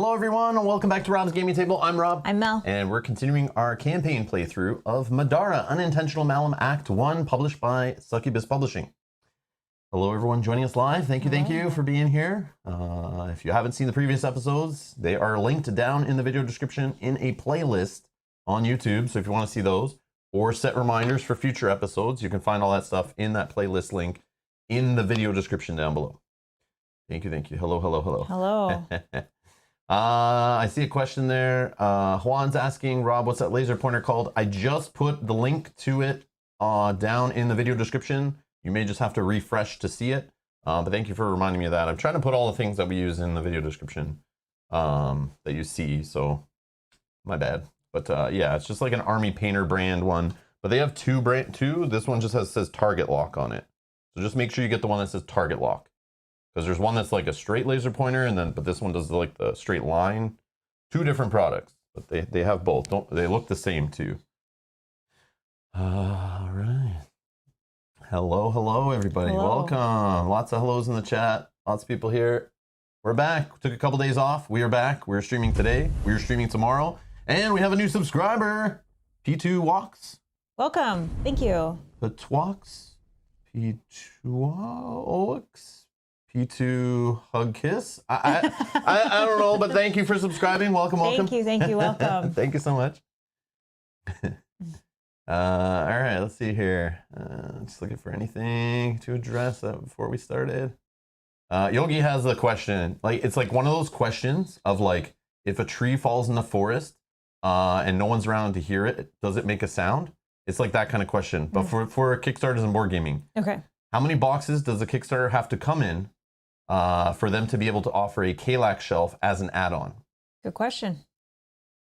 Hello everyone, and welcome back to Rob's Gaming Table. I'm Rob. I'm Mel. And we're continuing our campaign playthrough of Middara, Unintentional Malum Act 1, published by Succubus Publishing. Hello everyone joining us live. Thank you for being here. If you haven't seen the previous episodes, they are linked down in the video description in a playlist on YouTube. So if you want to see those or set reminders for future episodes, you can find all that stuff in that playlist link in the video description down below. Thank you. Hello. Hello. I see a question there. Juan's asking, Rob, what's that laser pointer called? I just put the link to it down in the video description. You may just have to refresh to see it. But thank you for reminding me of that. I'm trying to put all the things that we use in the video description that you see, so my bad. But yeah, it's just like an Army Painter brand one. But they have two. This one just says Target Lock on it. So just make sure you get the one that says Target Lock. Because there's one that's like a straight laser pointer, but this one does like the straight line. Two different products, but they have both. They look the same too. All right. Hello everybody. Hello. Welcome. Lots of hellos in the chat. Lots of people here. We're back. Took a couple days off. We are back. We're streaming today. We're streaming tomorrow. And we have a new subscriber. P2 Walks. Welcome. Thank you. Petwox. P2Walks. P2 Hug Kiss. I don't know, but thank you for subscribing. Welcome. Thank you. Welcome. Thank you so much. All right, let's see here. Just looking for anything to address before we started. Yogi has a question. It's like one of those questions of like, if a tree falls in the forest and no one's around to hear it, does it make a sound? It's like that kind of question. But for Kickstarters and board gaming. Okay. How many boxes does a Kickstarter have to come in for them to be able to offer a KLAC shelf as an add-on? Good question.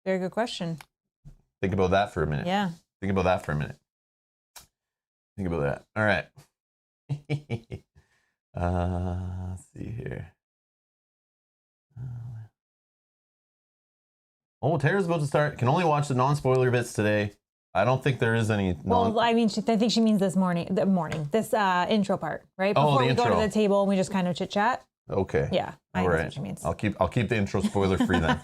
Very good question. Think about that for a minute. Yeah. Think about that for a minute. Think about that. All right. Let's see here. Oh, Tara's about to start. Can only watch the non-spoiler bits today. I don't think there is any. Well, I mean, I think she means this this intro part, right? Before we go to the table and we just kind of chit chat. Okay. Yeah. All right. That's what she means. I'll keep the intro spoiler free then.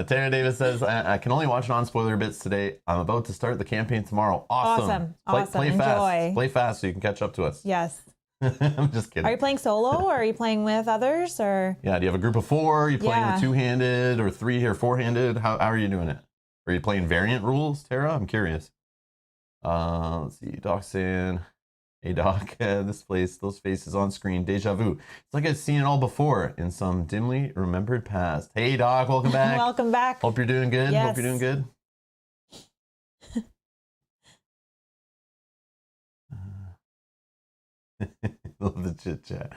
Tara Davis says, I can only watch non-spoiler bits today. I'm about to start the campaign tomorrow. Awesome. Play fast. Play fast so you can catch up to us. Yes. I'm just kidding. Are you playing solo or are you playing with others or? Yeah. Do you have a group of 4? Are you playing with 2-handed or 3 or 4-handed? How are you doing it? Are you playing variant rules, Tara? I'm curious. Let's see. Docsan. Hey, Doc. Those faces on screen. Deja vu. It's like I've seen it all before in some dimly remembered past. Hey, Doc. Welcome back. Welcome back. Hope you're doing good. Yes. Hope you're doing good. Love the chit chat.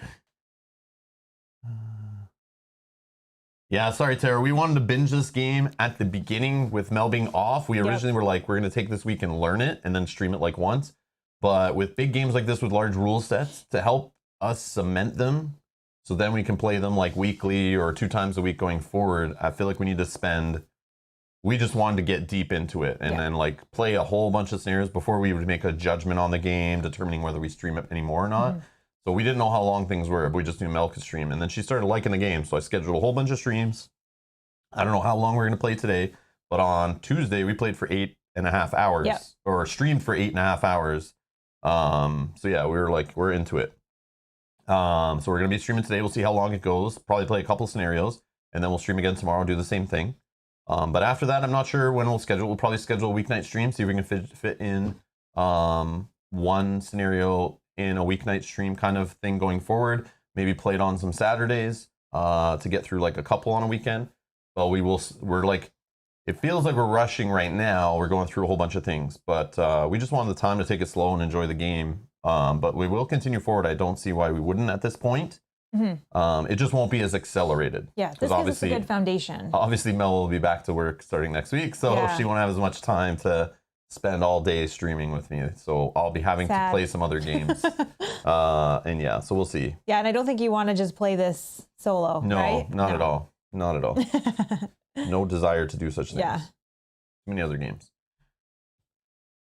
Yeah, sorry, Tara. We wanted to binge this game at the beginning with Mel being off. We originally were like, we're going to take this week and learn it and then stream it like once. But with big games like this with large rule sets, to help us cement them, so then we can play them like weekly or 2 times a week going forward, I feel like we need to spend... We just wanted to get deep into it and then like play a whole bunch of scenarios before we would make a judgment on the game, determining whether we stream it anymore or not. So we didn't know how long things were, but we just knew Mel could stream. And then she started liking the game, so I scheduled a whole bunch of streams. I don't know how long we're going to play today, but on Tuesday we played for 8.5 hours, or streamed for 8.5 hours. So yeah, we were like, we're into it. So we're going to be streaming today. We'll see how long it goes. Probably play a couple scenarios, and then we'll stream again tomorrow and do the same thing. But after that, I'm not sure when we'll schedule. We'll probably schedule a weeknight stream, see if we can fit in one scenario in a weeknight stream kind of thing going forward. Maybe play it on some Saturdays to get through like a couple on a weekend. But we're like, it feels like we're rushing right now. We're going through a whole bunch of things, but we just wanted the time to take it slow and enjoy the game. But we will continue forward. I don't see why we wouldn't at this point. It just won't be as accelerated. Yeah, this gives us a good foundation. Obviously, Mel will be back to work starting next week, so she won't have as much time to spend all day streaming with me. So I'll be having to play some other games. And yeah, so we'll see. Yeah, and I don't think you want to just play this solo, right? Not at all. Not at all. No desire to do such things. Yeah. Too many other games.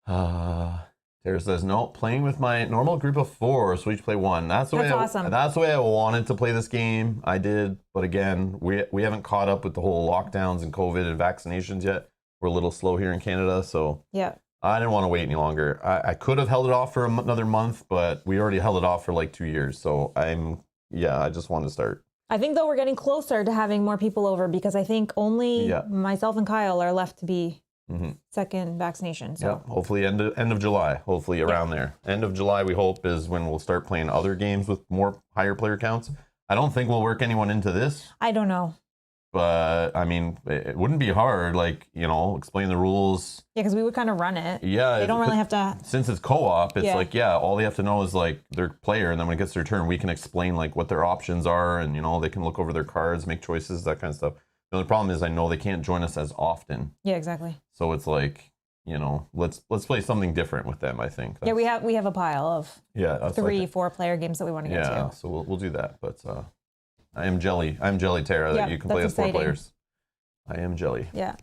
Tara Tara says, no, playing with my normal group of 4, so we each play 1. That's awesome. That's the way I wanted to play this game. I did, but again, we haven't caught up with the whole lockdowns and COVID and vaccinations yet. We're a little slow here in Canada, so yeah. I didn't want to wait any longer. I could have held it off for another month, but we already held it off for like 2 years. So I just wanted to start. I think though we're getting closer to having more people over because I think only myself and Kyle are left to be second vaccination. So hopefully end of July, hopefully around there. End of July, we hope, is when we'll start playing other games with more higher player counts. I don't think we'll work anyone into this. I don't know. But I mean, it wouldn't be hard, like, explain the rules. Yeah, because we would kind of run it. Yeah. They don't really have to. Since it's co-op, it's like, all they have to know is like their player, and then when it gets their turn, we can explain like what their options are, and they can look over their cards, make choices, that kind of stuff. The only problem is I know they can't join us as often. Yeah, exactly. So it's like, let's play something different with them, I think. Yeah, we have a pile of 3-4 player games that we want to get to. Yeah, so we'll do that. But I'm jelly, Tara, that you can play as 4 players. I am jelly. Yeah.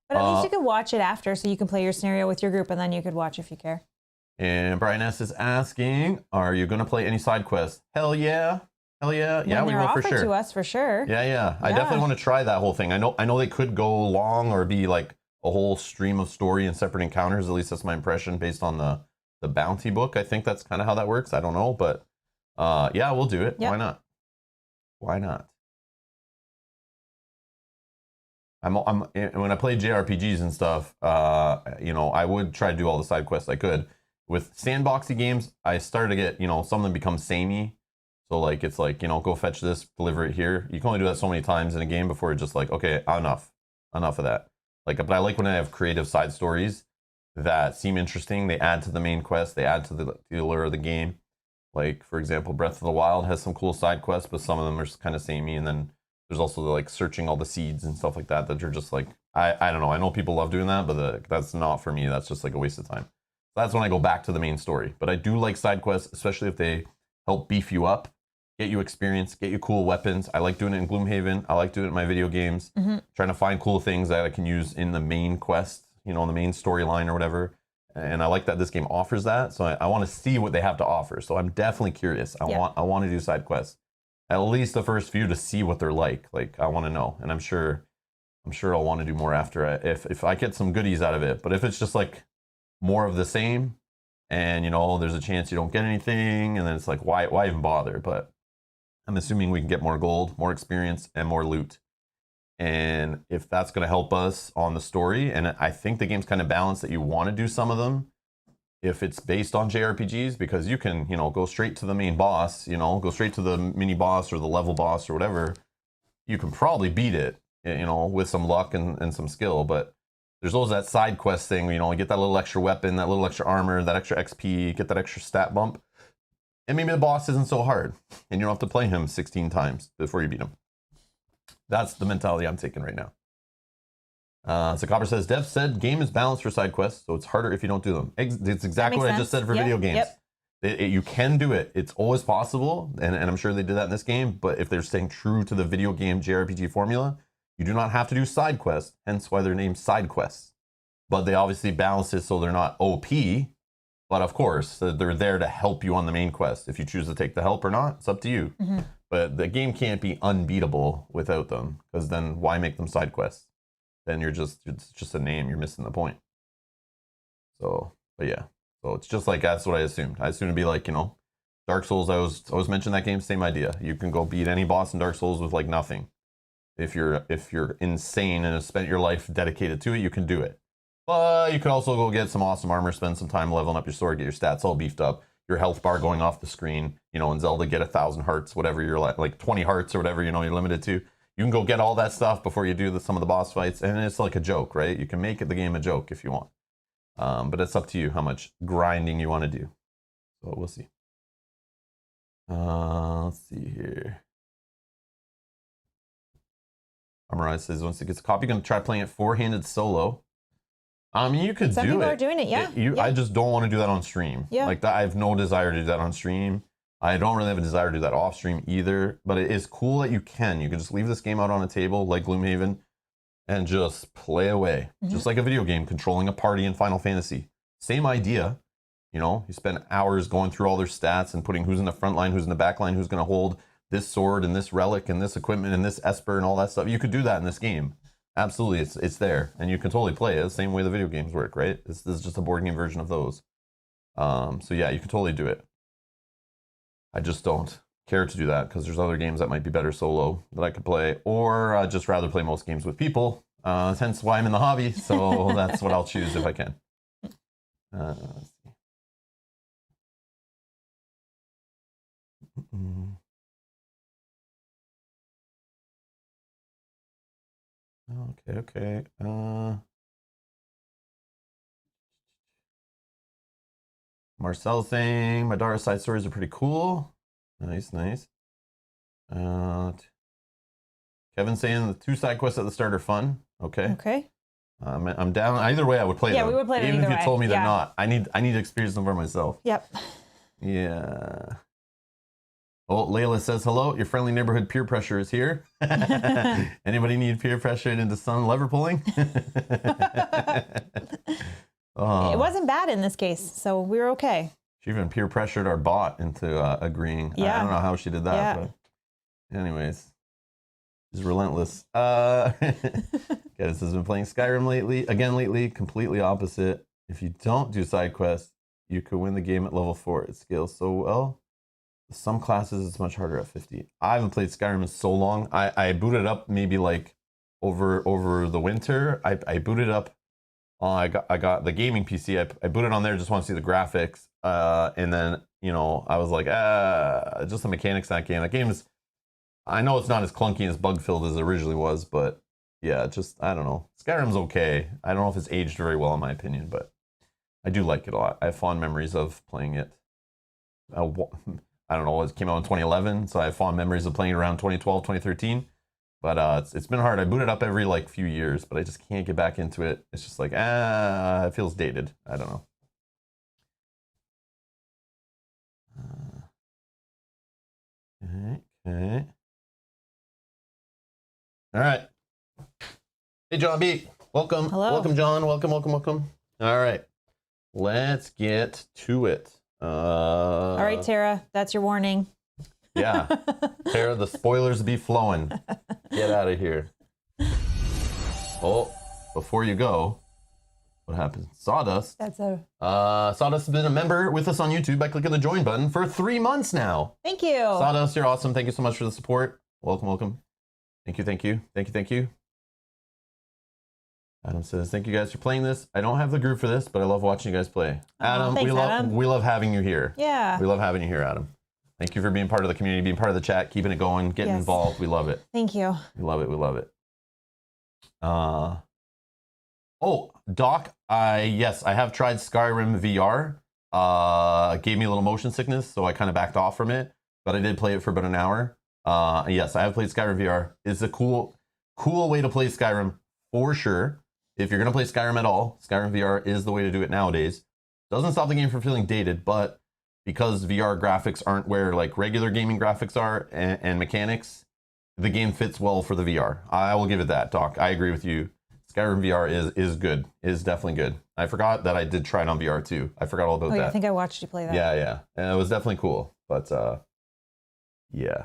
But at least you could watch it after, so you can play your scenario with your group, and then you could watch if you care. And Brian S. is asking, are you going to play any side quests? Hell yeah. Hell yeah. Yeah, we will for sure. To us for sure. Yeah. I definitely want to try that whole thing. I know they could go long or be like a whole stream of story and separate encounters. At least that's my impression based on the bounty book. I think that's kind of how that works. I don't know, but yeah, we'll do it. Yep. Why not? Why not? When I play JRPGs and stuff, I would try to do all the side quests I could. With sandboxy games, I started to get, some of them become samey. So like, it's like, go fetch this, deliver it here. You can only do that so many times in a game before it's just like, okay, enough of that. Like, but I like when I have creative side stories that seem interesting. They add to the main quest. They add to the allure of the game. Like, for example, Breath of the Wild has some cool side quests, but some of them are just kind of samey. And then there's also like searching all the seeds and stuff like that are just like, I don't know. I know people love doing that, but that's not for me. That's just like a waste of time. So that's when I go back to the main story. But I do like side quests, especially if they help beef you up, get you experience, get you cool weapons. I like doing it in Gloomhaven. I like doing it in my video games, trying to find cool things that I can use in the main quest, in the main storyline or whatever. And I like that this game offers that. So I want to see what they have to offer. So I'm definitely curious. I want to do side quests, at least the first few, to see what they're like. Like, I want to know. And I'm sure I'll want to do more after if I get some goodies out of it. But if it's just like more of the same, and there's a chance you don't get anything, and then it's like, why even bother? But I'm assuming we can get more gold, more experience, and more loot. And if that's going to help us on the story, and I think the game's kind of balanced that you want to do some of them if it's based on JRPGs, because you can, go straight to the main boss, go straight to the mini boss or the level boss or whatever. You can probably beat it, with some luck and some skill. But there's always that side quest thing, get that little extra weapon, that little extra armor, that extra XP, get that extra stat bump. And maybe the boss isn't so hard, and you don't have to play him 16 times before you beat him. That's the mentality I'm taking right now. So Copper says, Dev said game is balanced for side quests, so it's harder if you don't do them. It's exactly what I just said for video games. You can do it. It's always possible, and I'm sure they did that in this game, but if they're staying true to the video game JRPG formula, you do not have to do side quests, hence why they're named side quests. But they obviously balance it so they're not OP, but of course, they're there to help you on the main quest. If you choose to take the help or not, it's up to you. But the game can't be unbeatable without them, because then why make them side quests? Then it's just a name. You're missing the point. So, but yeah. So it's just like, that's what I assumed. I assumed it'd be like, Dark Souls. I was mentioning that game, same idea. You can go beat any boss in Dark Souls with like nothing. If you're insane and have spent your life dedicated to it, you can do it. But you could also go get some awesome armor, spend some time leveling up your sword, get your stats all beefed up, your health bar going off the screen, in Zelda, get 1,000 hearts, whatever you're like 20 hearts or whatever, you're limited to. You can go get all that stuff before you do some of the boss fights, and it's like a joke, right? You can make the game a joke if you want. But it's up to you how much grinding you want to do. So we'll see. Let's see here. Amarai says, once it gets a copy, you're going to try playing it four-handed solo. I mean, you could Some do it. Some people are doing it, yeah. I just don't want to do that on stream. Yeah. Like that, I have no desire to do that on stream. I don't really have a desire to do that off stream either. But it is cool that you can. You can just leave this game out on a table like Gloomhaven and just play away. Just like a video game, controlling a party in Final Fantasy. Same idea. You know, you spend hours going through all their stats and putting who's in the front line, who's in the back line, who's going to hold this sword and this relic and this equipment and this esper and all that stuff. You could do that in this game. Absolutely, it's there, and you can totally play it the same way the video games work, right? This is just a board game version of those. So yeah, you can totally do it. I just don't care to do that because there's other games that might be better solo that I could play, or I'd just rather play most games with people. Hence why I'm in the hobby, so that's what I'll choose if I can. Let's see. Okay. Marcel's saying Middara side stories are pretty cool. Nice. Kevin's saying the 2 side quests at the start are fun. Okay. I'm down. Either way, I would play them. Yeah, we would play them even either if you way. told me they're not. I need to experience them for myself. Yep. Yeah. Oh, Layla says hello. Your friendly neighborhood peer pressure is here. Anybody need peer pressure into some lever pulling? It wasn't bad in this case, so we were okay. She even peer pressured our bot into agreeing. Yeah. I don't know how she did that, Yeah. but anyways, she's relentless. Guys has been playing Skyrim lately. Completely opposite. If you don't do side quests, you could win the game at level 4. It scales so well. Some classes it's much harder at 50. I haven't played Skyrim in so long. I booted up maybe like over the winter. I booted up. I got the gaming PC. I booted on there, just want to see the graphics. And then, you know, I was like, just the mechanics of that game. That game is, I know it's not as clunky and as bug filled as it originally was, but yeah, just, I don't know. Skyrim's okay. I don't know if it's aged very well in my opinion, but I do like it a lot. I have fond memories of playing it. I don't know, it came out in 2011, so I have fond memories of playing it around 2012, 2013. But it's been hard. I boot it up every like few years, but I just can't get back into it. It's just like, it feels dated. I don't know. Okay. All right. Hey, John B. Welcome. Hello. Welcome, John. Welcome. All right. Let's get to it. All right, Tara, that's your warning. Yeah. Tara, the spoilers be flowing. Get out of here. Oh, before you go, what happened? Sawdust. Sawdust has been a member with us on YouTube by clicking the join button for 3 months now. Thank you. Sawdust, you're awesome. Thank you so much for the support. Welcome. Thank you. Adam says, thank you guys for playing this. I don't have the group for this, but I love watching you guys play. Adam, thanks, Adam. we love having you here. Yeah. We love having you here, Adam. Thank you for being part of the community, being part of the chat, keeping it going, getting involved. We love it. Thank you. We love it. Oh, Doc, yes, I have tried Skyrim VR. Gave me a little motion sickness, so I kind of backed off from it, but I did play it for about an hour. Yes, I have played Skyrim VR. It's a cool way to play Skyrim for sure. If you're going to play Skyrim at all, Skyrim VR is the way to do it nowadays. Doesn't stop the game from feeling dated, but because VR graphics aren't where like regular gaming graphics are and mechanics, the game fits well for the VR. I will give it that, Doc. I agree with you. Skyrim VR is good. Is definitely good. I forgot that I did try it on VR too. I forgot all about that. I think I watched you play that. Yeah. And it was definitely cool. But yeah.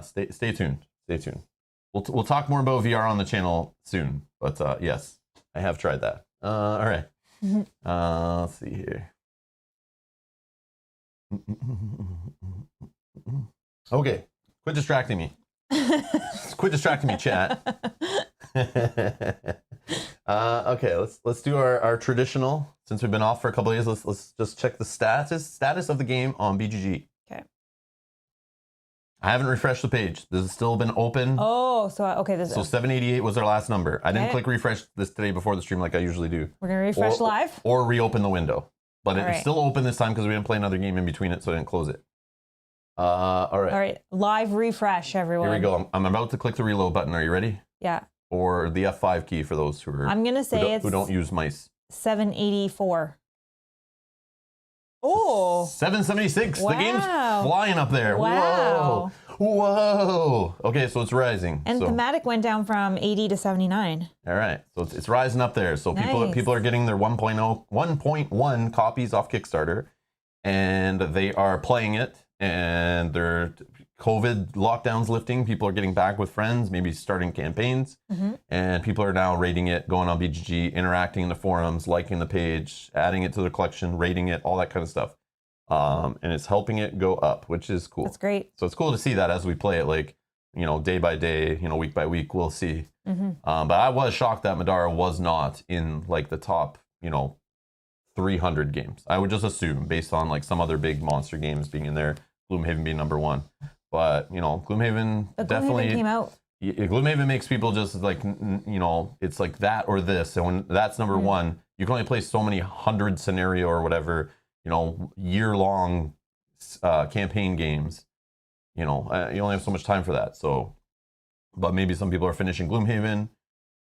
Stay tuned. We'll talk more about VR on the channel soon. But yes, I have tried that. All right. Let's see here. Okay, quit distracting me. Chat. Okay, let's do our traditional. Since we've been off for a couple of days, let's just check the status of the game on BGG. Okay. I haven't refreshed the page. This has still been open. Oh, so 788 was our last number. I didn't click refresh this today before the stream like I usually do. We're gonna refresh live or reopen the window. But it's still open this time because we didn't play another game in between it, so I didn't close it. All right. Live refresh, everyone. Here we go. I'm about to click the reload button. Are you ready? Yeah. Or the F5 key for those who are. I'm gonna say who don't use mice. 784. Oh. 776. Wow. The game's flying up there. Wow. Whoa. Okay, so it's rising. And thematic went down from 80 to 79. All right, so it's rising up there. So Nice. people are getting their 1.1 copies off Kickstarter, and they are playing it, and their COVID lockdowns lifting. People are getting back with friends, maybe starting campaigns, and people are now rating it, going on BGG, interacting in the forums, liking the page, adding it to their collection, rating it, all that kind of stuff. And it's helping it go up, which is cool. That's great. So it's cool to see that as we play it, like, you know, day by day, you know, week by week, we'll see. But I was shocked that Middara was not in like the top, you know, 300 games. I would just assume based on like some other big monster games being in there, Gloomhaven being number one. But, you know, Gloomhaven definitely came out. Gloomhaven makes people just like, you know, it's like that or this. And when that's number one, you can only play so many 100 scenario or whatever, you know, year-long campaign games. You know, you only have so much time for that. So, but maybe some people are finishing Gloomhaven,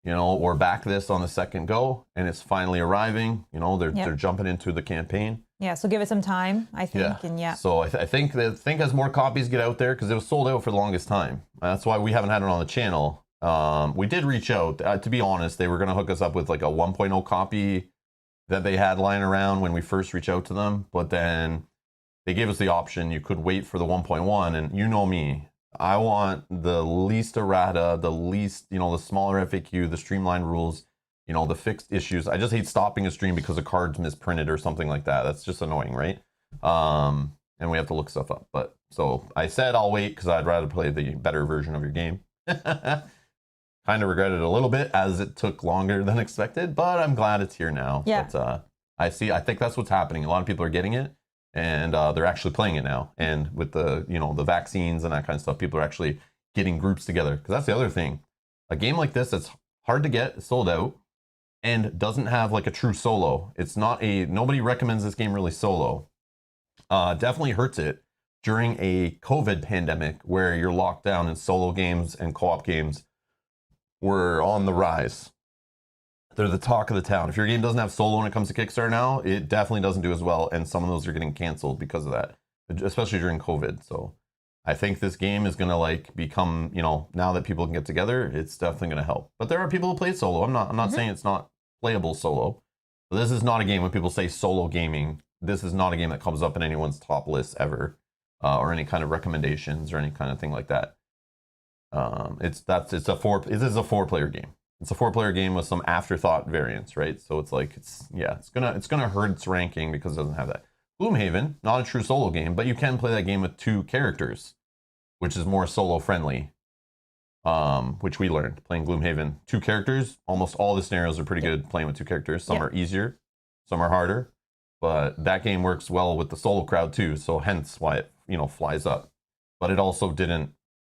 you know, or back this on the second go, and it's finally arriving. You know, they're jumping into the campaign. Yeah, so give it some time, I think. Yeah. And yeah. So I think as more copies get out there, because it was sold out for the longest time. That's why we haven't had it on the channel. We did reach out. To be honest, they were going to hook us up with like a 1.0 copy that they had lying around when we first reached out to them. But then they gave us the option. You could wait for the 1.1, and you know me. I want the least errata, the least, you know, the smaller FAQ, the streamlined rules, you know, the fixed issues. I just hate stopping a stream because a card's misprinted or something like that. That's just annoying, right? And we have to look stuff up. But so I said I'll wait because I'd rather play the better version of your game. Kind of regret it a little bit as it took longer than expected, but I'm glad it's here now. Yeah. But I think that's what's happening. A lot of people are getting it, and they're actually playing it now. And with the, you know, the vaccines and that kind of stuff, people are actually getting groups together. Because that's the other thing. A game like this that's hard to get, sold out, and doesn't have like a true solo. It's not nobody recommends this game really solo. Definitely hurts it during a COVID pandemic where you're locked down, and solo games and co-op games were on the rise. They're the talk of the town. If your game doesn't have solo when it comes to Kickstarter now, it definitely doesn't do as well, and some of those are getting canceled because of that, especially during COVID. So I think this game is going to like become, you know, now that people can get together, it's definitely going to help. But there are people who play solo. I'm not saying it's not playable solo. But this is not a game when people say solo gaming. This is not a game that comes up in anyone's top list ever, or any kind of recommendations or any kind of thing like that. It is a 4-player game. It's a 4-player game with some afterthought variants, right? So it's like it's gonna hurt its ranking because it doesn't have that. Gloomhaven, not a true solo game, but you can play that game with 2 characters, which is more solo friendly. Which we learned playing Gloomhaven. 2 characters, almost all the scenarios are pretty good playing with 2 characters. Some are easier, some are harder, but that game works well with the solo crowd too. So hence why it, you know, flies up. But it also didn't.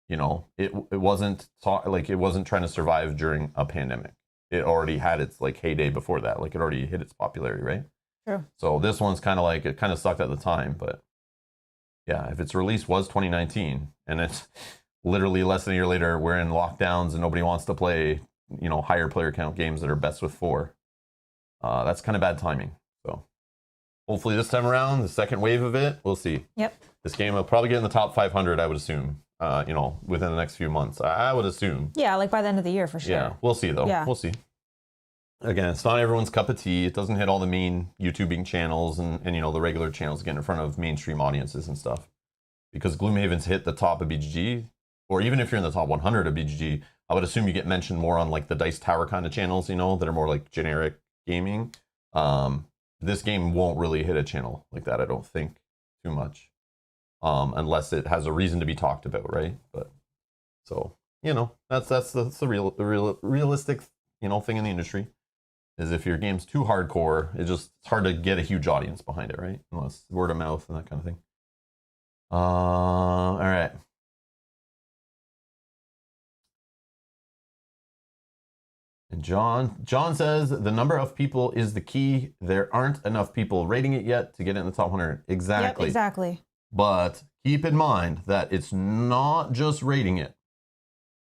You know, it wasn't trying to survive during a pandemic. It already had its like heyday before that. Like it already hit its popularity, right? True. So this one's kind of like, it kind of sucked at the time, but yeah, if its release was 2019 and it's literally less than a year later, we're in lockdowns and nobody wants to play, you know, higher player count games that are best with 4. That's kind of bad timing. So hopefully this time around, the second wave of it, we'll see. Yep. This game will probably get in the top 500, I would assume. You know, within the next few months, I would assume. Yeah, like by the end of the year for sure. Yeah, we'll see though. Yeah. We'll see. Again, it's not everyone's cup of tea. It doesn't hit all the main YouTubing channels and you know, the regular channels getting in front of mainstream audiences and stuff. Because Gloomhaven's hit the top of BGG, or even if you're in the top 100 of BGG, I would assume you get mentioned more on like the Dice Tower kind of channels, you know, that are more like generic gaming. This game won't really hit a channel like that, I don't think, too much. Unless it has a reason to be talked about, right? But so, you know, that's the realistic, you know, thing in the industry is if your game's too hardcore, it's hard to get a huge audience behind it, right? Unless word of mouth and that kind of thing. All right. And John says the number of people is the key. There aren't enough people rating it yet to get it in the top 100. Exactly. Yep, exactly. But keep in mind that it's not just rating it.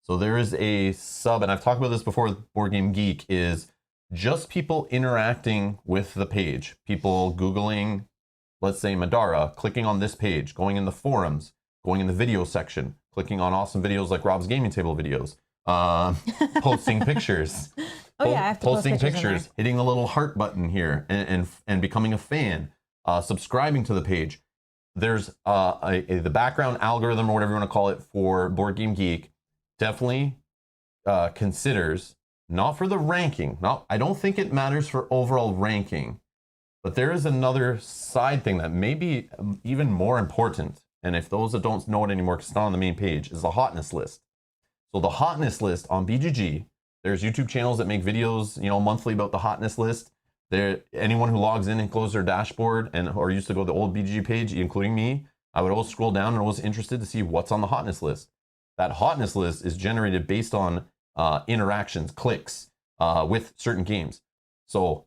So there is a sub, and I've talked about this before with Board Game Geek, is just people interacting with the page. People Googling, let's say Middara, clicking on this page, going in the forums, going in the video section, clicking on awesome videos like Rob's gaming table videos, posting pictures. Oh yeah, I have to posting post pictures, hitting the little heart button here, and becoming a fan, subscribing to the page. There's the background algorithm or whatever you want to call it for Board Game Geek definitely considers, not for the ranking. I don't think it matters for overall ranking, but there is another side thing that may be even more important. And if those that don't know it anymore, because it's not on the main page, is the hotness list. So the hotness list on BGG, there's YouTube channels that make videos, monthly about the hotness list. Anyone who logs in and closes their dashboard or used to go to the old BGG page, including me, I would always scroll down and was interested to see what's on the hotness list. That hotness list is generated based on interactions, clicks with certain games. So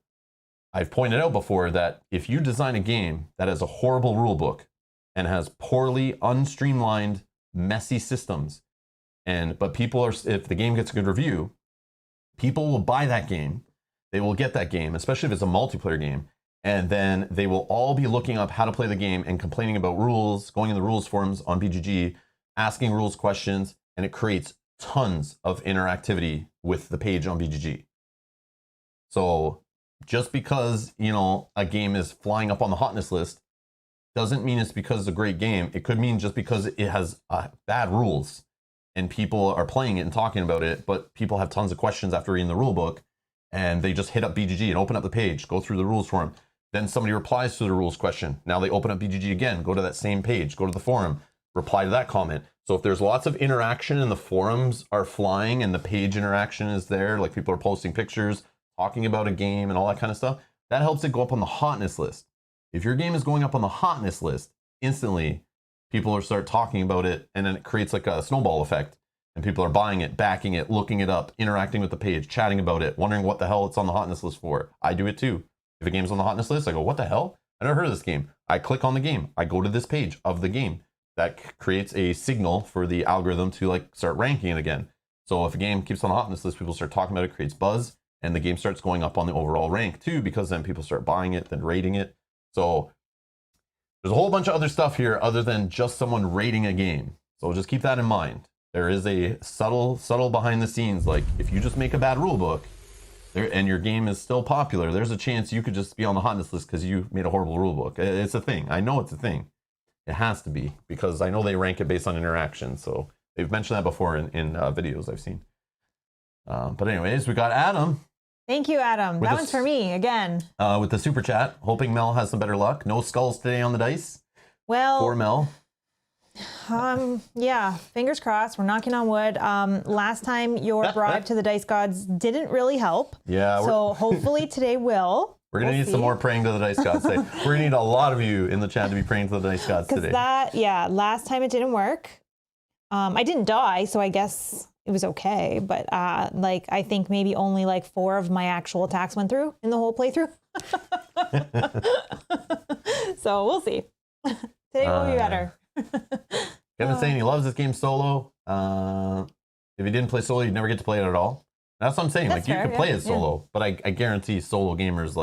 I've pointed out before that if you design a game that has a horrible rule book and has poorly unstreamlined, messy systems, but if the game gets a good review, people will buy that game. They will get that game, especially if it's a multiplayer game, and then they will all be looking up how to play the game and complaining about rules, going in the rules forums on BGG, asking rules questions, and it creates tons of interactivity with the page on BGG. So just because, a game is flying up on the hotness list doesn't mean it's because it's a great game. It could mean just because it has bad rules and people are playing it and talking about it, but people have tons of questions after reading the rule book, and they just hit up BGG and open up the page, go through the rules forum. Then somebody replies to the rules question. Now they open up BGG again, go to that same page, go to the forum, reply to that comment. So if there's lots of interaction and the forums are flying and the page interaction is there, like people are posting pictures, talking about a game and all that kind of stuff, that helps it go up on the hotness list. If your game is going up on the hotness list, instantly people will start talking about it, and then it creates like a snowball effect. And people are buying it, backing it, looking it up, interacting with the page, chatting about it, wondering what the hell it's on the hotness list for. I do it too. If a game's on the hotness list, I go, what the hell? I never heard of this game. I click on the game. I go to this page of the game. That creates a signal for the algorithm to start ranking it again. So if a game keeps on the hotness list, people start talking about it, creates buzz, and the game starts going up on the overall rank too, because then people start buying it, then rating it. So there's a whole bunch of other stuff here other than just someone rating a game. So just keep that in mind. There is a subtle behind the scenes, like if you just make a bad rule book and your game is still popular, there's a chance you could just be on the hotness list because you made a horrible rule book. It's a thing. I know it's a thing. It has to be, because I know they rank it based on interaction. So they've mentioned that before in videos I've seen. But anyways, we got Adam. Thank you, Adam. That one's for me again. With the super chat, hoping Mel has some better luck. No skulls today on the dice. Well, for Mel. Yeah, fingers crossed. We're knocking on wood. Last time your bribe to the dice gods didn't really help. Yeah. So hopefully today will. We're going to need some more praying to the dice gods today. We're going to need a lot of you in the chat to be praying to the dice gods today. Last time it didn't work. I didn't die, so I guess it was okay. But I think maybe only 4 of my actual attacks went through in the whole playthrough. So we'll see. Today will be better. Kevin's saying he loves this game solo. If you didn't play solo, you'd never get to play it at all. That's what I'm saying. That's you fair, can play it solo, but I guarantee solo gamers,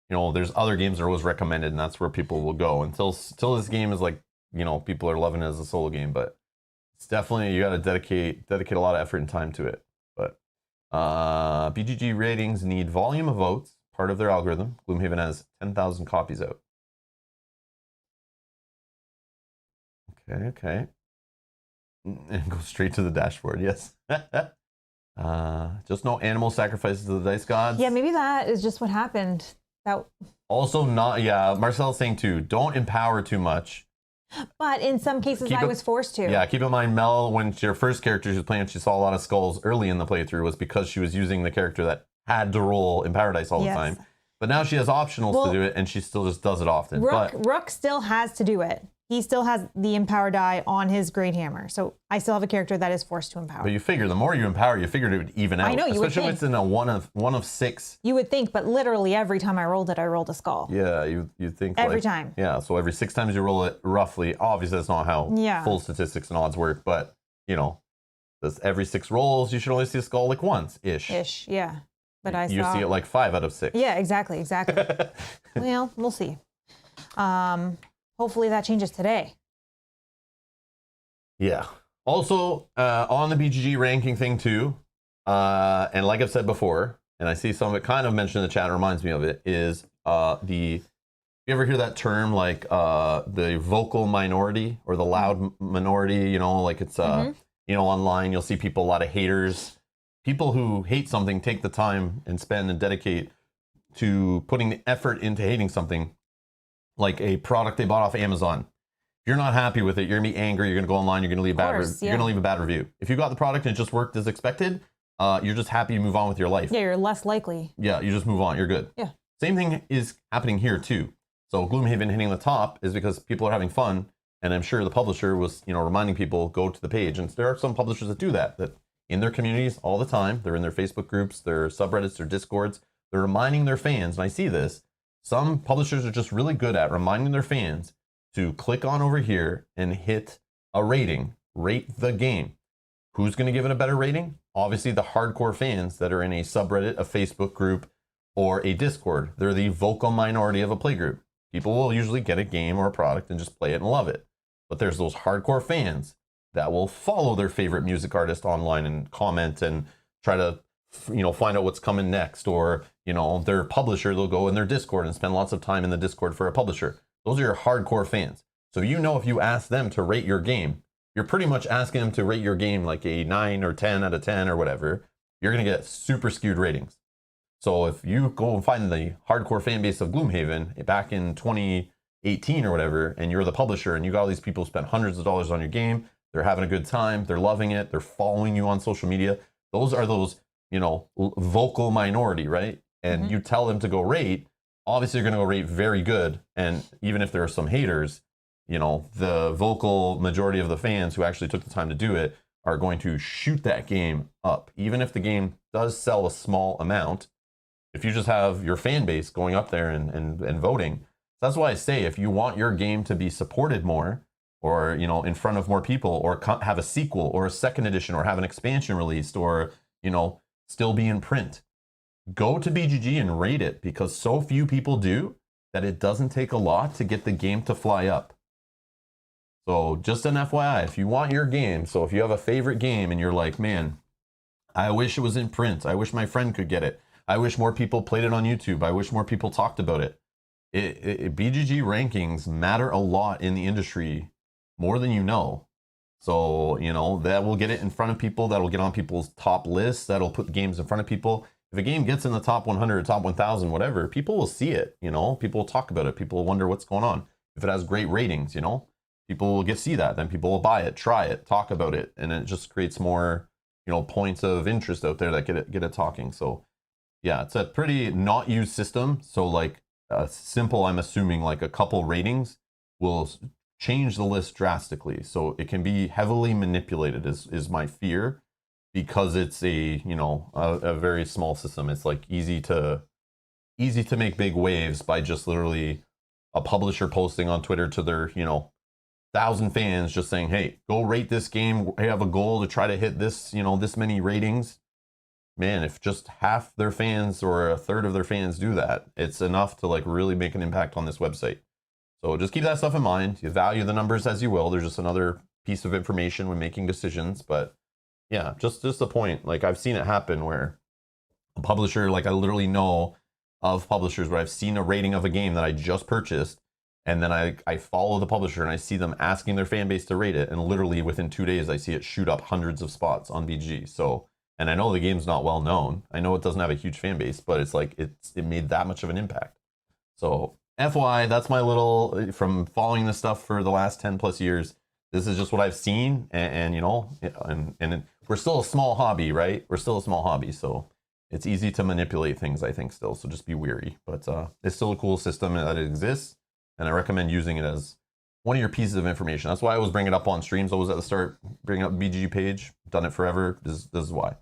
there's other games that are always recommended, and that's where people will go until this game is people are loving it as a solo game. But it's definitely, you got to dedicate a lot of effort and time to it. But BGG ratings need volume of votes, part of their algorithm. Gloomhaven has 10,000 copies out. Okay. And go straight to the dashboard. Yes. Just no animal sacrifices to the dice gods. Yeah, maybe that is just what happened. Also not, Marcel's saying too, don't empower too much. But in some cases I was forced to. Yeah, keep in mind, Mel, when your first character she was playing, she saw a lot of skulls early in the playthrough, was because she was using the character that had to roll Empower dice all the time. But now she has optionals to do it, and she still just does it often. Rook still has to do it. He still has the empower die on his great hammer. So I still have a character that is forced to empower. But you figure the more you empower, you figured it would even out. I know, you would Especially think. if it's in a one of 6. You would think, but literally every time I rolled it, I rolled a skull. Yeah, you'd think every time. Yeah, so every 6 times you roll it, roughly, obviously that's not how full statistics and odds work, but every 6 rolls, you should only see a skull once-ish. Yeah. But you see it 5 out of 6. Yeah, exactly. Well, we'll see. Hopefully that changes today. Yeah, Also, on the BGG ranking thing too, and like I've said before, and I see some of it kind of mentioned in the chat, reminds me of it, is you ever hear that term like the vocal minority or the loud minority? You know, like it's you know, online you'll see people, a lot of haters, people who hate something take the time and spend and dedicate to putting the effort into hating something, like a product they bought off Amazon. If you're not happy with it, you're gonna be angry. You're gonna go online. You're gonna leave you're gonna leave a bad review. If you got the product and it just worked as expected, you're just happy to move on with your life. Yeah, you're less likely. Yeah, you just move on. You're good. Yeah. Same thing is happening here too. So Gloomhaven hitting the top is because people are having fun, and I'm sure the publisher was, you know, reminding people go to the page. And there are some publishers that do that in their communities all the time. They're in their Facebook groups, their subreddits, their Discords. They're reminding their fans, and I see this. Some publishers are just really good at reminding their fans to click on over here and hit a rating, rate the game. Who's going to give it a better rating? Obviously, the hardcore fans that are in a subreddit, a Facebook group, or a Discord. They're the vocal minority of a playgroup. People will usually get a game or a product and just play it and love it. But there's those hardcore fans that will follow their favorite music artist online and comment and try to, you know, find out what's coming next. Or, you know, their publisher, they'll go in their Discord and spend lots of time in the Discord for a publisher. Those are your hardcore fans. So you know, if you ask them to rate your game, you're pretty much asking them to rate your game like a 9 or 10 out of 10 or whatever. You're going to get super skewed ratings. So if you go and find the hardcore fan base of Gloomhaven back in 2018 or whatever, and you're the publisher and you got all these people who spent hundreds of dollars on your game, they're having a good time, they're loving it, they're following you on social media. Those are those, you know, vocal minority, right? And you tell them to go rate, obviously you're going to go rate very good. And even if there are some haters, you know, the vocal majority of the fans who actually took the time to do it are going to shoot that game up. Even if the game does sell a small amount, if you just have your fan base going up there and voting. That's why I say, if you want your game to be supported more, or, you know, in front of more people, or have a sequel or a second edition, or have an expansion released, or, you know, still be in print, go to BGG and rate it, because so few people do that it doesn't take a lot to get the game to fly up. So just an FYI, if you want your game, so if you have a favorite game and you're like, man, I wish it was in print, I wish my friend could get it, I wish more people played it on YouTube, I wish more people talked about it. BGG rankings matter a lot in the industry, more than you know. So, you know, that will get it in front of people, that'll get on people's top lists, that'll put games in front of people. If a game gets in the top 100, top 1000, whatever, people will see it, you know, people will talk about it, people will wonder what's going on. If it has great ratings, you know, people will see that, then people will buy it, try it, talk about it, and it just creates more, you know, points of interest out there that get it talking. So yeah, it's a pretty not used system. So like simple, I'm assuming like a couple ratings will change the list drastically. So it can be heavily manipulated is my fear, because it's a, you know, a very small system. It's like easy to make big waves by just literally a publisher posting on Twitter to their, you know, 1,000 fans just saying, hey, go rate this game. I have a goal to try to hit this, you know, this many ratings. Man, if just half their fans or a third of their fans do that, it's enough to like really make an impact on this website. So just keep that stuff in mind. You value the numbers as you will. There's just another piece of information when making decisions. But yeah, just the point. Like I've seen it happen where a publisher, like I literally know of publishers where I've seen a rating of a game that I just purchased, and then I follow the publisher and I see them asking their fan base to rate it, and literally within 2 days I see it shoot up hundreds of spots on BG. So, and I know the game's not well known. I know it doesn't have a huge fan base, but it's like it made that much of an impact. So FYI, that's my little, from following this stuff for the last 10 plus years. This is just what I've seen, and you know, and we're still a small hobby, right? We're still a small hobby, so it's easy to manipulate things, I think, still. So just be wary. But it's still a cool system that it exists, and I recommend using it as one of your pieces of information. That's why I always bring it up on streams. Always at the start, bring up BGG page. Done it forever. This is why.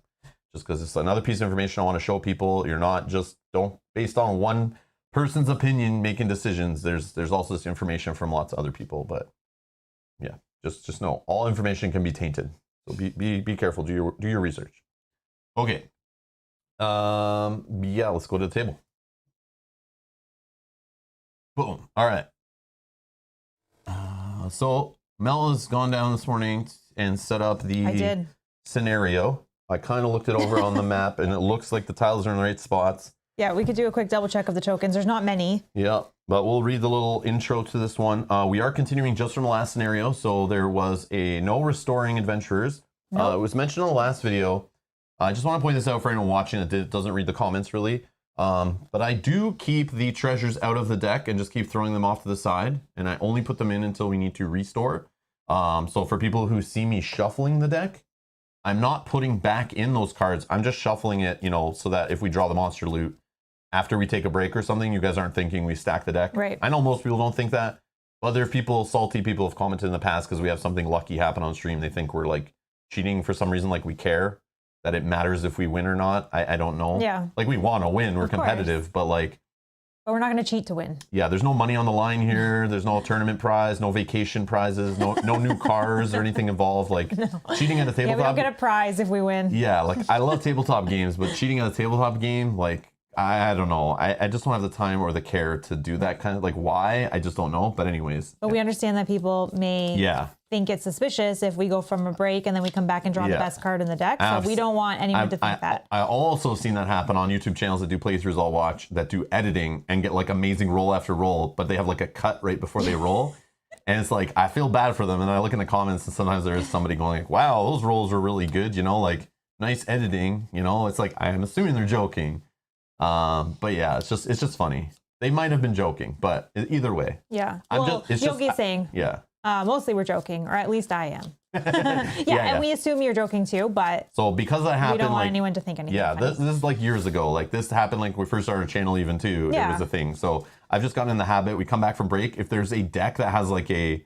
Just because it's another piece of information I want to show people. You're not just, don't, based on one person's opinion making decisions. There's also this information from lots of other people. But yeah, just know all information can be tainted. So be careful. Do your research. Okay. Yeah, let's go to the table. Boom. All right. So Mel has gone down this morning and set up the I did. scenario. I kind of looked it over on the map, and it looks like the tiles are in the right spots. Yeah, we could do a quick double check of the tokens. There's not many. Yeah, but we'll read the little intro to this one. We are continuing just from the last scenario. So there was a no restoring adventurers. Nope. It was mentioned in the last video. I just want to point this out for anyone watching that doesn't read the comments really. But I do keep the treasures out of the deck and just keep throwing them off to the side. And I only put them in until we need to restore. So for people who see me shuffling the deck, I'm not putting back in those cards. I'm just shuffling it, you know, so that if we draw the monster loot, after we take a break or something, you guys aren't thinking we stack the deck. Right. I know most people don't think that. Other people, salty people have commented in the past because we have something lucky happen on stream. They think we're like cheating for some reason, like we care that it matters if we win or not. I don't know. Yeah. Like we want to win, we're competitive, but like. But we're not going to cheat to win. Yeah, there's no money on the line here. There's no tournament prize, no vacation prizes, no new cars or anything involved. Like cheating at a tabletop. Yeah, we don't get a prize if we win. Yeah, like I love tabletop games, but cheating at a tabletop game, like I don't know. I just don't have the time or the care to do that kind of, like, why? I just don't know. But anyways. But we understand that people may think it's suspicious if we go from a break and then we come back and draw the best card in the deck. So we don't want anyone to think that. I also seen that happen on YouTube channels that do playthroughs I'll watch that do editing and get like amazing roll after roll, but they have like a cut right before they roll. And it's like, I feel bad for them. And I look in the comments and sometimes there is somebody going like, wow, those rolls were really good. You know, like nice editing, you know, it's like, I'm assuming they're joking. But yeah, it's just funny. They might have been joking, but either way. Yeah. Yogi's saying. Yeah. Mostly we're joking, or at least I am. And we assume you're joking too, but so because that happened, we don't want like, anyone to think anything. Yeah, this is like years ago. Like this happened like when we first started a channel even too. Yeah. It was a thing. So I've just gotten in the habit. We come back from break. If there's a deck that has like a,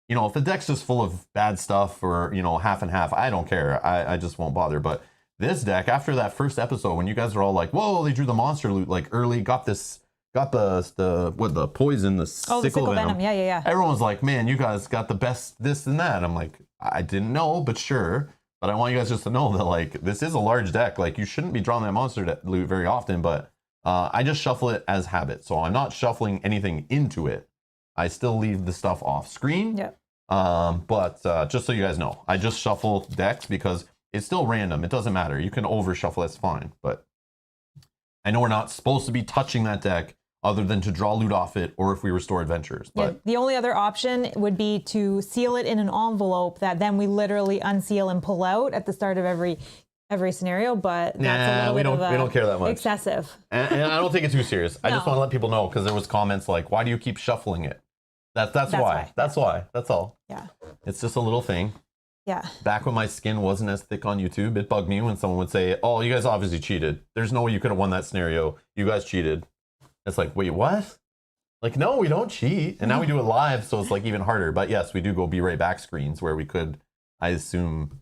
you know, if the deck's just full of bad stuff or, you know, half and half, I don't care. I just won't bother. But this deck, after that first episode, when you guys are all like, whoa, they drew the monster loot like early, got the poison, the sickle venom. Yeah. Everyone's like, man, you guys got the best this and that. I'm like, I didn't know, but sure. But I want you guys just to know that like this is a large deck. Like you shouldn't be drawing that monster loot very often, but I just shuffle it as habit. So I'm not shuffling anything into it. I still leave the stuff off screen. Yep. But just so you guys know, I just shuffle decks because it's still random. It doesn't matter. You can over shuffle. That's fine. But I know we're not supposed to be touching that deck other than to draw loot off it or if we restore adventures. But the only other option would be to seal it in an envelope that then we literally unseal and pull out at the start of every scenario. But that's a little bit we don't care that much. Excessive. And I don't take it too serious. I just want to let people know because there was comments like, why do you keep shuffling it? That's why. That's why. That's all. Yeah. It's just a little thing. Yeah. Back when my skin wasn't as thick on YouTube, it bugged me when someone would say, oh, you guys obviously cheated. There's no way you could have won that scenario. You guys cheated. It's like, wait, what? Like, no, we don't cheat. And now we do it live, so it's like even harder. But yes, we do go be right back screens where we could, I assume,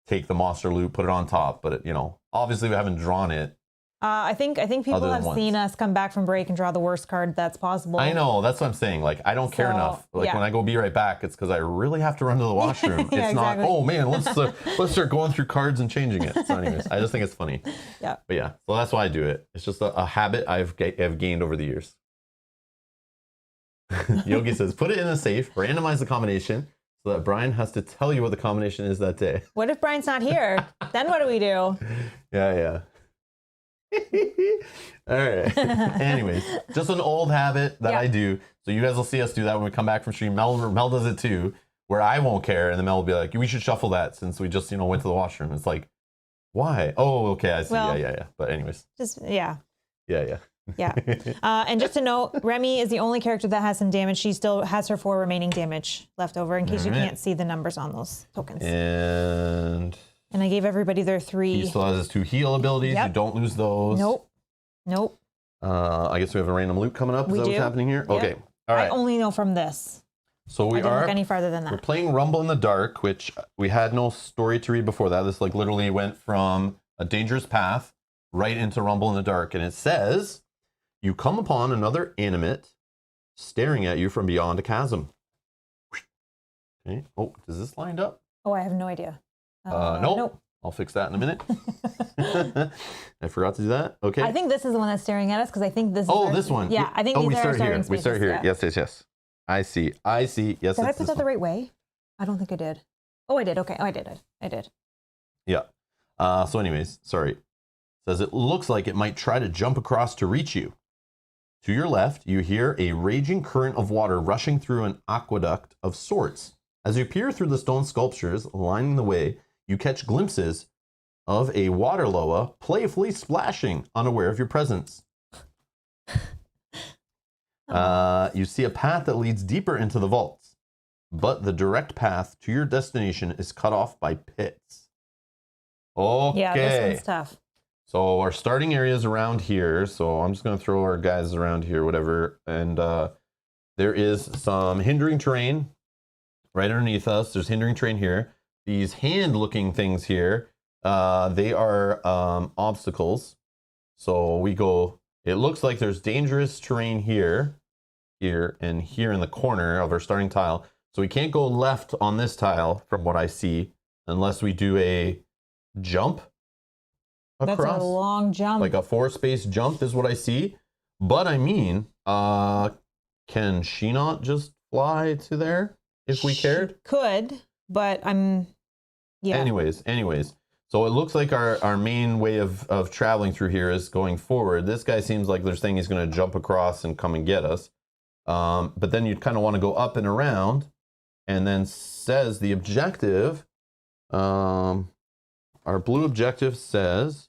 take the monster loot, put it on top. But, you know, obviously we haven't drawn it. I think people have seen us come back from break and draw the worst card that's possible. I know, that's what I'm saying. Like, I don't care enough. Like when I go be right back, it's because I really have to run to the washroom. It's not, oh man, let's start going through cards and changing it. So anyways, I just think it's funny. Yeah. But yeah, so that's why I do it. It's just a habit I've gained over the years. Yogi says, put it in a safe, randomize the combination so that Brian has to tell you what the combination is that day. What if Brian's not here? Then what do we do? Yeah. All right. Anyways, just an old habit that I do. So you guys will see us do that when we come back from stream. Mel does it too, where I won't care, and then Mel will be like, "We should shuffle that since we just went to the washroom." It's like, why? Oh, okay, I see. Well, yeah. But anyways, just Yeah. And just to note, Remy is the only character that has some damage. She still has her 4 remaining damage left over in case you can't see the numbers on those tokens. And I gave everybody their 3. He still has his 2 heal abilities. You don't lose those. Nope. I guess we have a random loot coming up. Is that what's happening here? Yep. Okay. All right. I only know from this. So I didn't look any farther than that. We're playing Rumble in the Dark, which we had no story to read before that. This like literally went from a dangerous path right into Rumble in the Dark. And it says, you come upon another animate staring at you from beyond a chasm. Okay. Oh, does this lined up? Oh, I have no idea. Nope. I'll fix that in a minute. I forgot to do that. Okay. I think this is the one that's staring at us because I think this is. Oh, this one. Yeah, I think these we are start here. spaces. We start here. Yeah. Yes. I see. Yes. Did I put that the right way? I don't think I did. Oh, I did. Okay. Oh, I did. I did. Yeah. So anyways, sorry. It says it looks like it might try to jump across to reach you. To your left, you hear a raging current of water rushing through an aqueduct of sorts. As you peer through the stone sculptures lining the way, you catch glimpses of a water loa playfully splashing, unaware of your presence. You see a path that leads deeper into the vaults, but the direct path to your destination is cut off by pits. Okay. Yeah, this one's tough. So our starting area is around here. So I'm just going to throw our guys around here, whatever. And there is some hindering terrain right underneath us. There's hindering terrain here. These hand-looking things here, they are obstacles. So we go, it looks like there's dangerous terrain here, and here in the corner of our starting tile. So we can't go left on this tile from what I see unless we do a jump across. That's a long jump. Like a 4-space jump is what I see. But I mean, can she not just fly to there if we cared? Could, but yeah. Anyways. So it looks like our main way of traveling through here is going forward. This guy seems like there's thing he's going to jump across and come and get us. But then you'd kind of want to go up and around, and then says the objective, our blue objective says,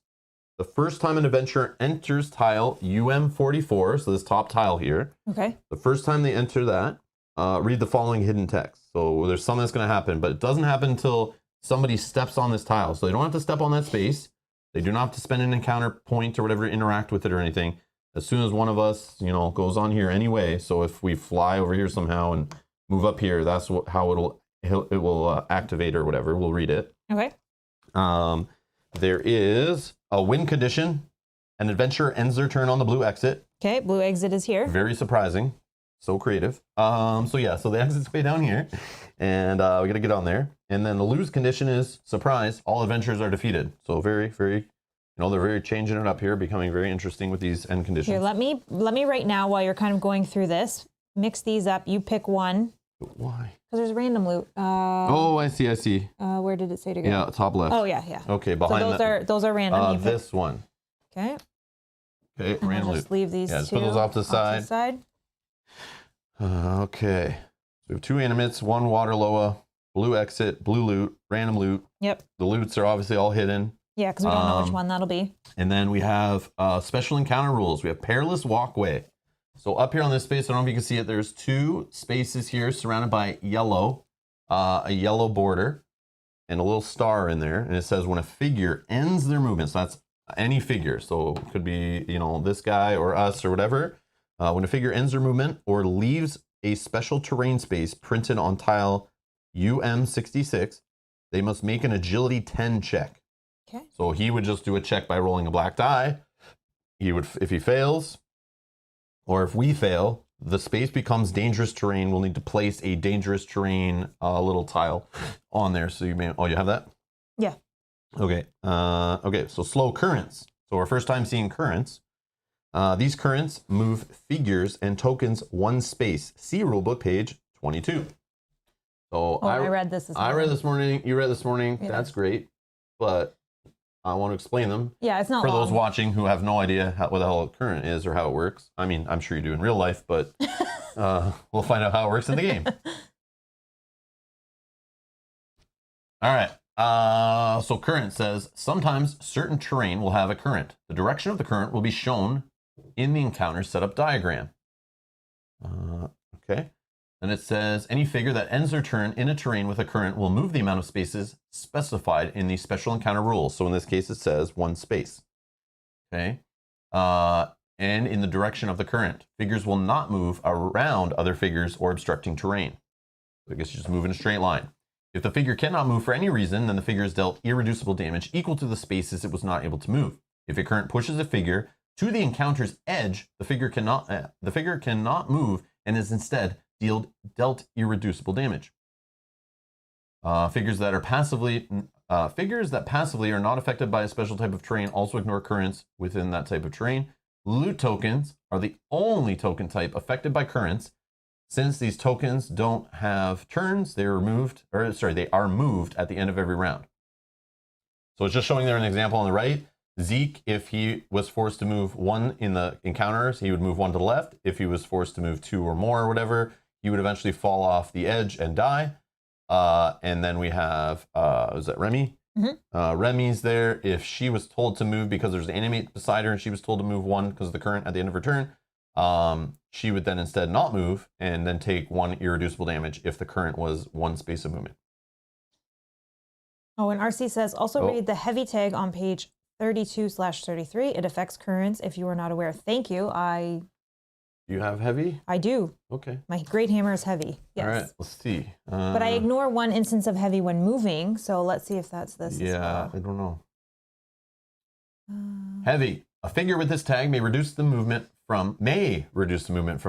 the first time an adventurer enters tile UM44, so this top tile here. Okay. The first time they enter that, read the following hidden text. So there's something that's going to happen, but it doesn't happen until somebody steps on this tile. So they don't have to step on that space. They do not have to spend an encounter point or whatever to interact with it or anything. As soon as one of us, goes on here anyway. So if we fly over here somehow and move up here, that's how it will activate or whatever. We'll read it. Okay. There is a win condition. An adventurer ends their turn on the blue exit. Okay, blue exit is here. Very surprising. So creative. So the exit's way down here. And we got to get on there. And then the lose condition is, surprise, all adventurers are defeated. So very, very, they're very changing it up here, becoming very interesting with these end conditions. Here, let me right now, while you're kind of going through this, mix these up. You pick one. But why? Because there's random loot. Oh, I see. Where did it say to go? Yeah, top left. Oh, yeah. Okay, behind so those are random. This one. Okay. Okay, and random I'll loot. just leave these just two put those off to the side. Okay. So we have 2 animates, 1 water loa, blue exit, blue loot, random loot. Yep. The loots are obviously all hidden. Yeah, because we don't know which one that'll be. And then we have special encounter rules. We have perilous walkway. So up here on this space, I don't know if you can see it, there's 2 spaces here surrounded by yellow, a yellow border, and a little star in there. And it says when a figure ends their movement, so that's any figure. So it could be, this guy or us or whatever. When a figure ends their movement or leaves a special terrain space printed on tile UM66, they must make an agility 10 check. Okay. So he would just do a check by rolling a black die. If he fails, or if we fail, the space becomes dangerous terrain. We'll need to place a dangerous terrain little tile on there. So you have that? Yeah. Okay. Okay. So slow currents. So our first time seeing currents. These currents move figures and tokens 1 space. See rulebook page 22. So I read this morning. I read this morning. You read this morning. Yeah. That's great. But I want to explain them. Yeah, it's not for long. those watching who have no idea what the hell a current is or how it works. I mean, I'm sure you do in real life, but we'll find out how it works in the game. All right. So current says, sometimes certain terrain will have a current. The direction of the current will be shown in the encounter setup diagram. Okay. And it says, any figure that ends their turn in a terrain with a current will move the amount of spaces specified in the special encounter rules. So in this case, it says 1 space. Okay. And in the direction of the current. Figures will not move around other figures or obstructing terrain. So I guess you just move in a straight line. If the figure cannot move for any reason, then the figure is dealt irreducible damage equal to the spaces it was not able to move. If a current pushes a figure to the encounter's edge, the figure cannot move and is instead dealt irreducible damage. Figures that passively are not affected by a special type of terrain also ignore currents within that type of terrain. Loot tokens are the only token type affected by currents. Since these tokens don't have turns, they are moved at the end of every round. So it's just showing there an example on the right. Zeke, if he was forced to move 1 in the encounters, he would move 1 to the left. If he was forced to move 2 or more or whatever, he would eventually fall off the edge and die. And then we have, is that Remy? Mm-hmm. Remy's there. If she was told to move because there's an animate beside her and she was told to move 1 because of the current at the end of her turn, she would then instead not move and then take 1 irreducible damage if the current was 1 space of movement. Oh, and RC says, also read the heavy tag on page 32/33. It affects currents if you are not aware. Thank you. You have heavy? I do. Okay. My great hammer is heavy. Yes. All right, let's see. But I ignore 1 instance of heavy when moving, so let's see if that's this as well. I don't know. Heavy. A figure with this tag may reduce the movement from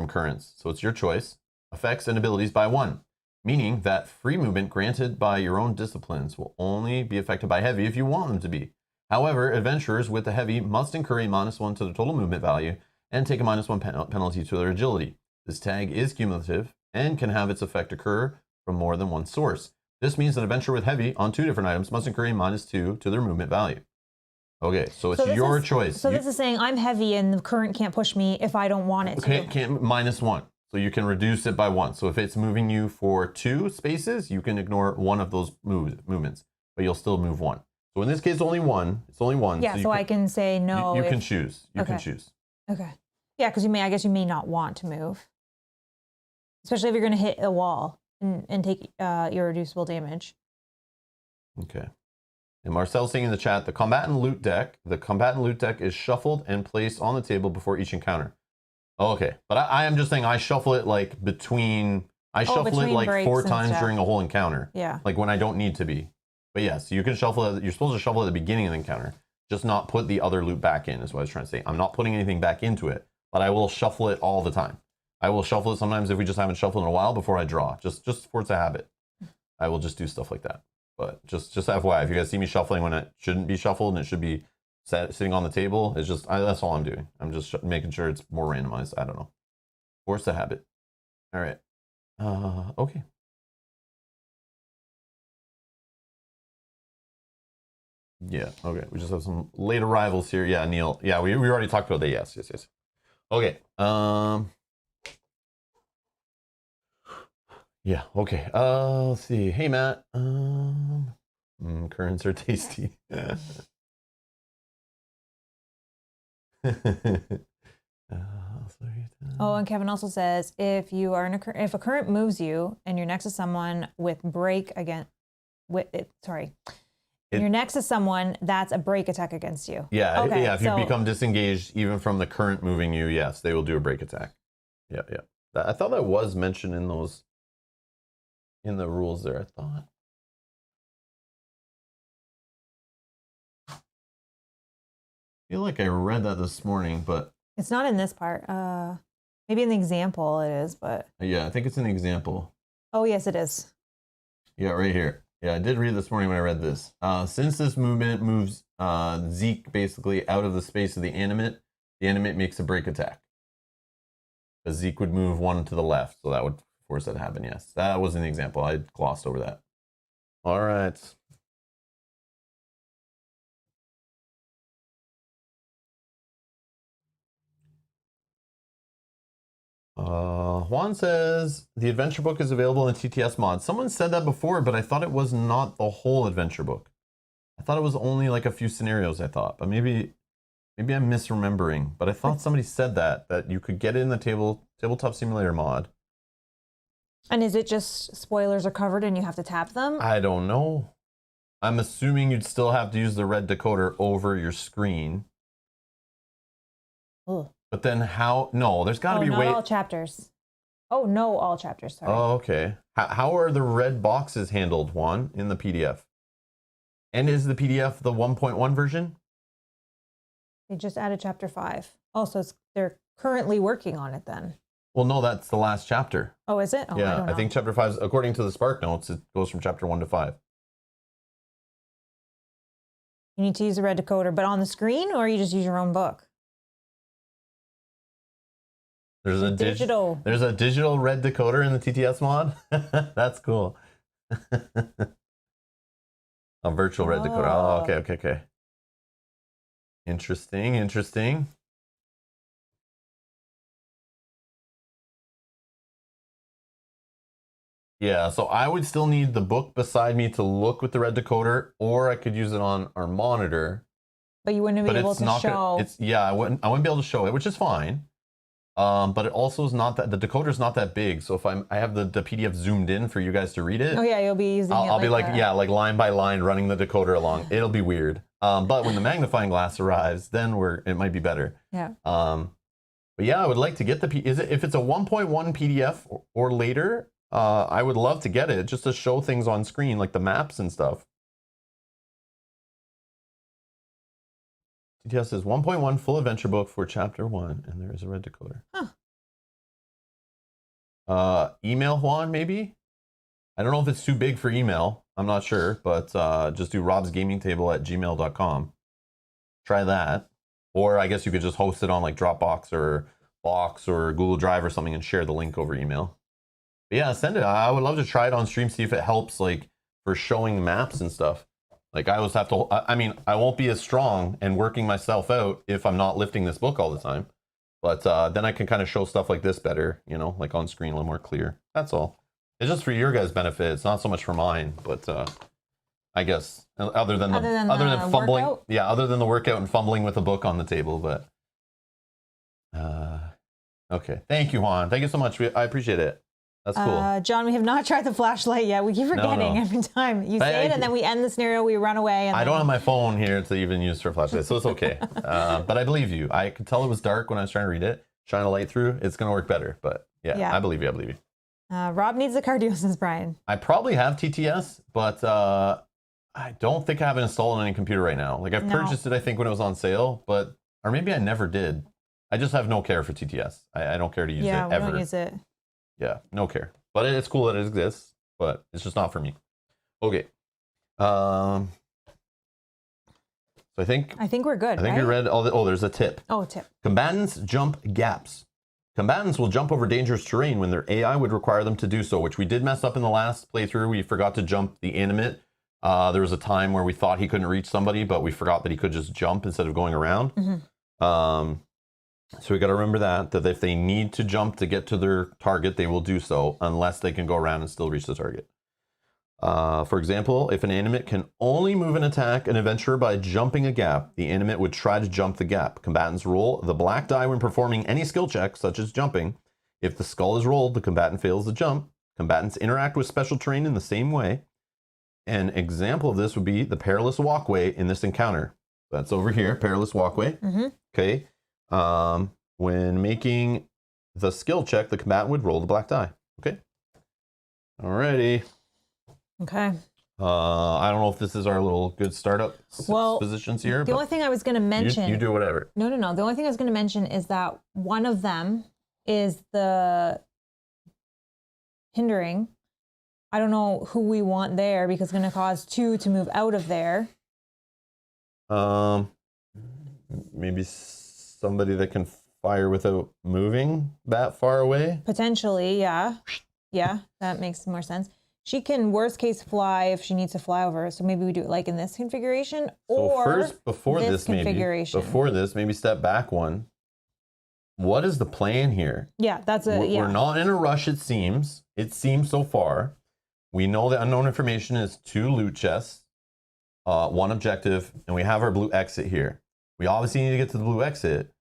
currents. So it's your choice. Effects and abilities by 1. Meaning that free movement granted by your own disciplines will only be affected by heavy if you want them to be. However, adventurers with the heavy must incur a -1 to the total movement value and take a -1 penalty to their agility. This tag is cumulative and can have its effect occur from more than one source. This means an adventurer with heavy on 2 different items must incur a -2 to their movement value. Okay, so it's your choice. So this is saying I'm heavy and the current can't push me if I don't want it to. Okay, can't -1. So you can reduce it by 1. So if it's moving you for 2 spaces, you can ignore 1 of those movements, but you'll still move 1. So in this case, only 1. It's only 1. Yeah, so I can say no. You can choose. You can choose. Okay. Yeah, because I guess you may not want to move, especially if you're going to hit a wall and take irreducible damage. Okay. And Marcel's saying in the chat, the combatant loot deck is shuffled and placed on the table before each encounter. Oh, okay, but I am just saying I shuffle it like between like 4 times during a whole encounter. Yeah. Like when I don't need to be. But yes, you can shuffle it. You're supposed to shuffle at the beginning of the encounter. Just not put the other loot back in is what I was trying to say. I'm not putting anything back into it, but I will shuffle it all the time. I will shuffle it sometimes if we just haven't shuffled in a while before I draw. Just for it's a habit. I will just do stuff like that. But just FYI, if you guys see me shuffling when it shouldn't be shuffled and it should be sitting on the table, it's just that's all I'm doing. I'm just making sure it's more randomized. I don't know. Force a habit. All right. Okay. Yeah. Okay. We just have some late arrivals here. Yeah, Neil. Yeah, we already talked about that. Yes. Okay. Yeah. Okay. Let's see. Hey, Matt. Currents are tasty. Oh, and Kevin also says if you are if a current moves you and you're next to someone with break again, you're next to someone that's a break attack against you. Yeah, okay, yeah. If you become disengaged even from the current moving you, yes, they will do a break attack. Yeah. I thought that was mentioned in the rules there. I thought. I feel like I read that this morning, but it's not in this part. Maybe in the example it is, but yeah, I think it's in the example. Oh yes, it is. Yeah, right here. Yeah, I did read this morning when I read this. Since this movement moves Zeke basically out of the space of the animate makes a break attack. Because Zeke would move 1 to the left, so that would force that to happen. Yes, that was in the example. I glossed over that. All right. Juan says the adventure book is available in TTS mod. Someone said that before, but I thought it was not the whole adventure book. I thought it was only like a few scenarios. I thought, but maybe I'm misremembering. But I thought somebody said that you could get it in the tabletop simulator mod. And is it just spoilers are covered and you have to tap them? I don't know. I'm assuming you'd still have to use the red decoder over your screen. Oh. But then how? No, there's got to be not all chapters. Oh, no, all chapters. Sorry. Oh, okay. How are the red boxes handled, Juan, in the PDF? And is the PDF the 1.1 version? They just added chapter 5. Oh, so they're currently working on it then. Well, no, that's the last chapter. Oh, is it? Oh, yeah, I think chapter 5, according to the Spark Notes, it goes from chapter 1 to 5. You need to use the red decoder, but on the screen, or you just use your own book? There's a digital. There's a digital red decoder in the TTS mod. That's cool. A virtual red decoder. Oh, okay. Interesting. Yeah, so I would still need the book beside me to look with the red decoder, or I could use it on our monitor. But you wouldn't be able to show. I wouldn't be able to show it, which is fine. But it also is not that the decoder is not that big. So if I have the PDF zoomed in for you guys to read it. Oh yeah, you'll be using I'll be like line by line running the decoder along. It'll be weird. But when the magnifying glass arrives, then it might be better. Yeah. But yeah, I would like to get if it's a 1.1 PDF or later, I would love to get it just to show things on screen like the maps and stuff. TTS says 1.1 full adventure book for chapter 1, and there is a red decoder. Huh. Email Juan, maybe? I don't know if it's too big for email. I'm not sure, but just do robsgamingtable@gmail.com. Try that. Or I guess you could just host it on like Dropbox or Box or Google Drive or something and share the link over email. But yeah, send it. I would love to try it on stream, see if it helps like for showing maps and stuff. Like I always have to, I won't be as strong and working myself out if I'm not lifting this book all the time. But then I can kind of show stuff like this better, like on screen a little more clear. That's all. It's just for your guys' benefit. It's not so much for mine, but I guess other than fumbling. Workout? Yeah, other than the workout and fumbling with a book on the table. But okay. Thank you, Juan. Thank you so much. I appreciate it. That's cool. John, we have not tried the flashlight yet. We keep forgetting every time you say it, and then we end the scenario, we run away. And I don't have my phone here to even use for flashlight, so it's okay. But I believe you. I could tell it was dark when I was trying to read it. Shine a light through, it's going to work better. But yeah, I believe you. Rob needs the cardio, says Brian. I probably have TTS, but I don't think I have it installed on any computer right now. Like I've purchased it, I think, when it was on sale, or maybe I never did. I just have no care for TTS. I don't care to use it ever. Yeah, we don't use it. Yeah, no care. But it's cool that it exists, but it's just not for me. Okay. So I think we're good. I think we read all the. Oh, there's a tip. Oh, a tip. Combatants jump gaps. Combatants will jump over dangerous terrain when their AI would require them to do so, which we did mess up in the last playthrough. We forgot to jump the animate. There was a time where we thought he couldn't reach somebody, but we forgot that he could just jump instead of going around. Mm-hmm. So we got to remember that if they need to jump to get to their target, they will do so unless they can go around and still reach the target. For example, if an animate can only move and attack an adventurer by jumping a gap, the animate would try to jump the gap. Combatants roll the black die when performing any skill check, such as jumping. If the skull is rolled, the combatant fails the jump. Combatants interact with special terrain in the same way. An example of this would be the perilous walkway in this encounter. That's over here, perilous walkway. Mm-hmm. Okay. When making the skill check, the combatant would roll the black die. Okay. Alrighty. Okay. I don't know if this is our little good startup positions here. The only thing I was going to mention. You do whatever. No. The only thing I was going to mention is that one of them is the hindering. I don't know who we want there because it's going to cause 2 to move out of there. Maybe somebody that can fire without moving that far away? Potentially, yeah. Yeah, that makes more sense. She can, worst case, fly if she needs to fly over. So maybe we do it like in this configuration or first, before this maybe step back one. What is the plan here? Yeah, We're not in a rush, it seems. It seems so far. We know the unknown information is 2 loot chests, 1 objective, and we have our blue exit here. We obviously need to get to the blue exit,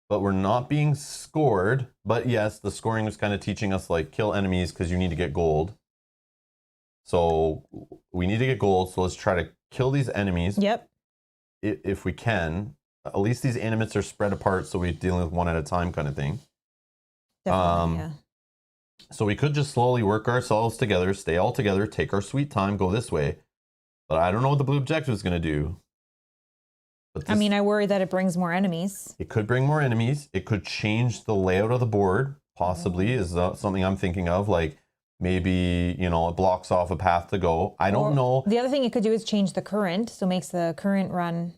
but we're not being scored. But yes, the scoring was kind of teaching us like kill enemies because you need to get gold. So we need to get gold. So let's try to kill these enemies. Yep. If we can. At least these animates are spread apart, so we're dealing with one at a time kind of thing. Definitely, yeah. So we could just slowly work ourselves together, stay all together, take our sweet time, go this way. But I don't know what the blue objective is going to do. I mean, I worry that it brings more enemies. It could bring more enemies. It could change the layout of the board, possibly, is something I'm thinking of. Like, maybe, it blocks off a path to go. I don't know. The other thing it could do is change the current, so makes the current run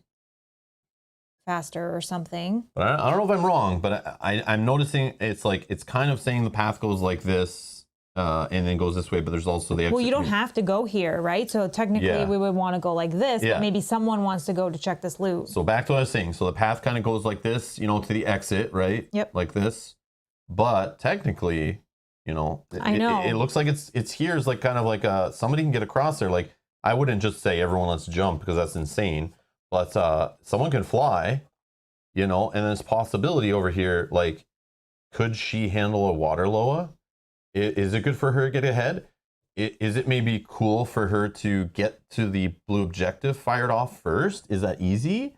faster or something. But I don't know if I'm wrong, but I'm noticing it's like it's kind of saying the path goes like this and then goes this way, but there's also the exit. Well, you don't have to go here, right? So technically we would want to go like this, but maybe someone wants to go to check this loot. So back to what I was saying. So the path kind of goes like this, you know, to the exit, right? Yep. Like this. But technically, you know, it looks like it's here is like kind of like somebody can get across there. Like I wouldn't just say everyone let's jump because that's insane. But someone can fly, you know, and there's possibility over here, like, could she handle a water loa? Is it good for her to get ahead? Is it maybe cool for her to get to the blue objective fired off first? Is that easy?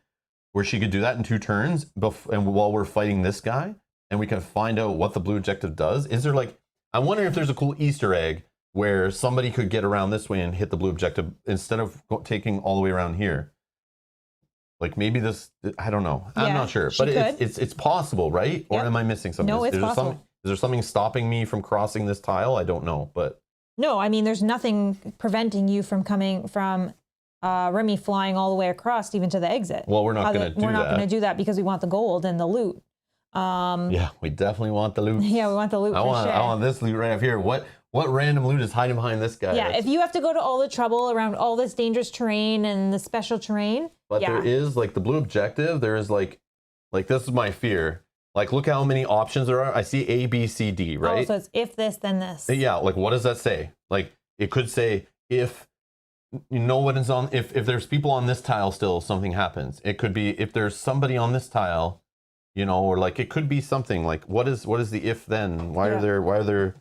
Where she could do that in 2 turns and while we're fighting this guy? And we can find out what the blue objective does? Is there like, I'm wondering if there's a cool Easter egg where somebody could get around this way and hit the blue objective instead of taking all the way around here. Like maybe this, I don't know. I'm not sure. But it's possible, right? Or am I missing something? No, it's possible. Is there something stopping me from crossing this tile? I don't know, but... No, I mean, there's nothing preventing you from coming from Remy flying all the way across even to the exit. Well, we're not going to do that. We're not going to do that because we want the gold and the loot. Yeah, we definitely want the loot. Yeah, we want the loot. I want this loot right up here. What random loot is hiding behind this guy? Yeah, if you have to go to all the trouble around all this dangerous terrain and the special terrain. But there is like the blue objective. There is like this is my fear. Like, look how many options there are. I see A, B, C, D, right? Oh, so it's if this, then this. Yeah, like what does that say? Like it could say if you know what is on. If there's people on this tile still, something happens. It could be if there's somebody on this tile. You know, or like it could be something like what is the if then? Why are there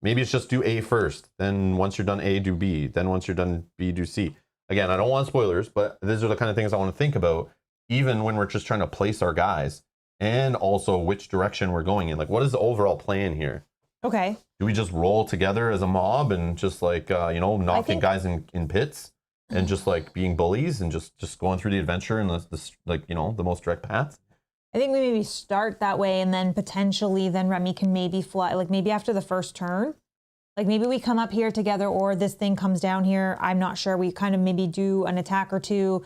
maybe it's just do A first, then once you're done A, do B, then once you're done B, do C. Again, I don't want spoilers, but these are the kind of things I want to think about, even when we're just trying to place our guys and also which direction we're going in. Like, what is the overall plan here? Okay. Do we just roll together as a mob and just like knocking guys in pits and just like being bullies and just going through the adventure and the most direct path? I think we maybe start that way and then potentially then Remy can maybe fly, like maybe after the first turn. Like maybe we come up here together or this thing comes down here. I'm not sure. We kind of maybe do an attack or two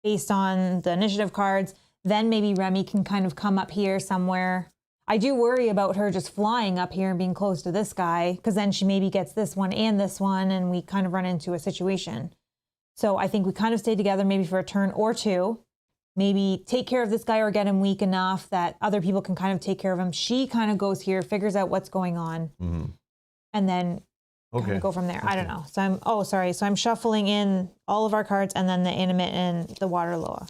based on the initiative cards. Then maybe Remy can kind of come up here somewhere. I do worry about her just flying up here and being close to this guy because then she maybe gets this one and we kind of run into a situation. So I think we kind of stay together maybe for a turn or two. Maybe take care of this guy or get him weak enough that other people can kind of take care of him. She kind of goes here, figures out what's going on, and then kind of go from there. Okay. I don't know. So So I'm shuffling in all of our cards and then the animate and the water loa.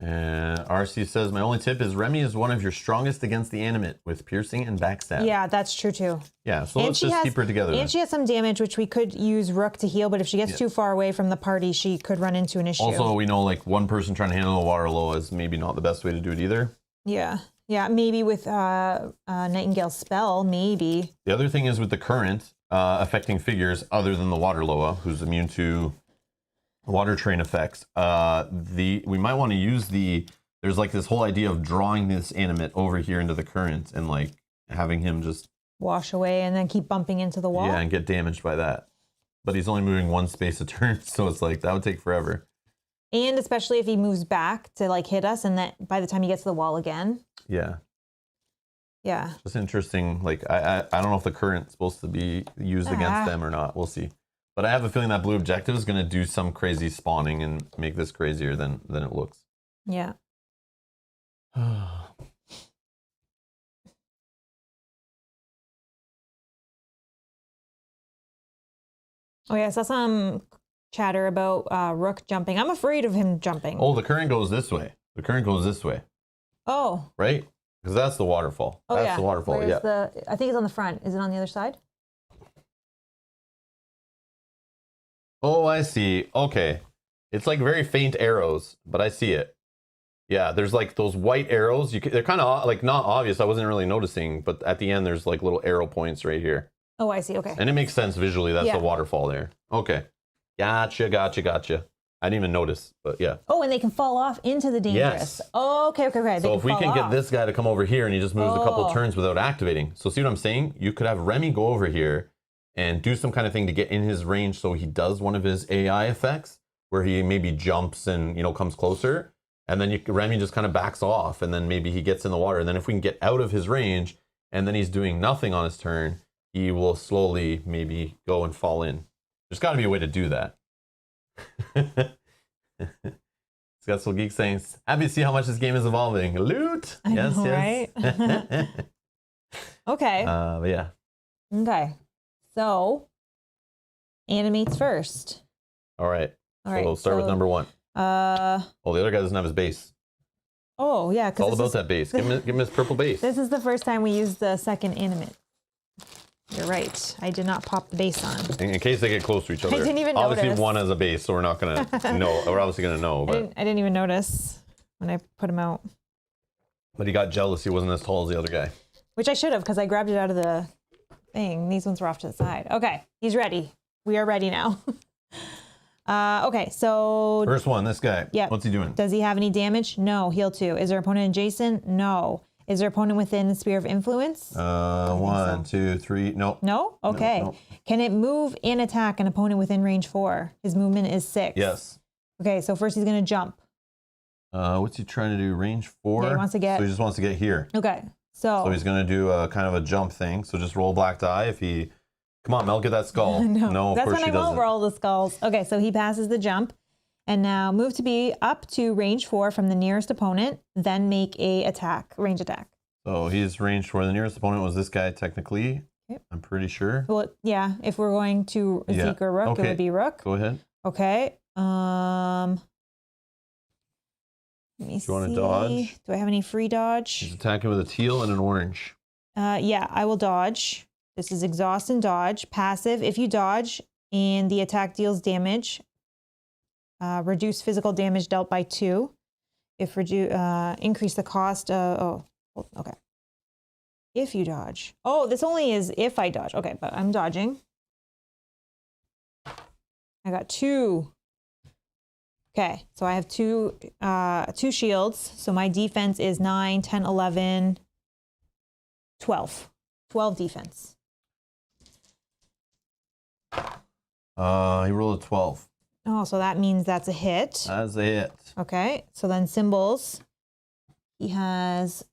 And RC says, my only tip is Remy is one of your strongest against the animate with piercing and backstab. Yeah, that's true too. Yeah, so let's just keep her together. And she has some damage, which we could use Rook to heal, but if she gets too far away from the party, she could run into an issue. Also, we know like one person trying to handle a water loa is maybe not the best way to do it either. Yeah. Yeah, maybe with Nightingale's spell, maybe. The other thing is with the current affecting figures other than the water loa, who's immune to water train effects. We might want to use there's like this whole idea of drawing this animate over here into the current and like having him just wash away and then keep bumping into the wall. Yeah, and get damaged by that. But he's only moving one space a turn, so it's like that would take forever. And especially if he moves back to like hit us and that by the time he gets to the wall again. Yeah. Yeah. Just interesting. Like I don't know if the current's supposed to be used against them or not. We'll see. But I have a feeling that blue objective is going to do some crazy spawning and make this crazier than it looks. Yeah. Oh, yeah, I saw some chatter about Rook jumping. I'm afraid of him jumping. Oh, the current goes this way. The current goes this way. Oh. Right? Because that's the waterfall. Oh, that's the waterfall, I think it's on the front. Is it on the other side? Oh, I see. Okay. It's like very faint arrows, but I see it. Yeah, there's like those white arrows. They're kind of like not obvious. I wasn't really noticing, but at the end, there's like little arrow points right here. Oh, I see. Okay. And it makes sense visually. That's the waterfall there. Okay. Gotcha. I didn't even notice, but yeah. Oh, and they can fall off into the dangerous. Yes. Oh, okay. So if we can get this guy to come over here and he just moves a couple turns without activating. So see what I'm saying? You could have Remy go over here and do some kind of thing to get in his range so he does one of his AI effects where he maybe jumps and, comes closer. And then Remy just kind of backs off, and then maybe he gets in the water. And then if we can get out of his range, and then he's doing nothing on his turn, he will slowly maybe go and fall in. There's got to be a way to do that. Successful Geek saying, happy to see how much this game is evolving. Loot! I Yes, know, yes. right? Okay. But yeah. Okay. So, animates first. All right. All So right. we'll start with number 1. Oh, the other guy doesn't have his base. Oh, yeah. It's all about that base. Give him his purple base. This is the first time we used the second animate. You're right. I did not pop the base on. In case they get close to each other. I didn't even obviously, notice. one has a base, so we're not going to know. We're obviously going to know. But I didn't even notice when I put him out. But he got jealous he wasn't as tall as the other guy. Which I should have, because I grabbed it out of the thing. These ones were off to the side. Okay, he's ready. We are ready now. Okay, so... First one, this guy. Yeah. What's he doing? Does he have any damage? No. Heal 2. Is there opponent adjacent? No. Is there opponent within the sphere of influence? 1, 2, 3. Nope. No? Okay. No. Can it move and attack an opponent within range 4? His movement is 6. Yes. Okay, so first he's going to jump. What's he trying to do? Range 4? Yeah, he wants to get... So he just wants to get here. Okay, so... So he's going to do a kind of a jump thing. So just roll black die if he... Come on, Mel, get that skull. No, of that's course when she I doesn't. won't roll the skulls. Okay, so he passes the jump. And now move to be up to range 4 from the nearest opponent, then make a range attack. So he's range 4. The nearest opponent was this guy, technically. Yep. I'm pretty sure. Well, yeah, if we're going to Zeke or Rook, Okay. it would be Rook. Go ahead. Okay. Let me see. Do you want to dodge? Do I have any free dodge? He's attacking with a teal and an orange. Yeah, I will dodge. This is exhaust and dodge. Passive, if you dodge and the attack deals damage, reduce physical damage dealt by 2. If increase the cost okay. If you dodge. Oh, this only is if I dodge. Okay, but I'm dodging. I got 2. Okay, so I have 2 shields. So my defense is 9, 10, 11, 12. 12 defense. He rolled a 12. Oh, so that means that's a hit. That's a hit. Okay, so then symbols. He has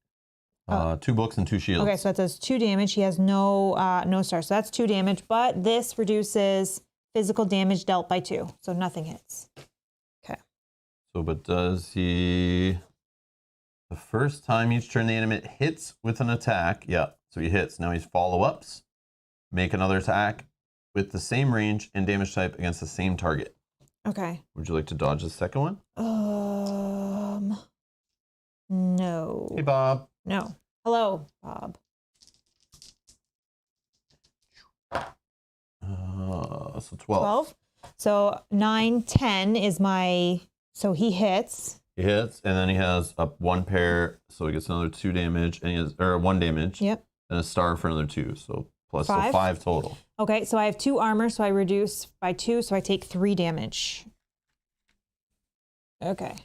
2 books and 2 shields. okay, so that does 2 damage. He has no star, so that's 2 damage. But this reduces physical damage dealt by 2, so nothing hits. Okay. So, but does he? The first time each turn the animate hits with an attack. Yeah, so he hits. Now he's follow-ups. Make another attack with the same range and damage type against the same target. Okay. Would you like to dodge the second one? No. Hey, Bob. No. Hello, Bob. So 12. So 9, 10 is my, so he hits. He hits, and then he has up 1 pair, so he gets another 2 damage, and he has 1 damage. Yep. And a star for another 2, so plus 5. So 5 total. Okay, so I have 2 armor, so I reduce by 2, so I take 3 damage. Okay.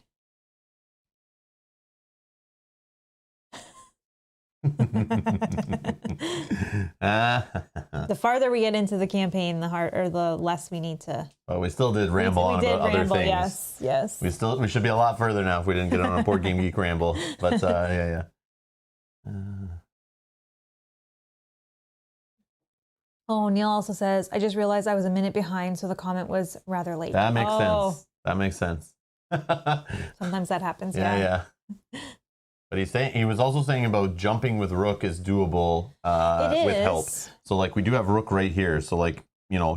The farther we get into the campaign, the less we need to. Well, we still did ramble on about other things. Yes, yes. We should be a lot further now if we didn't get on a board game geek ramble. But yeah. Oh, Neil also says, I just realized I was a minute behind, so the comment was rather late. That makes sense. That makes sense. Sometimes that happens. Yeah. But he was also saying about jumping with Rook is doable with help. So like we do have Rook right here. So like,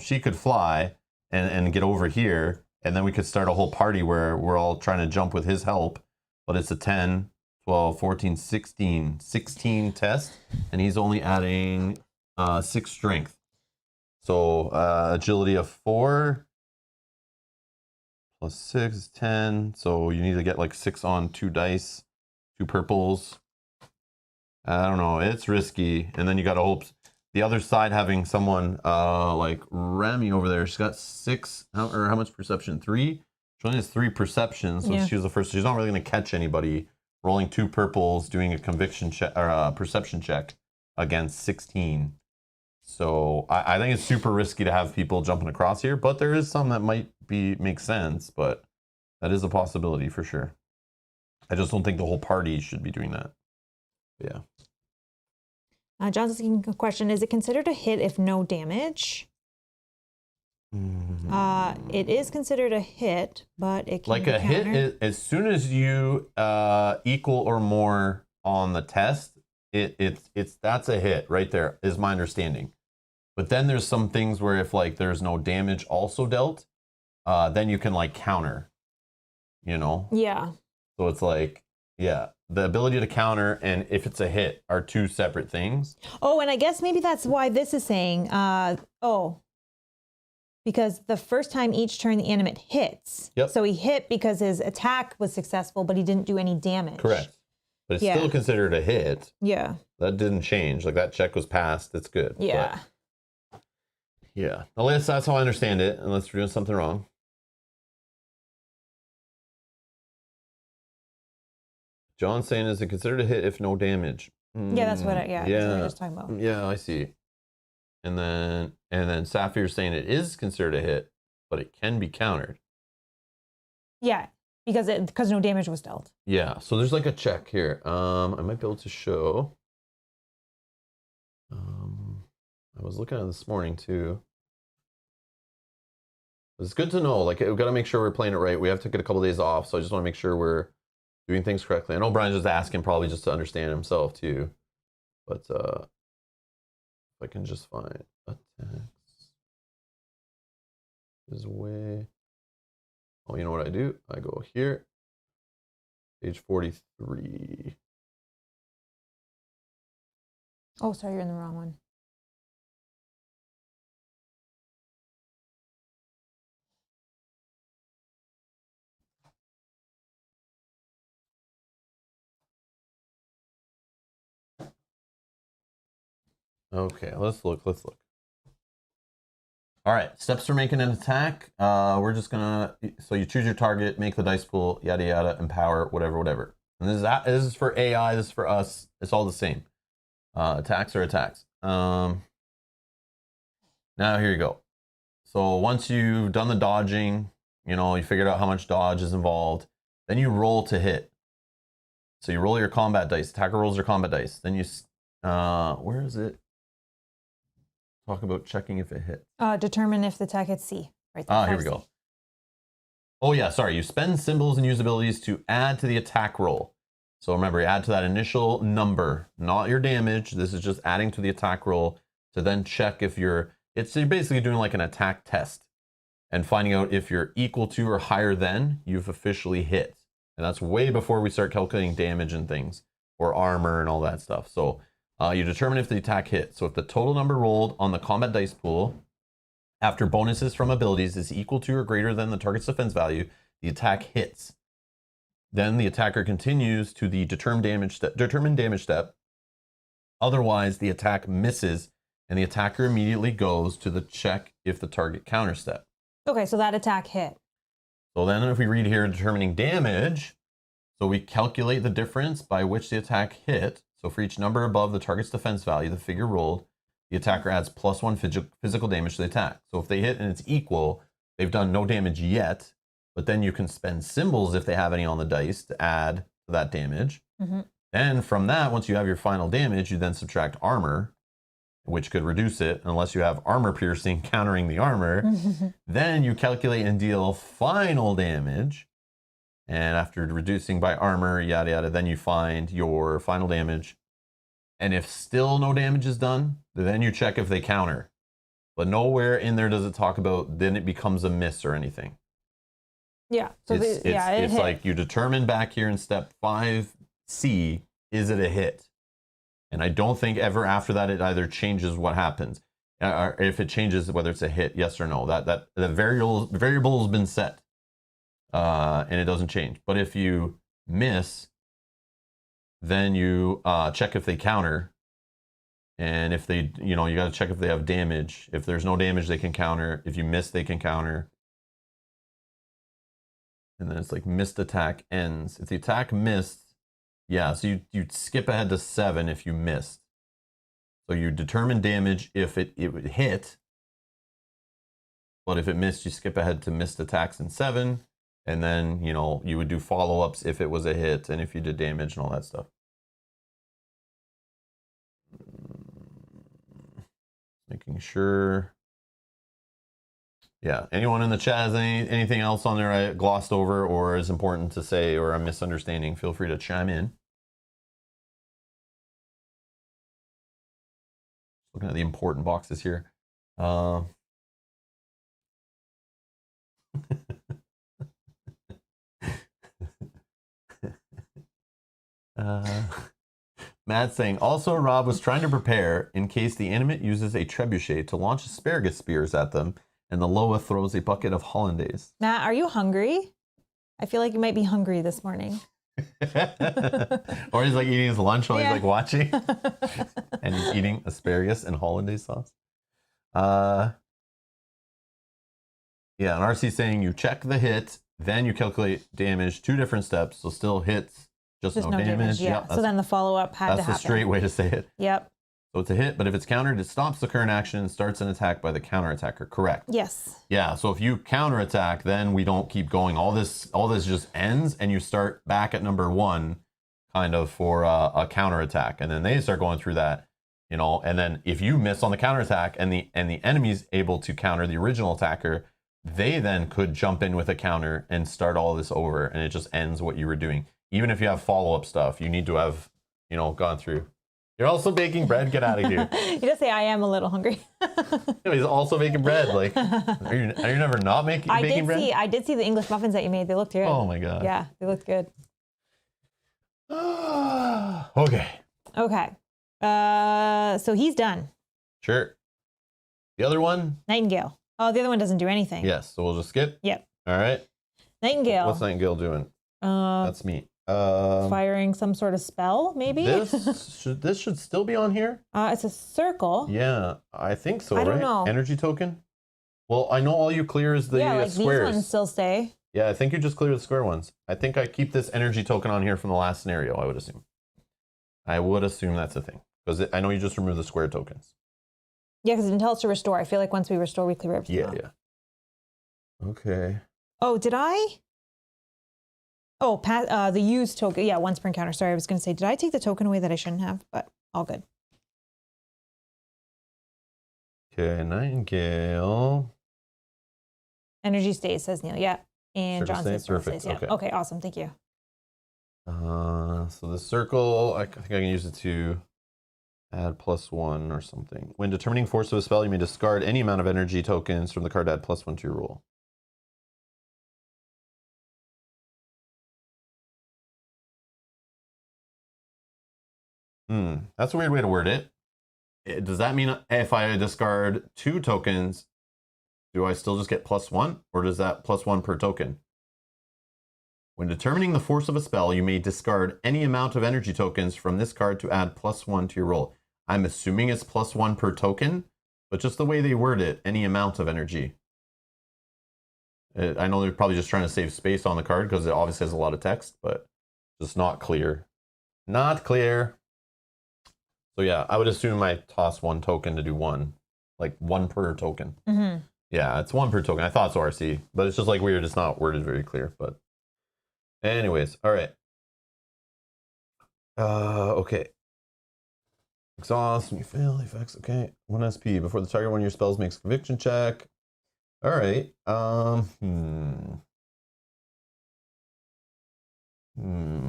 she could fly and get over here, and then we could start a whole party where we're all trying to jump with his help. But it's a 10, 12, 14, 16 test, and he's only adding 6 strength. So agility of 4 plus 6 is 10. So you need to get like 6 on 2 dice, 2 purples. I don't know. It's risky. And then you got to hope the other side having someone like Remy over there. She's got 6, or how much perception? 3? She only has 3 perceptions. So she was the first. She's not really going to catch anybody. Rolling 2 purples, doing a conviction check or a perception check against 16. So I think it's super risky to have people jumping across here, but there is some that might make sense, but that is a possibility for sure. I just don't think the whole party should be doing that. Yeah. John's asking a question: is it considered a hit if no damage? It is considered a hit, but it can like be a hit countered. is, as soon as you equal or more on the test, it's that's a hit right there, is my understanding. But then there's some things where if like there's no damage also dealt, then you can like counter, you know? Yeah. So it's like, yeah, the ability to counter and if it's a hit are two separate things. Oh, and I guess maybe that's why this is saying, because the first time each turn the animate hits. Yep. So he hit because his attack was successful, but he didn't do any damage. Correct. But it's Yeah. still considered a hit. Yeah. That didn't change. Like that check was passed. It's good. Yeah. But, yeah. At least that's how I understand it, unless we're doing something wrong. John's saying, is it considered a hit if no damage? Yeah, that's what that's what I was talking about. Yeah, I see. And then Saphir's saying it is considered a hit, but it can be countered. Yeah, because no damage was dealt. Yeah, so there's like a check here. I might be able to show. I was looking at it this morning too. It's good to know. Like, we've got to make sure we're playing it right. We have to get a couple days off, so I just want to make sure we're doing things correctly. I know Brian's just asking probably just to understand himself too. But if I can just find attacks is way. Oh, you know what I do? I go here. Page 43. Oh, sorry, you're in the wrong one. Okay, let's look. All right, steps for making an attack. We're just gonna, so you choose your target, make the dice pool, yada yada, empower, whatever. And this is for AI, this is for us. It's all the same. Attacks are attacks. Now here you go. So once you've done the dodging, you know, you figured out how much dodge is involved, then you roll to hit. So you roll your combat dice. Attacker rolls your combat dice. Then you, where is it? Talk about checking if it hit. Determine if the attack hits C. Right there. Here we go. Oh yeah, sorry. You spend symbols and use abilities to add to the attack roll. So remember, you add to that initial number, not your damage. This is just adding to the attack roll to then check if you're basically doing like an attack test and finding out if you're equal to or higher than you've officially hit. And that's way before we start calculating damage and things or armor and all that stuff. So you determine if the attack hit. So if the total number rolled on the combat dice pool after bonuses from abilities is equal to or greater than the target's defense value, the attack hits. Then the attacker continues to the determined damage step. Otherwise, the attack misses and the attacker immediately goes to the check if the target counter step. Okay, so that attack hit. So then if we read here, determining damage, so we calculate the difference by which the attack hit. So for each number above the target's defense value, the figure rolled, the attacker adds +1 physical damage to the attack. So if they hit and it's equal, they've done no damage yet, but then you can spend symbols if they have any on the dice to add to that damage. Mm-hmm. Then from that, once you have your final damage, you then subtract armor, which could reduce it unless you have armor piercing countering the armor. Then you calculate and deal final damage. And after reducing by armor, yada yada, then you find your final damage. And if still no damage is done, then you check if they counter. But nowhere in there does it talk about then it becomes a miss or anything. Yeah. So it's like you determine back here in step 5C, is it a hit? And I don't think ever after that it either changes what happens. Or if it changes whether it's a hit, yes or no. That the variable has been set. And it doesn't change. But if you miss, then you check if they counter. And if they, you got to check if they have damage. If there's no damage, they can counter. If you miss, they can counter. And then it's like missed attack ends. If the attack missed, yeah, so you'd skip ahead to 7 if you missed. So you determine damage if it would hit. But if it missed, you skip ahead to missed attacks in 7. And then, you know, you would do follow-ups if it was a hit and if you did damage and all that stuff. Making sure. Yeah, anyone in the chat has anything else on there I glossed over or is important to say or I'm misunderstanding, feel free to chime in. Looking at the important boxes here. Matt saying, also Rob was trying to prepare in case the animate uses a trebuchet to launch asparagus spears at them and the Loa throws a bucket of hollandaise. Matt, are you hungry? I feel like you might be hungry this morning. Or he's like eating his lunch while he's like watching. And he's eating asparagus and hollandaise sauce. Yeah, and RC saying you check the hit, then you calculate damage, 2 different steps. So still hits, just no damage. Yeah. So then the follow-up had to happen. That's the straight way to say it. Yep. So it's a hit, but if it's countered, it stops the current action and starts an attack by the counterattacker. Correct. Yes. Yeah. So if you counterattack, then we don't keep going. All this just ends, and you start back at number 1, kind of for a counterattack, and then they start going through that, you know. And then if you miss on the counterattack, and the enemy's able to counter the original attacker, they then could jump in with a counter and start all this over, and it just ends what you were doing. Even if you have follow-up stuff, you need to have, you know, gone through. You're also baking bread. Get out of here. You just say I am a little hungry. He's also baking bread. Like, are you never not baking bread? I did see the English muffins that you made. They looked good. Oh my god. Yeah, they looked good. Okay. Okay. So he's done. Sure. The other one? Nightingale. Oh, the other one doesn't do anything. Yes. So we'll just skip. Yep. All right. Nightingale. What's Nightingale doing? That's me. Firing some sort of spell, maybe? This should still be on here? It's a circle. Yeah, I think so, I don't right? know. Energy token? Well, I know all you clear is the like squares. These ones still stay. Yeah, I think you just clear the square ones. I think I keep this energy token on here from the last scenario, I would assume. I would assume that's a thing. Because I know you just remove the square tokens. Yeah, because it didn't tell us to restore. I feel like once we restore, we clear everything off. Yeah. Okay. Oh, did I? Oh, the use token. Yeah, once per encounter. Sorry, I was going to say, did I take the token away that I shouldn't have? But all good. Okay, Nightingale. Energy stays, says Neil. Yeah. And Circle John says circle perfect. stays. Yeah. Okay. Okay, awesome. Thank you. So the circle, I think I can use it to add +1 or something. When determining force of a spell, you may discard any amount of energy tokens from the card to add +1 to your roll. That's a weird way to word it. Does that mean if I discard 2 tokens, do I still just get +1? Or does that +1 per token? When determining the force of a spell, you may discard any amount of energy tokens from this card to add +1 to your roll. I'm assuming it's +1 per token, but just the way they word it, any amount of energy. I know they're probably just trying to save space on the card because it obviously has a lot of text, but just not clear. Not clear. So yeah, I would assume I toss 1 token to do 1. Like 1 per token. Mm-hmm. Yeah, it's 1 per token. I thought it's RC, but it's just like weird. It's not worded very clear, but anyways, all right. Okay. Exhaust, when you fail, effects, okay. 1 SP. Before the target one of your spells makes a conviction check. All right.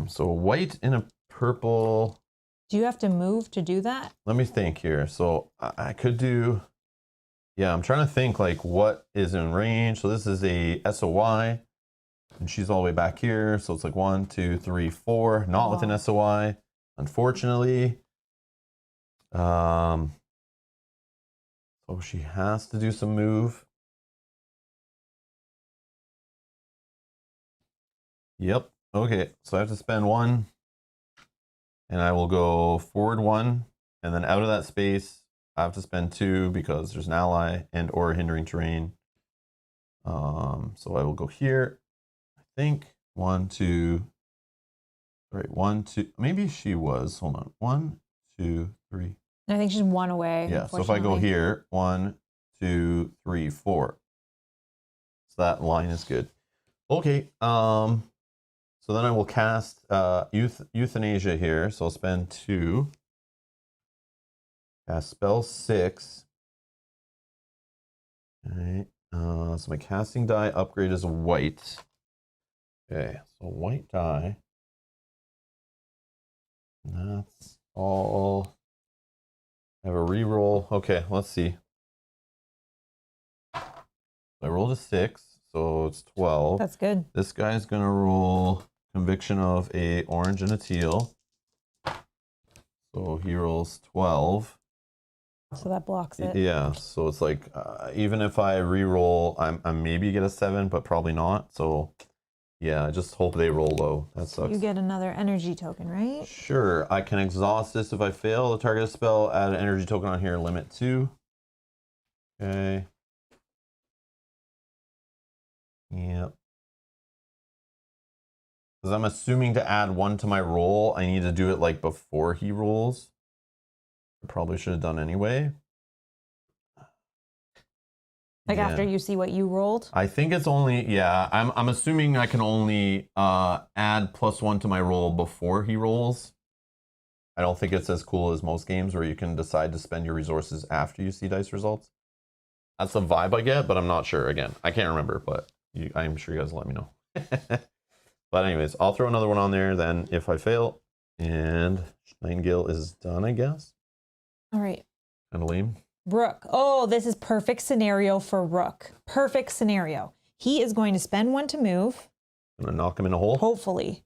So white and a purple. Do you have to move to do that? Let me think here. So I could do, yeah, I'm trying to think like what is in range. So this is a SOY, and she's all the way back here. So it's like 1, 2, 3, 4, not with an SOY, unfortunately. So she has to do some move. Yep. Okay. So I have to spend 1. And I will go forward 1, and then out of that space, I have to spend 2 because there's an ally and or hindering terrain. So I will go here. I think 1, 2. All right, 1, 2. Maybe she was. Hold on. 1, 2, 3. I think she's 1 away. Yeah. So if I go here, 1, 2, 3, 4. So that line is good. Okay. So then I will cast euthanasia here. So I'll spend 2. Cast spell 6. All right. So my casting die upgrade is white. Okay, so white die. That's all. I have a reroll. Okay, let's see. I rolled a 6, so it's 12. That's good. This guy's gonna roll conviction of a orange and a teal. So he rolls 12. So that blocks it. Yeah, so it's like even if I re-roll, I maybe get a 7, but probably not. So yeah, I just hope they roll low. That sucks. You get another energy token, right? Sure, I can exhaust this if I fail the target spell. Add an energy token on here, limit 2. Okay. Yep. Because I'm assuming to add 1 to my roll, I need to do it like before he rolls. I probably should have done anyway. Like after you see what you rolled? I think it's only, yeah, I'm assuming I can only add +1 to my roll before he rolls. I don't think it's as cool as most games where you can decide to spend your resources after you see dice results. That's the vibe I get, but I'm not sure. Again, I can't remember, but I'm sure you guys will let me know. But anyways, I'll throw another one on there then if I fail. And Nightingale is done, I guess. All right. Kind of lame. Rook. Oh, this is perfect scenario for Rook. Perfect scenario. He is going to spend 1 to move. I'm gonna knock him in a hole. Hopefully.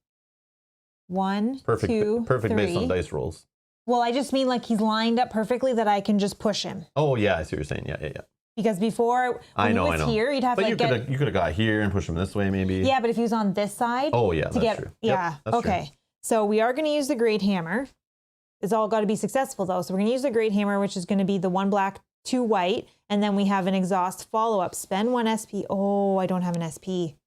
1, Perfect, 2, perfect 3. based on dice rolls. Well, I just mean like he's lined up perfectly that I can just push him. Oh yeah, I see what you're saying. Yeah. Because before when he was here, you'd have but to you could have got here and pushed him this way, maybe. Yeah, but if he was on this side. Oh yeah, that's true. Yeah. Yep, that's okay. True. So we are going to use the Great Hammer. It's all got to be successful though. So we're going to use the Great Hammer, which is going to be the 1 black, 2 white, and then we have an exhaust follow-up. Spend 1 SP. Oh, I don't have an SP.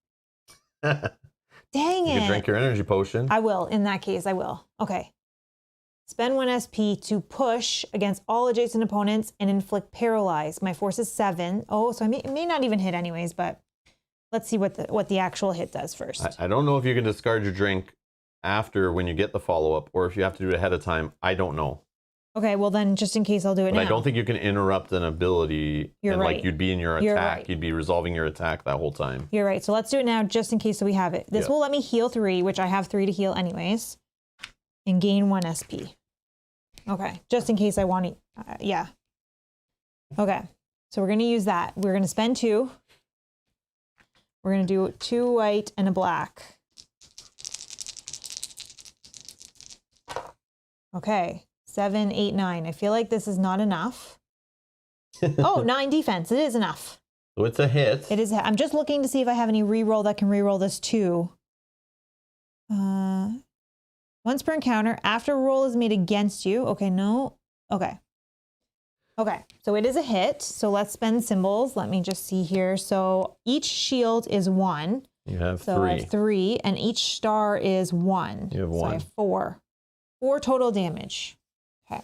Dang it. You can drink your energy potion. I will. In that case, I will. Okay. Spend 1 SP to push against all adjacent opponents and inflict paralyze. My force is 7. Oh, so it may not even hit anyways, but let's see what the actual hit does first. I don't know if you can discard your drink after when you get the follow-up or if you have to do it ahead of time. I don't know. Okay, well then just in case I'll do it now. I don't think you can interrupt an ability. You're right. Like you'd be in your attack. You're right. You'd be resolving your attack that whole time. You're right. So let's do it now just in case so we have it. This will let me heal 3, which I have 3 to heal anyways, and gain 1 SP. Okay, just in case I want to, yeah. Okay, so we're going to use that. We're going to spend 2. We're going to do 2 white and a black. Okay, 7, 8, 9. I feel like this is not enough. Oh, 9 defense. It is enough. So it's a hit. It is. I'm just looking to see if I have any reroll that can reroll this too. Once per encounter, after a roll is made against you. Okay, no. Okay. Okay, so it is a hit. So let's spend symbols. Let me just see here. So each shield is 1. You have 3. So I have 3, and each star is 1. You have 1. So I have 4. 4 total damage. Okay.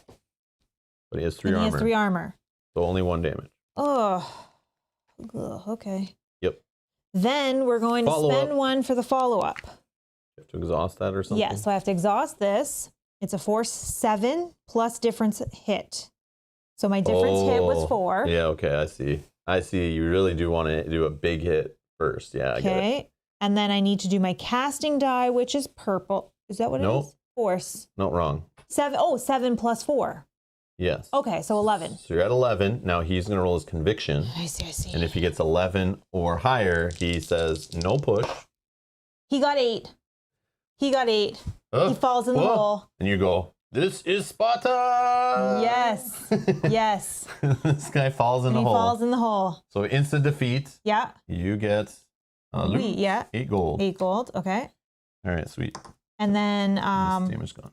But he has 3 armor. He has 3 armor. So only 1 damage. Oh. Ugh, okay. Yep. Then we're going to spend 1 for the follow-up. You have to exhaust that or something? Yes, so I have to exhaust this. It's a force 7 plus difference hit. So my difference hit was 4. Yeah, okay, I see. I see. You really do want to do a big hit first. Yeah, I get it. Okay. And then I need to do my casting die, which is purple. Is that what it is? Force. Not wrong. 7. Oh, 7 plus 4. Yes. Okay, so 11. So you're at 11. Now he's going to roll his conviction. I see. And if he gets 11 or higher, he says no push. He got 8. He got 8. He falls in the hole. And you go, this is Sparta! Yes. Yes. This guy falls in the hole. He falls in the hole. So instant defeat. Yeah. You get loot. Yeah. 8 gold. 8 gold. Okay. All right, sweet. And then This damage gone.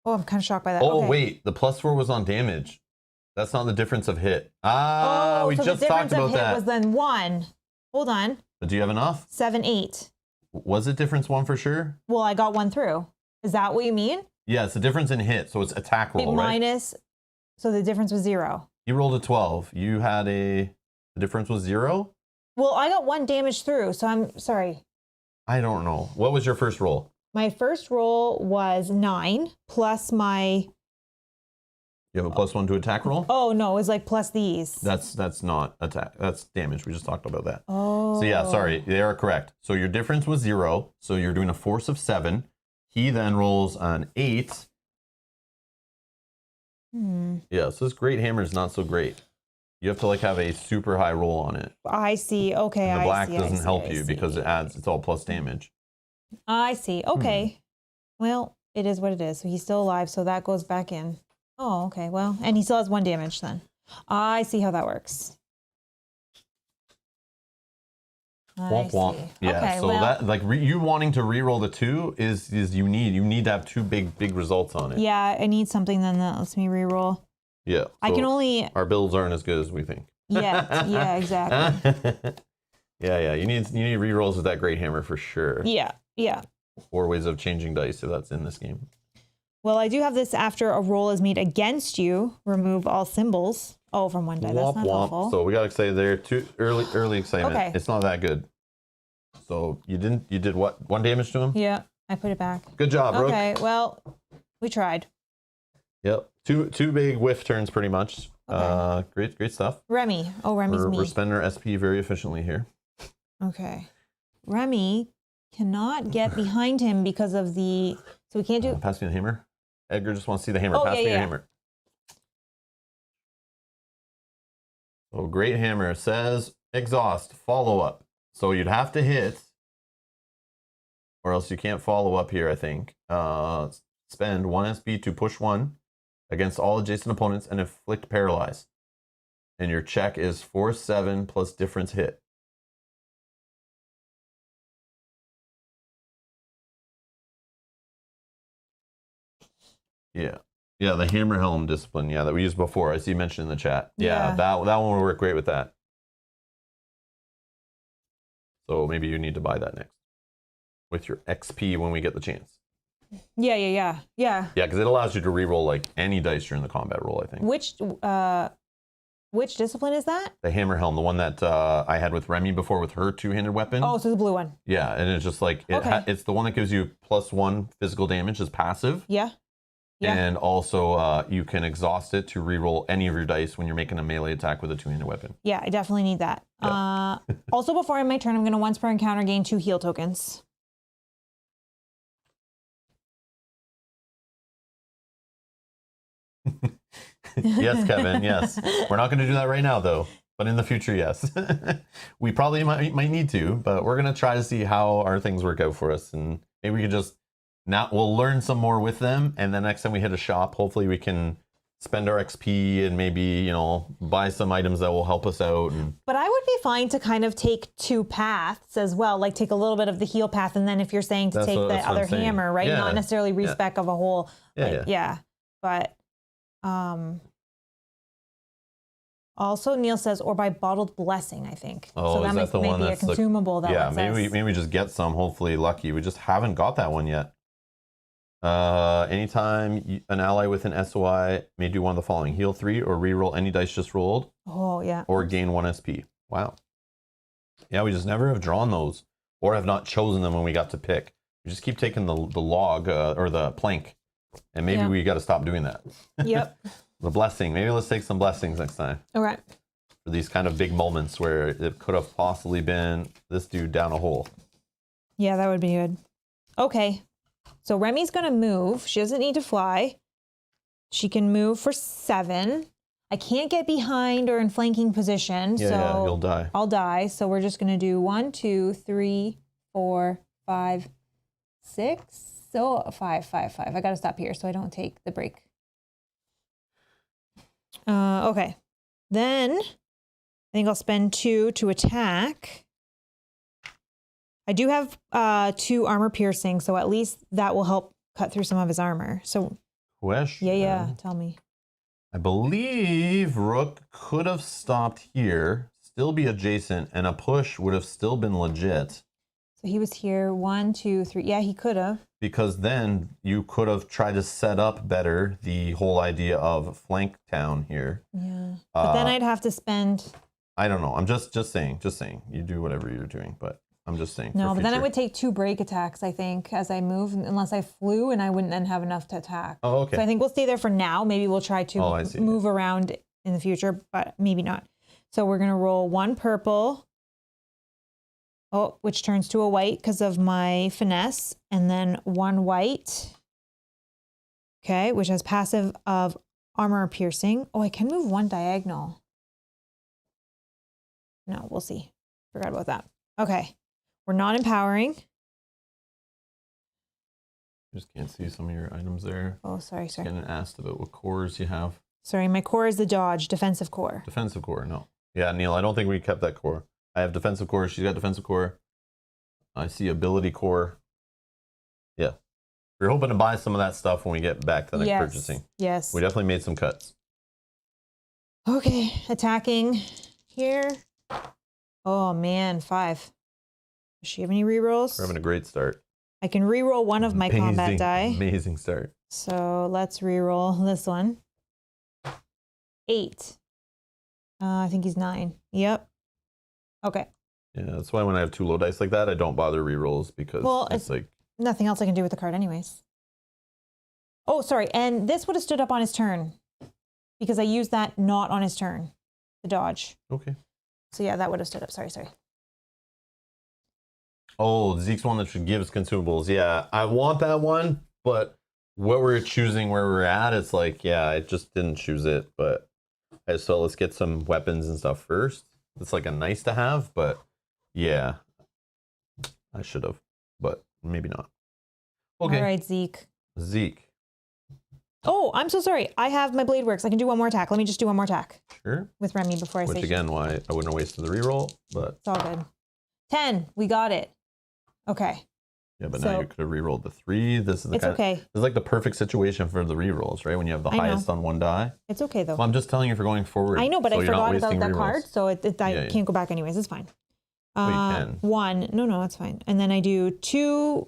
Oh, I'm kind of shocked by that. Oh, okay. wait. The +4 was on damage. That's not the difference of hit. Ah, we so just the talked about difference of that. hit was then 1. Hold on. But do you have enough? 7, 8. Was it difference 1 for sure? Well, I got 1 through. Is that what you mean? Yeah, it's the difference in hit. So it's attack roll, right? Minus, so the difference was 0. He rolled a 12. You had the difference was 0? Well, I got 1 damage through, so I'm sorry. I don't know. What was your first roll? My first roll was 9 plus my. You have a +1 to attack roll? Oh, no, it was like plus these. That's not attack. That's damage. We just talked about that. Oh. So yeah, sorry, they are correct. So your difference was 0. So you're doing a force of 7. He then rolls an 8. Yeah, so this great hammer is not so great. You have to like have a super high roll on it. I see. Okay, And the black I see, doesn't help I you see. because it's all plus damage. I see. Okay. Well, it is what it is. So he's still alive, so that goes back in. Oh, okay. Well, and he still has 1 damage then. I see how that works. Womp womp. see. Yeah. Okay, so well, that like you wanting to re-roll the 2 is you need to have 2 big results on it. yeah, I need something then that lets me reroll. Yeah. I can only. Our builds aren't as good as we think. Yeah, exactly. yeah. You need re-rolls with that great hammer for sure. Yeah. 4 ways of changing dice if that's in this game. Well, I do have this after a roll is made against you. Remove all symbols. Oh, from 1 die. That's not helpful. So we got excited there. Too early excitement. Okay. It's not that good. So you did what? 1 damage to him? Yeah, I put it back. Good job, Rook. Okay, well, we tried. Yep. Two big whiff turns pretty much. Okay. Great stuff. Remy. Oh, Remy's me. We're spending our SP very efficiently here. Okay. Remy cannot get behind him because of the. So we can't do. Pass me the hammer. Edgar just wants to see the hammer. Oh, Pass me yeah. your hammer. So great hammer says exhaust, follow up. So you'd have to hit, or else you can't follow up here, I think. Spend 1 SP to push 1 against all adjacent opponents and inflict paralyze. And your check is 4/7 plus difference hit. Yeah. Yeah, the hammer helm discipline, yeah, that we used before. I see you mentioned in the chat. Yeah. that one would work great with that. So maybe you need to buy that next with your XP when we get the chance. Yeah. Yeah, because it allows you to reroll like any dice during the combat roll, I think. Which discipline is that? The hammer helm, the one that I had with Remy before with her 2-handed weapon. Oh, so the blue one. Yeah, and it's just like it's the one that gives you +1 physical damage as passive. Yeah. And also you can exhaust it to reroll any of your dice when you're making a melee attack with a 2-handed weapon. Yeah, I definitely need that. Yeah. Also, before I end my turn, I'm going to once per encounter gain 2 heal tokens. Yes, Kevin, yes. We're not going to do that right now, though. But in the future, yes. We probably might need to, but we're going to try to see how our things work out for us. And maybe we could just, we'll learn some more with them. And then next time we hit a shop, hopefully we can spend our XP and maybe, buy some items that will help us out. But I would be fine to kind of take 2 paths as well, like take a little bit of the heal path. And then if you're saying to take the other hammer, right? Yeah. Not necessarily respec of a whole. Yeah. But also Neil says, or by bottled blessing, I think. Oh, so that might be a consumable that. Yeah, maybe we just get some, hopefully lucky. We just haven't got that one yet. Anytime an ally with an SOI may do one of the following: heal 3 or reroll any dice just rolled. Oh, yeah. Or gain 1 SP. Wow. Yeah, we just never have drawn those or have not chosen them when we got to pick. We just keep taking the log or the plank. And maybe we got to stop doing that. Yep. The blessing. Maybe let's take some blessings next time. All right. For these kind of big moments where it could have possibly been this dude down a hole. Yeah, that would be good. Okay. So Remy's going to move. She doesn't need to fly. She can move for 7. I can't get behind or in flanking position. Yeah, you'll die. I'll die. So we're just going to do 1, 2, 3, 4, 5, 6. So 5. I got to stop here so I don't take the break. Okay. Then I think I'll spend 2 to attack. I do have 2 armor piercing, so at least that will help cut through some of his armor. So question. Yeah, tell me. I believe Rook could have stopped here, still be adjacent, and a push would have still been legit. So he was here 1, 2, 3. Yeah, he could have. Because then you could have tried to set up better the whole idea of flank town here. Yeah. But then I'd have to spend I don't know. I'm just saying. You do whatever you're doing, but I'm just saying. No, for but then I future. would take 2 break attacks, I think, as I move, unless I flew, and I wouldn't then have enough to attack. Oh, okay. So I think we'll stay there for now. Maybe we'll try to Oh, I see. move around in the future, but maybe not. So we're going to roll 1 purple. Oh, which turns to a white because of my finesse. And then 1 white. Okay, which has passive of armor piercing. Oh, I can move 1 diagonal. No, we'll see. Forgot about that. Okay. We're not empowering. Just can't see some of your items there. Oh, sorry. Getting asked about what cores you have. Sorry, my core is the dodge, defensive core. Defensive core, no. Yeah, Neil, I don't think we kept that core. I have defensive core. She's got defensive core. I see ability core. Yeah. We're hoping to buy some of that stuff when we get back to the purchasing. Yes. We definitely made some cuts. Okay, attacking here. Oh man, 5. Does she have any rerolls? We're having a great start. I can reroll 1 of my combat die. Amazing start. So let's reroll this one. 8. I think he's 9. Yep. Okay. Yeah, that's why when I have 2 low dice like that, I don't bother rerolls because it's like nothing else I can do with the card anyways. Oh, sorry. And this would have stood up on his turn because I used that not on his turn, the dodge. Okay. So yeah, that would have stood up. Sorry. Oh, Zeke's one that should give us consumables. Yeah, I want that one, but what we're choosing where we're at, it's like, yeah, I just didn't choose it. But so let's get some weapons and stuff first. It's like a nice to have, but yeah, I should have, but maybe not. Okay. All right, Zeke. Oh, I'm so sorry. I have my blade works. I can do 1 more attack. Let me just do 1 more attack. Sure. With Remy before I say. Which again, why I wouldn't have wasted the reroll, but it's all good. 10. We got it. Okay. Yeah, but now you could have rerolled the 3. This is the okay. This is like the perfect situation for the rerolls, right? When you have the highest on 1 die. It's okay though. Well, I'm just telling you for going forward. I know, but I forgot about that rerolls. card, so I can't go back anyways. It's fine. But you can. 1. No, that's fine. And then I do 2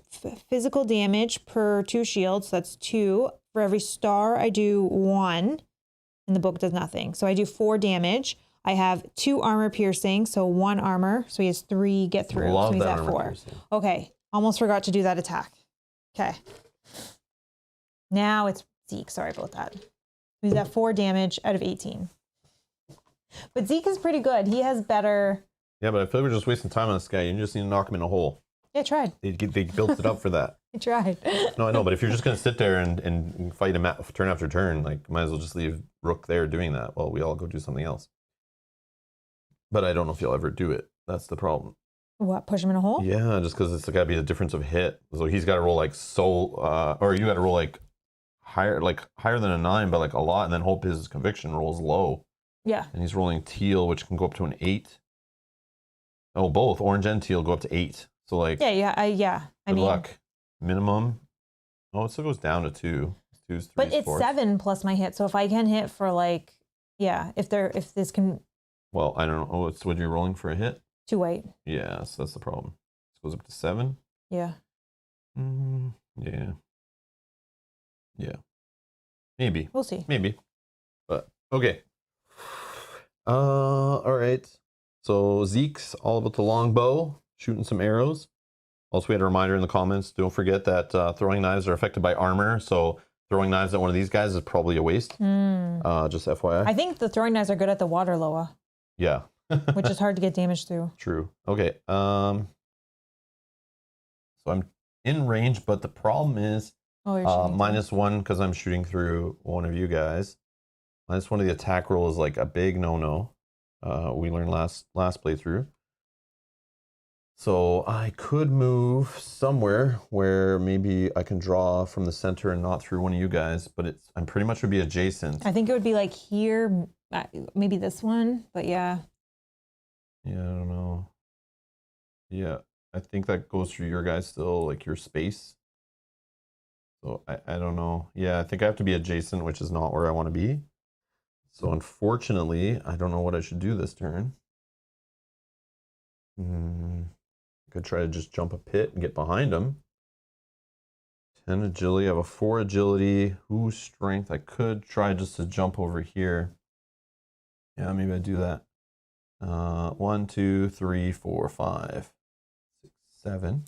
physical damage per 2 shields. So that's 2. For every star, I do 1. And the book does nothing. So I do 4 damage. I have 2 armor piercing, so 1 armor. So he has 3 get through. Love so he's that at 4. Piercing. Okay. Almost forgot to do that attack. Okay. Now it's Zeke. Sorry about that. He's at 4 damage out of 18. But Zeke is pretty good. He has better. Yeah, but I feel like we're just wasting time on this guy. You just need to knock him in a hole. Yeah, I tried. They built it up for that. I tried. No, I know, but if you're just going to sit there and fight him turn after turn, like, might as well just leave Rook there doing that while we all go do something else. But I don't know if you'll ever do it. That's the problem. What, push him in a hole? Yeah, just because it's got to be a difference of hit. So he's got to roll like or you got to roll like higher than a 9, but like a lot, and then hope his conviction rolls low. Yeah. And he's rolling teal, which can go up to an 8. Oh, both orange and teal go up to 8. So like, yeah. Good luck. Minimum. Oh, it still goes down to 2. 2's 3's but it's 4. 7 plus my hit. So if I can hit for like, if this can. Well, I don't know. Oh, it's what you're rolling for a hit. 2 white. Yeah, so that's the problem. It goes up to 7. Yeah. Yeah. Maybe. We'll see. Maybe. But okay. All right. So Zeke's all about the longbow, shooting some arrows. Also, we had a reminder in the comments. Don't forget that throwing knives are affected by armor. So throwing knives at one of these guys is probably a waste. Just FYI. I think the throwing knives are good at the water loa. Yeah. Which is hard to get damage through. True. Okay. So I'm in range, but the problem is -1 because I'm shooting through one of you guys. -1 of the attack roll is like a big no-no. We learned last playthrough. So I could move somewhere where maybe I can draw from the center and not through one of you guys, but I'm pretty much would be adjacent. I think it would be like here, maybe this one, but yeah. Yeah, I don't know. Yeah, I think that goes through your guys still, like your space. So I don't know. Yeah, I think I have to be adjacent, which is not where I want to be. So unfortunately, I don't know what I should do this turn. Could try to just jump a pit and get behind him. 10 agility. I have a 4 agility. Ooh, strength. I could try just to jump over here. Yeah, maybe I do that. 1, 2, 3, 4, 5, 6, 7.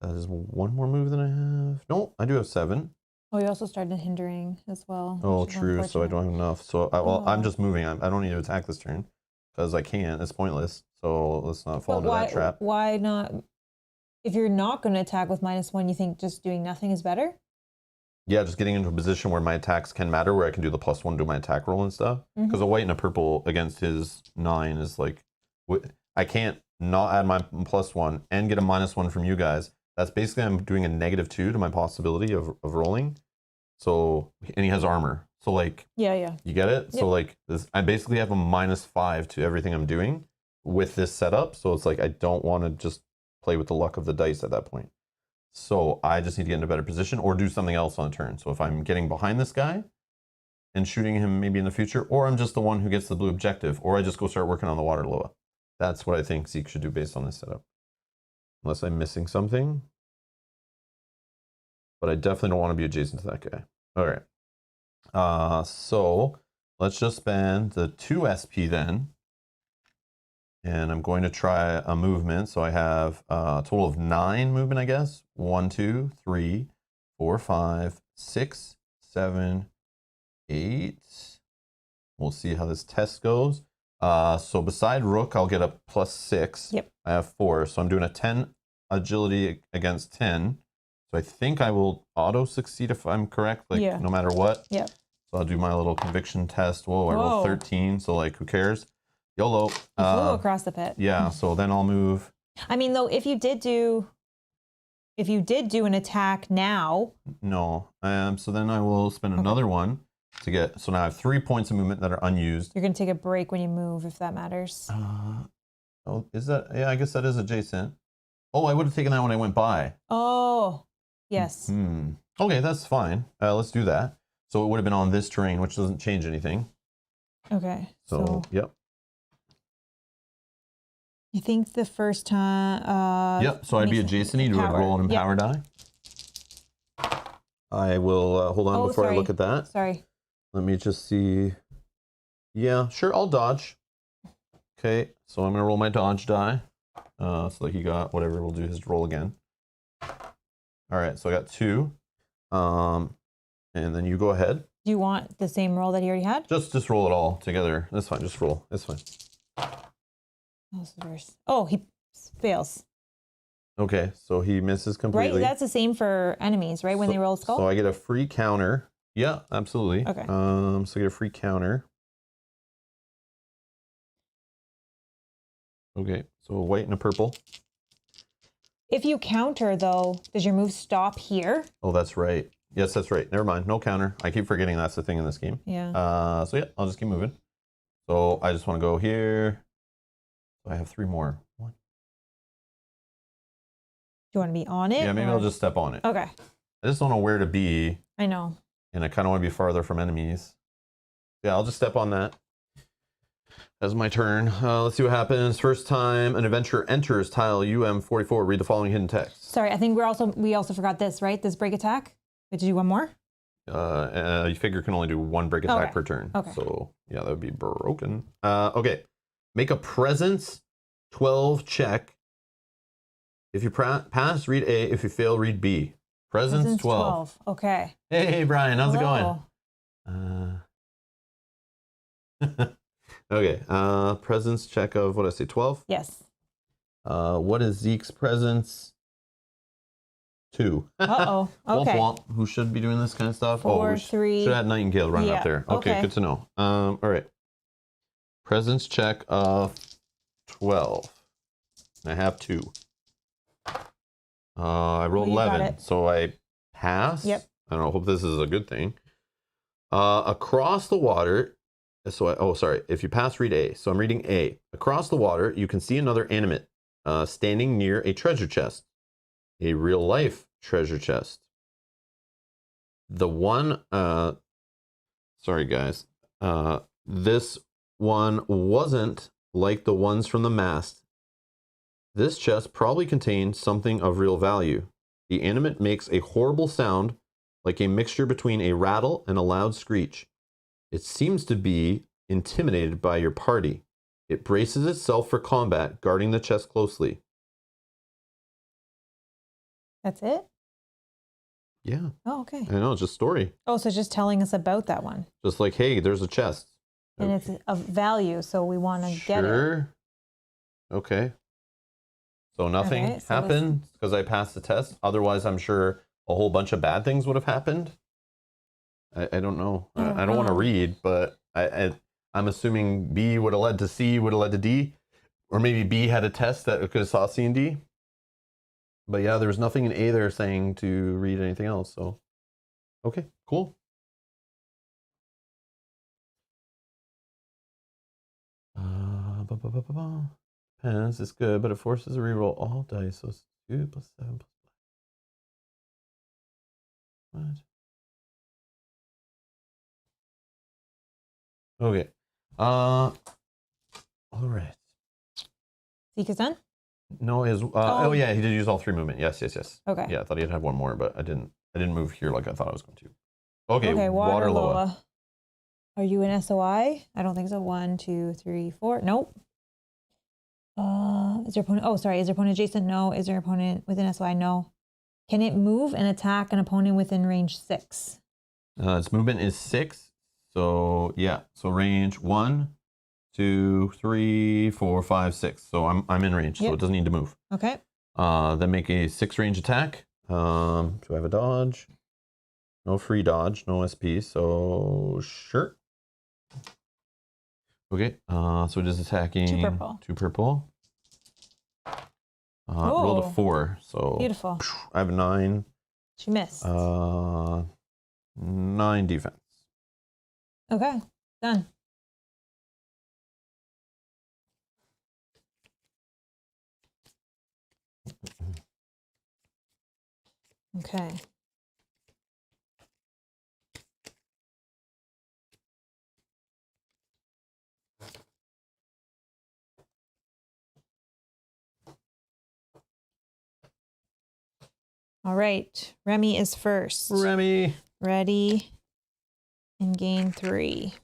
That is one more move than I have. No, I do have 7. Oh, you also started hindering as well. Oh, which is true. So I unfortunate. don't have enough. So I'm just moving. I don't need to attack this turn because I can't. It's pointless. So let's not fall But into that trap. why not? If you're not going to attack with -1, you think just doing nothing is better? Yeah, just getting into a position where my attacks can matter, where I can do the +1 to my attack roll and stuff. Because a white and a purple against his 9 is like, I can't not add my +1 and get a -1 from you guys. That's basically I'm doing a -2 to my possibility of rolling. So, and he has armor. So like, Yeah. you get it? Yep. So like this, I basically have a -5 to everything I'm doing with this setup. So it's like, I don't want to just play with the luck of the dice at that point. So I just need to get in a better position or do something else on a turn. So if I'm getting behind this guy and shooting him maybe in the future, or I'm just the one who gets the blue objective, or I just go start working on the water Loa. That's what I think Zeke should do based on this setup. Unless I'm missing something. But I definitely don't want to be adjacent to that guy. All right. So let's just spend the 2 SP then. And I'm going to try a movement. So I have a total of 9 movement, I guess. 1, 2, 3, 4, 5, 6, 7, 8. We'll see how this test goes. So beside Rook, I'll get a +6. Yep. I have 4. So I'm doing a 10 agility against 10. So I think I will auto succeed if I'm correct, like no matter what. Yep. So I'll do my little conviction test. Whoa, I rolled 13. So like, who cares? YOLO. You flew across the pit. Yeah, so then I'll move. I mean, though, if you did do an attack now. No. So then I will spend another one to get. So now I have 3 points of movement that are unused. You're going to take a break when you move, if that matters. Oh, is that? Yeah, I guess that is adjacent. Oh, I would have taken that when I went by. Oh, yes. Okay, that's fine. Let's do that. So it would have been on this terrain, which doesn't change anything. Okay. So yep. You think the first time... yep, so I'd be adjacent. You would roll an empower die. I will, hold on before I look at that. Sorry. Let me just see. Yeah, sure, I'll dodge. Okay, so I'm going to roll my dodge die. So like he got whatever, we'll do his roll again. All right, so I got 2. And then you go ahead. Do you want the same roll that he already had? Just roll it all together. That's fine, just roll. It's fine. Oh, he fails. Okay, so he misses completely. Right, that's the same for enemies, right? When they roll a skull? So I get a free counter. Yeah, absolutely. Okay. So I get a free counter. Okay, so a white and a purple. If you counter, though, does your move stop here? Oh, that's right. Yes, that's right. Never mind. No counter. I keep forgetting that's the thing in this game. Yeah. So yeah, I'll just keep moving. So I just want to go here. I have 3 more. 1. Do you want to be on it? Yeah, maybe I'll just step on it. Okay. I just don't know where to be. I know. And I kind of want to be farther from enemies. Yeah, I'll just step on that. That's my turn. Let's see what happens. First time an adventurer enters tile UM44. Read the following hidden text. Sorry, I think we also forgot this, right? This break attack. Did you do one more? You figure can only do 1 break attack per turn. Okay. So yeah, that would be broken. Okay. Make a presence 12 check. If you pass, read A. If you fail, read B. Presence 12. Okay. Hey, Brian, how's it going? Okay. Presence check of what did I say? 12. Yes. What is Zeke's presence? 2. Uh-oh. Okay. Womp womp, who should be doing this kind of stuff? 4, 3. Should have had Nightingale running up there. Okay, good to know. All right. Presence check of 12. I have 2. I rolled 11, so I pass. Yep. I don't know. Hope this is a good thing. Across the water. So sorry. If you pass, read A. So I'm reading A. Across the water, you can see another animate standing near a treasure chest, a real life treasure chest. The one. Sorry, guys. This one wasn't like the ones from the mast. This chest probably contained something of real value. The animate makes a horrible sound, like a mixture between a rattle and a loud screech. It seems to be intimidated by your party. It braces itself for combat, guarding the chest closely. That's it? Yeah. Oh, okay. I know, it's just story. Oh, so it's just telling us about that one. Just like, hey, there's a chest. And it's of value, so we want to get it. Okay. So nothing happened because I passed the test. Otherwise, I'm sure a whole bunch of bad things would have happened. I don't know. I don't want to read, but I'm assuming B would have led to C, would have led to D. Or maybe B had a test that could have saw C and D. But yeah, there was nothing in A there saying to read anything else. So, okay, cool. Depends. It's good, but it forces a reroll all dice. So it's 2 plus 7 plus 5. What? Okay. All right. Zeke is done? No, his. Oh yeah, he did use all 3 movement. Yes. Okay. Yeah, I thought he'd have one more, but I didn't move here like I thought I was going to. Okay. Waterloa. Are you an SOI? I don't think so. 1, 2, 3, 4. Nope. Is your opponent? Oh, sorry. Is your opponent adjacent? No. Is your opponent within SOI? No. Can it move and attack an opponent within range 6? Its movement is 6. So yeah. So range 1, 2, 3, 4, 5, 6. So I'm in range, so it doesn't need to move. Okay. Then make a 6 range attack. Do I have a dodge? No free dodge, no SP. So sure. Okay. So it is attacking 2 purple. 2 purple. Rolled a 4. So beautiful. I have a 9. She missed. 9 defense. Okay. Done. Okay. All right. Remy is first. Remy. Ready. And gain 3.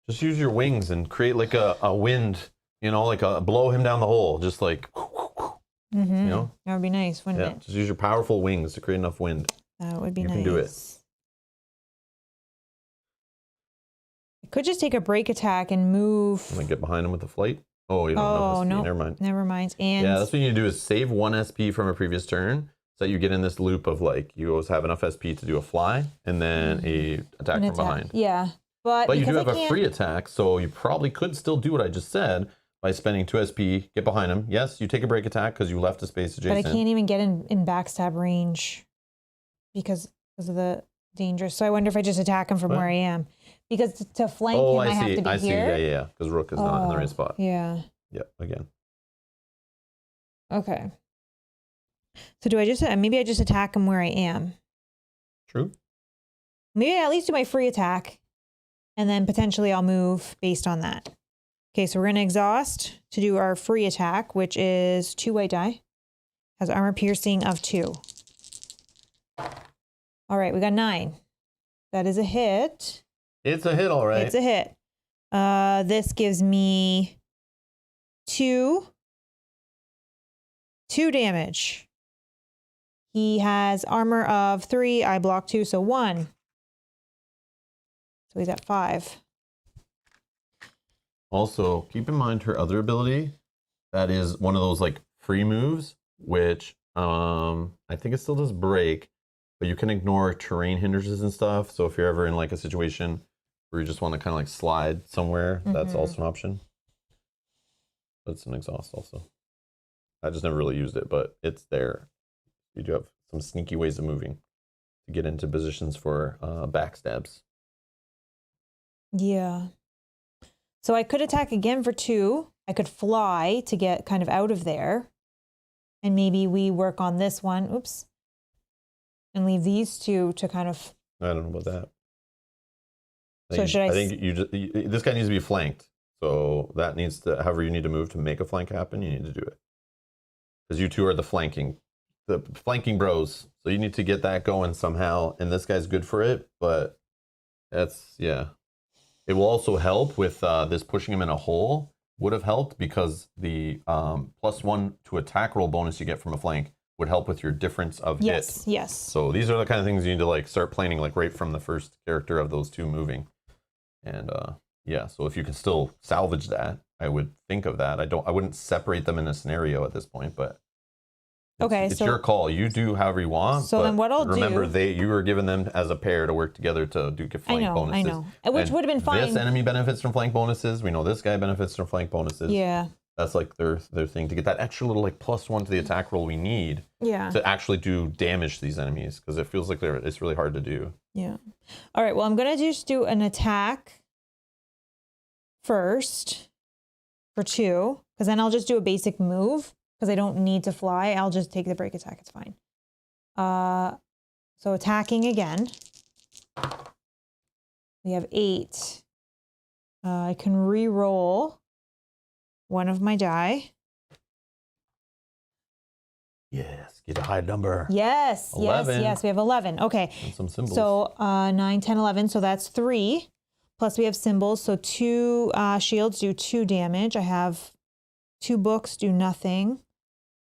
Just use your wings and create like a wind, you know, like blow him down the hole. Just like, you know? That would be nice, wouldn't it? Just use your powerful wings to create enough wind. That would be nice. You can do it. I could just take a break attack and move. And then get behind him with the flight. Oh, you don't know. No. Never mind. Never mind. And yeah, that's what you need to do is save 1 SP from a previous turn so that you get in this loop of like, you always have enough SP to do a fly and then a attack from behind. Yeah. But you do have a free attack, so you probably could still do what I just said by spending 2 SP, get behind him. Yes, you take a break attack because you left a space adjacent. But I can't even get in backstab range because of the danger. So I wonder if I just attack him from where I am. Because to flank him, I have to be here. Yeah. Because Rook is not in the right spot. Yeah. Yep, again. Okay. So do I just, maybe I just attack him where I am. True. Maybe I at least do my free attack. And then potentially I'll move based on that. Okay, so we're going to exhaust to do our free attack, which is 2 white die. Has armor piercing of 2. All right, we got 9. That is a hit. It's a hit, all right. It's a hit. This gives me 2 damage. He has armor of 3. I block 2, so 1. So he's at 5. Also, keep in mind her other ability. That is one of those like free moves, which I think it still does break, but you can ignore terrain hindrances and stuff. So if you're ever in like a situation where you just want to kind of like slide somewhere, that's also an option. But it's an exhaust also. I just never really used it, but it's there. You do have some sneaky ways of moving to get into positions for backstabs. Yeah. So I could attack again for 2. I could fly to get kind of out of there. And maybe we work on this one. Oops. And leave these 2 to kind of... I don't know about that. I think this guy needs to be flanked. So that needs to, however you need to move to make a flank happen, you need to do it. Because you 2 are the flanking bros. So you need to get that going somehow. And this guy's good for it, but that's, yeah. It will also help with this pushing him in a hole would have helped because the +1 to attack roll bonus you get from a flank would help with your difference of hit. Yes. So these are the kind of things you need to like start planning like right from the first character of those two moving. And yeah, so if you can still salvage that, I would think of that. I wouldn't separate them in a scenario at this point, but it's your call. You do however you want. So then what I'll remember, do... you were given them as a pair to work together to do flank bonuses. I know. Which would have been fine. This enemy benefits from flank bonuses. We know this guy benefits from flank bonuses. Yeah. That's like their thing to get that extra little like +1 to the attack roll we need. Yeah. To actually do damage to these enemies because it feels like it's really hard to do. Yeah. All right. Well, I'm gonna just do an attack first for 2, because then I'll just do a basic move. Because I don't need to fly, I'll just take the break attack. It's fine. So attacking again. We have 8. I can re-roll one of my die. Yes, get a high number. Yes, 11. yes. We have 11. Okay. And some symbols. So 9, 10, 11. So that's 3. Plus we have symbols. So 2 shields do 2 damage. I have 2 books do nothing.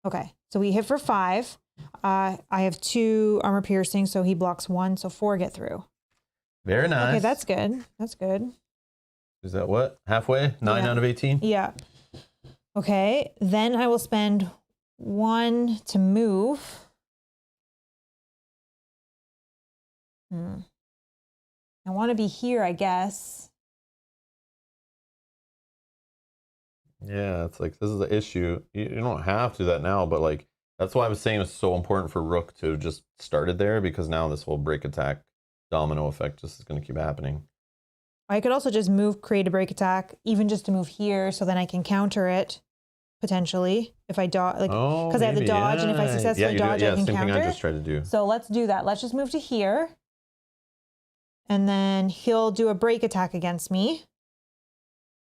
Okay, so we hit for 5. I have 2 armor piercing, so he blocks 1, so 4 get through. Very nice. Okay, that's good. That's good. Is that what? Halfway? 9 out of 18? Yeah. Okay, then I will spend 1 to move. I want to be here, I guess. Yeah, it's like this is the issue. You don't have to do that now, but like that's why I was saying it's so important for Rook to just start it there because now this whole break attack domino effect just is going to keep happening. I could also just move, create a break attack, even just to move here, so then I can counter it potentially if I dodge, like because I have the dodge, and if I successfully dodge, I can same counter. Thing I just tried to do. So let's do that. Let's just move to here, and then he'll do a break attack against me.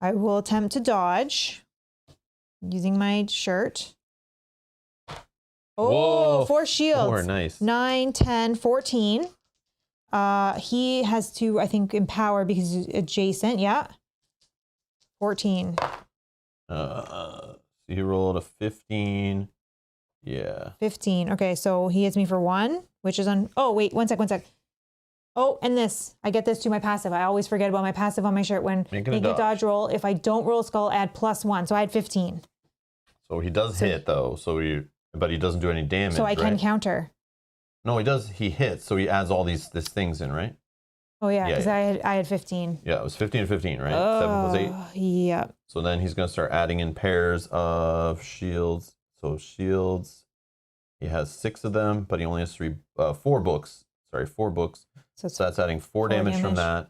I will attempt to dodge using my shirt. Oh, Whoa, 4 shields. 4, nice. 9, 10, 14. He has to, I think, empower because he's adjacent. Yeah. 14. So he rolled a 15. Yeah. 15. Okay, so he hits me for 1, which is on... Oh, wait, one sec. Oh, and this. I get this to my passive. I always forget about my passive on my shirt when make a dodge roll. If I don't roll a skull, add +1. So I had 15. So he does hit though. But he doesn't do any damage. So I can counter. No, he does. He hits. So he adds all these things in, right? Oh yeah, because I had 15. Yeah, it was 15 and 15, right? 7 plus 8. Yeah. So then he's gonna start adding in pairs of shields. So shields, he has 6 of them, but he only has 4 books. Sorry, 4 books. So that's adding 4 damage from that,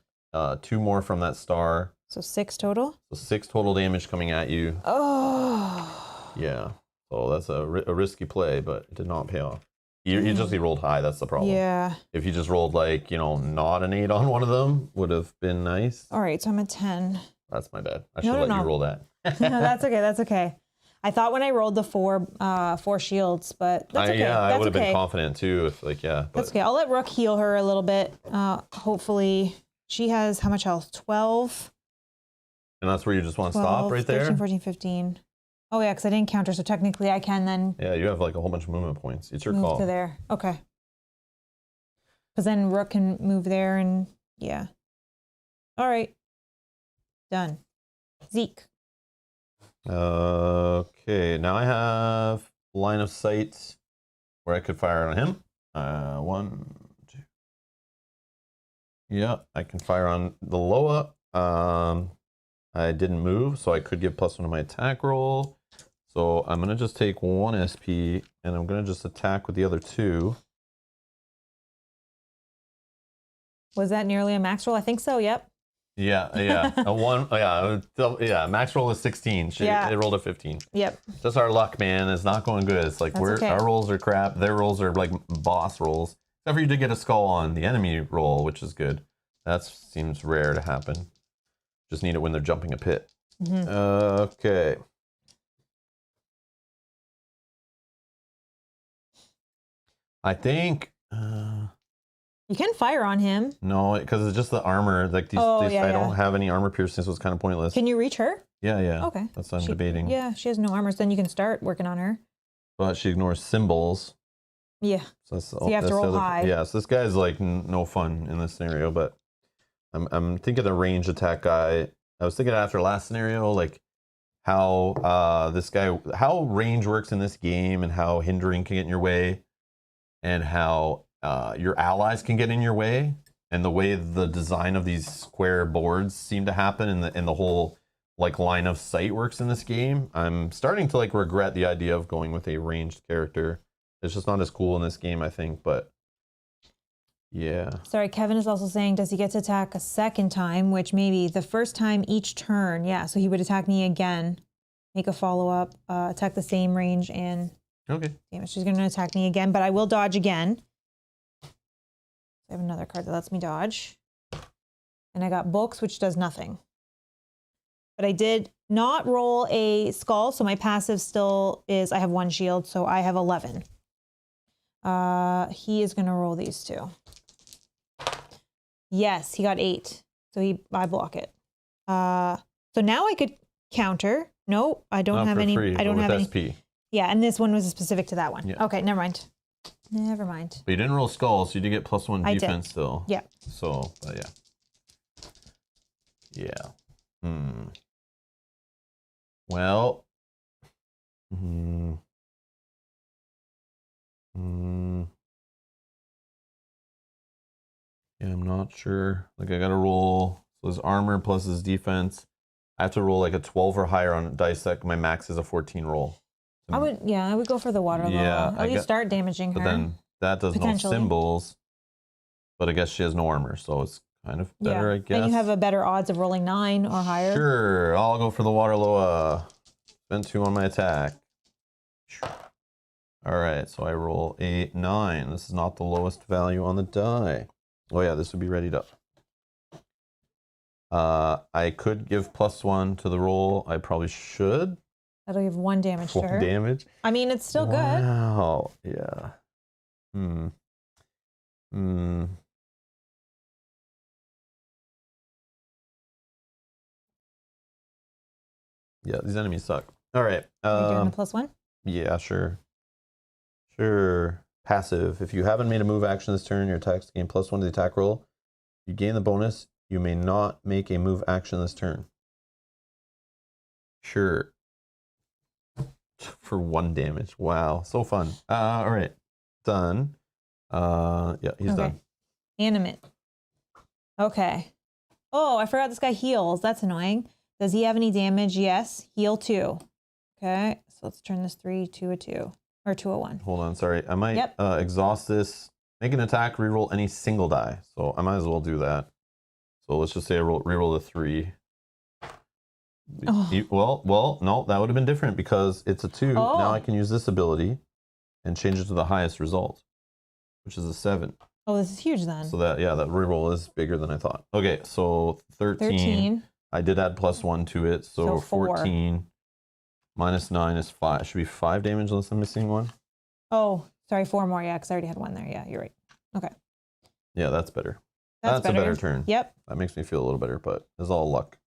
2 more from that star. So 6 total? So 6 total damage coming at you. Oh. Yeah. So that's a risky play, but it did not pay off. He rolled high, that's the problem. Yeah. If he just rolled like, not an 8 on one of them, would have been nice. All right, so I'm at 10. That's my bad. I should let you roll that. No, that's okay, that's okay. I thought when I rolled the 4 shields, but that's okay. Yeah, I would have been confident too if But. That's okay. I'll let Rook heal her a little bit. Hopefully, she has how much health? 12. And that's where you just want to 12, stop right 13, there? 14, 15. Oh yeah, because I didn't counter, so technically I can then. Yeah, you have like a whole bunch of movement points. It's your move call. To there. Okay. Because then Rook can move there and yeah. All right. Done. Zeke. Okay, now I have line of sight where I could fire on him. 1, 2. Yeah, I can fire on the Loa. I didn't move, so I could give +1 to my attack roll. So I'm gonna just take 1 SP, and I'm gonna just attack with the other 2. Was that nearly a max roll? I think so. Yep. Yeah. A 1. Yeah. Max roll is 16. It rolled a 15. Yep. Just our luck, man. It's not going good. It's like our rolls are crap. Their rolls are like boss rolls. Except for you did get a skull on the enemy roll, which is good. That seems rare to happen. Just need it when they're jumping a pit. Mm-hmm. Okay. I think You can fire on him. No, because it's just the armor. Like these, I don't have any armor piercing, so it's kind of pointless. Can you reach her? Yeah. Okay. That's what I'm debating. Yeah, she has no armor, so then you can start working on her. But she ignores symbols. Yeah. So you have to roll high. Yeah, so this guy's like no fun in this scenario, but I'm thinking the range attack guy. I was thinking after last scenario, like how how range works in this game and how hindering can get in your way and how your allies can get in your way and the way the design of these square boards seem to happen and the whole like line of sight works in this game. I'm starting to like regret the idea of going with a ranged character. It's just not as cool in this game, I think, but yeah. Sorry, Kevin is also saying, does he get to attack a second time, which maybe the first time each turn. Yeah, so he would attack me again, make a follow-up, attack the same range, and okay. Damage. She's going to attack me again, but I will dodge again. I have another card that lets me dodge. And I got books, which does nothing. But I did not roll a skull, so my passive still is, I have 1 shield, so I have 11. He is going to roll these 2. Yes, he got 8. So I block it. So now I could counter. No, I don't have any. Free, I don't have any. SP. Yeah, and this one was specific to that one. Yeah. Okay, never mind. Never mind. But you didn't roll skull, so you did get +1 defense still. Yeah. So, but yeah. Yeah. Well. Yeah, I'm not sure. Like, I gotta roll. So his armor plus his defense. I have to roll like a 12 or higher on dice that my max is a 14 roll. I would go for the water yeah, At least start damaging her. But then that does no symbols. But I guess she has no armor, so it's kind of better, I guess. And you have a better odds of rolling 9 or higher. Sure, I'll go for the Waterloa. Spend 2 on my attack. All right, so I roll a 9. This is not the lowest value on the die. Oh yeah, this would be readied up. I could give +1 to the roll. I probably should. That'll give 1 damage to her. 1 damage. I mean, it's still good. Wow. Yeah. Yeah, these enemies suck. All right. Are you doing the +1? Yeah, sure. Sure. Passive. If you haven't made a move action this turn, your attacks gain +1 to the attack roll. You gain the bonus. You may not make a move action this turn. Sure. For 1 damage. Wow. So fun. All right. Done. Yeah, he's done. Animate. Okay. Oh, I forgot this guy heals. That's annoying. Does he have any damage? Yes. Heal 2. Okay. So let's turn this 3 to a 2. Or to a 1. Hold on. Sorry. I might exhaust this. Make an attack, reroll any single die. So I might as well do that. So let's just say I reroll the 3. Oh. Well, no, that would have been different because it's a 2. Oh. Now I can use this ability and change it to the highest result, which is a 7. Oh, this is huge then. So that reroll is bigger than I thought. Okay, so 13. I did add +1 to it, so 14 minus 9 is 5. Should be 5 damage unless I'm missing 1. Oh, sorry, 4 more. Yeah, because I already had 1 there. Yeah, you're right. Okay. Yeah, that's better. That's a better turn. Yep. That makes me feel a little better, but it's all luck.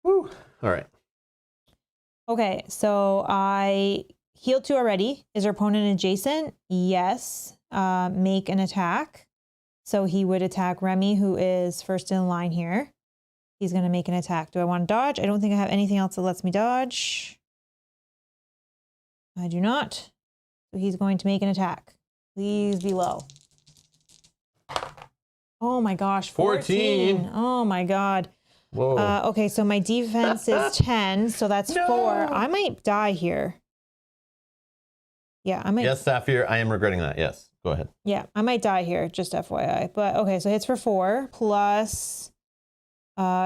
Woo. All right. Okay, so I healed 2 already. Is our opponent adjacent? Yes. Make an attack. So he would attack Remy, who is first in line here. He's going to make an attack. Do I want to dodge? I don't think I have anything else that lets me dodge. I do not. So he's going to make an attack. Please be low. Oh my gosh, 14. Oh my God. Whoa. Okay, so my defense is 10, so that's 4. I might die here. Yeah, I might. Yes, Sapphire, I am regretting that. Yes, go ahead. Yeah, I might die here, just FYI. But okay, so hits for 4, plus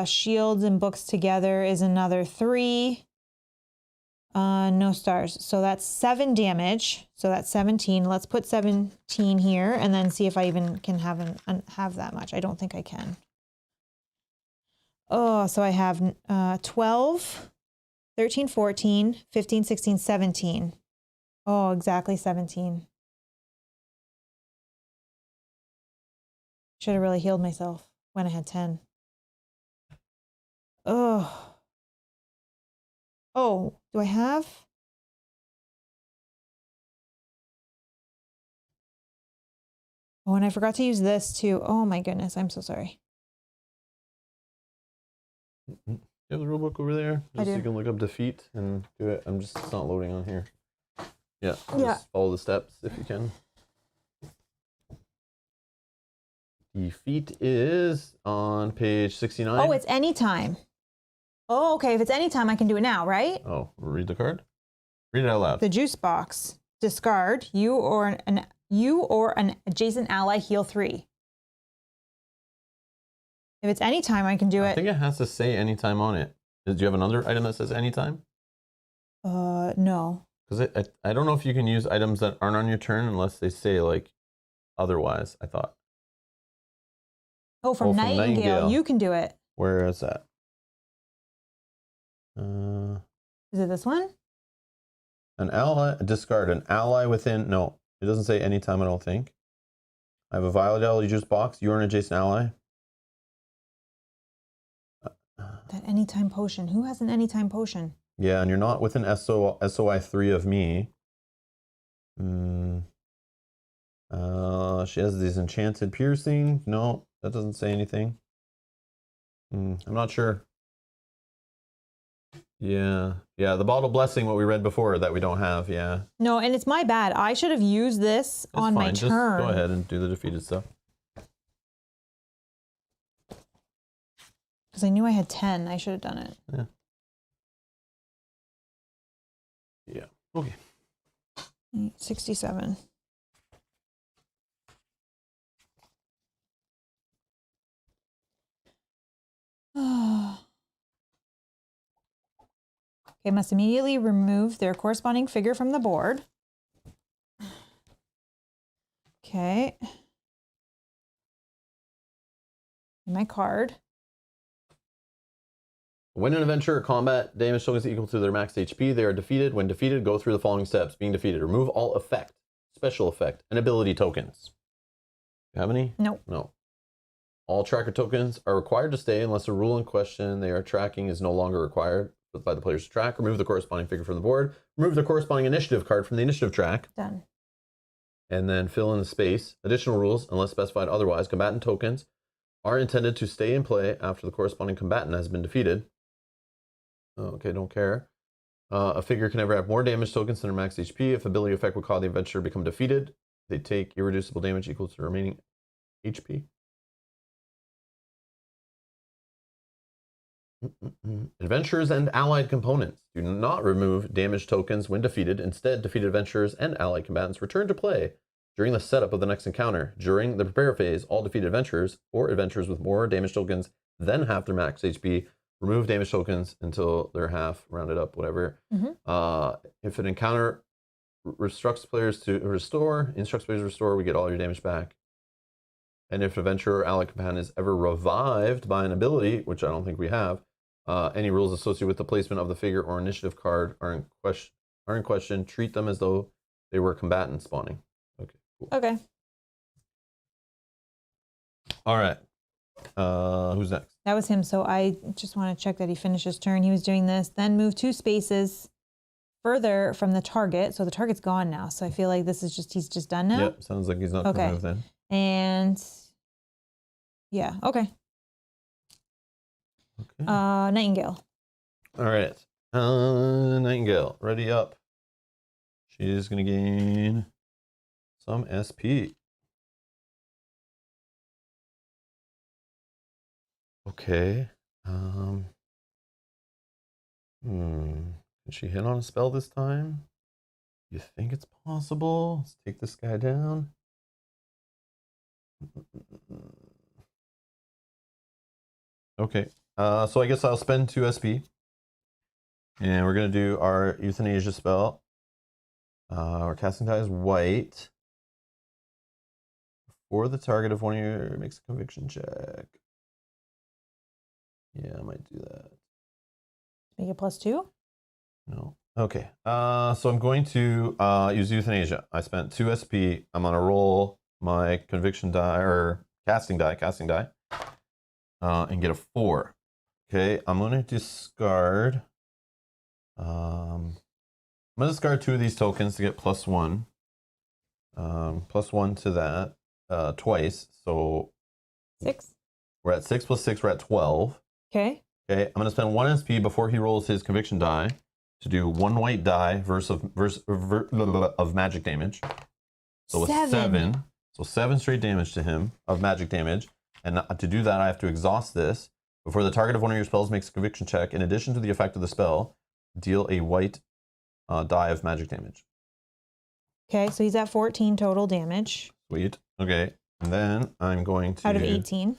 shields and books together is another 3. No stars. So that's 7 damage. So that's 17. Let's put 17 here and then see if I even can have that much. I don't think I can. Oh, so I have 12, 13, 14, 15, 16, 17. Oh, exactly 17. Should have really healed myself when I had 10. Oh. Oh, do I have? Oh, and I forgot to use this too. Oh my goodness, I'm so sorry. You have the rulebook over there? I Just do. so you can look up defeat and do it. It's not loading on here. Yeah. Yeah. Just follow the steps if you can. Defeat is on page 69. Oh, it's anytime. Oh, okay. If it's anytime, I can do it now, right? Oh, read the card. Read it out loud. The juice box. Discard. You or an adjacent ally heal 3. If it's anytime, I can do it. I think it has to say anytime on it. Do you have another item that says anytime? No. Because I don't know if you can use items that aren't on your turn unless they say like otherwise, I thought. Oh, from Nightingale, you can do it. Where is that? Is it this one? An ally, discard an ally within. No, it doesn't say anytime, I don't think. I have a Violet juice box. You're an adjacent ally. That anytime potion. Who has an anytime potion? Yeah, and you're not within SOI 3 of me. She has these enchanted piercing. No, that doesn't say anything. I'm not sure. Yeah, the bottle blessing, what we read before that we don't have. Yeah. No, and it's my bad. I should have used this on my Just turn. go ahead and do the defeated stuff. Because I knew I had 10. I should have done it. Yeah. Yeah. Okay. 67. Okay, must immediately remove their corresponding figure from the board. Okay. My card. When an adventure or combat damage tokens equal to their max HP, they are defeated. When defeated, go through the following steps. Being defeated, remove all effect, special effect, and ability tokens. You have any? Nope. No. All tracker tokens are required to stay unless the rule in question they are tracking is no longer required by the player's track. Remove the corresponding figure from the board. Remove the corresponding initiative card from the initiative track. Done. And then fill in the space. Additional rules, unless specified otherwise, combatant tokens are intended to stay in play after the corresponding combatant has been defeated. Okay, don't care. A figure can never have more damage tokens than their max HP. If ability effect would cause the adventurer to become defeated, they take irreducible damage equal to the remaining HP. Adventurers and allied components do not remove damage tokens when defeated. Instead, defeated adventurers and allied combatants return to play during the setup of the next encounter. During the prepare phase, all defeated adventurers or adventurers with more damage tokens than half their max HP remove damage tokens until they're half, rounded up, whatever. If an encounter instructs players to restore, we get all your damage back. And if an adventurer or allied companion is ever revived by an ability, which I don't think we have, any rules associated with the placement of the figure or initiative card are in question. Treat them as though they were combatant spawning. Okay, cool. Okay. All right. Who's next? That was him. So I just want to check that he finished his turn. He was doing this. Then move 2 spaces further from the target. So the target's gone now. So I feel like this is just, he's just done now. Yep, sounds like he's not going to move then. And yeah, okay. Nightingale. All right. Nightingale, ready up. She's going to gain some SP. Okay. Can she hit on a spell this time? You think it's possible? Let's take this guy down. Okay. So I guess I'll spend 2 SP. And we're going to do our euthanasia spell. Our casting die is white. For the target of one of your makes a conviction check. Yeah, I might do that. Make it +2? No. Okay. So I'm going to use euthanasia. I spent 2 SP. I'm going to roll my conviction die or casting die, and get a 4. Okay, I'm going to discard. I'm going to discard 2 of these tokens to get +1. +1 to that twice. So 6. we're at 6 + 6. We're at 12. Okay. Okay, I'm going to spend 1 SP before he rolls his conviction die to do 1 white die of magic damage. So with 7. So 7 straight damage to him of magic damage. And to do that, I have to exhaust this. Before the target of one of your spells makes a conviction check, in addition to the effect of the spell, deal a white die of magic damage. Okay, so he's at 14 total damage. Sweet. Okay, and then I'm going to... Out of 18.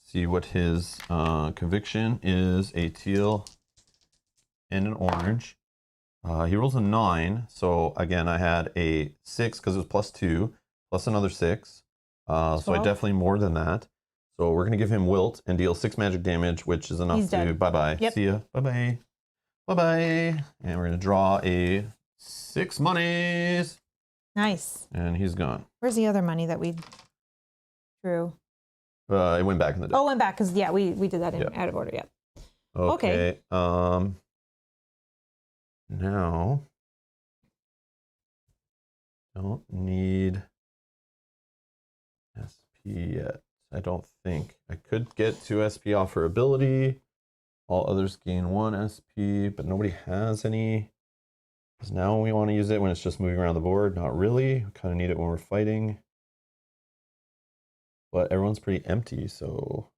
See what his conviction is. A teal and an orange. He rolls a 9. So again, I had a 6 because it was +2, plus another 6. So I definitely more than that. So we're going to give him wilt and deal 6 magic damage, which is enough to bye-bye. Yep. See ya. Bye-bye. Bye-bye. And we're going to draw a 6 monies. Nice. And he's gone. Where's the other money that we drew? It went back in the deck. Oh, went back because, yeah, we did that out of order, yeah. Okay. Now, don't need SP yet. I don't think. I could get 2 SP off her ability. All others gain 1 SP, but nobody has any. Because now we want to use it when it's just moving around the board. Not really. We kind of need it when we're fighting. But everyone's pretty empty, so...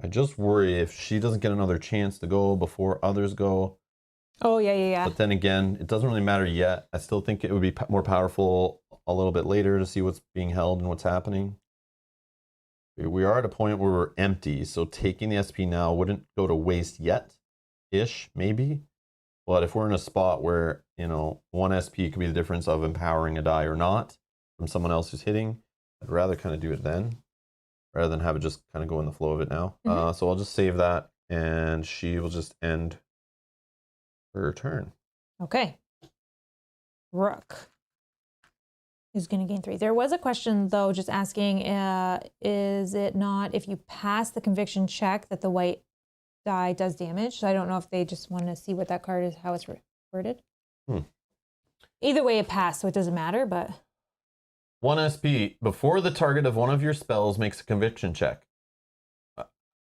I just worry if she doesn't get another chance to go before others go. Oh, yeah. But then again, it doesn't really matter yet. I still think it would be more powerful a little bit later to see what's being held and what's happening. We are at a point where we're empty, so taking the SP now wouldn't go to waste yet-ish, maybe. But if we're in a spot where, 1 SP could be the difference of empowering a die or not from someone else who's hitting, I'd rather kind of do it then, rather than have it just kind of go in the flow of it now. So I'll just save that, and she will just end her turn. Okay. Rook is going to gain 3. There was a question, though, just asking, is it not if you pass the conviction check that the white die does damage? So I don't know if they just want to see what that card is, how it's worded. Either way, it passed, so it doesn't matter, but... 1 SP. Before the target of one of your spells makes a conviction check.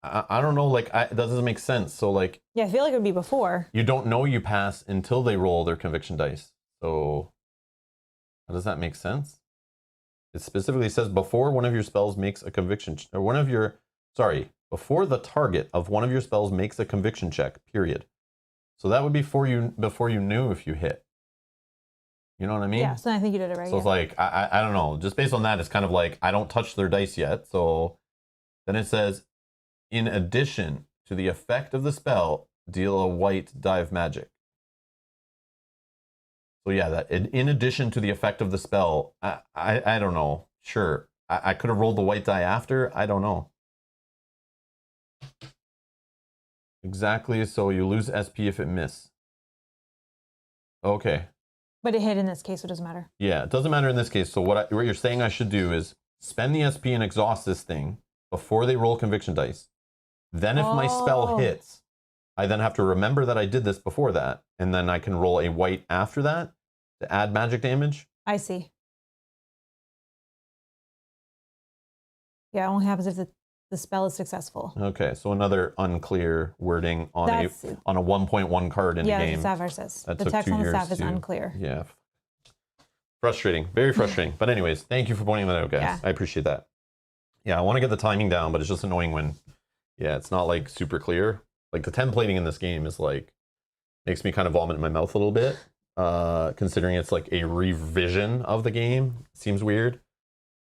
I don't know, that doesn't make sense. So, yeah, I feel like it would be before. You don't know you pass until they roll their conviction dice. So, how does that make sense? It specifically says before one of your spells makes a conviction, before the target of one of your spells makes a conviction check, period. So that would be before you knew if you hit. You know what I mean? Yeah, so I think you did it right. So it's I don't know. Just based on that, it's kind of I don't touch their dice yet. So then it says, in addition to the effect of the spell, deal a white die of magic. So yeah, that in addition to the effect of the spell, I don't know. Sure, I could have rolled the white die after. I don't know. Exactly. So you lose SP if it miss. Okay. But it hit in this case, so it doesn't matter. Yeah, it doesn't matter in this case. So what you're saying I should do is spend the SP and exhaust this thing before they roll conviction dice. Then if my spell hits, I then have to remember that I did this before that, and then I can roll a white after that to add magic damage. I see. Yeah, it only happens if the spell is successful. Okay, so another unclear wording on a 1.1 card in a game. Yeah, the Sapphire says. That the took text 2 on the years staff is unclear. Yeah. Frustrating. Very frustrating. But anyways, thank you for pointing that out, guys. Yeah. I appreciate that. Yeah, I want to get the timing down, but it's just annoying when, it's not super clear. The templating in this game is makes me kind of vomit in my mouth a little bit. Considering it's a revision of the game. Seems weird.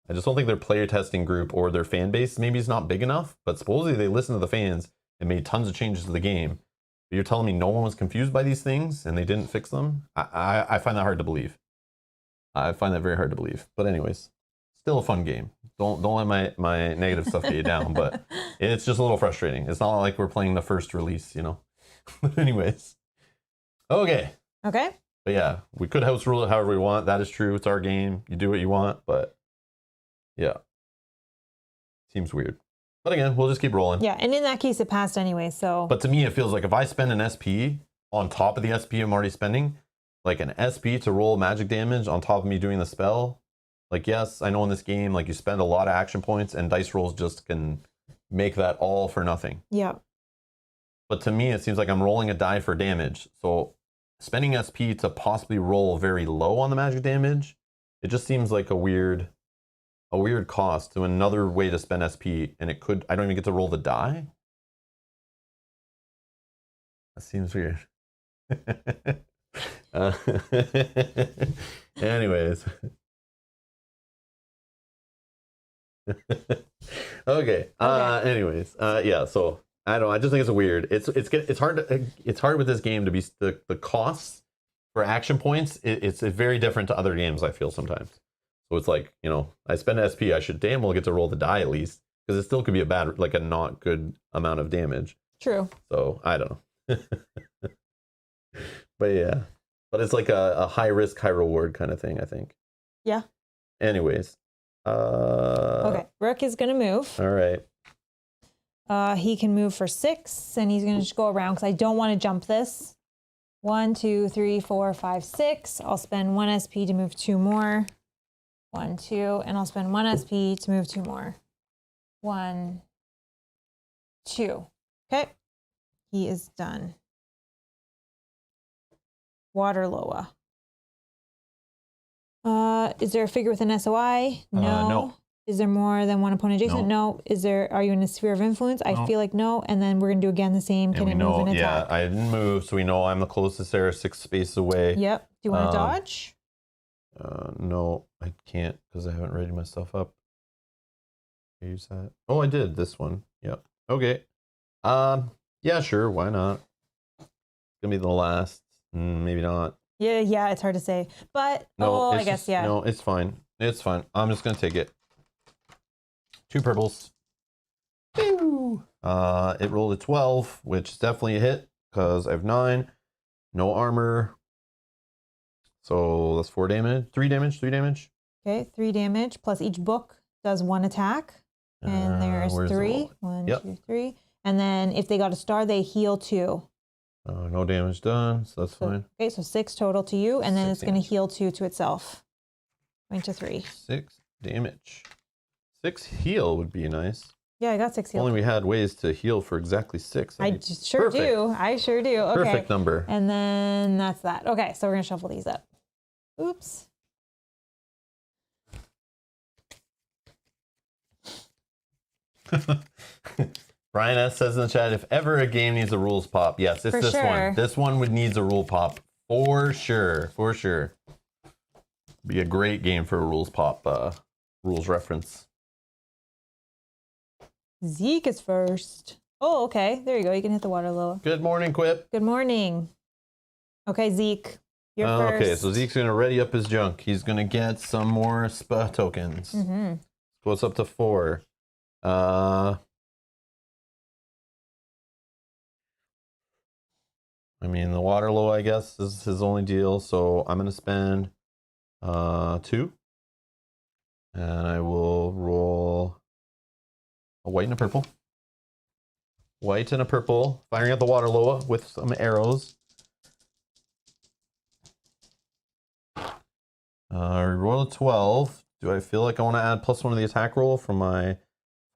I just don't think their player testing group or their fan base maybe is not big enough, but supposedly they listened to the fans and made tons of changes to the game. But you're telling me no one was confused by these things and they didn't fix them? I find that hard to believe. I find that very hard to believe. But anyways, still a fun game. Don't let my negative stuff get you down, but it's just a little frustrating. It's not like we're playing the first release, But anyways. Okay. Okay. But yeah, we could house rule it however we want. That is true. It's our game. You do what you want, but yeah. Seems weird. But again, we'll just keep rolling. Yeah, and in that case, it passed anyway, so. But to me, it feels like if I spend an SP on top of the SP I'm already spending, like an SP to roll magic damage on top of me doing the spell, like, yes, I know in this game, like, you spend a lot of action points and dice rolls just can make that all for nothing. Yeah. But to me, it seems like I'm rolling a die for damage. So spending SP to possibly roll very low on the magic damage, it just seems like a weird cost to another way to spend SP, and I don't even get to roll the die. That seems weird. Anyways. Okay. Anyways. Yeah. So I don't know. I just think it's weird. It's hard with this game to be the costs for action points. It's very different to other games. I feel sometimes. So it's like, I spend SP. I should damn well get to roll the die at least, because it still could be a not good amount of damage. True. So I don't know. But yeah. But it's like a high risk, high reward kind of thing, I think. Yeah. Anyways. Okay. Rook is going to move. All right. He can move for 6, and he's going to just go around because I don't want to jump this. 1, 2, 3, 4, 5, 6. I'll spend 1 SP to move 2 more. 1, 2, and I'll spend 1 SP to move 2 more. 1, 2. Okay. He is done. Water Loa. Is there a figure with an SOI? No. No. Is there more than one opponent adjacent? No. Are you in a sphere of influence? No. I feel like no. And then we're gonna do again the same. Can it move and attack? Yeah, I didn't move, so we know I'm the closest there, 6 spaces away. Yep. Do you want to dodge? No, I can't because I haven't readied myself up. Use that. Oh, I did this one. Yep. Okay. Yeah, sure. Why not? It's gonna be the last. Maybe not. Yeah. It's hard to say, but no, I guess yeah. No, it's fine. It's fine. I'm just gonna take it. 2 purples. Pew! It rolled a 12, which is definitely a hit because I have 9. No armor. So that's 4 damage. 3 damage. 3 damage. Okay, 3 damage plus each book does 1 attack. And there's 3. 1, yep. 2, 3. And then if they got a star, they heal 2. No damage done, so that's fine. Okay, so 6 total to you, and then it's going to heal 2 to itself. Point to 3. 6 damage. 6 heal would be nice. Yeah, I got 6 heal. Only we had ways to heal for exactly 6. I sure do. I sure do. Okay. Perfect number. And then that's that. Okay, so we're going to shuffle these up. Oops. Brian S says in the chat, if ever a game needs a rules pop, yes, it's this one. This one needs a rule pop for sure. For sure. Be a great game for a rules pop rules reference. Zeke is first. Oh, okay. There you go. You can hit the water low. Good morning, Quip. Good morning. Okay, Zeke. You're first. Okay, so Zeke's going to ready up his junk. He's going to get some more SPA tokens. Mm-hmm. So it's up to 4. I mean, the Waterloo, I guess, is his only deal. So I'm going to spend 2. And I will roll a white and a purple. White and a purple. Firing at the Waterloo with some arrows. Roll a 12. Do I feel like I want to add +1 to the attack roll from my... If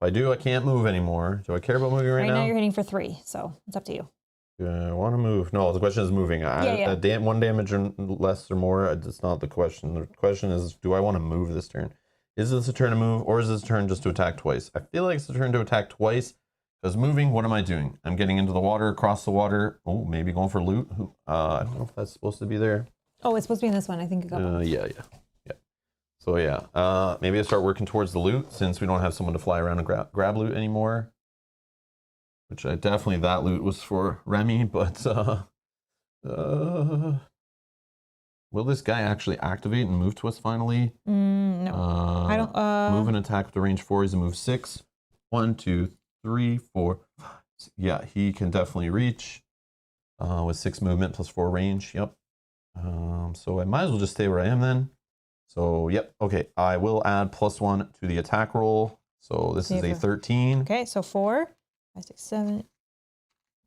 I do, I can't move anymore. Do I care about moving right now? Right now you're hitting for 3, so it's up to you. Do I want to move? No, the question is moving. Yeah. 1 damage or less or more, it's not the question. The question is, do I want to move this turn? Is this a turn to move, or is this a turn just to attack twice? I feel like it's a turn to attack twice, because moving, what am I doing? I'm getting into the water, across the water. Oh, maybe going for loot. I don't know if that's supposed to be there. Oh, it's supposed to be in this one. I think it got Yeah. So yeah, maybe I start working towards the loot, since we don't have someone to fly around and grab loot anymore. Which that loot was for Remy, but will this guy actually activate and move to us finally? No. I don't. Move and attack with the range 4 is a move 6. 1, 2, 3, 4. Yeah, he can definitely reach with 6 movement plus 4 range. Yep. So I might as well just stay where I am then. So, yep. Okay. I will add +1 to the attack roll. So this is a 13. Okay. So 4, 5, 6, 7.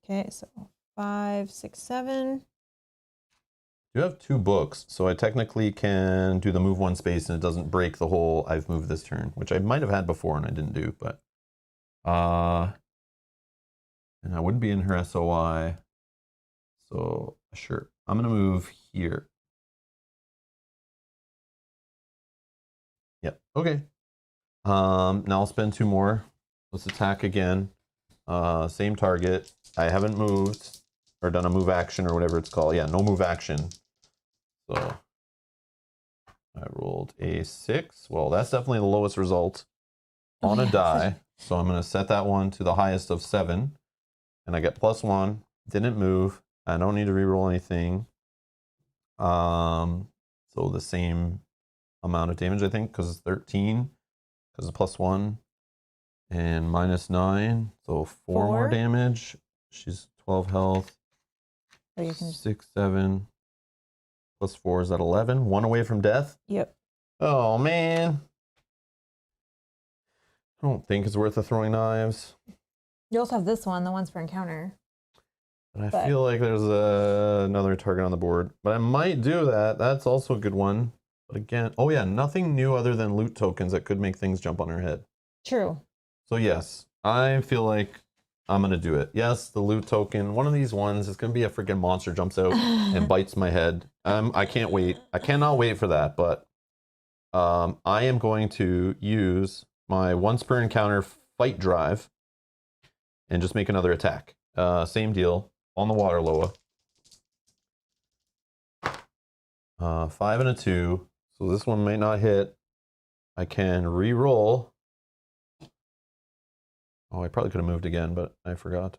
Okay. So 5, 6, 7. You have 2 books, so I technically can do the move 1 space and it doesn't break the whole I've moved this turn, which I might have had before and I didn't do, but and I wouldn't be in her SOI. So sure, I'm gonna move here. Yep. Okay. Now I'll spend 2 more. Let's attack again. Same target. I haven't moved or done a move action or whatever it's called. Yeah, no move action. So I rolled a 6. Well, that's definitely the lowest result on a die. So I'm going to set that one to the highest of 7. And I get +1. Didn't move. I don't need to reroll anything. So the same amount of damage, I think, because it's 13. Because it's +1. And -9. So 4 more damage. She's 12 health. Or you can 6, 7. +4 is at 11. 1 away from death. Yep. Oh, man. I don't think it's worth the throwing knives. You also have this one. The one's for encounter. But I feel like there's another target on the board. But I might do that. That's also a good one. But again, oh yeah, nothing new other than loot tokens that could make things jump on her head. True. So yes, I feel like I'm going to do it. Yes, the loot token. One of these ones is going to be a freaking monster jumps out and bites my head. I can't wait. I cannot wait for that. But I am going to use my once per encounter fight drive and just make another attack. Same deal on the water Loa. 5 and a 2. So this one may not hit. I can re-roll. Oh, I probably could have moved again, but I forgot.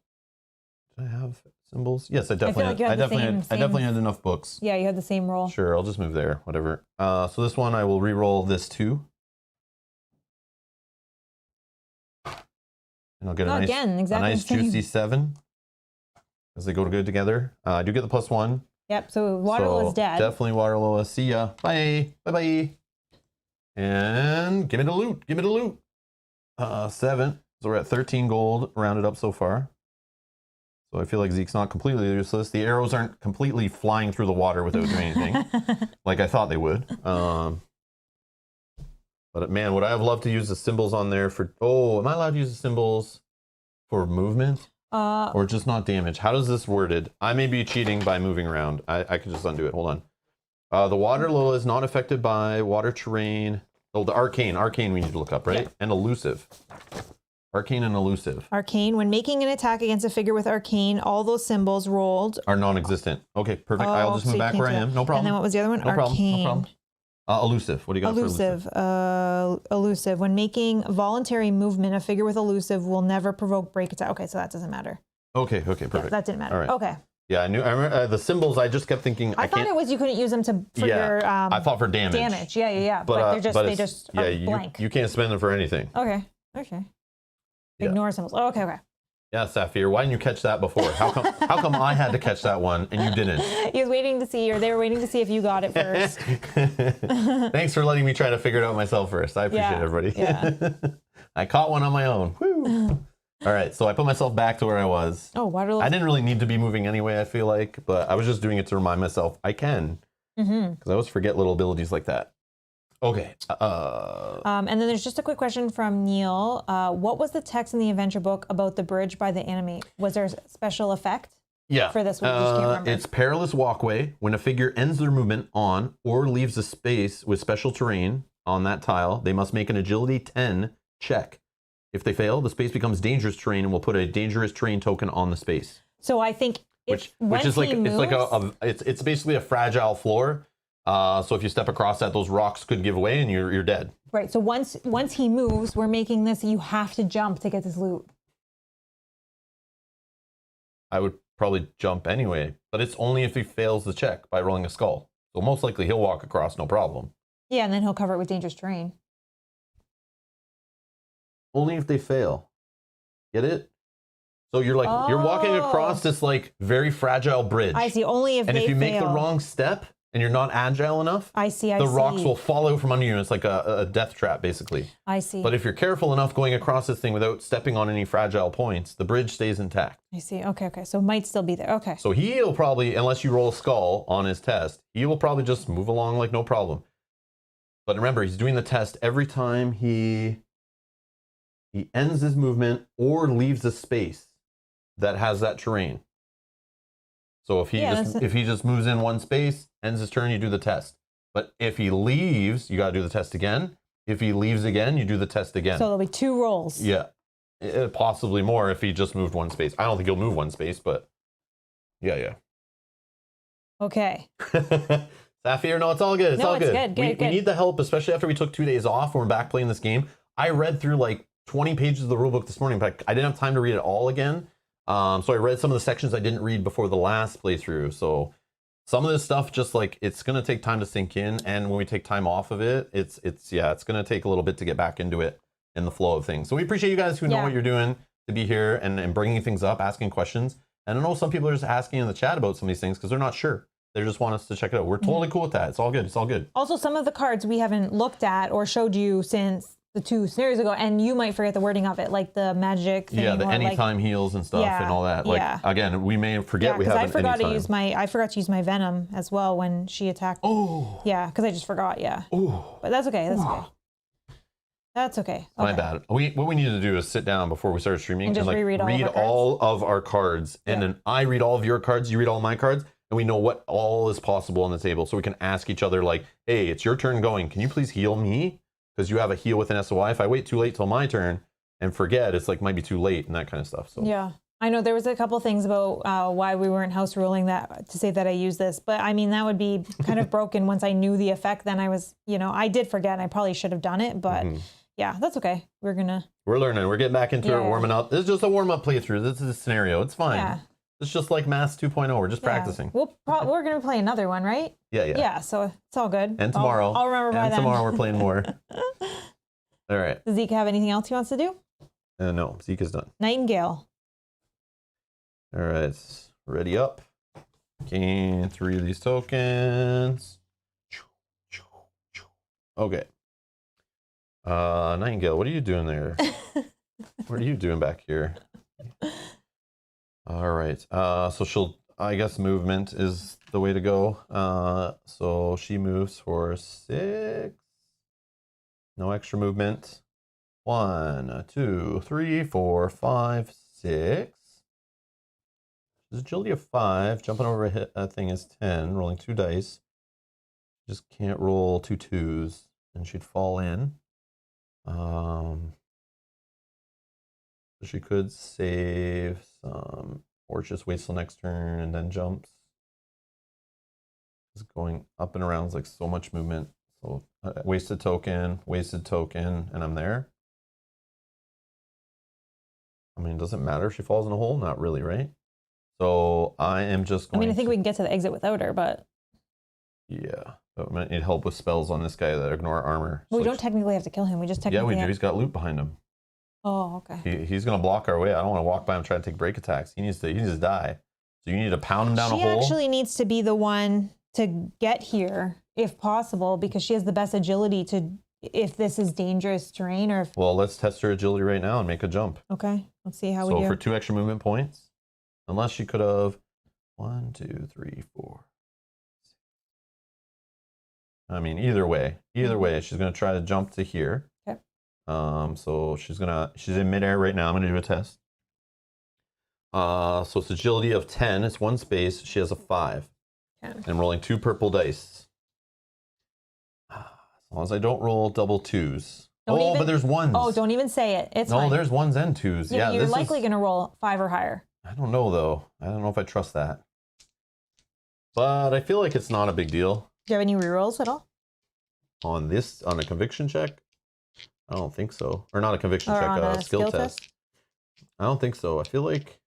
Did I have symbols? Yes, I definitely had enough books. Yeah, you had the same roll. Sure, I'll just move there, whatever. So this one I will re-roll this 2. And I'll get a nice juicy 7. As they go good together. I do get the +1. Yep, so Waterloo's dead. Definitely Waterloo. See ya. Bye. Bye-bye. And give me the loot. Give me the loot. 7. So we're at 13 gold, rounded up so far. So I feel like Zeke's not completely useless. The arrows aren't completely flying through the water without doing anything, like I thought they would. But man, would I have loved to use the symbols on there for... Oh, am I allowed to use the symbols for movement? Or just not damage? How does this worded? I may be cheating by moving around. I could just undo it. Hold on. The water Lola is not affected by water terrain. Oh, the arcane. Arcane we need to look up, right? Yep. And elusive. Arcane and elusive. Arcane. When making an attack against a figure with arcane, all those symbols rolled are non-existent. Okay, perfect. I'll just move back where I am. No problem. And then what was the other one? No arcane. Problem. Elusive. What do you got for elusive? Elusive. When making voluntary movement, a figure with elusive will never provoke break attack. Okay, so that doesn't matter. Okay, perfect. Yeah, that didn't matter. All right. Okay. Yeah, I remember the symbols. I just kept thinking. I thought it was you couldn't use them for your. I thought for damage. Damage. Yeah. But they just are blank. You can't spend them for anything. Okay. Ignore symbols. Oh, okay. Yeah, Saphir. Why didn't you catch that before? How come I had to catch that one and you didn't? He was waiting to see, or they were waiting to see if you got it first. Thanks for letting me try to figure it out myself first. I appreciate everybody. Yeah. I caught one on my own. Woo. All right, so I put myself back to where I was. Oh, water. I didn't really need to be moving anyway, I feel like, but I was just doing it to remind myself I can. Because I always forget little abilities like that. Okay. And then there's just a quick question from Neil. What was the text in the adventure book about the bridge by the animate? Was there a special effect? Yeah. For this one, I just can't remember. It's perilous walkway. When a figure ends their movement on or leaves a space with special terrain on that tile, they must make an agility 10 check. If they fail, the space becomes dangerous terrain and will put a dangerous terrain token on the space. So I think which is like it's basically a fragile floor. So if you step across that, those rocks could give away and you're dead. Right. So once he moves, we're making this. You have to jump to get this loot. I would probably jump anyway, but it's only if he fails the check by rolling a skull. So most likely he'll walk across, no problem. Yeah, and then he'll cover it with dangerous terrain. Only if they fail. Get it? So you're like you're walking across this like very fragile bridge. I see. Only if and they if you fail. make the wrong step, and you're not agile enough, I see. the rocks will fall out from under you. And it's like a death trap, basically. I see. But if you're careful enough going across this thing without stepping on any fragile points, the bridge stays intact. I see. Okay. So it might still be there. Okay. So he'll probably, unless you roll a skull on his test, he will probably just move along like no problem. But remember, he's doing the test every time he ends his movement or leaves a space that has that terrain. So if he just moves in one space, ends his turn, you do the test. But if he leaves, you got to do the test again. If he leaves again, you do the test again. So there'll be 2 rolls. Yeah. Possibly more if he just moved one space. I don't think he'll move one space, but yeah. Okay. Saphir, no, it's all good. It's all good. We need the help, especially after we took 2 days off when we're back playing this game. I read through like 20 pages of the rulebook this morning, but I didn't have time to read it all again. So I read some of the sections I didn't read before the last playthrough. So some of this stuff, just like, it's going to take time to sink in. And when we take time off of it, it's going to take a little bit to get back into it in the flow of things. So we appreciate you guys who know what you're doing to be here and bringing things up, asking questions. And I know some people are just asking in the chat about some of these things because they're not sure. They just want us to check it out. We're totally cool with that. It's all good. It's all good. Also, some of the cards we haven't looked at or showed you since the 2 scenarios ago, and you might forget the wording of it, like the magic thing. Yeah, the anytime heals and stuff and all that. Like, again, we may forget we have an anytime. I forgot to use my venom as well when she attacked. Oh. Yeah, because I just forgot, Oh. But that's okay, That's okay. My bad. What we need to do is sit down before we start streaming and just read all of our cards. And then I read all of your cards, you read all my cards, and we know what all is possible on the table. So we can ask each other like, hey, it's your turn going. Can you please heal me? Because you have a heal with an SOI. If I wait too late till my turn and forget, it's like might be too late and that kind of stuff. So yeah, I know there was a couple things about why we weren't house ruling that to say that I use this, but I mean that would be kind of broken once I knew the effect. Then I was, I did forget. I probably should have done it, but yeah, that's okay. We're learning. We're getting back into it, warming up. This is just a warm up playthrough. This is a scenario. It's fine. Yeah. It's just like Mass 2.0. We're just practicing. We're going to play another one, right? Yeah. Yeah, so it's all good. And tomorrow. I'll remember by then. And tomorrow we're playing more. All right. Does Zeke have anything else he wants to do? No, Zeke is done. Nightingale. All right. Ready up. Gain 3 of these tokens. Okay. Nightingale, what are you doing there? What are you doing back here? All right. So I guess movement is the way to go. So she moves for 6. No extra movement. 1, 2, 3, 4, 5, 6. There's agility of 5. Jumping over a thing is 10. Rolling 2 dice. Just can't roll 2 2s, and she'd fall in. So she could save some, or just waits till next turn and then jumps. Just going up and around is like so much movement. So wasted token, and I'm there. I mean, does it matter if she falls in a hole? Not really, right? So I am just going I think we can get to the exit without her, but... Yeah. But I might need help with spells on this guy that ignore armor. Well, we don't technically have to kill him. We just technically... Yeah, we do. He's got loot behind him. Oh, okay. He's going to block our way. I don't want to walk by him trying to take break attacks. He needs to die. So you need to pound him down a hole. She actually needs to be the one to get here, if possible, because she has the best agility to, if this is dangerous terrain or if... Well, let's test her agility right now and make a jump. Okay, let's see how we do. So for 2 extra movement points, unless she could have 1, 2, 3, 4. I mean, either way, she's going to try to jump to here. Okay. So she's in midair right now. I'm going to do a test. So it's agility of 10. It's 1 space. She has a 5. Okay. And I'm rolling 2 purple dice. As long as I don't roll double 2s. But there's 1s. Oh, don't even say it. It's fine. No, there's 1s and 2s. Yeah, you're likely going to roll 5 or higher. I don't know, though. I don't know if I trust that. But I feel like it's not a big deal. Do you have any rerolls at all? On a conviction check? I don't think so. Or not a conviction check, a skill test. I don't think so. I feel like...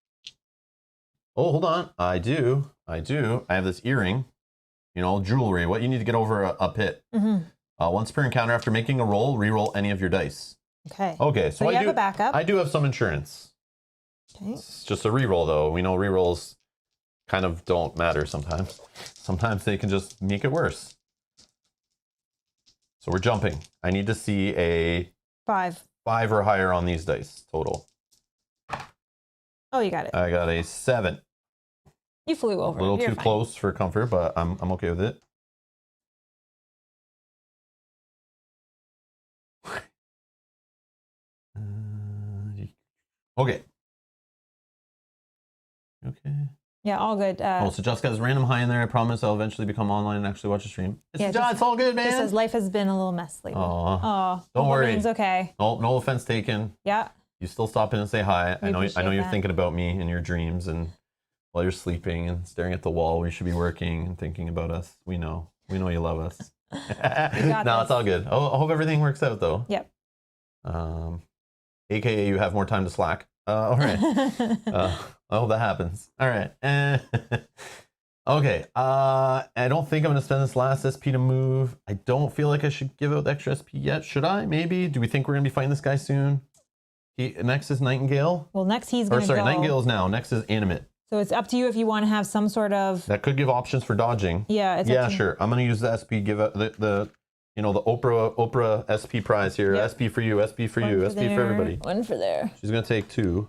Oh, hold on. I do. I have this earring. Jewelry. What you need to get over a pit. Mm-hmm. Once per encounter, after making a roll, re-roll any of your dice. Okay. So you have a backup. I do have some insurance. Okay. It's just a re-roll, though. We know re-rolls kind of don't matter sometimes. Sometimes they can just make it worse. So we're jumping. I need to see a 5 or higher on these dice total. Oh, you got it. I got a 7. You flew over. A little You're too fine. close for comfort, but I'm okay with it. Okay. Okay. Yeah, all good. Oh, so just got his random high in there. I promise I'll eventually become online and actually watch the stream. Yeah, It's all good, man. Just says life has been a little mess lately. Oh, don't worry. Everything's okay. No offense taken. Yeah. You still stop in and say hi. I know you're that. thinking about me in your dreams and while you're sleeping and staring at the wall where you should be working and thinking about us. We know you love us. No, it's all good. Oh, I hope everything works out though. Yep. AKA you have more time to slack. All right. I hope that happens. All right. Okay. I don't think I'm going to spend this last SP to move. I don't feel like I should give out the extra SP yet. Should I? Maybe. Do we think we're going to be fighting this guy soon? Next is Nightingale. Well, next he's going to go. Nightingale is now. Next is Animate. So it's up to you if you want to have some sort of... That could give options for dodging. Yeah. Yeah, sure. I'm going to use the SP, give out the Oprah SP prize here. Yep. SP for you, SP for you, SP for everybody. 1 for there. She's going to take 2.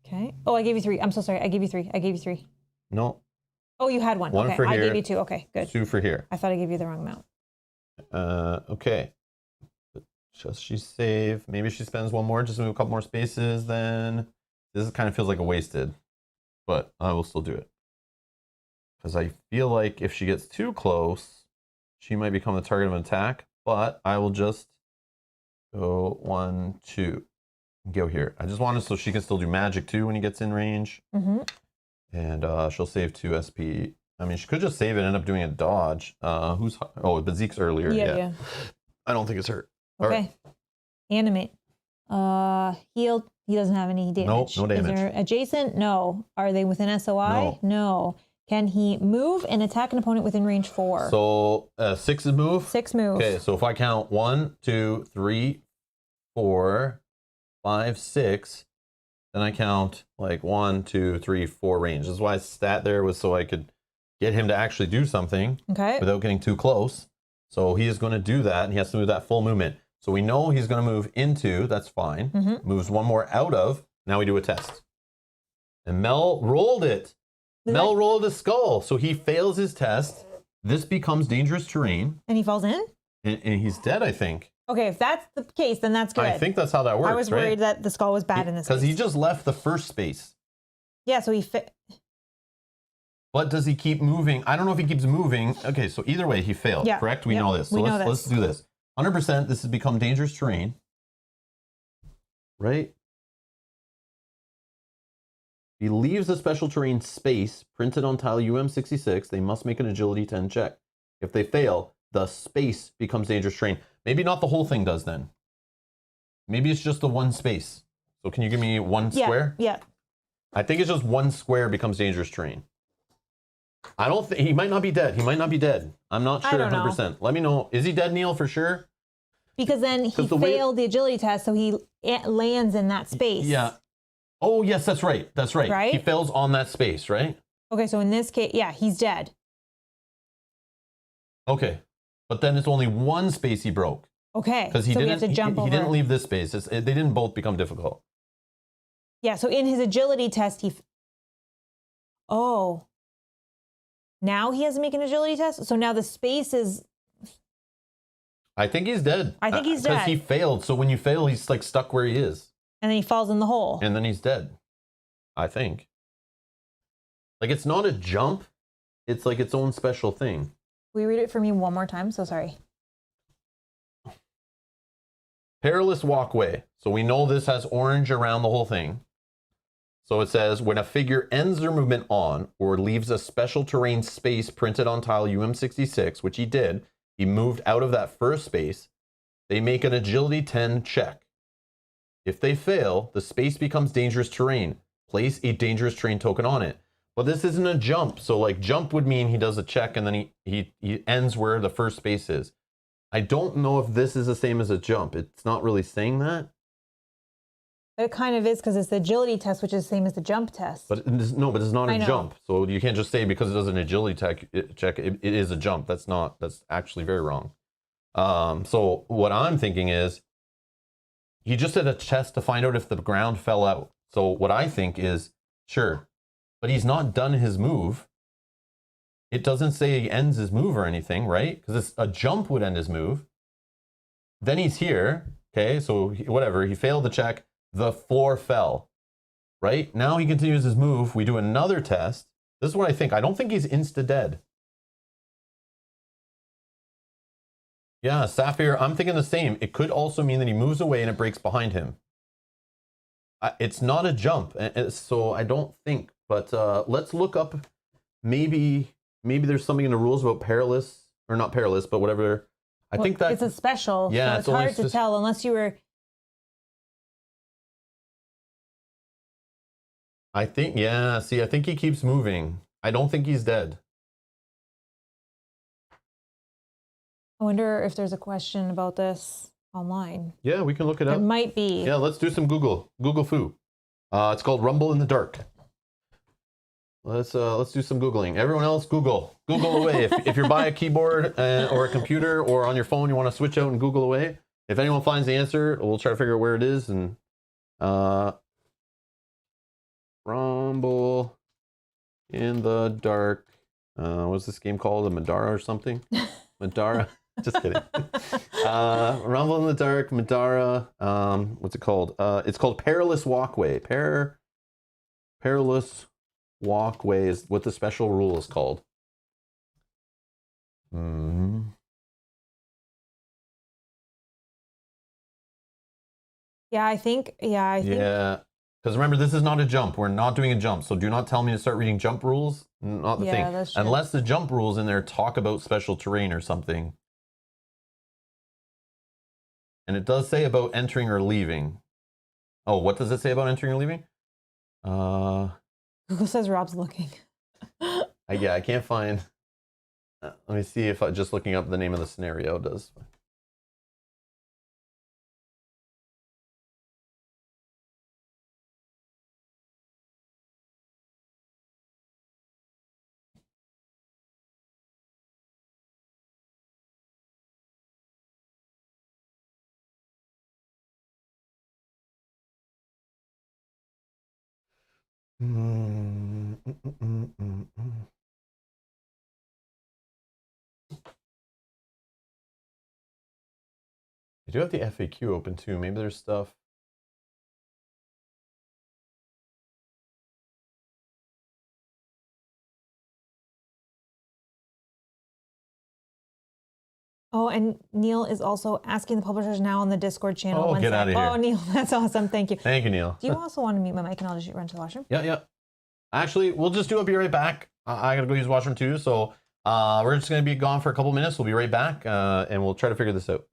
Okay. Oh, I gave you 3. I'm so sorry. I gave you 3. No. Oh, you had 1. 1 okay. for here. I gave you 2. Okay, good. 2 for here. I thought I gave you the wrong amount. Okay. Just she save. Maybe she spends 1 more, just move a couple more spaces. Then this kind of feels like a wasted, but I will still do it because I feel like if she gets too close, she might become the target of an attack. But I will just go 1, 2. Go here. I just wanted so she can still do magic too when he gets in range. And she'll save 2 SP. I mean, she could just save it and end up doing a dodge. But Zeke's earlier. Yeah. I don't think it's hurt. Okay. Right. Animate. Healed. He doesn't have any damage. Nope, no damage. Is there adjacent? No. Are they within SOI? No. Can he move and attack an opponent within range 4? So 6 is move? 6 move. Okay, so if I count 1, 2, 3, 4, 5, 6, then I count like 1, 2, 3, 4 range. This is why stat there was so I could get him to actually do something without getting too close. So he is going to do that, and he has to move that full movement. So we know he's going to move into, that's fine. Moves 1 more out of, now we do a test. And Mel rolled it. Mel rolled a skull, so he fails his test. This becomes dangerous terrain. And he falls in? And he's dead, I think. Okay, if that's the case, then that's good. I think that's how that works, I was worried that the skull was bad in this case. Because he just left the first space. Yeah, so But does he keep moving? I don't know if he keeps moving. Okay, so either way, he failed, correct? We know this. So let's do this. 100%, this has become dangerous terrain. Right? He leaves the special terrain space printed on tile UM66. They must make an agility 10 check. If they fail, the space becomes dangerous terrain. Maybe not the whole thing does then. Maybe it's just the 1 space. So can you give me 1 square? Yeah. I think it's just 1 square becomes dangerous terrain. I don't think he might not be dead. He might not be dead. I'm not sure 100%. Let me know. Is he dead, Neil, for sure? Because then he failed the agility test, so he lands in that space. Yeah. Oh, yes, that's right. That's right. Right? He fails on that space, right? Okay, so in this case, yeah, he's dead. Okay. But then it's only 1 space he broke. Okay. Because he didn't leave this space. They didn't both become difficult. Yeah, so in his agility test, now he has to make an agility test? So now the space is... I think he's dead. I think he's dead. Because he failed. So when you fail, he's like stuck where he is. And then he falls in the hole. And then he's dead. I think. Like, it's not a jump. It's like its own special thing. Will you read it for me 1 more time? So sorry. Perilous walkway. So we know this has orange around the whole thing. So it says, when a figure ends their movement on or leaves a special terrain space printed on tile UM66, which he did, he moved out of that first space, they make an agility 10 check. If they fail, the space becomes dangerous terrain. Place a dangerous terrain token on it. But this isn't a jump. So like jump would mean he does a check and then he ends where the first space is. I don't know if this is the same as a jump. It's not really saying that. It kind of is because it's the agility test, which is the same as the jump test. But it's not I a know. jump. So you can't just say because it does an agility check, it is a jump. That's actually very wrong. So what I'm thinking is he just did a test to find out if the ground fell out. So what I think is, sure, but he's not done his move. It doesn't say he ends his move or anything, right? Because a jump would end his move. Then he's here, okay, so whatever, he failed the check. The floor fell, right? Now he continues his move. We do another test. This is what I think. I don't think he's insta-dead. Yeah, Sapphire, I'm thinking the same. It could also mean that he moves away and it breaks behind him. It's not a jump, so I don't think. But let's look up. Maybe there's something in the rules about perilous, or not perilous, but whatever. I think that it's a special. Yeah, so it's hard to tell unless you were. I think, yeah, see, I think he keeps moving. I don't think he's dead. I wonder if there's a question about this online. Yeah, we can look it up. It might be. Yeah, let's do some Google foo. It's called Rumble in the Dark. Let's do some Googling. Everyone else, Google away. If you're by a keyboard or a computer or on your phone, you want to switch out and Google away. If anyone finds the answer, we'll try to figure out where it is. And Rumble in the Dark. What's this game called? The Middara or something? Middara. Just kidding. Rumble in the Dark, Middara. What's it called? It's called Perilous Walkway. Perilous Walkway is what the special rule is called. Yeah, I think. Yeah. Because remember, this is not a jump. We're not doing a jump. So do not tell me to start reading jump rules. Not the thing. That's true. Unless the jump rules in there talk about special terrain or something. And it does say about entering or leaving. Oh, what does it say about entering or leaving? Google says Rob's looking. Yeah, I can't find. Let me see if just looking up the name of the scenario does. I do have the FAQ open too. Maybe there's stuff. Oh, and Neil is also asking the publishers now on the Discord channel. Oh, get out of here. Oh, Neil, that's awesome. Thank you. Thank you, Neil. Do you also want to mute my mic and I'll just run to the washroom? Yeah. Actually, we'll just do it. Be right back. I gotta go use the washroom too. So we're just gonna be gone for a couple minutes. We'll be right back and we'll try to figure this out.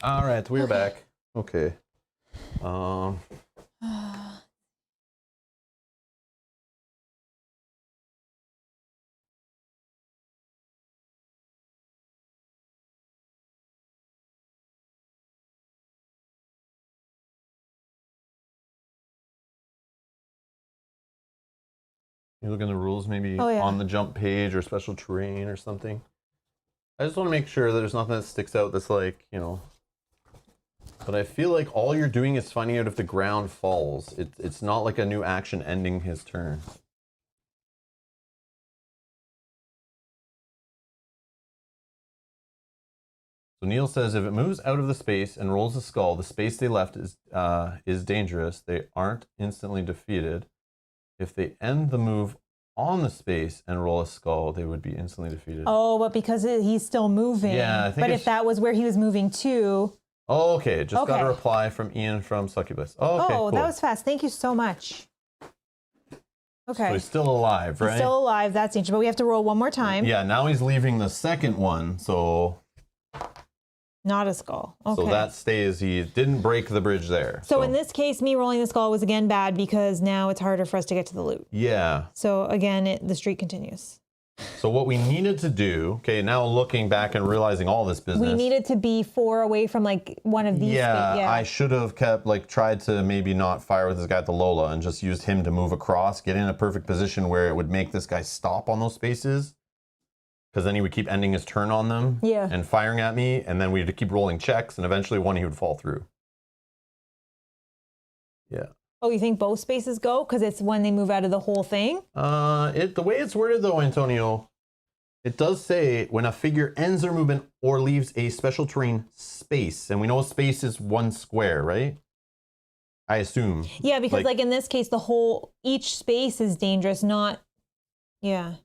All right, we're back. Okay. You look in the rules, maybe on the jump page or special terrain or something. I just want to make sure that there's nothing that sticks out that's like, you know. But I feel like all you're doing is finding out if the ground falls. It's not like a new action ending his turn. So Neil says if it moves out of the space and rolls a skull, the space they left is dangerous. They aren't instantly defeated. If they end the move on the space and roll a skull, they would be instantly defeated. Oh, but because he's still moving. Yeah, I think. But if that was where he was moving to. Oh, okay. Just got a reply from Ian from Succubus. Oh, okay. Cool. That was fast. Thank you so much. Okay. So he's still alive, right? He's still alive. That's interesting. But we have to roll one more time. Yeah, now he's leaving the second one, so. Not a skull. Okay. So that stays. He didn't break the bridge there. So in this case, me rolling the skull was again bad because now it's harder for us to get to the loot. Yeah. So again, the streak continues. So what we needed to do, okay, now looking back and realizing all this business. We needed to be 4 away from like one of these. Yeah, I should have tried to maybe not fire with this guy at the Lola and just used him to move across, get in a perfect position where it would make this guy stop on those spaces. Because then he would keep ending his turn on them and firing at me, and then we'd keep rolling checks, and eventually one he would fall through. Yeah. Oh, you think both spaces go? Because it's when they move out of the whole thing? The way it's worded, though, Antonio, it does say when a figure ends their movement or leaves a special terrain space. And we know space is 1 square, right? I assume. Yeah, because like in this case, each space is dangerous, not, yeah.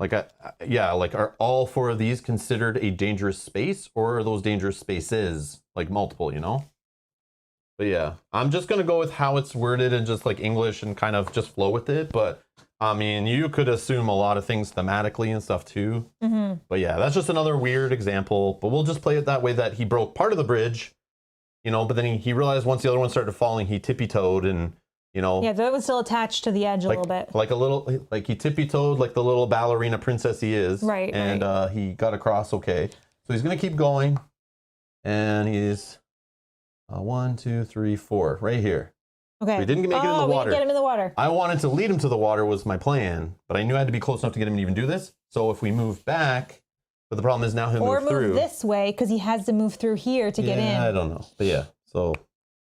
Like, are all 4 of these considered a dangerous space, or are those dangerous spaces, like multiple, you know? But yeah, I'm just going to go with how it's worded and just like English and kind of just flow with it. But I mean, you could assume a lot of things thematically and stuff too. Mm-hmm. But yeah, that's just another weird example. But we'll just play it that way, that he broke part of the bridge, you know, but then he realized once the other one started falling, he tippy-toed and, you know. Yeah, that was still attached to the edge a little bit. Like he tippy-toed like the little ballerina princess he is. Right. And he got across okay. So he's going to keep going. And he's 1, 2, 3, 4 right here. Okay. So he didn't make it in the water. We didn't get him in the water. I wanted to lead him to the water was my plan, but I knew I had to be close enough to get him to even do this. So if we move back, but the problem is now he'll move through. Or move this way, because he has to move through here to get in. I don't know. But yeah, so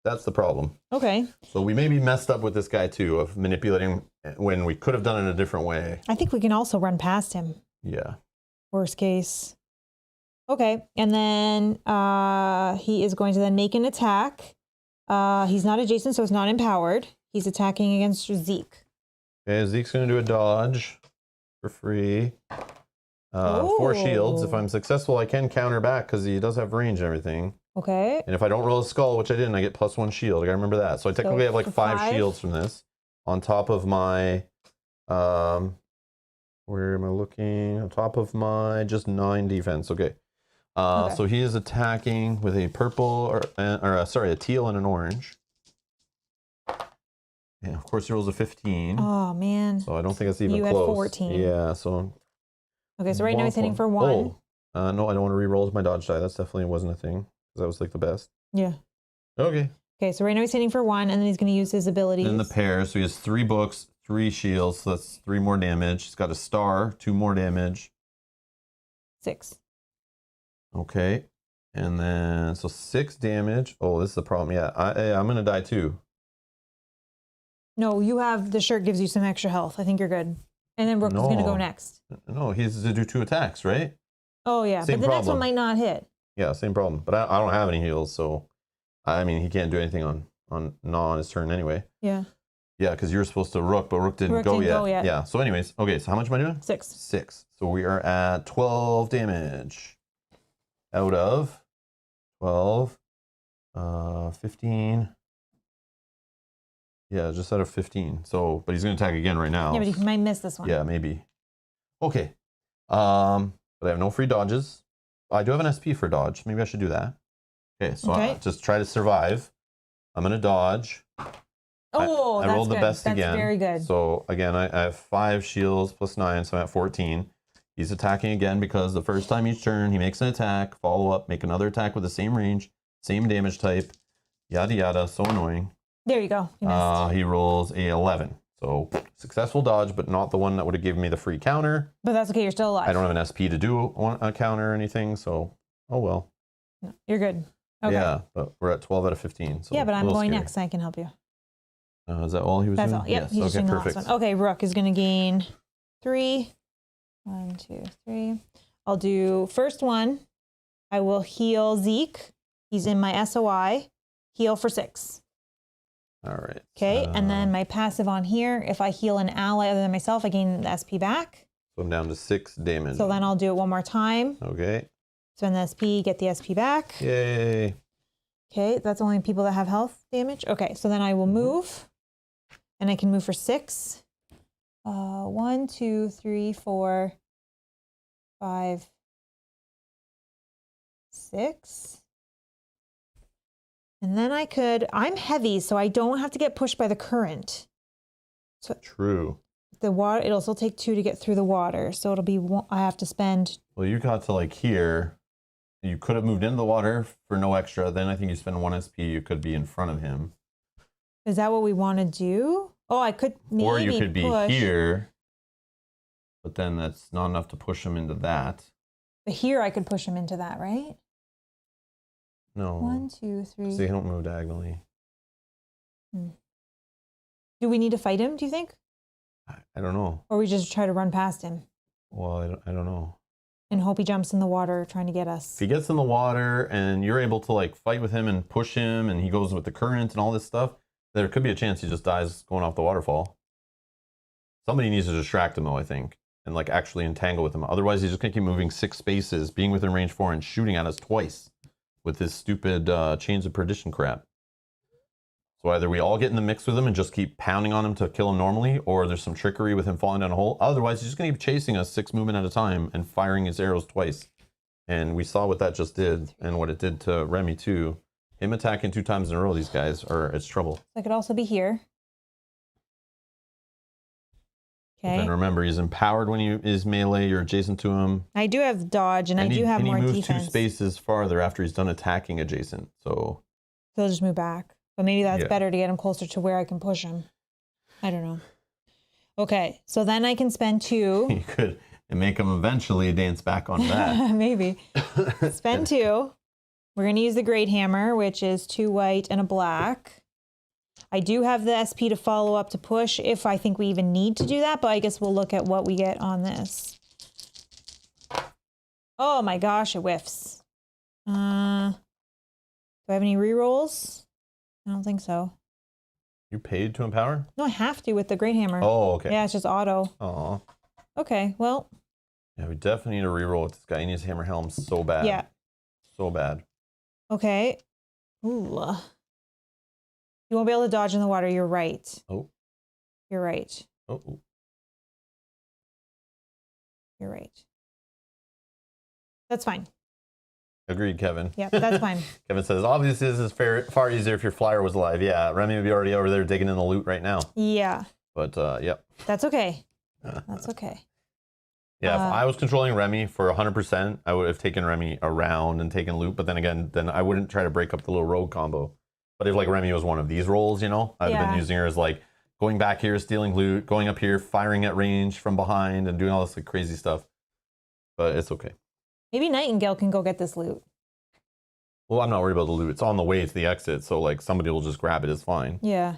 that's the problem. Okay. So we maybe messed up with this guy too, of manipulating when we could have done it a different way. I think we can also run past him. Yeah. Worst case. Okay. And then he is going to then make an attack. He's not adjacent, so it's not empowered. He's attacking against Zeke. Okay, Zeke's going to do a dodge for free. 4 shields. If I'm successful, I can counter back because he does have range and everything. Okay. And if I don't roll a skull, which I didn't, I get +1 shield. I gotta remember that. So I technically have like 5 shields from this. On top of my, where am I looking? On top of my just 9 defense. Okay. So he is attacking with a purple, a teal and an orange. And of course he rolls a 15. Oh man. So I don't think that's even close. You had 14. Yeah, so. Okay, so right now he's hitting for 1. Oh, no, I don't want to re-roll my dodge die. That's definitely wasn't a thing. Because that was like the best. Yeah. Okay. Okay, so right now he's hitting for 1, and then he's going to use his abilities. And the pair, so he has 3 books, 3 shields, so that's 3 more damage. He's got a star, 2 more damage. 6. Okay. And then, so 6 damage. Oh, this is the problem. Yeah, I'm going to die too. No, you have, the shirt gives you some extra health. I think you're good. And then Brooke is going to go next. No, he has to do 2 attacks, right? Oh, yeah. Same but the problem. next one might not hit. Yeah, same problem. But I don't have any heals, so I mean, he can't do anything on his turn anyway. Yeah. Yeah, because you're supposed to Rook, but Rook didn't go yet. Yeah. So, anyways, okay. So how much am I doing? 6. 6. So we are at 12 damage out of 12, 15. Yeah, just out of 15. So, but he's going to attack again right now. Yeah, but he might miss this one. Yeah, maybe. Okay. But I have no free dodges. I do have an SP for dodge. Maybe I should do that. Okay, so just try to survive. I'm going to dodge. Oh, I rolled the best that's again. Very good. So again, I have 5 shields plus 9, so I'm at 14. He's attacking again because the first time each turn he makes an attack, follow up, make another attack with the same range, same damage type, yada yada. So annoying. There you go. You missed. He rolls a 11. So successful dodge, but not the one that would have given me the free counter. But that's okay. You're still alive. I don't have an SP to do a counter or anything, so oh well. No, you're good. Okay. Yeah, but we're at 12 out of 15. So yeah, but I'm going scary. next. I can help you. Is that all he was doing? That's all. Yep, Yes. he's Okay, doing perfect. the last one. Okay, Rook is going to gain 3. 1, 2, 3. I'll do first one. I will heal Zeke. He's in my SOI. Heal for 6. All right. Okay, and then my passive on here, if I heal an ally other than myself, I gain the SP back. So I'm down to 6 damage. So then I'll do it one more time. Okay. Spend the SP, get the SP back. Yay. Okay, that's only people that have health damage. Okay, so then I will move. And I can move for 6. 1, 2, 3, 4, 5, 6. And then I'm heavy, so I don't have to get pushed by the current. So True. the water, it'll still take 2 to get through the water. So it'll be, I have to spend. Well, you got to like here. You could have moved into the water for no extra. Then I think you spend 1 SP. You could be in front of him. Is that what we want to do? Oh, I could maybe Or you could be push. here. But then that's not enough to push him into that. But here I could push him into that, right? No. 1, 2, 3. So they don't move diagonally. Do we need to fight him, do you think? I don't know. Or we just try to run past him Well, I don't know. and hope he jumps in the water trying to get us? If he gets in the water and you're able to like fight with him and push him and he goes with the current and all this stuff, there could be a chance he just dies going off the waterfall. Somebody needs to distract him though, I think, and like actually entangle with him. Otherwise, he's just gonna keep moving 6 spaces, being within range 4 and shooting at us twice with his stupid chains of perdition crap. So either we all get in the mix with him and just keep pounding on him to kill him normally, or there's some trickery with him falling down a hole. Otherwise, he's just gonna keep chasing us 6 movement at a time and firing his arrows twice. And we saw what that just did and what it did to Remy too. Him attacking 2 times in a row, these guys it's trouble. I could also be here. Okay. And remember, he's empowered when he is melee. You're adjacent to him. I do have dodge, and I do have more defense. And he moves defense. 2 spaces farther after he's done attacking adjacent. So he'll just move back. But maybe that's better to get him closer to where I can push him. I don't know. Okay, so then I can spend 2. you could make him eventually dance back on that. Maybe. Spend 2. We're going to use the Great Hammer, which is 2 white and a black. I do have the SP to follow up to push if I think we even need to do that, but I guess we'll look at what we get on this. Oh my gosh, it whiffs. Do I have any rerolls? I don't think so. You paid to empower? No, I have to with the Great Hammer. Oh, okay. Yeah, it's just auto. Aw. Okay, well. Yeah, we definitely need to reroll with this guy. He needs Hammer Helm so bad. Yeah. So bad. Okay. Ooh. You won't be able to dodge in the water. You're right. Oh. You're right. Oh. You're right. That's fine. Agreed, Kevin. Yeah, that's fine. Kevin says, obviously this is far easier if your flyer was alive. Yeah, Remy would be already over there digging in the loot right now. Yeah. But, yep. That's okay. That's okay. Yeah, if I was controlling Remy for 100%, I would have taken Remy around and taken loot. But then again, then I wouldn't try to break up the little rogue combo. But if like Remy was one of these roles, you know, I'd have been using her as like going back here, stealing loot, going up here, firing at range from behind and doing all this like crazy stuff. But it's okay. Maybe Nightingale can go get this loot. Well, I'm not worried about the loot. It's on the way to the exit. So like somebody will just grab it. It's fine. Yeah.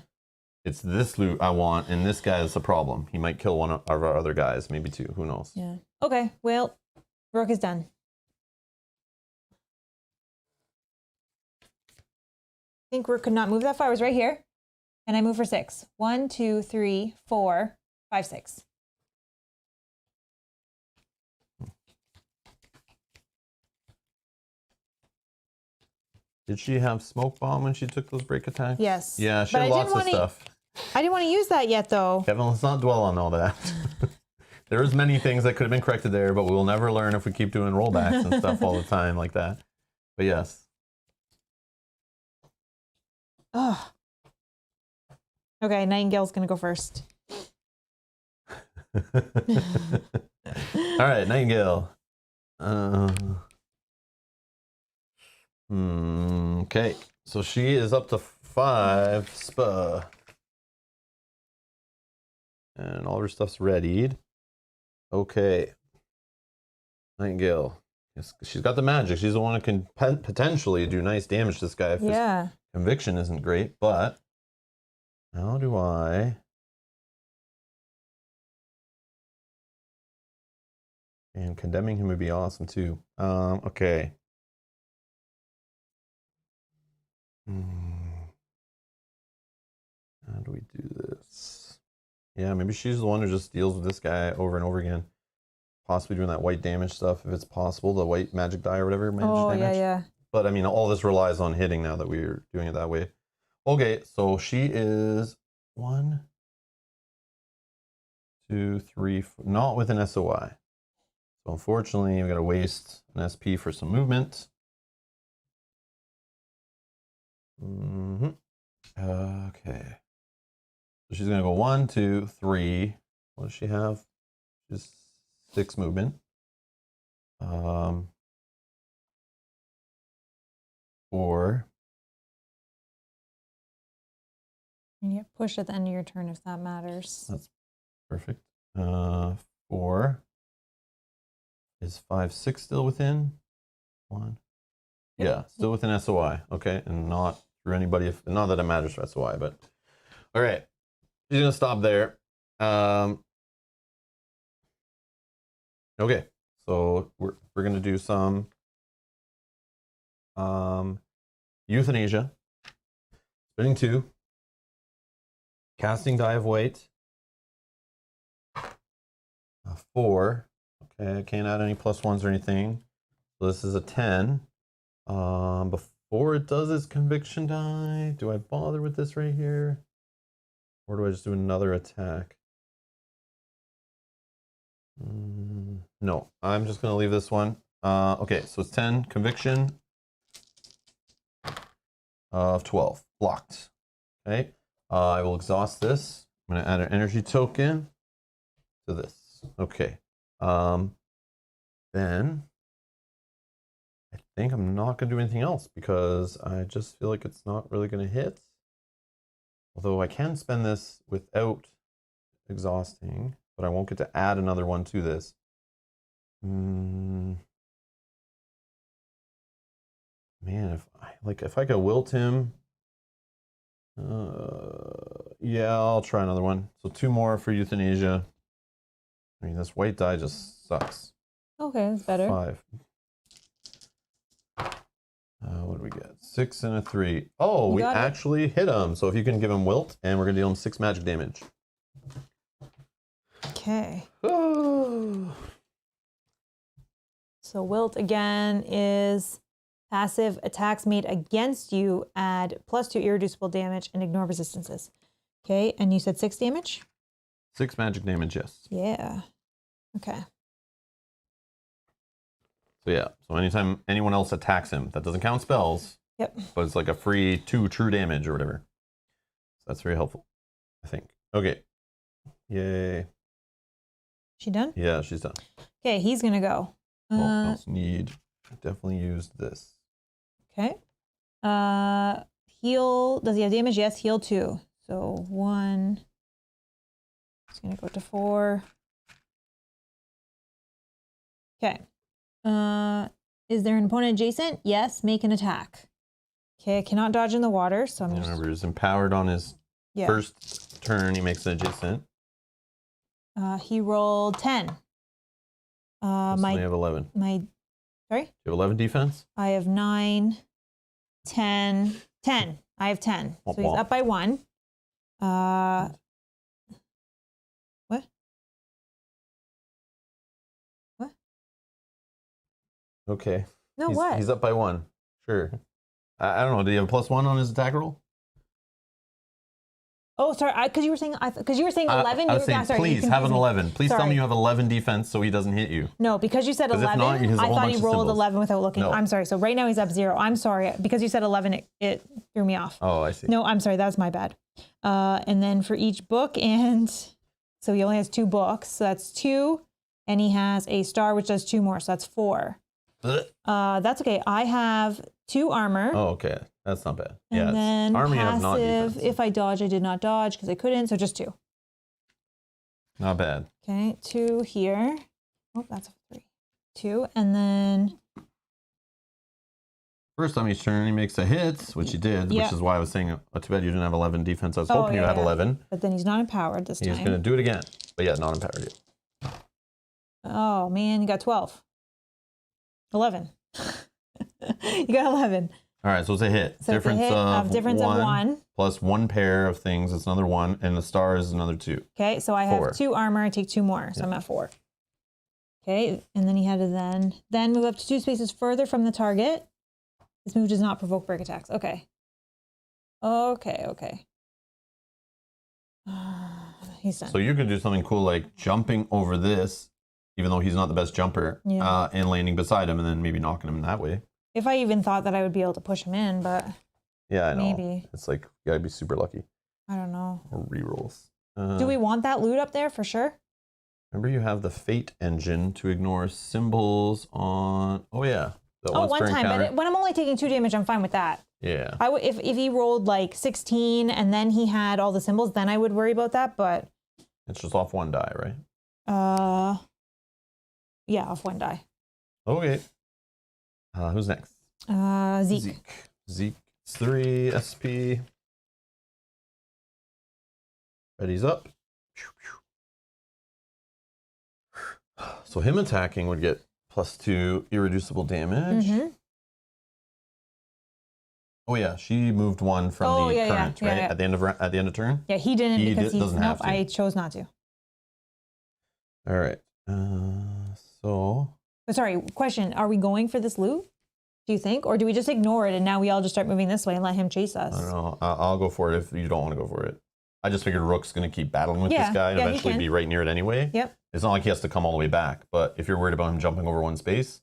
It's this loot I want. And this guy is the problem. He might kill one of our other guys, maybe 2. Who knows? Yeah. Okay. Well, Rook is done. I think Rook could not move that far. I was right here. And I move for 6. 1, 2, 3, 4, 5, 6. Did she have smoke bomb when she took those break attacks? Yes. Yeah, she But had lots of stuff. I didn't want to use that yet, though. Kevin, let's not dwell on all that. There's many things that could have been corrected there, but we'll never learn if we keep doing rollbacks and stuff all the time like that. But yes. Ugh. Okay, Nightingale's gonna go first. All right, Nightingale. Okay, so she is up to 5 spa. And all her stuff's readied. Okay. Nightingale. Yes, she's got the magic. She's the one who can potentially do nice damage to this guy. If Yeah. his conviction isn't great, but how do I... And condemning him would be awesome too. Okay. How do we do this? Yeah, maybe she's the one who just deals with this guy over and over again. Possibly doing that white damage stuff if it's possible, the white magic die or whatever. Oh, damage. yeah. But I mean, all this relies on hitting now that we're doing it that way. Okay, so she is 1, 2, 3, 4, not with an SOI. So unfortunately, we got to waste an SP for some movement. Okay. So she's gonna go 1, 2, 3. What does she have? Just 6 movement. 4. And you push at the end of your turn if that matters. That's perfect. 4. Is 5, 6 still within? 1. Yep. Yeah, still within SOI. Okay, and not through anybody. If not that it matters for SOI, but all right. She's gonna stop there. Okay, so we're gonna do some euthanasia. Spinning 2. Casting die of white. 4. Okay, I can't add any +1s or anything. So this is a 10. Before it does its conviction die, do I bother with this right here? Or do I just do another attack? No, I'm just going to leave this one. Okay, so it's 10 conviction of 12. Blocked. Okay, I will exhaust this. I'm going to add an energy token to this. Okay. Then I think I'm not going to do anything else because I just feel like it's not really going to hit. Although I can spend this without exhausting, but I won't get to add another one to this. Man, if I could wilt him, yeah, I'll try another one. So 2 more for euthanasia. I mean, this white die just sucks. Okay, that's better. 5. What do we get? 6 and a 3. Oh, we actually hit him. So if you can give him wilt, and we're gonna deal him 6 magic damage. Okay. Oh. So wilt again is passive attacks made against you add +2 irreducible damage and ignore resistances. Okay, and you said 6 damage? 6 magic damage, yes. Yeah. Okay. So yeah, so anytime anyone else attacks him, that doesn't count spells. Yep. But it's like a free 2 true damage or whatever. So that's very helpful, I think. Okay. Yay. She done? Yeah, she's done. Okay, he's gonna go. Definitely use this. Okay. Heal. Does he have damage? Yes, heal 2. So 1. It's gonna go to 4. Okay. Is there an opponent adjacent? Yes, make an attack. Okay, I cannot dodge in the water, so I'm just... Remember, he's empowered on his first turn. He makes an adjacent. He rolled 10. I have 11. Sorry? You have 11 defense? I have 9, 10, 10. I have 10. So he's up by 1. What? What? Okay. No, what? He's up by 1. Sure. I don't know. Do you have a +1 on his attack roll? Oh, sorry. Because you were saying 11. I was saying, please have an 11. Please tell me you have 11 defense so he doesn't hit you. No, because you said 11. If not, he has a I whole thought bunch he of rolled symbols. 11 without looking. No. I'm sorry. So right now he's up 0. I'm sorry because you said 11. It threw me off. Oh, I see. No, I'm sorry. That's my bad. And then for each book, and so he only has 2 books. So that's 2, and he has a star which does 2 more. So that's 4. That's okay. I have 2 armor. Oh, okay. That's not bad. And Yeah, then army have not passive, defense. if I dodge, I did not dodge because I couldn't, so just 2. Not bad. Okay, 2 here. Oh, that's a 3. 2, and then... First time each turn, he makes a hit, which he did, which is why I was saying, oh, too bad you didn't have 11 defense. I was hoping you had 11. But then he's not empowered this time. He's going to do it again. But yeah, not empowered yet. Oh, man, you got 12. 11. You got 11. All right, so it's a hit. So difference of 1. Plus 1 pair of things. It's another 1. And the star is another 2. Okay, so I have 2 armor. I take 2 more. So I'm at 4. Okay, and then he had to then move up to 2 spaces further from the target. This move does not provoke break attacks. Okay. Okay. He's done. So you could do something cool like jumping over this, even though he's not the best jumper, and landing beside him and then maybe knocking him that way. If I even thought that I would be able to push him in, but yeah, I know. Maybe. It's like, you gotta be super lucky. I don't know. Or rerolls. Do we want that loot up there for sure? Remember you have the fate engine to ignore symbols on, oh yeah. One time, but when I'm only taking 2 damage, I'm fine with that. Yeah. I would if he rolled like 16 and then he had all the symbols, then I would worry about that, but it's just off 1 die, right? Yeah, off 1 die. Okay. Who's next? Zeke. Zeke's 3 SP. Ready's up. So him attacking would get +2 irreducible damage. Oh yeah, she moved 1 from the current, right? At the end of turn. Yeah, he didn't because doesn't have to. I chose not to. All right. But sorry, question: are we going for this loot? Do you think, or do we just ignore it and now we all just start moving this way and let him chase us? I don't know. I'll go for it if you don't want to go for it. I just figured Rook's going to keep battling with this guy and eventually be right near it anyway. Yep. It's not like he has to come all the way back, but if you're worried about him jumping over 1 space,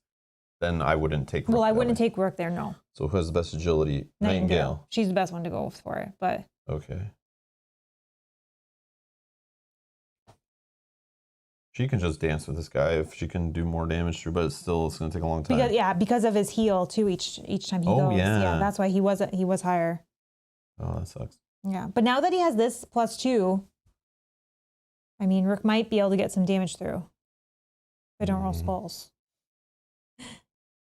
then I wouldn't take Rook. Well, I wouldn't take Rook there, no. So who has the best agility? Nightingale. She's the best one to go for it, but... Okay. She can just dance with this guy if she can do more damage to her, but it's going to take a long time. Because of his heal, too, each time he goes. Yeah, that's why he was higher. Oh, that sucks. Yeah, but now that he has this +2, I mean, Rook might be able to get some damage through. If I don't roll skulls.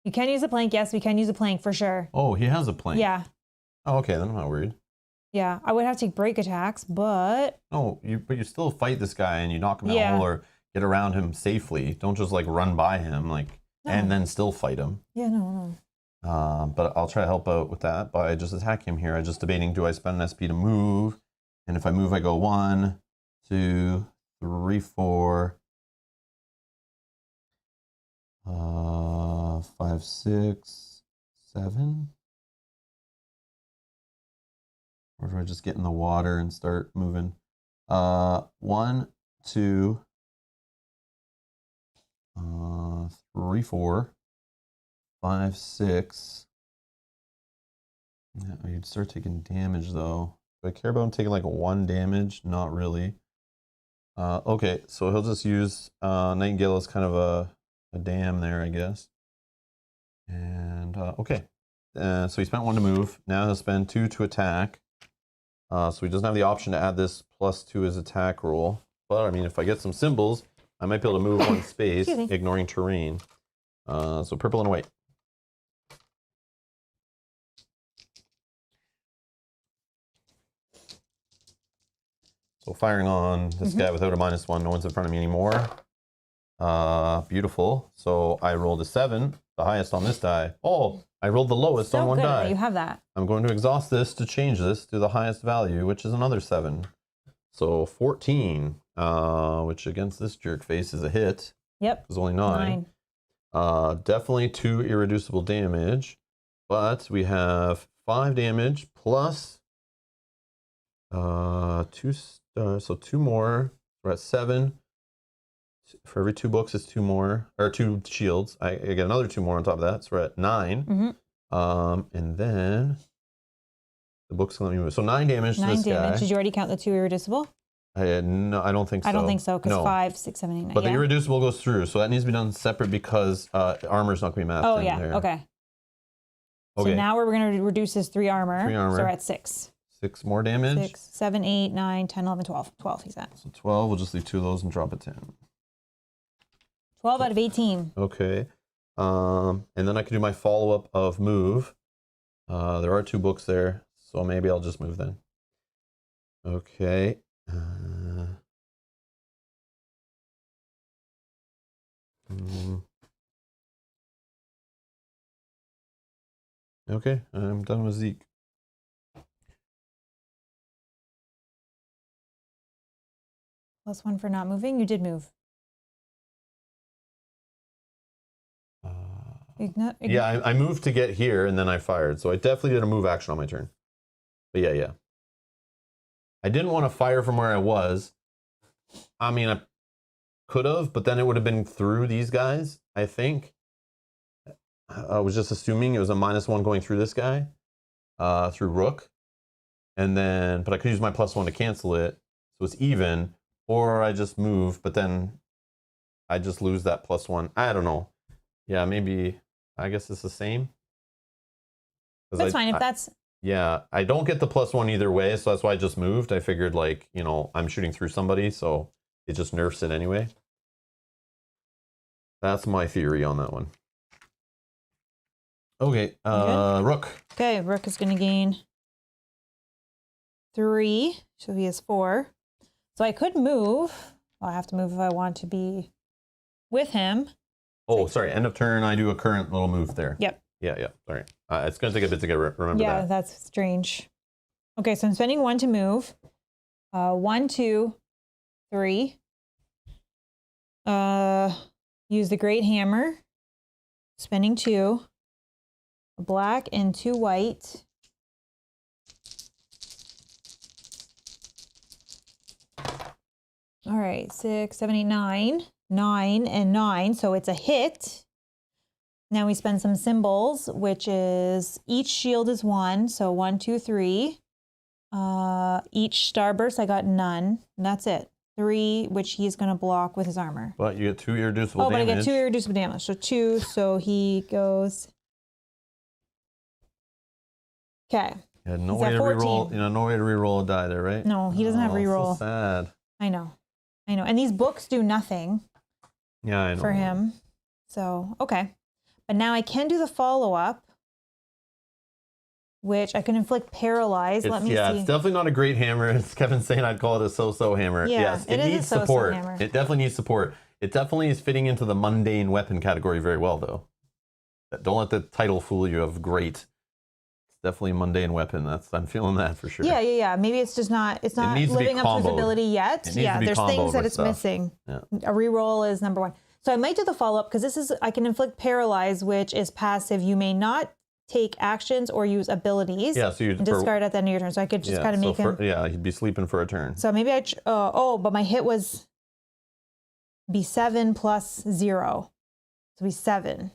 You can use a plank. Yes, we can use a plank for sure. Oh, he has a plank. Yeah. Oh, okay, then I'm not worried. Yeah, I would have to take break attacks, but... No, but you still fight this guy and you knock him out or get around him safely. Don't just like run by him and then still fight him. Yeah, no. But I'll try to help out with that by just attacking him here. I'm just debating, do I spend an SP to move? And if I move, I go 1, 2, 3, 4, 5, 6, 7. Or do I just get in the water and start moving? 1, 2, 3, 4, 5, 6. Yeah, you'd start taking damage though. Do I care about him taking like 1 damage? Not really. Okay, so he'll just use Nightingale as kind of a dam there, I guess. And okay, so he spent 1 to move. Now he'll spend 2 to attack. So he doesn't have the option to add this +2 his attack roll. But I mean, if I get some symbols, I might be able to move 1 space, ignoring terrain. So purple and white. So firing on this guy without a -1. No one's in front of me anymore. Beautiful. So I rolled a 7, the highest on this die. Oh, I rolled the lowest on 1 die. You have that. I'm going to exhaust this to change this to the highest value, which is another 7. So 14, which against this jerk face is a hit. Yep. It's only 9. Definitely 2 irreducible damage, but we have 5 damage plus 2 stars, so 2 more. We're at 7. For every 2 books is 2 more, or 2 shields. I get another 2 more on top of that, so we're at 9. And then the book's gonna let me move. So 9 damage to this guy. Did you already count the 2 irreducible? No, I don't think so. I don't think so, because 5, 6, 7, 8, 9. But the irreducible goes through, so that needs to be done separate because armor's not gonna be mapped in there. Okay. So now we're going to reduce his 3 armor. 3 armor. So we're at 6. 6 more damage. 6, 7, 8, 9, 10, 11, 12. 12 he's at. So 12, we'll just leave 2 of those and drop a 10. 12 out of 18. Okay. And then I can do my follow-up of move. There are 2 books there, so maybe I'll just move then. Okay. Okay, I'm done with Zeke. +1 for not moving. You did move. Yeah, I moved to get here and then I fired. So I definitely did a move action on my turn. But yeah. I didn't want to fire from where I was. I mean, I could have, but then it would have been through these guys, I think. I was just assuming it was a -1 going through this guy, through Rook. And then, but I could use my +1 to cancel it. So it's even. Or I just move, but then I just lose that +1. I don't know. Yeah, maybe. I guess it's the same. That's fine if that's... Yeah, I don't get the +1 either way, so that's why I just moved. I figured, like, you know, I'm shooting through somebody, so it just nerfs it anyway. That's my theory on that one. Okay, Rook. Okay, Rook is going to gain 3, so he has 4. So I could move. Well, I have to move if I want to be with him. Oh, sorry. End of turn, I do a current little move there. Yep. Yeah. Sorry. It's going to take a bit to remember that. Yeah, that's strange. Okay, so I'm spending 1 to move. 1, 2, 3. Use the Great Hammer. Spending 2. A black and 2 white. All right, 6, 7, 8, 9. 9 and 9, so it's a hit. Now we spend some symbols, which is each shield is 1, so 1, 2, 3. Each starburst, I got none, and that's it. 3, which he's going to block with his armor. But you get 2 irreducible damage. Oh, but I get 2 irreducible damage, so 2, so he goes... Okay. Yeah, no way to reroll. You know, no way to reroll a die there, right? No, he doesn't have reroll. So sad. I know. And these books do nothing. Yeah, I know. For him. So, okay. But now I can do the follow-up, which I can inflict paralyze. Let me see. It's definitely not a great hammer. As Kevin's saying, I'd call it a so-so hammer. Yeah, yes, it needs support. Hammer. It definitely needs support. It definitely is fitting into the mundane weapon category very well, though. Don't let the title fool you of great. It's definitely a mundane weapon. I'm feeling that for sure. Yeah. Maybe it's just not. It's not living up to its ability yet. Yeah, there's things that it's missing. Yeah. A reroll is number 1. So I might do the follow-up because I can inflict paralyze, which is passive. You may not take actions or use abilities. Yeah, so you discard at the end of your turn. So I could just kind of make him. Yeah, he'd be sleeping for a turn. So maybe but my hit was be 7 plus 0. So be 7.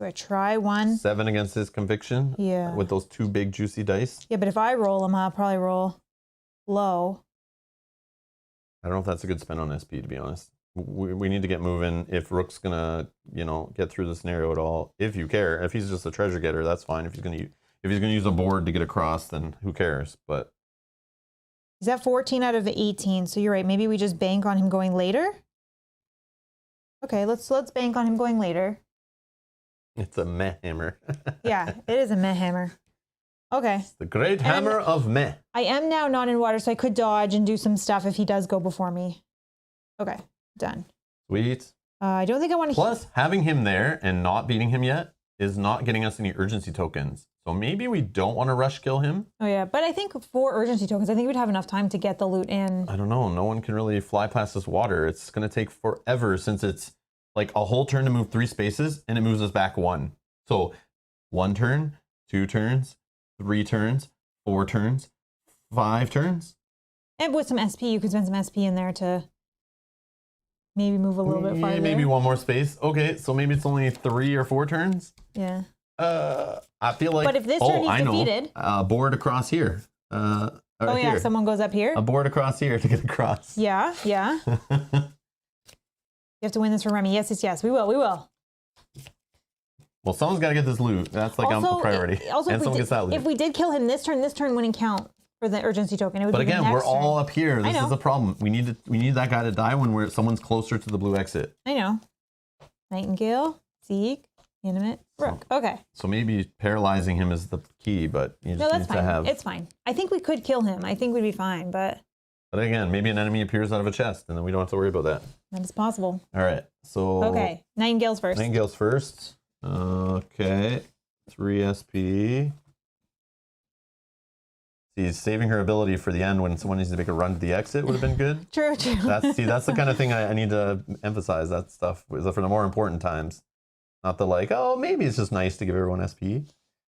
Do I try 1? 7 against his conviction? Yeah. With those 2 big juicy dice? Yeah, but if I roll them, I'll probably roll low. I don't know if that's a good spin on SP, to be honest. We need to get moving. If Rook's gonna, get through the scenario at all, if you care. If he's just a treasure getter, that's fine. If he's gonna use a board to get across, then who cares? But he's at 14 out of 18. So you're right. Maybe we just bank on him going later. Okay, let's bank on him going later. It's a meh hammer. Yeah, it is a meh hammer. Okay. It's the great hammer of meh. I am now not in water, so I could dodge and do some stuff if he does go before me. Okay. Done. Sweet. I don't think I want to... Plus, having him there and not beating him yet is not getting us any urgency tokens. So maybe we don't want to rush kill him. Oh, yeah. But I think for urgency tokens, I think we'd have enough time to get the loot in. I don't know. No one can really fly past this water. It's going to take forever since it's like a whole turn to move 3 spaces and it moves us back 1. So 1 turn, 2 turns, 3 turns, 4 turns, 5 turns. And with some SP, you could spend some SP in there to maybe move a little bit farther. Maybe one more space. Okay, so maybe it's only 3 or 4 turns. Yeah. I feel like. But if this turn he's defeated, board across here. Oh yeah, here. someone goes up here. A board across here to get across. Yeah, yeah. You have to win this for Remy. Yes, yes, yes. We will. We will. Well, someone's got to get this loot. That's like a priority. Also, and someone gets that loot. If we did kill him this turn wouldn't count for the urgency token. It would. But be again, the next we're all turn. up here. This is the problem. We need that guy to die when someone's closer to the blue exit. I know. Nightingale, Zeke, Intimate, Rook. Okay. So maybe paralyzing him is the key, but you just need to have. It's fine. I think we could kill him. I think we'd be fine, but. But again, maybe an enemy appears out of a chest, and then we don't have to worry about that. That is possible. All right. So. Okay. Nightingale's first. Nightingale's first. Okay. 3 SP. She's saving her ability for the end when someone needs to make a run to the exit would have been good. True, true. That's the kind of thing I need to emphasize. That stuff for the more important times. Not the like, oh, maybe it's just nice to give everyone SP.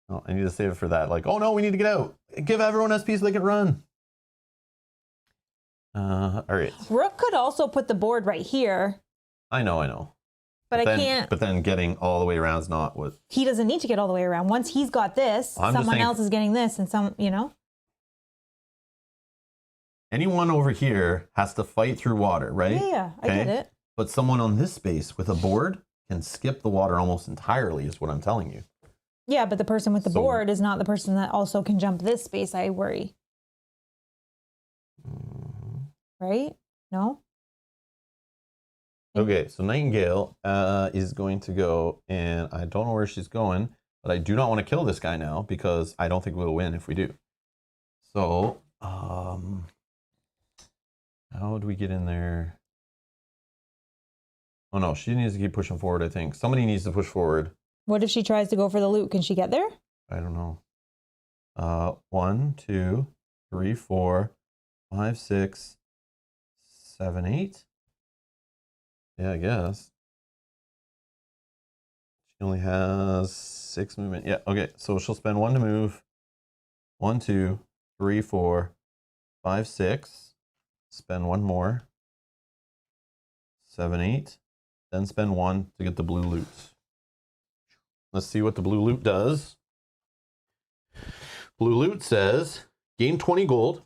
No, I need to save it for that. Like, oh no, we need to get out. Give everyone SP so they can run. All right. Rook could also put the board right here. I know. But I can't. But then getting all the way around is not what. He doesn't need to get all the way around. Once he's got this, someone else is getting this, and Anyone over here has to fight through water, right? Yeah, I get it. But someone on this space with a board can skip the water almost entirely, is what I'm telling you. Yeah, but the person with the board is not the person that also can jump this space, I worry. Right? No? Okay, so Nightingale is going to go, and I don't know where she's going, but I do not want to kill this guy now because I don't think we'll win if we do. So, how do we get in there? Oh no, she needs to keep pushing forward, I think. Somebody needs to push forward. What if she tries to go for the loot? Can she get there? I don't know. 1, 2, 3, 4, 5, 6, 7, 8. Yeah, I guess. She only has 6 movement. Yeah, okay. So she'll spend 1 to move. 1, 2, 3, 4, 5, 6. Spend 1 more. 7, 8. Then spend 1 to get the blue loot. Let's see what the blue loot does. Blue loot says, gain 20 gold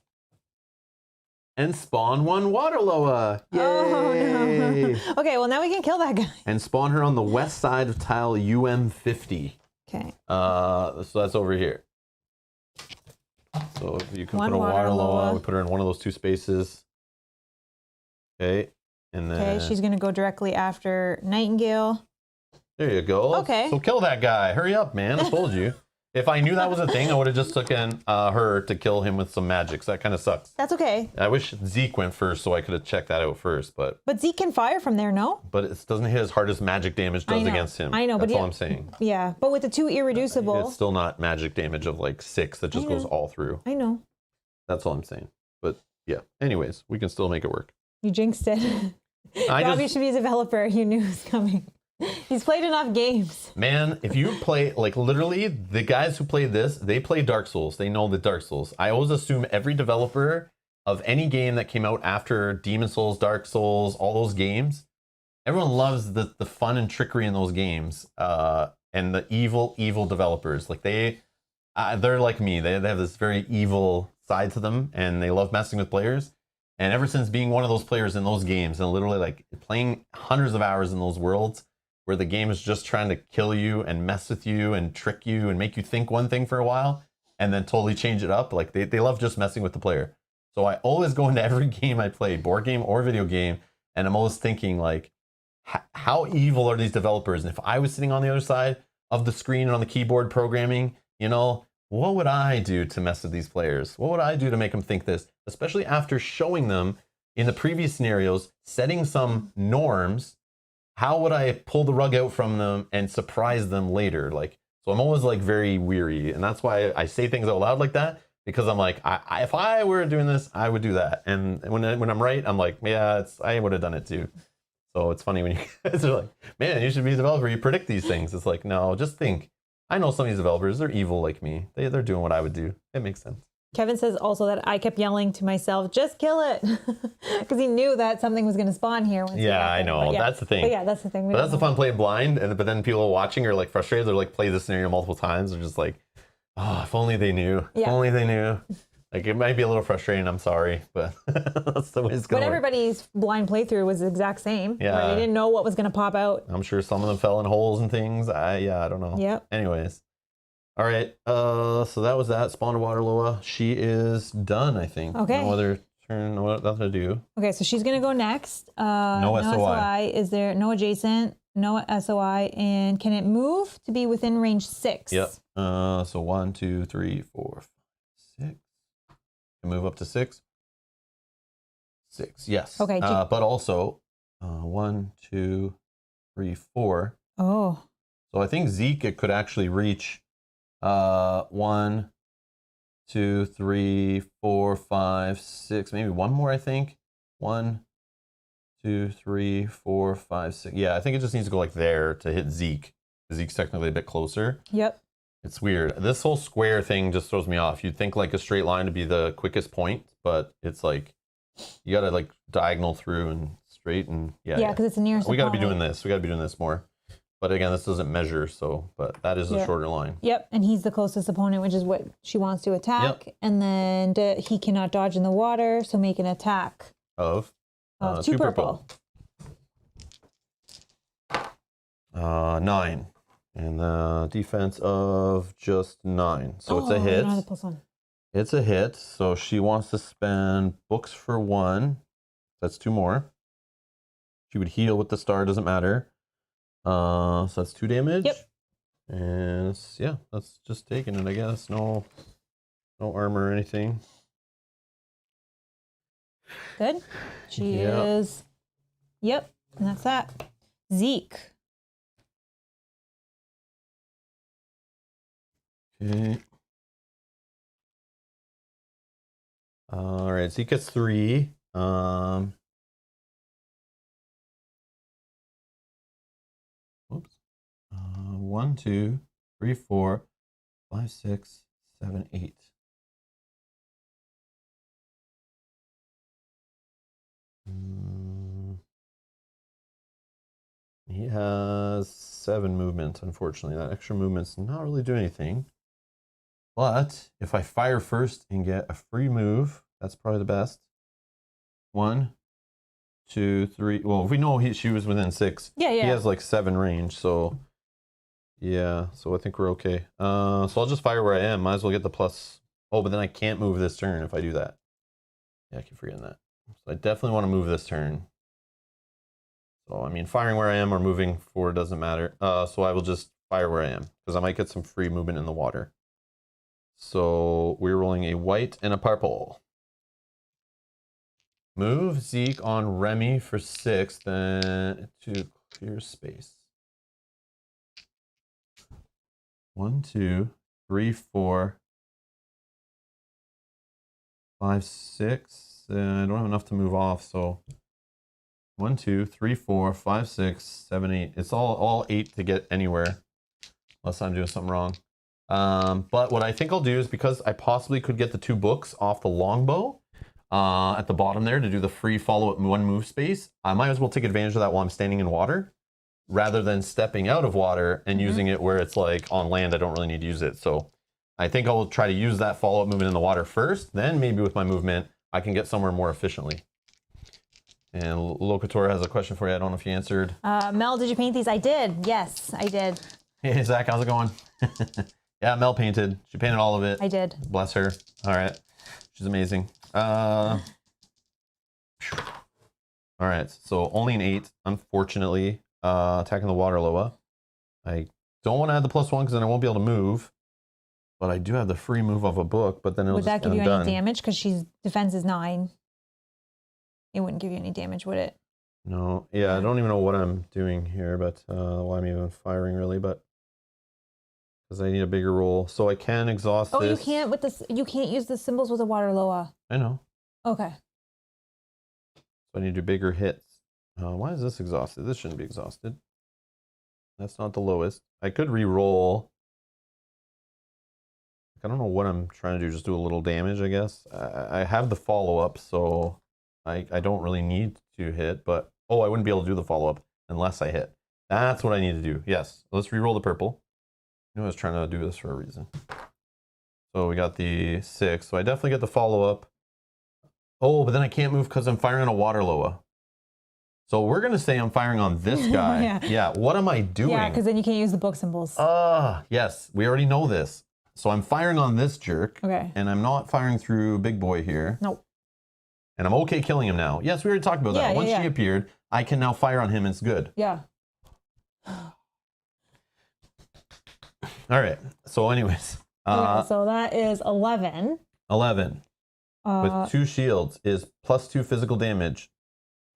and spawn 1 water loa. Yay! Oh, no. Okay, well now we can kill that guy. And spawn her on the west side of tile UM50. Okay. So that's over here. So if you can put a water loa. we put her in one of those 2 spaces. Okay. And then okay, she's gonna go directly after Nightingale. There you go. Okay. So kill that guy. Hurry up, man. I told you. If I knew that was a thing, I would have just taken her to kill him with some magic. So that kind of sucks. That's okay. I wish Zeke went first so I could have checked that out first. But Zeke can fire from there, no? But it doesn't hit as hard as magic damage does against him. I know, That's but all I'm saying. Yeah, but with the 2 irreducible. It's still not magic damage of like 6 that just goes all through. I know. That's all I'm saying. But yeah, anyways, we can still make it work. You jinxed it. Robbie should be a developer. You knew it was coming. He's played enough games. Man, if you play, like literally, the guys who played this, they play Dark Souls. They know the Dark Souls. I always assume every developer of any game that came out after Demon Souls, Dark Souls, all those games, everyone loves the fun and trickery in those games. And the evil developers. Like they're like me. They have this very evil side to them, and they love messing with players. And ever since being one of those players in those games and literally like playing hundreds of hours in those worlds where the game is just trying to kill you and mess with you and trick you and make you think one thing for a while and then totally change it up. Like they love just messing with the player. So I always go into every game I play, board game or video game, and I'm always thinking like, how evil are these developers? And if I was sitting on the other side of the screen and on the keyboard programming, what would I do to mess with these players? What would I do to make them think this? Especially after showing them in the previous scenarios, setting some norms. How would I pull the rug out from them and surprise them later? So I'm always like very weary. And that's why I say things out loud like that, because I'm like, if I were doing this, I would do that. And when I'm right, I'm like, yeah, I would have done it too. So it's funny when you guys are like, man, you should be a developer. You predict these things. It's like, no, just think. I know some of these developers, they're evil like me. They're doing what I would do. It makes sense. Kevin says also that I kept yelling to myself, just kill it. Because he knew that something was going to spawn here. Once Yeah, I know. That's the thing. But yeah, that's the thing. But that's the fun playing blind. But then people watching are like frustrated. They're like, play this scenario multiple times. They're just like, oh, if only they knew. If only they knew. Like, it might be a little frustrating. I'm sorry. But that's the way it's going. But everybody's blind playthrough was the exact same. Yeah. Where they didn't know what was going to pop out. I'm sure some of them fell in holes and things. I don't know. Yep. Anyways. All right, so that was that. Spawn to Waterloa. She is done, I think. Okay. No other turn, nothing to do. Okay, so she's going to go next. No SOI. Is there no adjacent, no SOI, and can it move to be within range 6? Yep. So 1, 2, 3, 4, 5, 6. Can move up to 6. 6, yes. Okay. But also 1, 2, 3, 4. Oh. So I think Zeke, it could actually reach 1, 2, 3, 4, 5, 6, maybe one more, I think. 1, 2, 3, 4, 5, 6. Yeah, I think it just needs to go like there to hit Zeke. Zeke's technically a bit closer. Yep. It's weird. This whole square thing just throws me off. You'd think like a straight line to be the quickest point, but it's like you gotta like diagonal through and straight and yeah, because it's the nearest. We gotta be doing this. We gotta be doing this more. But again, this doesn't measure, so, but that is a shorter line. Yep, and he's the closest opponent, which is what she wants to attack. Yep. And then he cannot dodge in the water, so make an attack. Of 2 purple. 9. And the defense of just 9. So it's a hit. It's a hit, so she wants to spend books for 1. That's 2 more. She would heal with the star, doesn't matter. So that's 2 damage. Yep. And that's just taking it, I guess. No armor or anything. Good. She is. Yep. And that's that. Zeke. Okay. All right. Zeke gets 3. Whoops. 1, 2, 3, 4, 5, 6, 7, 8. He has 7 movement, unfortunately. That extra movement's not really doing anything. But if I fire first and get a free move, that's probably the best. 1, 2, 3. Well, if we know she was within 6. Yeah. He has like 7 range, so yeah. So I think we're okay. So I'll just fire where I am. Might as well get the plus. Oh, but then I can't move this turn if I do that. Yeah, I keep forgetting that. So I definitely want to move this turn. So I mean, firing where I am or moving forward doesn't matter. So I will just fire where I am because I might get some free movement in the water. So we're rolling a white and a purple. Move Zeke on Remy for 6, then to clear space. 1, 2, 3, 4, 5, 6. I don't have enough to move off, so 1, 2, 3, 4, 5, 6, 7, 8. It's all 8 to get anywhere, unless I'm doing something wrong. But what I think I'll do is because I possibly could get the 2 books off the longbow at the bottom there to do the free follow up 1 move space, I might as well take advantage of that while I'm standing in water rather than stepping out of water and using it where it's like on land. I don't really need to use it. So I think I'll try to use that follow up movement in the water first. Then maybe with my movement, I can get somewhere more efficiently. And Locator has a question for you. I don't know if you answered. Mel, did you paint these? I did. Yes, I did. Hey, Zach, how's it going? Yeah, Mel painted. She painted all of it. I did. Bless her. All right. She's amazing. All right. So only an 8, unfortunately. Attacking the Waterloa. I don't want to add the +1 because then I won't be able to move. But I do have the free move of a book, but then it'll Would that give you done. any damage? Because she's defense is 9. It wouldn't give you any damage, would it? No. Yeah, I don't even know what I'm doing here, but why I'm even firing really, but because I need a bigger roll. So I can exhaust this. Oh, you can't with this. You can't use the symbols with a Waterloa. I know. Okay. So I need to do bigger hits. Why is this exhausted? This shouldn't be exhausted. That's not the lowest. I could re-roll. I don't know what I'm trying to do. Just do a little damage, I guess. I have the follow-up, so I don't really need to hit. But, oh, I wouldn't be able to do the follow-up unless I hit. That's what I need to do. Yes. Let's re-roll the purple. I knew I was trying to do this for a reason. So we got the 6. So I definitely get the follow-up. Oh, but then I can't move because I'm firing on a water loa. So we're going to say I'm firing on this guy. Yeah. What am I doing? Yeah, because then you can't use the book symbols. Yes. We already know this. So I'm firing on this jerk. Okay. And I'm not firing through Big Boy here. Nope. And I'm okay killing him now. Yes, we already talked about that. Once she appeared, I can now fire on him. It's good. Yeah. All right. So anyways. Okay, so that is 11. 11. With 2 shields is +2 physical damage.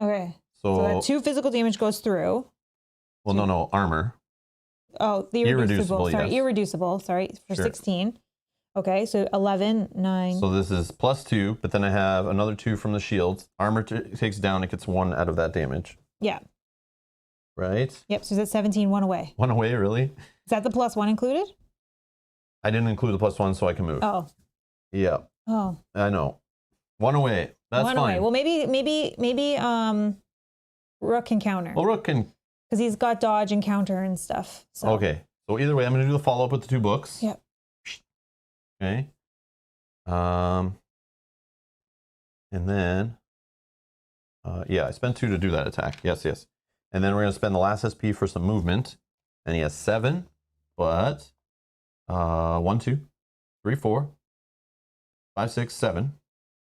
Okay. So that 2 physical damage goes through. Well, no, armor. Oh, the irreducible. Sorry, yes. Irreducible. Sorry, for 16. Okay, so 11, 9. So this is +2, but then I have another 2 from the shields. Armor takes down, it gets 1 out of that damage. Yeah. Right? Yep, so that's 17, 1 away. 1 away, really? Is that the +1 included? I didn't include the +1 so I can move. Oh. Yeah. Oh. I know. 1 away. That's 1 fine. away. Well, maybe Rook can counter. Well, Rook can... Because he's got dodge and counter and stuff. So. Okay. So either way, I'm going to do the follow-up with the 2 books. Yep. Okay. And then... yeah, I spent 2 to do that attack. Yes. And then we're going to spend the last SP for some movement. And he has 7, but... 1, 2, 3, 4, 5, 6, 7.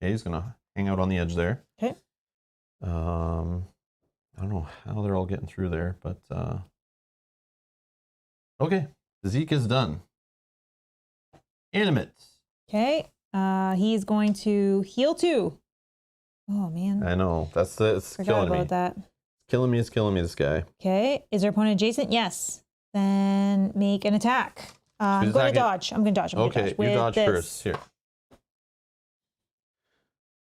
Okay, he's gonna hang out on the edge there. Okay. I don't know how they're all getting through there, but okay. Zeke is done. Animate. Okay. He's going to heal 2. Oh man. I know. It's killing me. That. It's killing me, this guy. Okay. Is our opponent adjacent? Yes. Then make an attack. I'm going to dodge. I'm going to dodge. Okay, you dodge first. Here.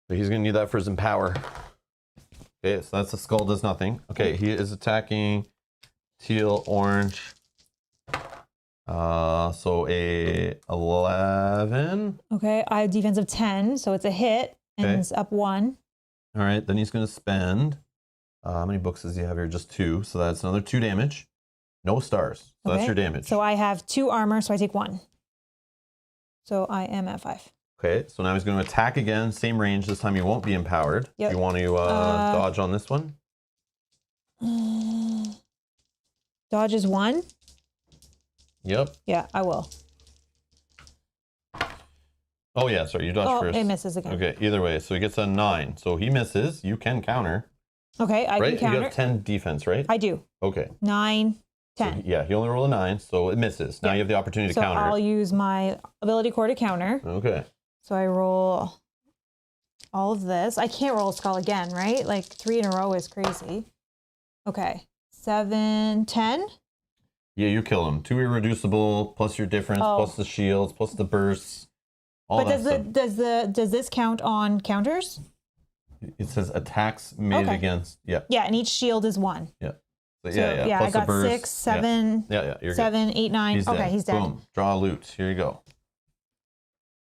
So he's going to need that for his empower. Okay, so that's a skull does nothing. Okay, he is attacking teal, orange. So a 11. Okay, I have defense of 10, so it's a hit, and it's up 1. All right, then he's going to spend, how many books does he have here? Just 2, so that's another 2 damage. No stars, so that's your damage. So I have 2 armor, so I take 1. So I am at 5. Okay, so now he's going to attack again, same range. This time he won't be empowered. Yep. You want to dodge on this one? Dodge is 1? Yep. Yeah, I will. Oh yeah, sorry, you dodge first. Oh, it misses again. Okay, either way, so he gets a 9. So he misses, you can counter. Okay, I can counter. You have 10 defense, right? I do. Okay. 9, 10. So, yeah, he only rolled a 9, so it misses. Now you have the opportunity to counter. So I'll use my ability core to counter. Okay. So I roll all of this. I can't roll a skull again, right? Like 3 in a row is crazy. Okay. 7, 10. Yeah, you kill him. 2 irreducible, plus your difference, plus the shields, plus the bursts. All but that does this count on counters? It says attacks made against. Yeah. Yeah, and each shield is 1. Yeah. So, yeah. Plus I got the burst. 6, 7. Yeah, you're 7, 8, 9. He's okay, dead. he's dead. Boom. Draw a loot. Here you go.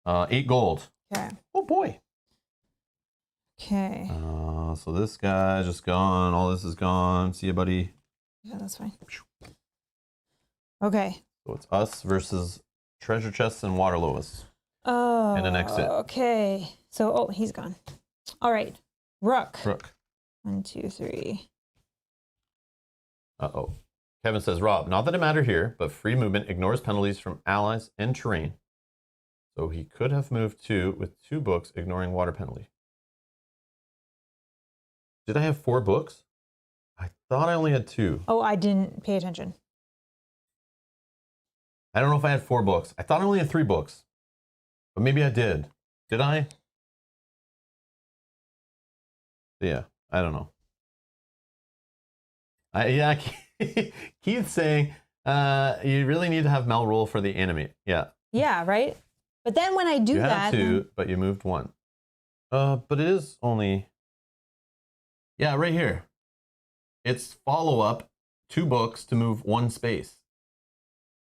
8 gold. Okay. Oh boy. Okay. So this guy just gone. All this is gone. See you, buddy. Yeah, that's fine. Okay. So it's us versus treasure chests and water loas. Oh. And an exit. Okay. So, he's gone. All right. Rook. 1, 2, 3. Uh-oh. Kevin says, Rob, not that it mattered here, but free movement ignores penalties from allies and terrain. So he could have moved 2 with 2 books, ignoring water penalty. Did I have 4 books? I thought I only had 2. Oh, I didn't pay attention. I don't know if I had 4 books. I thought I only had 3 books. But maybe I did. Did I? Yeah, I don't know. Keith's saying you really need to have Mel roll for the enemy. Yeah. Yeah, right? But then when I do you that... You have 2, but you moved 1. But it is only... Yeah, right here. It's follow-up, 2 books to move 1 space.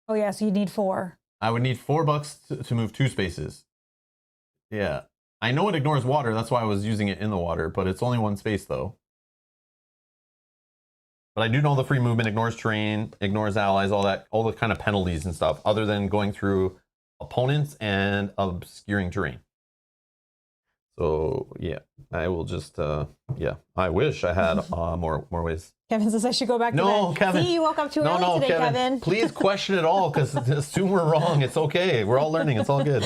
Oh, yeah, so you need 4. I would need $4 to move 2 spaces. Yeah. I know it ignores water. That's why I was using it in the water, but it's only 1 space though. But I do know the free movement ignores terrain, ignores allies, all the kind of penalties and stuff, other than going through opponents and obscuring terrain. So yeah, I will just yeah. I wish I had more ways. Kevin says I should go back to bed. Kevin. See, you woke up too early today, Kevin. Please question it all, because assume we're wrong. It's okay. We're all learning. It's all good.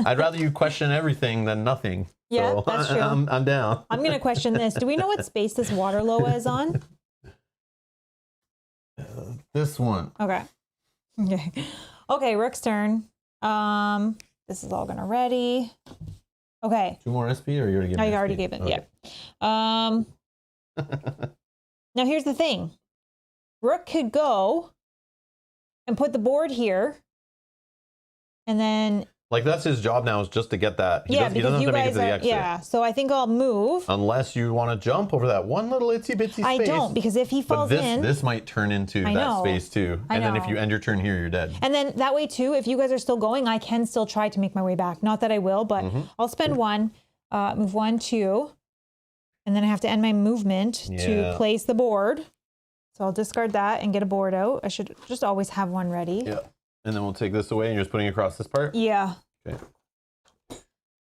I'd rather you question everything than nothing. Yeah, so that's true. I'm down. I'm gonna question this. Do we know what space this water Loa is on? This one. Okay. Okay. Okay, Rook's turn. This is all gonna ready. Okay. 2 more SP, or you already gave it? I already gave it. Okay. Yeah. Now here's the thing. Rook could go and put the board here, and then like that's his job now, is just to get that. He doesn't have to make it to the exit. Yeah. So I think I'll move. Unless you want to jump over that one little itsy bitsy space. I don't, because if he falls in, this might turn into that space too. And then if you end your turn here, you're dead. And then that way too, if you guys are still going, I can still try to make my way back. Not that I will, but I'll spend 1, move 1, 2, and then I have to end my movement to place the board. So I'll discard that and get a board out. I should just always have 1 ready. Yeah. And then we'll take this away, and you're just putting it across this part? Yeah. Okay.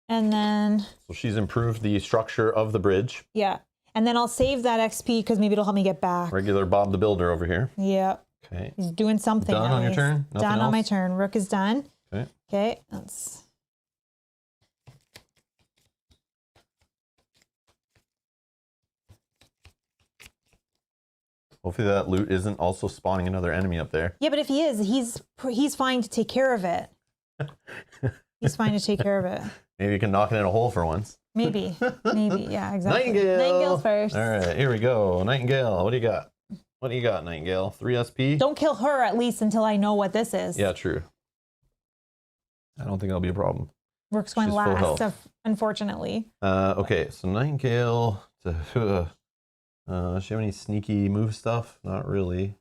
And then... So she's improved the structure of the bridge. Yeah. And then I'll save that XP, because maybe it'll help me get back. Regular Bob the Builder over here. Yeah. Okay. He's doing something. Done on your turn? Nothing done else? on my turn. Rook is done. Okay. Okay. Let's... Hopefully that loot isn't also spawning another enemy up there. Yeah, but if he is, he's fine to take care of it. He's fine to take care of it. Maybe you can knock it in a hole for once. Maybe. Maybe. Yeah, exactly. Nightingale. Nightingale's first. All right, here we go. Nightingale, what do you got? What do you got, Nightingale? 3 SP? Don't kill her, at least, until I know what this is. Yeah, true. I don't think that'll be a problem. Rook's going last, so unfortunately. Okay, so Nightingale... does she have any sneaky move stuff? Not really.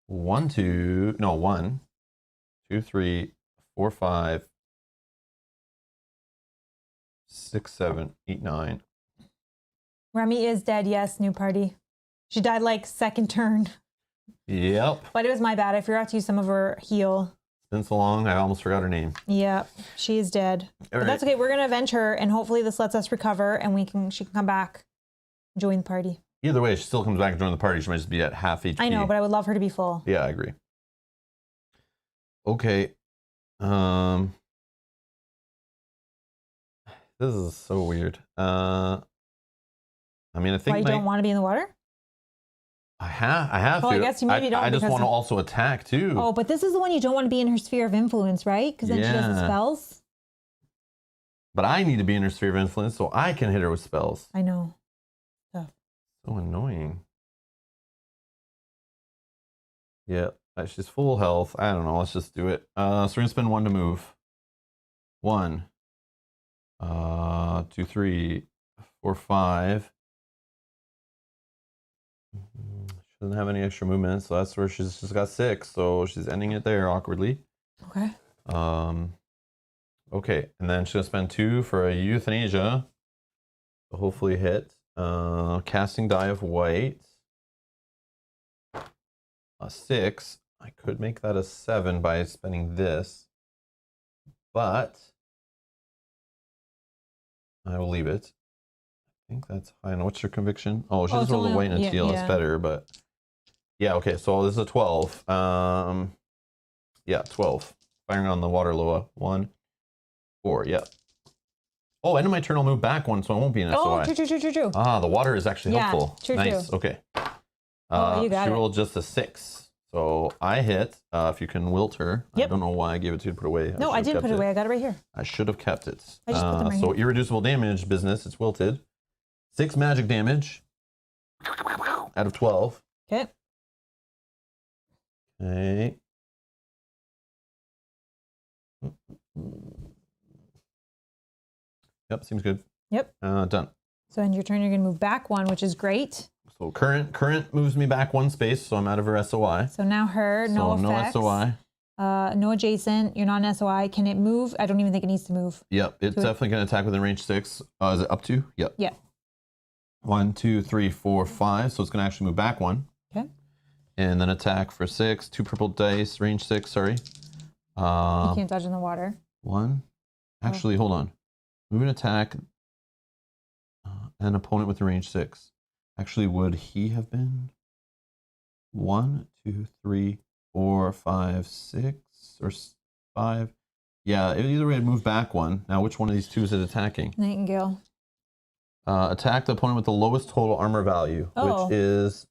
1, 2, 3, 4, 5, 6, 7, 8, 9. Remy is dead. Yes, new party. She died like second turn. Yep. But it was my bad. I forgot to use some of her heal. It's been so long, I almost forgot her name. Yep, she is dead. But that's okay. We're gonna avenge her, and hopefully this lets us recover, and she can come back. Join the party. Either way, she still comes back and join the party. She might just be at half HP. I know, but I would love her to be full. Yeah, I agree. Okay. This is so weird. I mean, I think why you don't want to be in the water? I have to. I guess you maybe don't. I just want to also attack too. Oh, but this is the one you don't want to be in her sphere of influence, right? Because then she does the spells. But I need to be in her sphere of influence so I can hit her with spells. I know. So annoying. Yeah, she's full health. I don't know. Let's just do it. So we're gonna spend 1 to move. 1, 2, 3, 4, 5. She doesn't have any extra movement, so that's where she's just got 6. So she's ending it there awkwardly. Okay. Okay, and then she's gonna spend 2 for a euthanasia. So hopefully hit. Casting die of white. A 6. I could make that a 7 by spending this, but I will leave it. I think that's high. And what's your conviction? Oh, she just rolled a white and a teal. That's better, but yeah. Okay, so this is a 12. Yeah, 12. Firing on the water Loa. 1, 4. Yeah. Oh, end of my turn, I'll move back 1, so I won't be in SOI. Oh, true. Ah, the water is actually helpful. True. Nice. Okay. You got she it. rolled just a 6. So I hit. If you can wilt her. Yep. I don't know why I gave it to you to put away. No, I didn't put it away. I got it right here. I should have kept it. I just put them right so here. irreducible damage business. It's wilted. 6 magic damage out of 12. Okay. Okay. Yep, seems good. Yep. Done. So end your turn, you're gonna move back 1, which is great. So current moves me back 1 space, so I'm out of her SOI. So now her, no effects. No SOI. No adjacent. You're not an SOI. Can it move? I don't even think it needs to move. Yep, it's definitely going to attack within range 6. Is it up to? Yep. Yeah. 1, 2, 3, 4, 5. So it's going to actually move back 1. Okay. And then attack for 6. 2 purple dice, range 6, sorry. You can't dodge in the water. 1. Actually, hold on. Move and attack an opponent with a range 6. Actually, would he have been 1, 2, 3, 4, 5, 6, or 5? Yeah, either way, it moved back 1. Now, which one of these two is it attacking? Nightingale. Attack the opponent with the lowest total armor value, which is,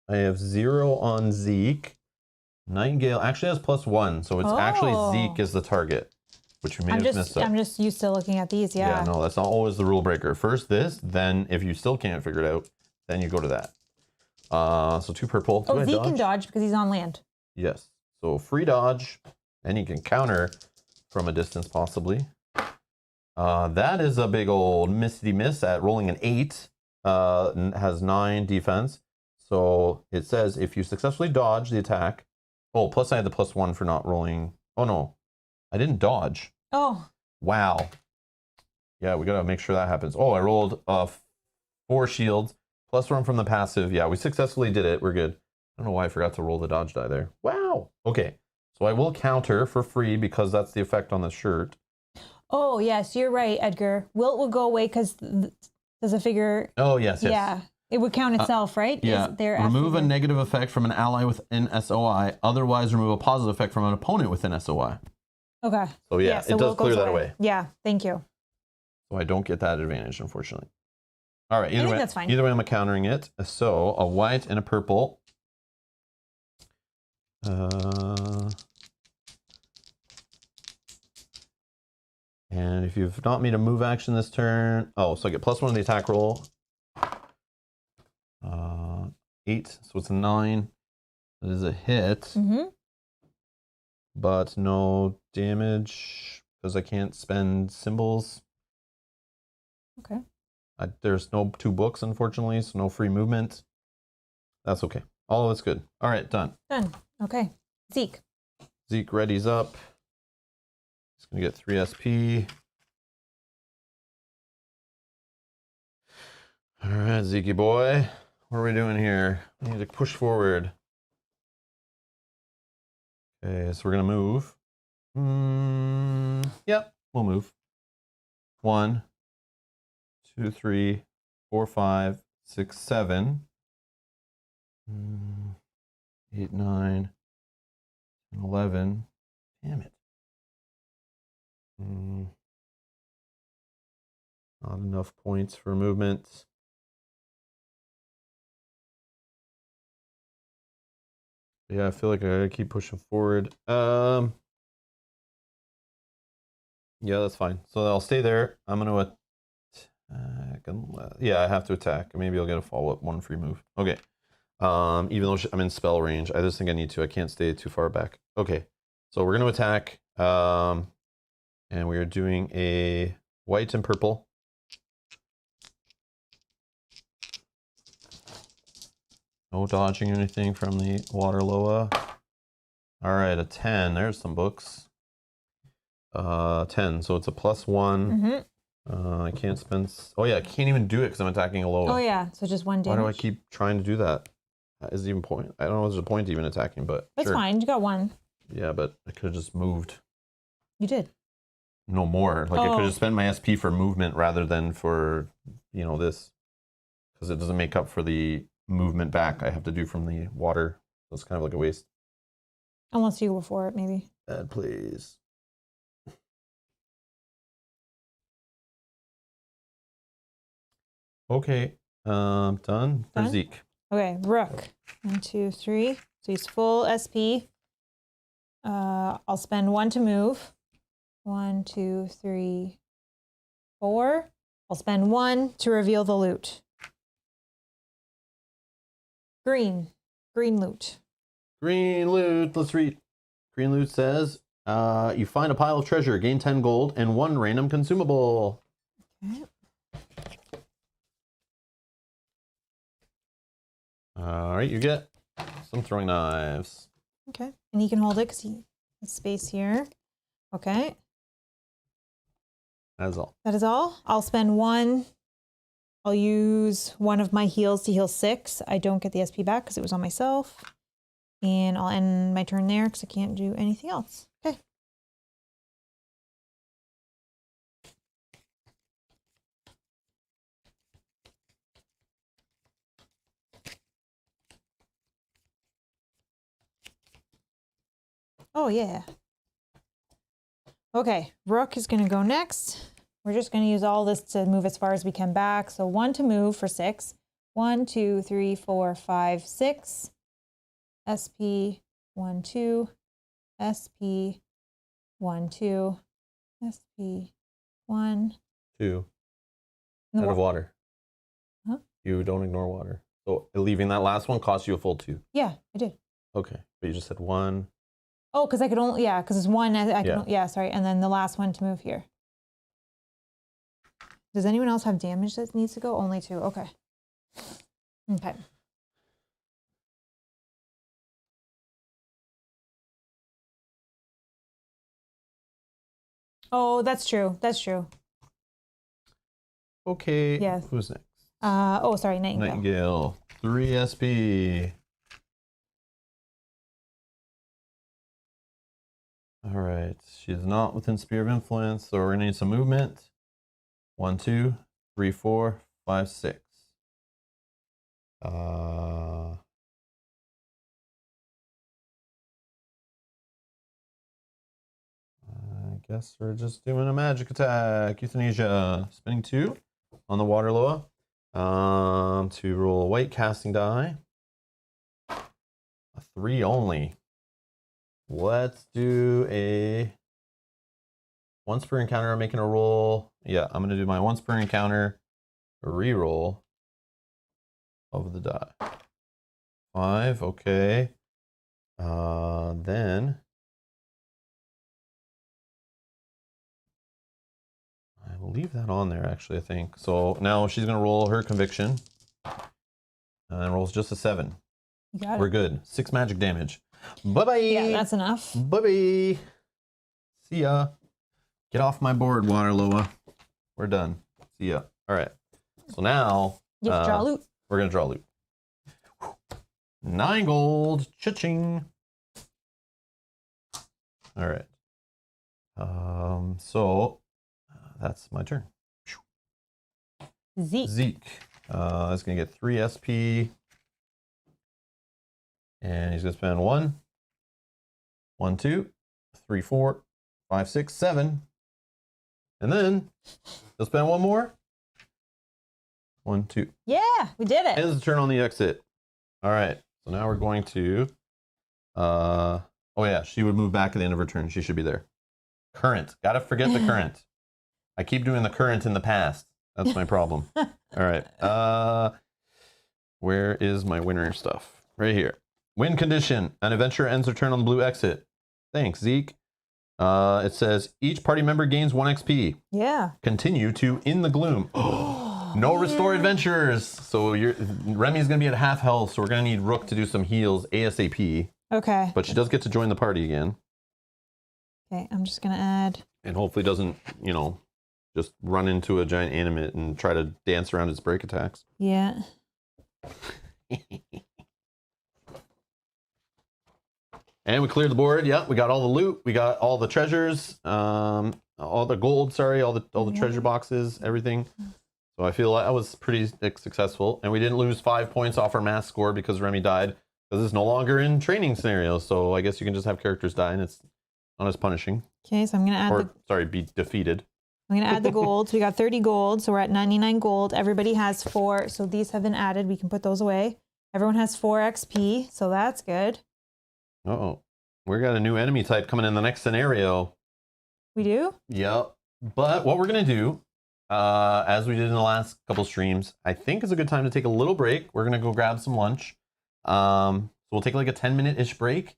I have 0 on Zeke. Nightingale actually has +1, so it's actually Zeke is the target, which you may have messed up. I'm just used to looking at these, Yeah, no, that's not always the rule breaker. First this, then if you still can't figure it out, then you go to that. So 2 purple. Oh, Zeke can dodge because he's on land. Yes. So free dodge, and he can counter from a distance possibly. That is a big old misty miss at rolling an 8. Has 9 defense. So it says if you successfully dodge the attack. Oh, plus I had the +1 for not rolling. Oh no, I didn't dodge. Oh. Wow. Yeah, we gotta make sure that happens. Oh, I rolled 4 shields, +1 from the passive. Yeah, we successfully did it. We're good. I don't know why I forgot to roll the dodge die there. Wow. Okay, so I will counter for free because that's the effect on the shirt. Oh, yes, you're right, Edgar. Wilt will go away because does a figure... Oh, yes, yes. Yeah, it would count itself, right? Yeah. Remove a negative effect from an ally within SOI. Otherwise, remove a positive effect from an opponent within SOI. Okay. So, yeah, so it does clear that away. Yeah, thank you. So I don't get that advantage, unfortunately. All right, I think that's fine. Either way, I'm countering it. So a white and a purple. And if you've not made a move action this turn, oh, so I get +1 on the attack roll. 8, so it's a 9. That is a hit, but no damage because I can't spend symbols. Okay. There's no 2 books, unfortunately, so no free movement. That's okay. All of it's good. All right, done. Done. Okay. Zeke. Zeke readies up. He's going to get 3 SP. All right, Zeke boy. What are we doing here? We need to push forward. Okay, so we're going to move. Yep, we'll move. 1, 2, 3, 4, 5, 6, 7. 8, 9, 10, 11. Damn it. Not enough points for movement. Yeah, I feel like I gotta keep pushing forward. Yeah, that's fine. So I'll stay there. I'm gonna attack. Yeah, I have to attack. Maybe I'll get a follow-up 1 free move. Okay. Even though I'm in spell range, I just think I need to. I can't stay too far back. Okay. So we're gonna attack. And we are doing a white and purple. No dodging anything from the water Loa. All right, a 10. There's some books. 10. So it's a +1. I can't spend. Oh yeah, I can't even do it because I'm attacking a Loa. Oh yeah, so just 1 damage. Why do I keep trying to do that? Is even point? I don't know if there's a point to even attacking, but that's fine. You got 1. Yeah, but I could have just moved. You did. No more. Like I could have spent my SP for movement rather than for this, because it doesn't make up for the movement back I have to do from the water. So it's kind of like a waste. Unless you go for it, maybe. Add, please. Okay, done for Zeke. Okay, Rook. 1, 2, 3. So he's full SP. I'll spend 1 to move. 1, 2, 3, 4. I'll spend 1 to reveal the loot. Green loot. Green loot. Let's read. Green loot says, you find a pile of treasure, gain 10 gold, and 1 random consumable. Okay. All right, you get some throwing knives. Okay, and he can hold it because space here. Okay. That is all. That is all. I'll spend 1. I'll use 1 of my heals to heal 6. I don't get the SP back because it was on myself. And I'll end my turn there because I can't do anything else. Okay. Oh, yeah. Okay, Rook is going to go next. We're just going to use all this to move as far as we can back. So 1 to move for 6. 1, 2, 3, 4, 5, 6. SP, 1, 2. SP, 1, 2. SP, 1. 2. And Out of water. Huh? You don't ignore water. So leaving that last one costs you a full 2. Yeah, I did. Okay, but you just said 1. Oh, because I could only, yeah, because it's 1. I Yeah. can, yeah, sorry. And then the last one to move here. Does anyone else have damage that needs to go? Only 2. Okay. Okay. Oh, that's true. That's true. Okay. Yes. Who's next? Oh, sorry, Nightingale. Nightingale. 3 SP. All right. She's not within sphere of influence, so we're gonna need some movement. 1, 2, 3, 4, 5, 6. I guess we're just doing a magic attack. Euthanasia. Spinning 2 on the Waterloa. To roll a white casting die. A 3 only. Let's do a once per encounter. I'm making a roll. Yeah, I'm gonna do my once per encounter reroll of the die. 5, okay. Then I will leave that on there actually, I think. So now she's gonna roll her conviction. And rolls just a 7. You got it. We're good. 6 magic damage. Bye-bye. Yeah, that's enough. Bye-bye. See ya. Get off my board, Waterloa. We're done. See ya. All right. So now You have to draw loot. we're gonna draw loot. 9 gold. Cha-ching. All right. So that's my turn. Zeke. Zeke. Is gonna get 3 SP. And he's gonna spend 1, 1, 2, 3, 4, 5, 6, 7. And then he'll spend 1 more. 1, 2. Yeah, we did it. Ends the turn on the exit. All right. So now we're going to. Oh yeah, she would move back at the end of her turn. She should be there. Current. Gotta forget the current. I keep doing the current in the past. That's my problem. All right. Where is my winner stuff? Right here. Win condition. An adventurer ends their turn on the blue exit. Thanks, Zeke. It says each party member gains 1 XP. Yeah. Continue to In the Gloom. No restore adventurers. So Remy's gonna be at half health, so we're gonna need Rook to do some heals ASAP. Okay. But she does get to join the party again. Okay, I'm just gonna add. And hopefully doesn't, just run into a giant animate and try to dance around its break attacks. Yeah. And we cleared the board. Yeah, we got all the loot. We got all the treasures. All the gold. Sorry, all the treasure boxes. Everything. So I feel like that was pretty successful. And we didn't lose 5 points off our mass score because Remy died. Because it's no longer in training scenarios. So I guess you can just have characters die and it's not as punishing. Okay, so I'm gonna add be defeated. I'm gonna add the gold. So we got 30 gold. So we're at 99 gold. Everybody has 4. So these have been added. We can put those away. Everyone has 4 XP. So that's good. Uh-oh. We got a new enemy type coming in the next scenario. We do? Yep. But what we're going to do, as we did in the last couple streams, I think is a good time to take a little break. We're going to go grab some lunch. So we'll take like a 10-minute-ish break.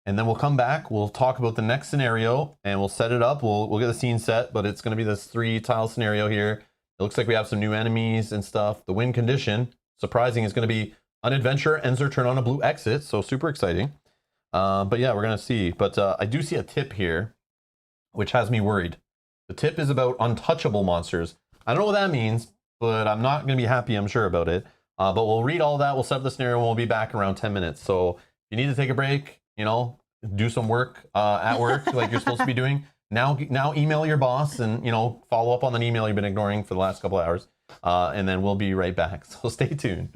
And then we'll come back. We'll talk about the next scenario. And we'll set it up. We'll get the scene set. But it's going to be this 3-tile scenario here. It looks like we have some new enemies and stuff. The win condition, surprising, is going to be an adventurer ends their turn on a blue exit. So super exciting. But yeah, we're gonna see. But I do see a tip here, which has me worried. The tip is about untouchable monsters. I don't know what that means, but I'm not gonna be happy, I'm sure, about it. But we'll read all that, we'll set up the scenario, and we'll be back in around 10 minutes. So if you need to take a break, you know, do some work at work like you're supposed to be doing. Now email your boss and, you know, follow up on an email you've been ignoring for the last couple of hours. And then we'll be right back. So stay tuned.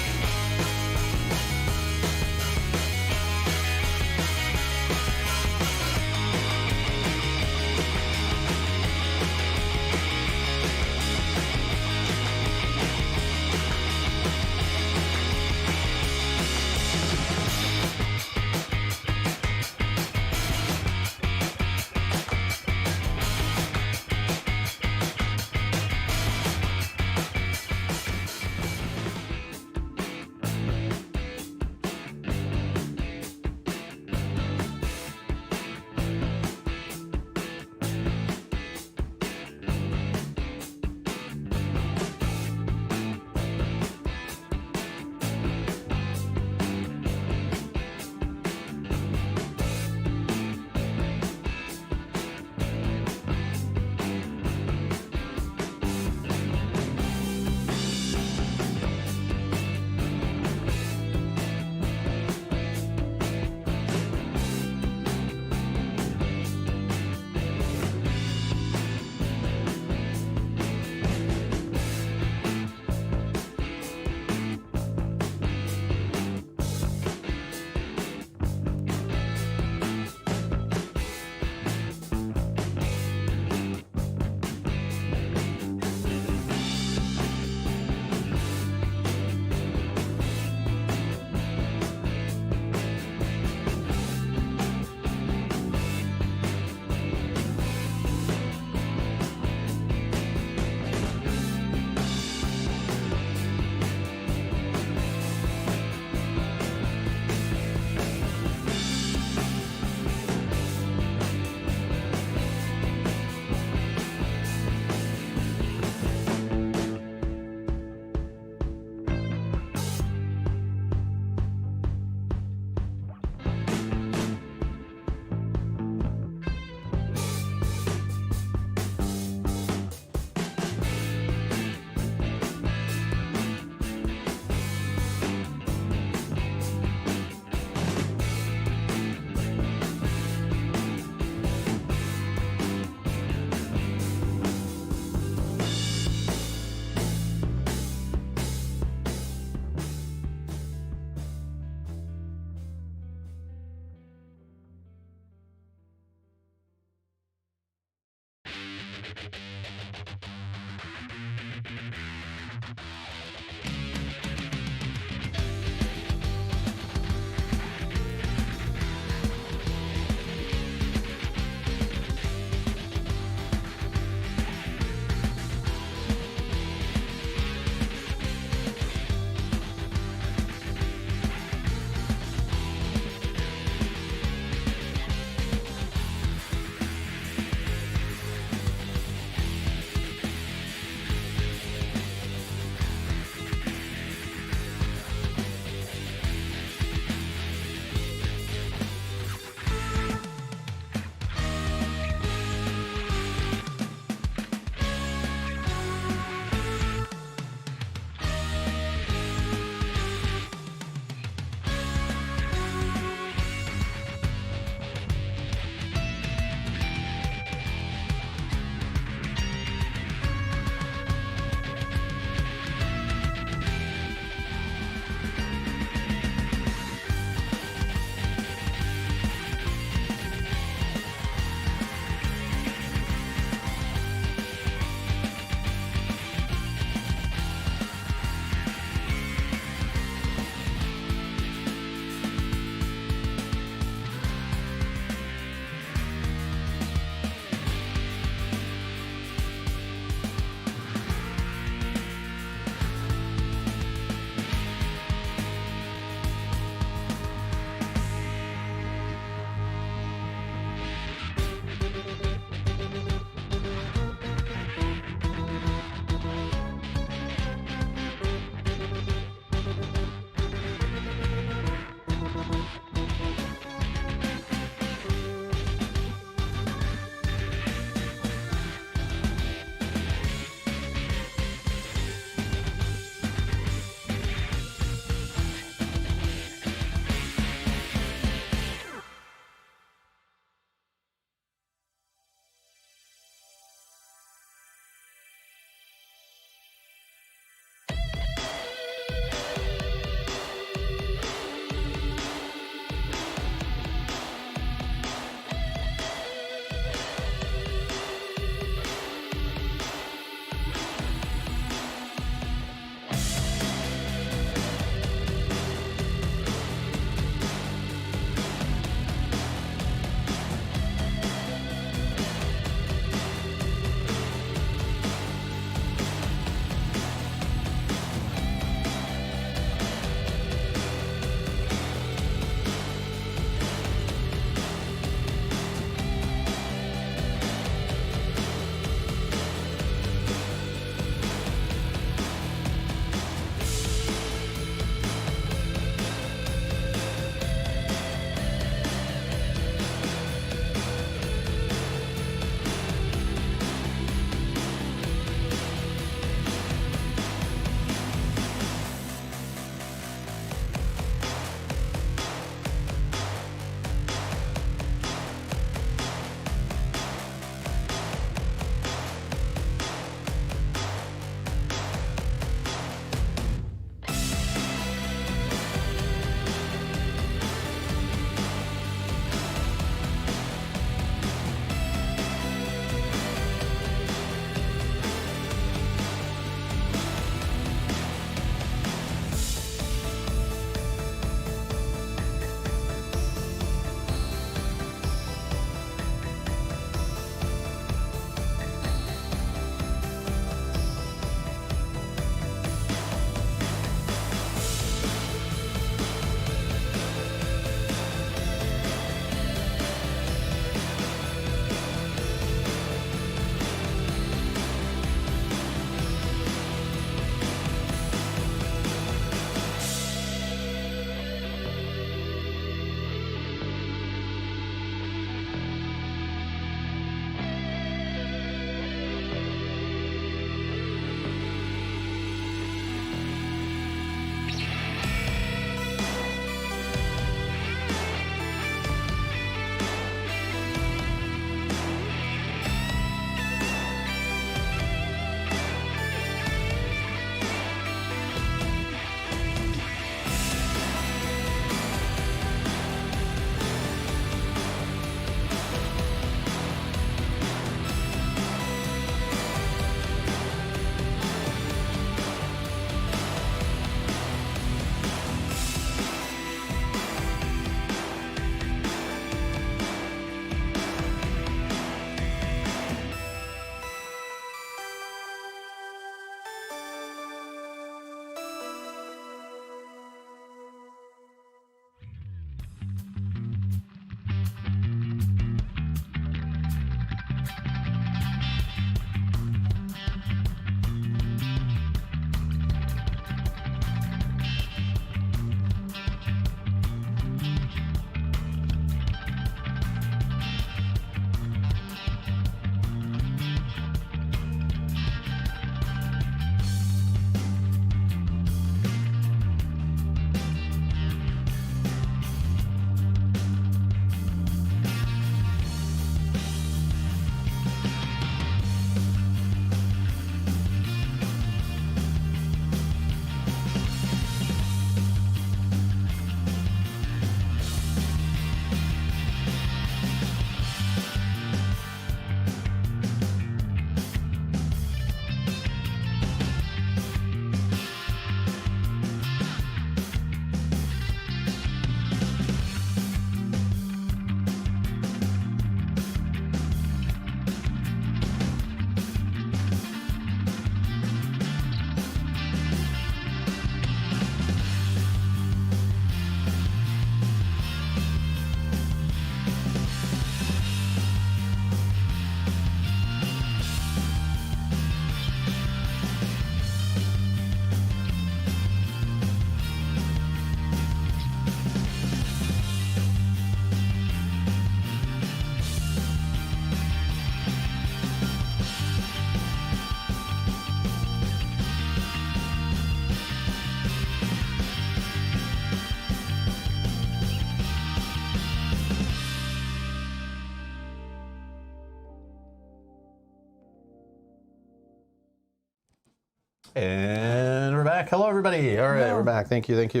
And we're back. Hello, everybody. All right, Hello. we're back. Thank you. Thanks for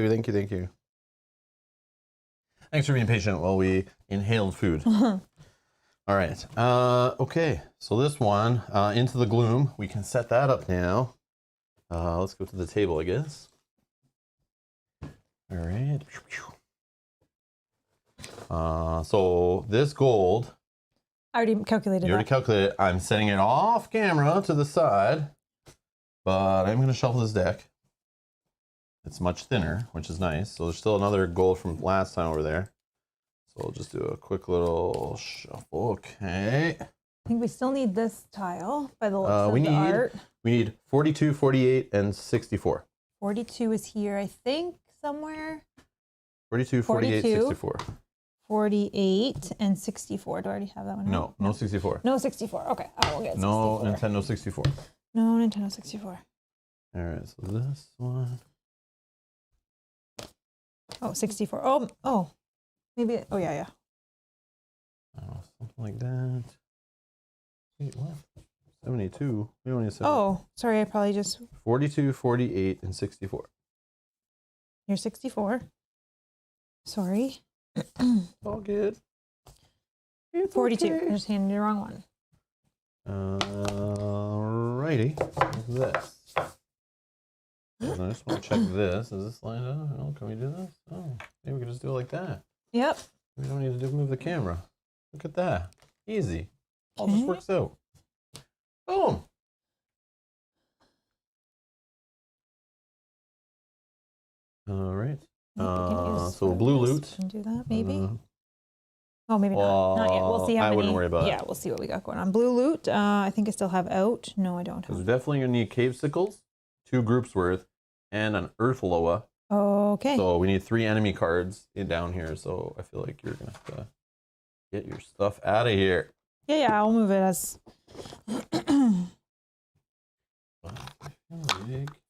being patient while we inhaled food. All right. Okay. So this one, Into the Gloom, we can set that up now. Let's go to the table, I guess. All right. So this gold, I already calculated you already that. calculated it. I'm setting it off camera to the side, but I'm going to shuffle this deck. It's much thinner, which is nice. So there's still another gold from last time over there. So I'll just do a quick little shuffle. Okay. I think we still need this tile by the looks of the art. We need 42, 48, and 64. 42 is here, I think, somewhere. 42, 48, 64. 48 and 64. Do I already have that one? No, no 64. No 64. Okay, I will get 64. No Nintendo 64. No Nintendo 64. All right, so this one. Oh, 64. Oh, maybe. Oh, yeah. Oh, something like that. Wait, what? 72. We don't need 72. Oh, sorry. I probably just. 42, 48, and 64. Here's 64. Sorry. All good. It's 42. okay. I just handed you the wrong one. Alrighty. What's this? I just want to check this. Is this lined up? Oh, can we do this? Oh, maybe we can just do it like that. Yep. We don't need to move the camera. Look at that. Easy. All just works out. Boom. All right. So blue loot. Can do that maybe. Oh, maybe not yet. We'll see how many. I wouldn't worry about it. Yeah, we'll see what we got going on. Blue loot. I think I still have out. No, I don't We're have. definitely gonna need cave sickles, 2 groups worth, and an earth loa. Okay. So we need 3 enemy cards down here. So I feel like you're gonna have to get your stuff out of here. Yeah. I'll move it as. I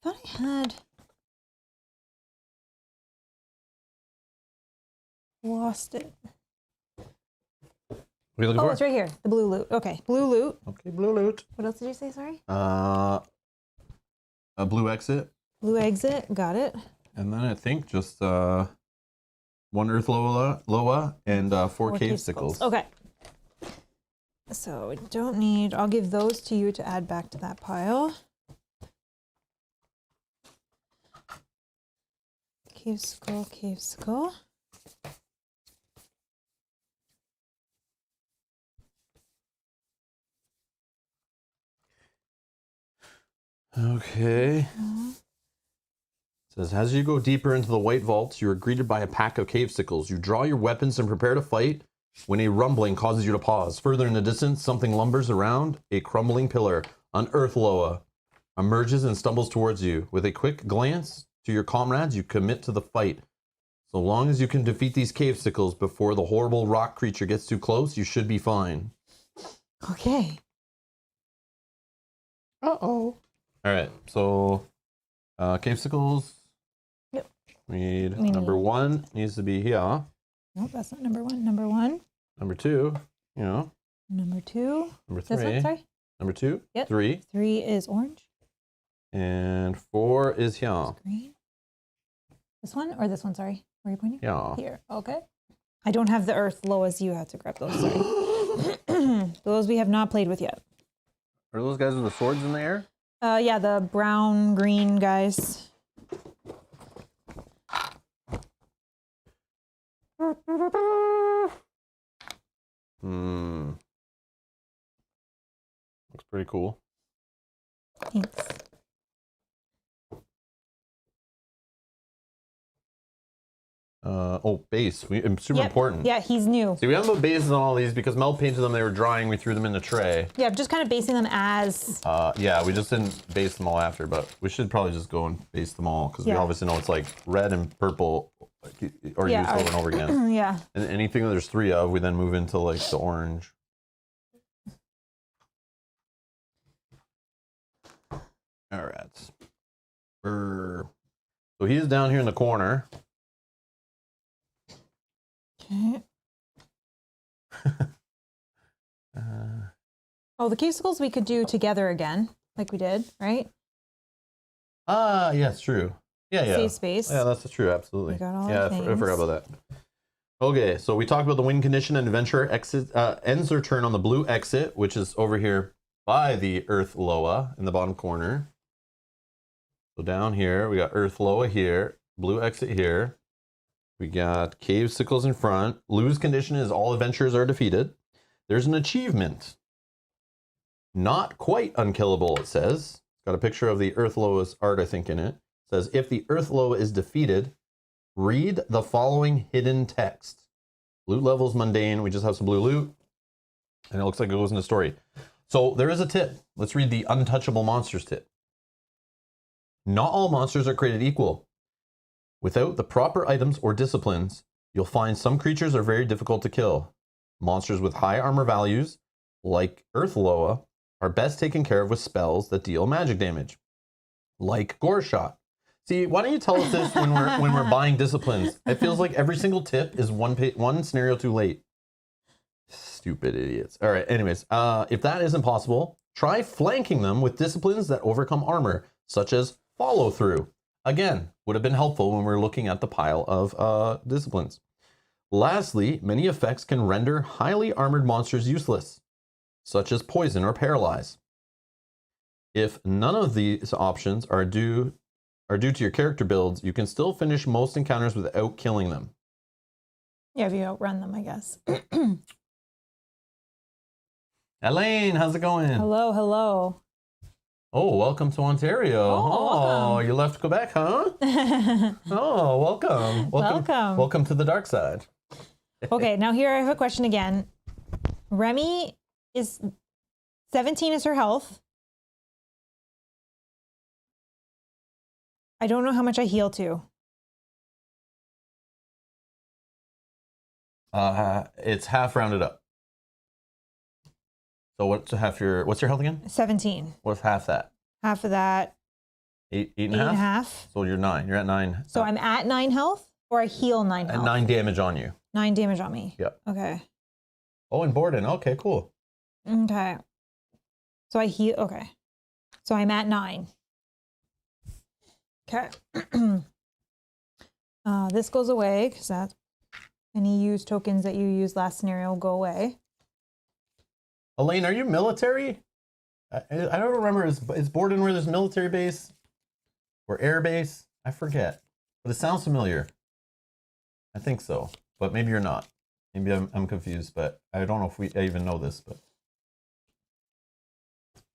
Thought I had. Lost it. What are you looking Oh, for? it's right here. The blue loot. Okay, blue loot. Okay, blue loot. What else did you say? Sorry. A blue exit, Blue exit. Got it. and then I think just 1 earth loa and 4 cave sickles. Okay. So we don't need. I'll give those to you to add back to that pile. Cave skull. Cave skull. Okay. It says, as you go deeper into the white vaults, you are greeted by a pack of cave sickles. You draw your weapons and prepare to fight when a rumbling causes you to pause. Further in the distance, something lumbers around a crumbling pillar. An earth loa emerges and stumbles towards you. With a quick glance to your comrades, you commit to the fight. So long as you can defeat these cave sickles before the horrible rock creature gets too close, you should be fine. Okay. Uh-oh. All right, so cave sickles. Yep. We need number 1 needs to be here. Nope, that's not number 1. Number 1. Number 2, Number 2. Number This 3. one, sorry. Number 2. Yep. 3. 3 is orange. And 4 is here. Green. This one or this one? Sorry. Where are you pointing? Yeah. Here. Okay. I don't have the earth low as you had to grab those. Sorry. Those we have not played with yet. Are those guys with the swords in the air? Yeah, the brown green guys. Looks pretty cool. Thanks. Base. Super important. Yeah, he's new. See, we haven't put bases on all these because Mel painted them. They were drying. We threw them in the tray. Yeah, I'm just kind of basing them as. Yeah, we just didn't base them all after, but we should probably just go and base them all because we obviously know it's like red and purple or used over and over again. Yeah. And anything that there's 3 of, we then move into like the orange. All right. So he's down here in the corner. Okay. Oh, the casicles we could do together again, like we did, right? Yes, true. Yeah. Save space. Yeah, that's true. Absolutely. We got all Yeah, our I things. forgot about that. Okay, so we talked about the win condition, and adventurer ends their turn on the blue exit, which is over here by the Earth Loa in the bottom corner. So down here, we got Earth Loa here, blue exit here. We got Cave Sickles in front. Lose condition is all adventurers are defeated. There's an achievement. Not quite unkillable, it says. It's got a picture of the Earth Loa's art, I think, in it. It says, if the Earth Loa is defeated, read the following hidden text. Loot levels mundane. We just have some blue loot. And it looks like it goes in the story. So there is a tip. Let's read the untouchable monsters tip. Not all monsters are created equal. Without the proper items or disciplines, you'll find some creatures are very difficult to kill. Monsters with high armor values, like Earth Loa, are best taken care of with spells that deal magic damage, like Gore Shot. See, why don't you tell us this when we're buying disciplines? It feels like every single tip is one scenario too late. Stupid idiots. All right, anyways, if that isn't possible, try flanking them with disciplines that overcome armor, such as follow through. Again, would have been helpful when we're looking at the pile of disciplines. Lastly, many effects can render highly armored monsters useless, such as poison or paralyze. If none of these options are due to your character builds, you can still finish most encounters without killing them. Yeah, if you outrun them, I guess. Elaine, how's it going? Hello. Oh, welcome to Ontario. Welcome. You left Quebec, huh? Oh, welcome. Welcome to the dark side. Okay, now here I have a question again. Remy is 17 is her health. I don't know how much I heal to. It's half rounded up. So what's your health again? 17. What's half that? Half of that. Eight and Eight a and a half? half. So you're 9. You're at 9. So I'm at 9 health, or I heal 9 health? And 9 damage on you. 9 damage on me. Yep. Okay. Oh, and Borden. Okay, cool. Okay. So I heal. Okay. So I'm at 9. Okay. This goes away because that any used tokens that you used last scenario will go away. Elaine, are you military? I don't remember. Is Borden where there's military base or air base? I forget, but it sounds familiar. I think so, but maybe you're not. Maybe I'm confused, but I don't know if I even know this. But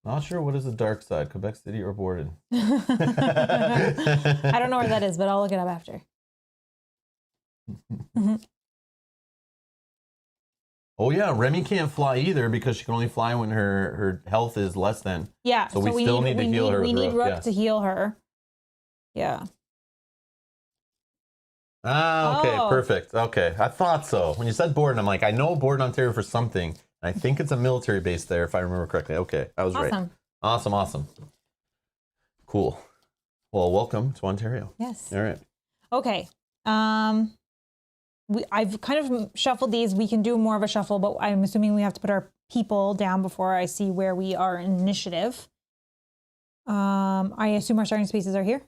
not sure what is the dark side, Quebec City or Borden. I don't know where that is, but I'll look it up after. Oh yeah, Remy can't fly either because she can only fly when her health is less than. Yeah, so we still need to heal her. We need Rook yeah. to heal her. Yeah. Ah, okay, Oh. perfect. Okay, I thought so. When you said Borden, I'm like, I know Borden, Ontario for something. I think it's a military base there, if I remember correctly. Okay, I was right. Awesome. Cool. Well, welcome to Ontario. Yes. All right. Okay. I've kind of shuffled these. We can do more of a shuffle, but I'm assuming we have to put our people down before I see where we are in initiative. I assume our starting spaces are here.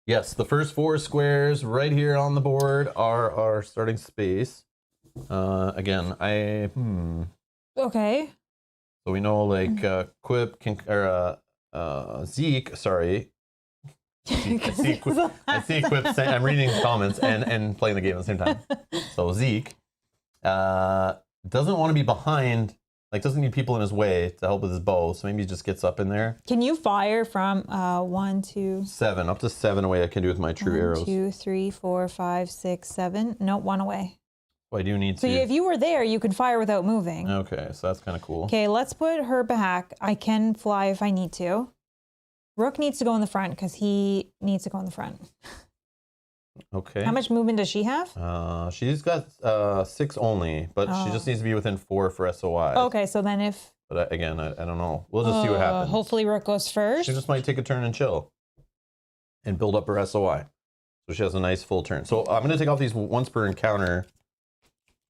Yes, the first 4 squares right here on the board are our starting space. Again, Okay. So we know like Zeke, sorry. I see Quip saying, I'm reading his comments and playing the game at the same time. So Zeke doesn't want to be behind, like doesn't need people in his way to help with his bow, so maybe he just gets up in there. Can you fire from 1, 2, 7, up to 7 away I can do with my true arrows. 2, 3, 4, 5, 6, 7. No, 1 away. Well, I do need to. So if you were there, you could fire without moving. Okay, so that's kind of cool. Okay, let's put her back. I can fly if I need to. Rook needs to go in the front because he needs to go in the front. Okay. How much movement does she have? She's got 6 only, but she just needs to be within 4 for SOI. Okay, so then if... But again, I don't know. We'll just see what happens. Hopefully Rook goes first. She just might take a turn and chill. And build up her SOI. So she has a nice full turn. So I'm going to take off these once per encounter.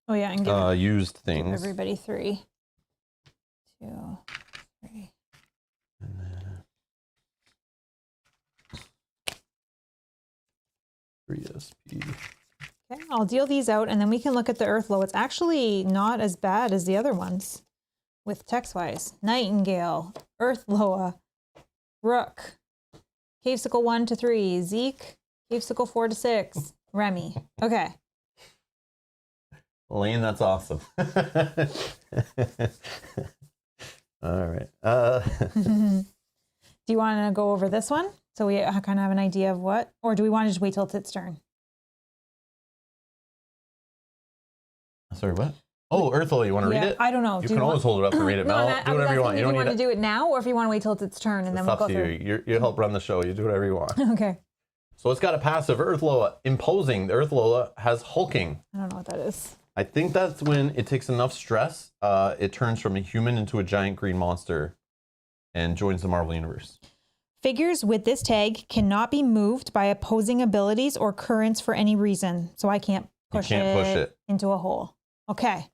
Oh yeah, and give used things. Everybody 3, 2, 3. And then... ESP. Okay, I'll deal these out, and then we can look at the Earthlow. It's actually not as bad as the other ones with text-wise. Nightingale, Earthloa, Rook, Cavesicle 1 to 3, Zeke, Cavesicle 4 to 6, Remy. Okay. Lane, that's awesome. All right. Do you want to go over this one so we kind of have an idea of what, or do we want to just wait till it's its turn? Sorry, what? Oh, Earthlow, you want to read it? I don't know. You can always hold it up and read it. No, Mel, do whatever you want. You don't want to do it now, or if you want to wait till it's its turn and then we'll go through. You help run the show. You do whatever you want. Okay. So it's got a passive Earthloa, imposing. The Earthloa has hulking. I don't know what that is. I think that's when it takes enough stress, it turns from a human into a giant green monster and joins the Marvel Universe. Figures with this tag cannot be moved by opposing abilities or currents for any reason. So I can't push it into a hole. Okay.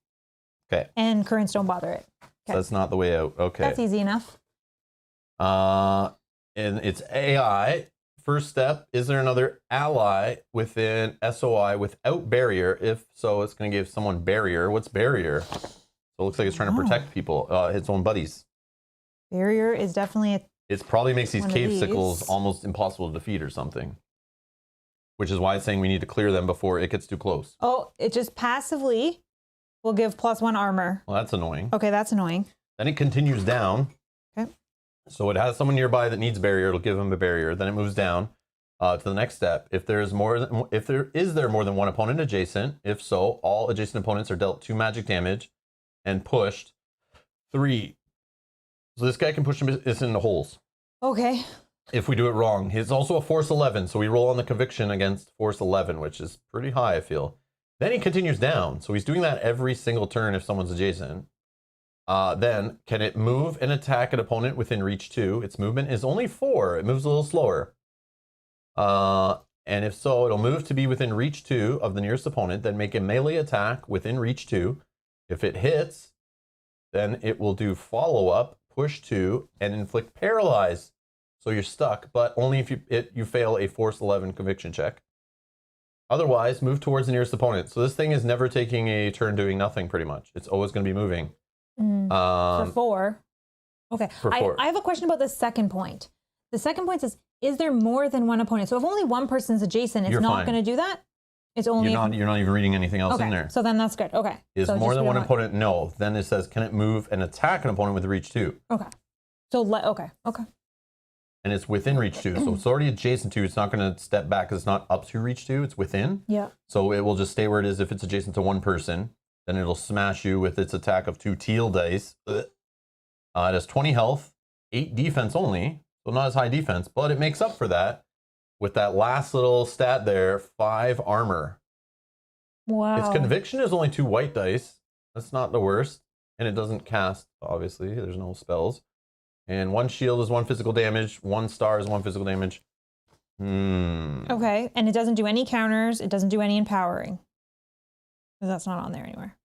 Okay. And currents don't bother it. Okay. So that's not the way out. Okay. That's easy enough. And it's AI. First step, is there another ally within SOI without barrier? If so, it's going to give someone barrier. What's barrier? So it looks like it's trying to protect people, its own buddies. Barrier is definitely It probably makes these cave sickles these. almost impossible to defeat or something. Which is why it's saying we need to clear them before it gets too close. Oh, it just passively will give +1 armor. Well, that's annoying. Okay, that's annoying. Then it continues down. Okay. So it has someone nearby that needs barrier. It'll give them a barrier. Then it moves down to the next step. If there is more than one opponent adjacent, if so, all adjacent opponents are dealt 2 magic damage and pushed 3. So this guy can push this into holes. Okay. If we do it wrong. He's also a force 11, so we roll on the conviction against force 11, which is pretty high, I feel. Then he continues down, so he's doing that every single turn if someone's adjacent. Then, can it move and attack an opponent within reach 2? Its movement is only 4. It moves a little slower. And if so, it'll move to be within reach 2 of the nearest opponent, then make a melee attack within reach 2. If it hits, then it will do follow-up, push 2, and inflict paralyze. So you're stuck, but only if you fail a force 11 conviction check. Otherwise, move towards the nearest opponent. So this thing is never taking a turn doing nothing, pretty much. It's always going to be moving. For 4. Okay. For 4. I have a question about the second point. The second point is there more than one opponent? So if only one person's adjacent, it's not going to do that? It's only you're not even reading anything else in there. So then that's good. Okay. Is so more than one opponent? No. Then it says, can it move and attack an opponent with reach 2? Okay. So okay. And it's within reach 2. So it's already adjacent to. It's not going to step back because it's not up to reach 2. It's within. Yeah. So it will just stay where it is if it's adjacent to one person. Then it'll smash you with its attack of 2 teal dice. It has 20 health, 8 defense only. So not as high defense, but it makes up for that with that last little stat there, 5 armor. Wow. Its conviction is only 2 white dice. That's not the worst. And it doesn't cast, obviously. There's no spells. And 1 shield is 1 physical damage. 1 star is 1 physical damage. Okay. And it doesn't do any counters. It doesn't do any empowering. Because that's not on there anywhere.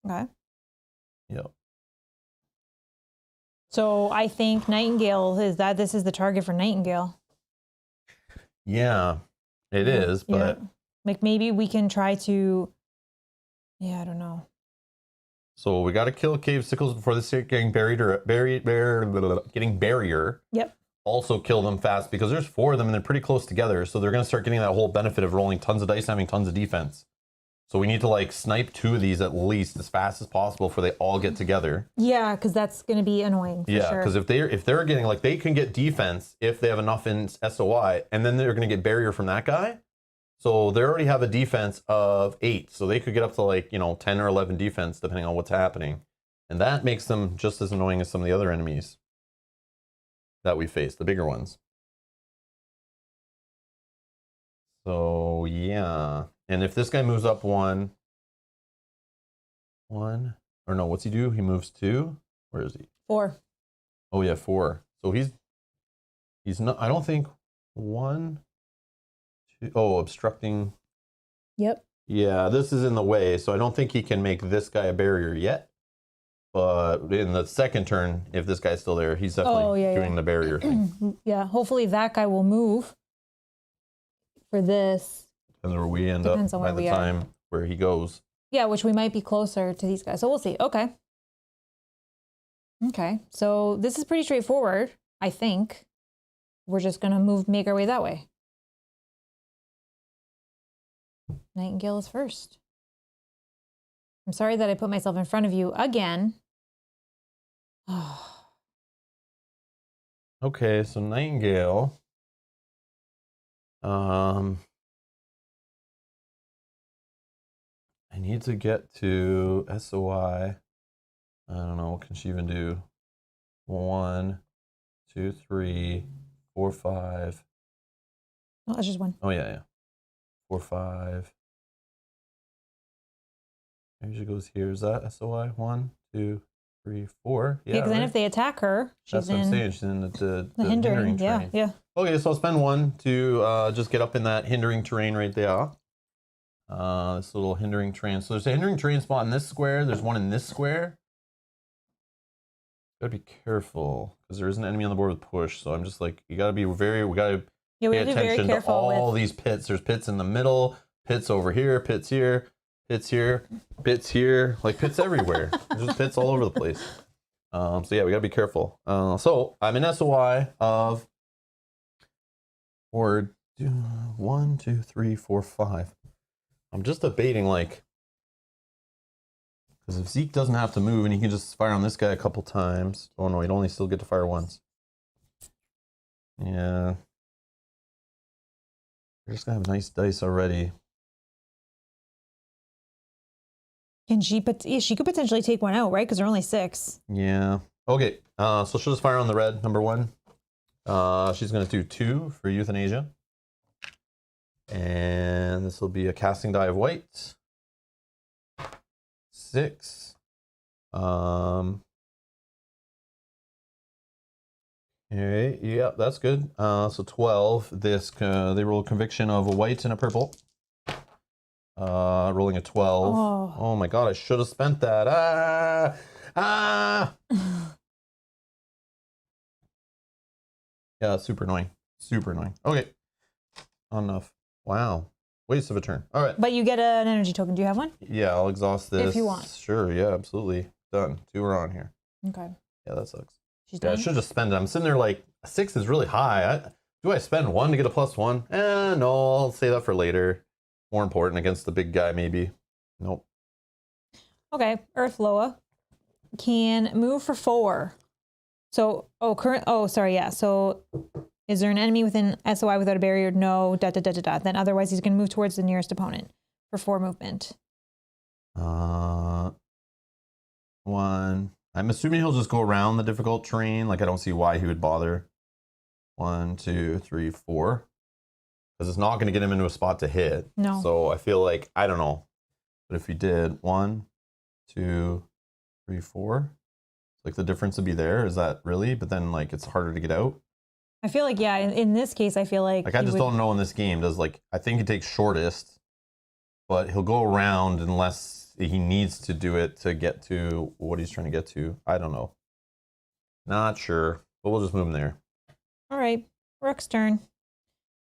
Okay. Yep. So I think Nightingale this is the target for Nightingale. Yeah, it is, but like maybe we can try to. Yeah, I don't know. So we got to kill cave sickles before they start getting getting barrier. Yep. Also kill them fast because there's 4 of them and they're pretty close together, so they're going to start getting that whole benefit of rolling tons of dice and having tons of defense. So we need to like snipe 2 of these at least as fast as possible before they all get together. Yeah, because that's going to be annoying. Yeah, because if they're getting like they can get defense if they have enough in SOI, and then they're going to get barrier from that guy. So they already have a defense of 8, so they could get up to like 10 or 11 defense depending on what's happening, and that makes them just as annoying as some of the other enemies that we face, the bigger ones. So yeah. And if this guy moves up one, or no, what's he do? He moves 2. Where is he? 4. Oh yeah, 4. So he's not. I don't think 1, 2. Oh, obstructing. Yep. Yeah, this is in the way, so I don't think he can make this guy a barrier yet. But in the second turn, if this guy's still there, he's definitely doing the barrier thing. Yeah. Hopefully that guy will move for this. Depends where we end up by the time where he goes. Yeah, which we might be closer to these guys. So we'll see. Okay. Okay. So this is pretty straightforward, I think. We're just going to make our way that way. Nightingale is first. I'm sorry that I put myself in front of you again. Okay, so Nightingale. I need to get to SOI. I don't know, what can she even do? 1, 2, 3, 4, 5. Oh, that's just one. Oh, yeah. 4, 5. Maybe she goes here. Is that SOI? 1, 2, 3, 4. Yeah, because then if they attack her, that's what I'm saying. She's in the hindering terrain. Yeah. Okay, so I'll spend 1 to just get up in that hindering terrain right there. This little hindering terrain. So there's a hindering terrain spot in this square. There's one in this square. Gotta be careful because there is an enemy on the board with push. So I'm just like, we gotta pay attention to all these pits. There's pits in the middle, pits over here, pits here, pits here, pits here, like pits everywhere. There's just pits all over the place. So yeah, we gotta be careful. So I'm in SOI of 1, 2, 3, 4, 5. I'm just debating, like, because if Zeke doesn't have to move and he can just fire on this guy a couple times. Oh no, he'd only still get to fire once. Yeah. We're just gonna have nice dice already. Can she could potentially take one out, right? Because they're only 6. Yeah. Okay. So she'll just fire on the red, number 1. She's gonna do 2 for euthanasia. And this will be a casting die of white. 6. Okay, yeah, that's good. So 12. This they roll a conviction of a white and a purple. Rolling a 12. Oh my god, I should have spent that. Yeah, super annoying. Super annoying. Okay. Not enough. Wow. Waste of a turn. All right. But you get an energy token. Do you have one? Yeah, I'll exhaust this. If you want. Sure, yeah, absolutely. Done. 2 are on here. Okay. Yeah, that sucks. She's done. I should just spend it. I'm sitting there like, 6 is really high. Do I spend 1 to get a +1? No, I'll save that for later. More important against the big guy, maybe. Nope. Okay, Earth Loa can move for 4. So, so is there an enemy within SOI without a barrier? No, Then otherwise he's going to move towards the nearest opponent for 4 movement. 1. I'm assuming he'll just go around the difficult terrain. Like, I don't see why he would bother. 1, 2, 3, 4. Because it's not going to get him into a spot to hit. No. So I feel like, I don't know. But if he did 1, 2, 3, 4, like the difference would be there. Is that really? But then like it's harder to get out. I feel like, yeah, in this case, I feel like I just don't know in this game. Does like, I think he takes shortest, but he'll go around unless he needs to do it to get to what he's trying to get to. I don't know. Not sure, but we'll just move him there. All right, Rook's turn.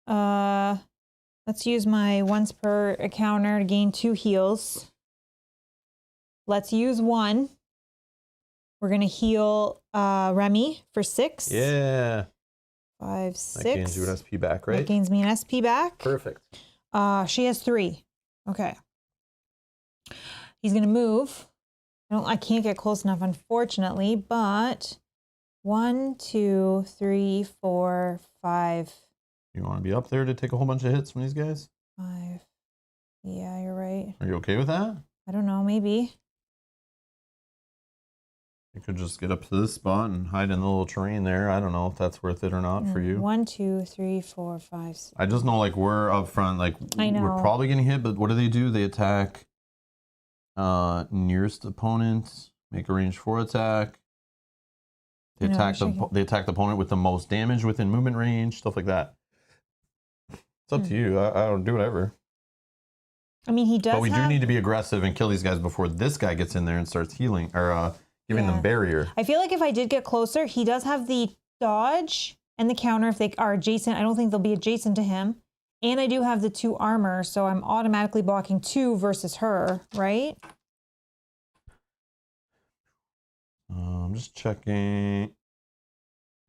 Let's use my once per encounter to gain 2 heals. Let's use 1. We're gonna heal Remy for 6. Yeah. 5, 6. That gains you an SP back, right? That gains me an SP back. Perfect. She has 3. Okay. He's gonna move. I can't get close enough, unfortunately, but 1, 2, 3, 4, 5. You want to be up there to take a whole bunch of hits from these guys? 5. Yeah, you're right. Are you okay with that? I don't know, maybe. You could just get up to this spot and hide in the little terrain there. I don't know if that's worth it or not for you. 1, 2, 3, 4, 5, 6. I just know, like, we're up front. Like, I know. We're probably getting hit, but what do? They attack nearest opponent, make a range 4 attack. They attack the opponent with the most damage within movement range, stuff like that. It's up to you. I don't do whatever. I mean, he does. But we do need to be aggressive and kill these guys before this guy gets in there and starts healing or giving them barrier. I feel like if I did get closer, he does have the dodge and the counter if they are adjacent. I don't think they'll be adjacent to him. And I do have the 2 armor, so I'm automatically blocking 2 versus her, right? I'm just checking.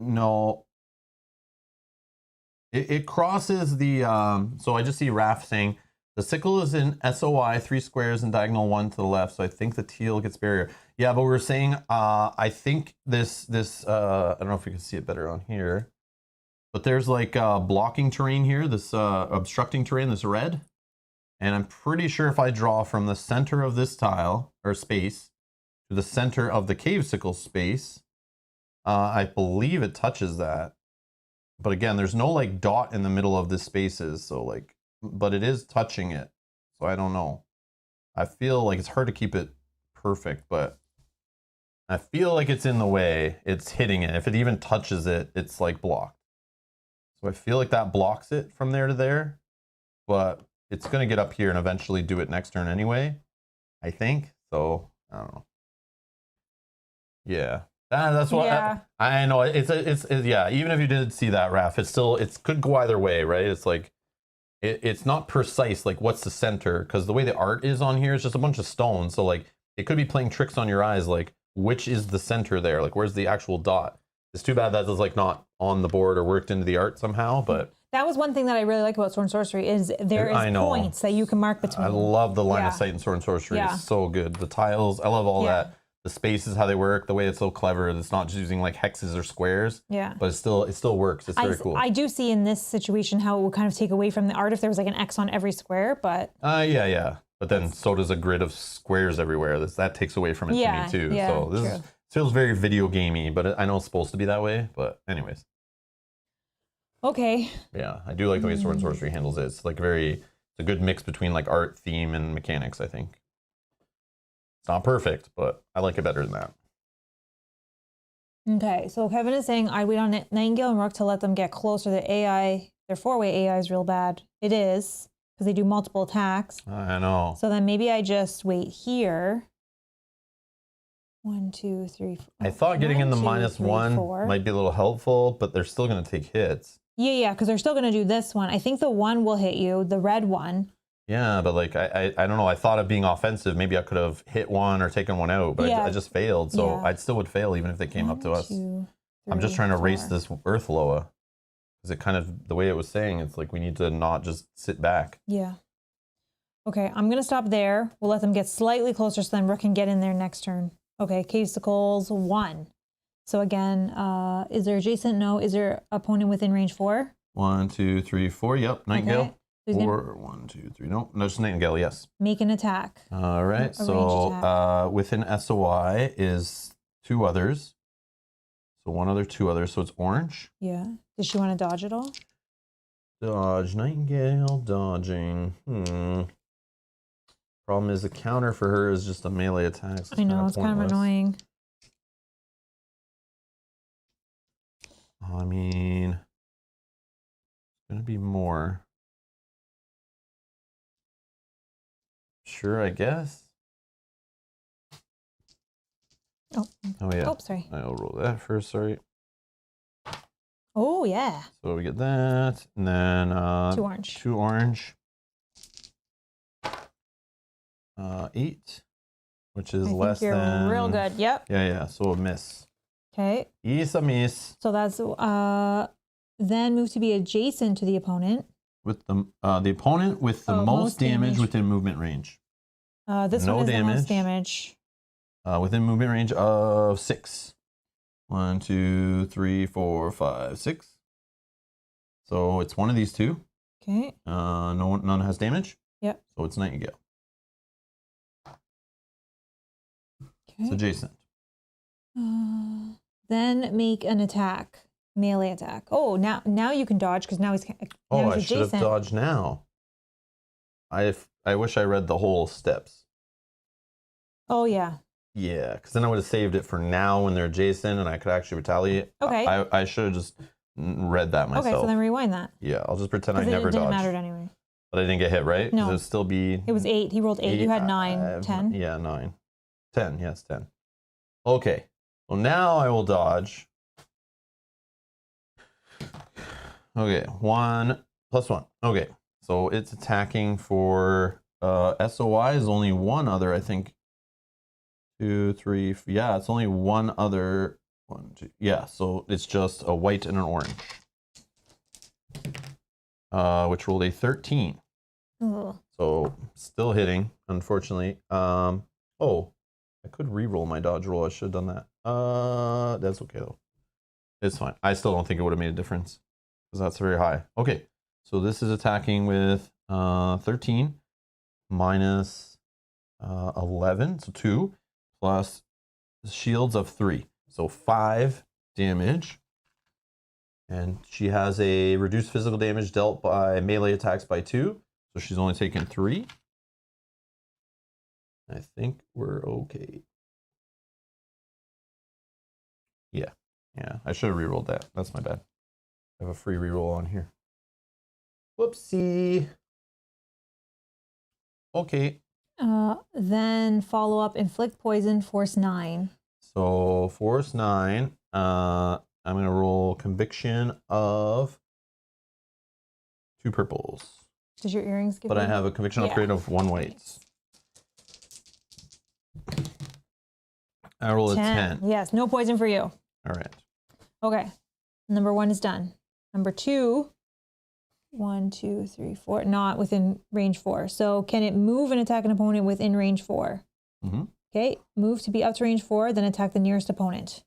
No. It crosses the, so I just see Raph saying, the sickle is in SOI, 3 squares and diagonal 1 to the left, so I think the teal gets barrier. Yeah, but we were saying, I think this, I don't know if we can see it better on here, but there's like blocking terrain here, this obstructing terrain, this red. And I'm pretty sure if I draw from the center of this tile, or space, to the center of the cave sickle space, I believe it touches that. But again, there's no like dot in the middle of this spaces, so like, but it is touching it. So I don't know. I feel like it's hard to keep it perfect, but I feel like it's in the way. It's hitting it. If it even touches it, it's like blocked. So I feel like that blocks it from there to there, but it's going to get up here and eventually do it next turn anyway, I think. So I don't know. Yeah. That's what I know. It's yeah. Even if you did see that, Raph, it could go either way, right? It's like it's not precise. Like what's the center? Because the way the art is on here is just a bunch of stones. So like it could be playing tricks on your eyes. Like which is the center there? Like where's the actual dot? It's too bad that is like not on the board or worked into the art somehow. But that was one thing that I really like about Sword and Sorcery is there is points that you can mark between. I love the line of sight in Sword and Sorcery. It's so good. The tiles, I love all that. The spaces, how they work, the way it's so clever. It's not just using like hexes or squares. Yeah. But it still works. It's very cool. I do see in this situation how it would kind of take away from the art if there was like an X on every square, but. Yeah. But then so does a grid of squares everywhere. That takes away from it to me too. Yeah, so this feels very video gamey, but I know it's supposed to be that way. But anyways. Okay. Yeah, I do like the way Sword and Sorcery handles it. It's like it's a good mix between like art, theme, and mechanics, I think. It's not perfect, but I like it better than that. Okay, so Kevin is saying I'd wait on Nightingale and Rook to let them get closer. The AI, their 4-way AI is real bad. It is, because they do multiple attacks. I know. So then maybe I just wait here. 1, 2, 3, 4. I thought getting in the -1 might be a little helpful, but they're still going to take hits. Yeah, because they're still going to do this one. I think the 1 will hit you, the red one. Yeah, but like, I don't know. I thought of being offensive. Maybe I could have hit one or taken one out, but I just failed. So I still would fail even if they came up to us. 2, 3, I'm just trying to race this Earth Loa. Because it kind of, the way it was saying, it's like we need to not just sit back. Yeah. Okay, I'm going to stop there. We'll let them get slightly closer so then Rook can get in there next turn. Okay, Casicles 1. So again, is there adjacent? No. Is there opponent within range 4? 1, 2, 3, 4. Yep, Nightingale. Okay. 4, 1, 2, 3. Nope, no, just Nightingale. Yes. Make an attack. All right. So within SOI is 2 others. So 1 other, 2 others. So it's orange. Yeah. Does she want to dodge it all? Dodge, Nightingale, dodging. Problem is the counter for her is just a melee attack. So I know, it's kind of annoying. I mean, it's going to be more. Sure, I guess. Oh yeah. Oh, sorry. I'll roll that first, sorry. Oh, yeah. So we get that, and then 2 orange. 2 orange. 8, which is less than. Real good. Yep. Yeah. So a miss. Okay. It's a miss. So that's then move to be adjacent to the opponent. With the opponent with the most damage within movement range. This one is the most damage. Within movement range of 6. 1, 2, 3, 4, 5, 6. So it's one of these 2. Okay. None has damage. Yep. So it's Nightingale. Okay. It's adjacent. Then make an attack, melee attack. Oh, now you can dodge because now he's adjacent. I should have dodged now. I wish I read the whole steps. Oh yeah. Yeah, because then I would have saved it for now when they're adjacent and I could actually retaliate. Okay. I should have just read that myself. Okay, so then rewind that. Yeah, I'll just pretend I never dodged. It didn't matter anyway. But I didn't get hit, right? No. It would still be... It was 8. He rolled 8. You had 9, 10. Yeah, 9. 10, yes, 10. Okay. Well, now I will dodge. Okay, 1 plus 1. Okay, So it's attacking for SOI is only one other, I think. 2, 3, yeah, it's only one other. 1, 2, yeah, so it's just a white and an orange. Which rolled a 13. Ugh. So still hitting, unfortunately. Oh, I could re-roll my dodge roll. I should have done that. That's okay though. It's fine. I still don't think it would have made a difference because that's very high. Okay, so this is attacking with 13 minus 11, so 2 plus shields of 3, so 5 damage. And she has a reduced physical damage dealt by melee attacks by 2. So she's only taken 3. I think we're okay. Yeah. Yeah. I should have rerolled that. That's my bad. I have a free reroll on here. Whoopsie. Okay. Then follow up, inflict poison, force 9. So force 9. I'm gonna roll conviction of 2 purples. Does your earrings give But you? I have a conviction upgrade of 1 white. I roll a 10. Yes, no poison for you. All right. Okay. Number 1 is done. Number 2, 1, 2, 3, 4, not within range 4. So can it move and attack an opponent within range 4? Mm-hmm. Okay, move to be up to range 4, then attack the nearest opponent.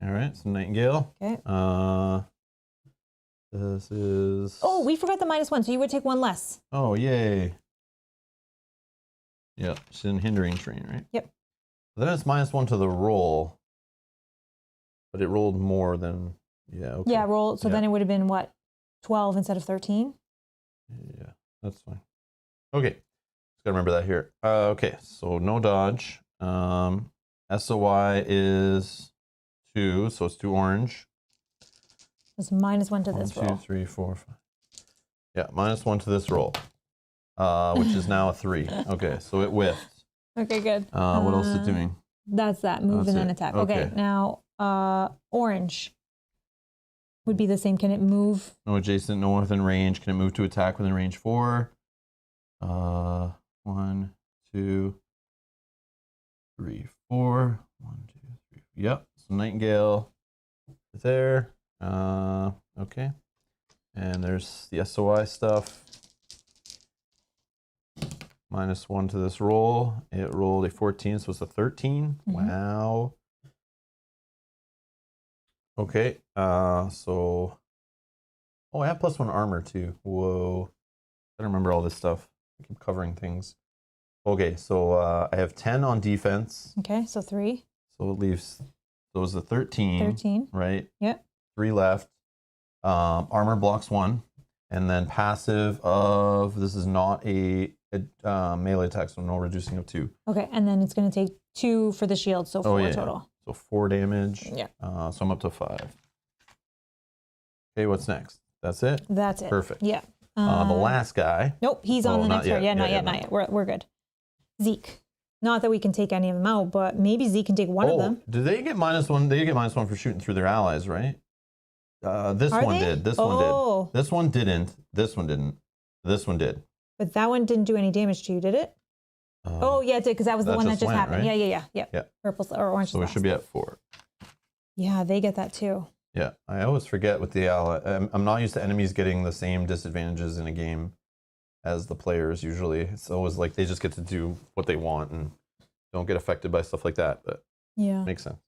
All right, so Nightingale. Okay. This is... Oh, we forgot the -1, so you would take 1 less. Oh, yay. Yep, she's in hindering terrain, right? Yep. Then it's -1 to the roll. But it rolled more than... Yeah, okay. Yeah, roll. So then it would have been, what, 12 instead of 13? Yeah, that's fine. Okay, just gotta remember that here. Okay, so no dodge. SOI is 2, so it's 2 orange. It's -1 to this roll. 1, 2, 3, 4, 5. Yeah, -1 to this roll, which is now a 3. Okay, so it whiffed. Okay, good. What else is it doing? That's that. Move and then attack. Okay, now orange would be the same. Can it move? No adjacent, no within range. Can it move to attack within range 4? 1, 2, 3, 4. 1, 2, 3. Yep. So Nightingale is there. Okay. And there's the SOI stuff. -1 to this roll. It rolled a 14, so it's a 13. Mm-hmm. Wow. Okay. So I have +1 armor too. Whoa. I don't remember all this stuff. I keep covering things. Okay, so I have 10 on defense. Okay, so 3. So it leaves those a 13. 13. Right? Yep. 3 left. Armor blocks 1. And then passive of, this is not a melee attack, so no reducing of 2. Okay, and then it's going to take 2 for the shield, so 4 total. So 4 damage. Yeah. So I'm up to 5. Okay, what's next? That's it? That's it. Perfect. Yeah. The last guy. Nope, he's on the next turn. Yeah, not yet. We're good. Zeke. Not that we can take any of them out, but maybe Zeke can take one of them. Do they get -1? They get -1 for shooting through their allies, right? This one did. This one did. This one didn't. This one didn't. This one did. But that one didn't do any damage to you, did it? Oh, yeah, it did, because that was the one that just happened. Right? Yeah. Purple or orange. So we should be at 4. Yeah, they get that too. Yeah, I always forget with the ally. I'm not used to enemies getting the same disadvantages in a game as the players usually. It's always like they just get to do what they want and don't get affected by stuff like that. But yeah, makes sense.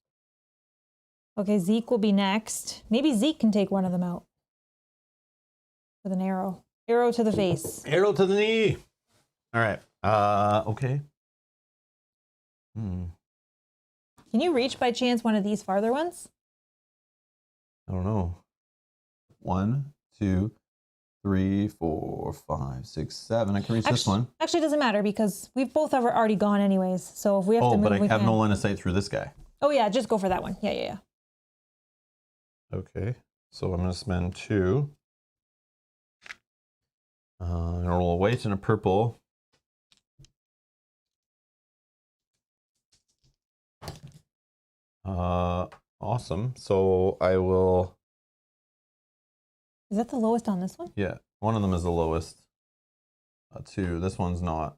Okay, Zeke will be next. Maybe Zeke can take one of them out with an arrow. Arrow to the face. Arrow to the knee. All right. Okay. Can you reach by chance one of these farther ones? I don't know. 1, 2, 3, 4, 5, 6, 7. I can reach this one. Actually, it doesn't matter because we've both already gone anyways. So if we have to move, but I have no line of sight through this guy. Oh yeah, just go for that one. Yeah. Okay. So I'm going to spend 2. And roll a white and a purple. Awesome. So I will. Is that the lowest on this one? Yeah. One of them is the lowest. 2. This one's not.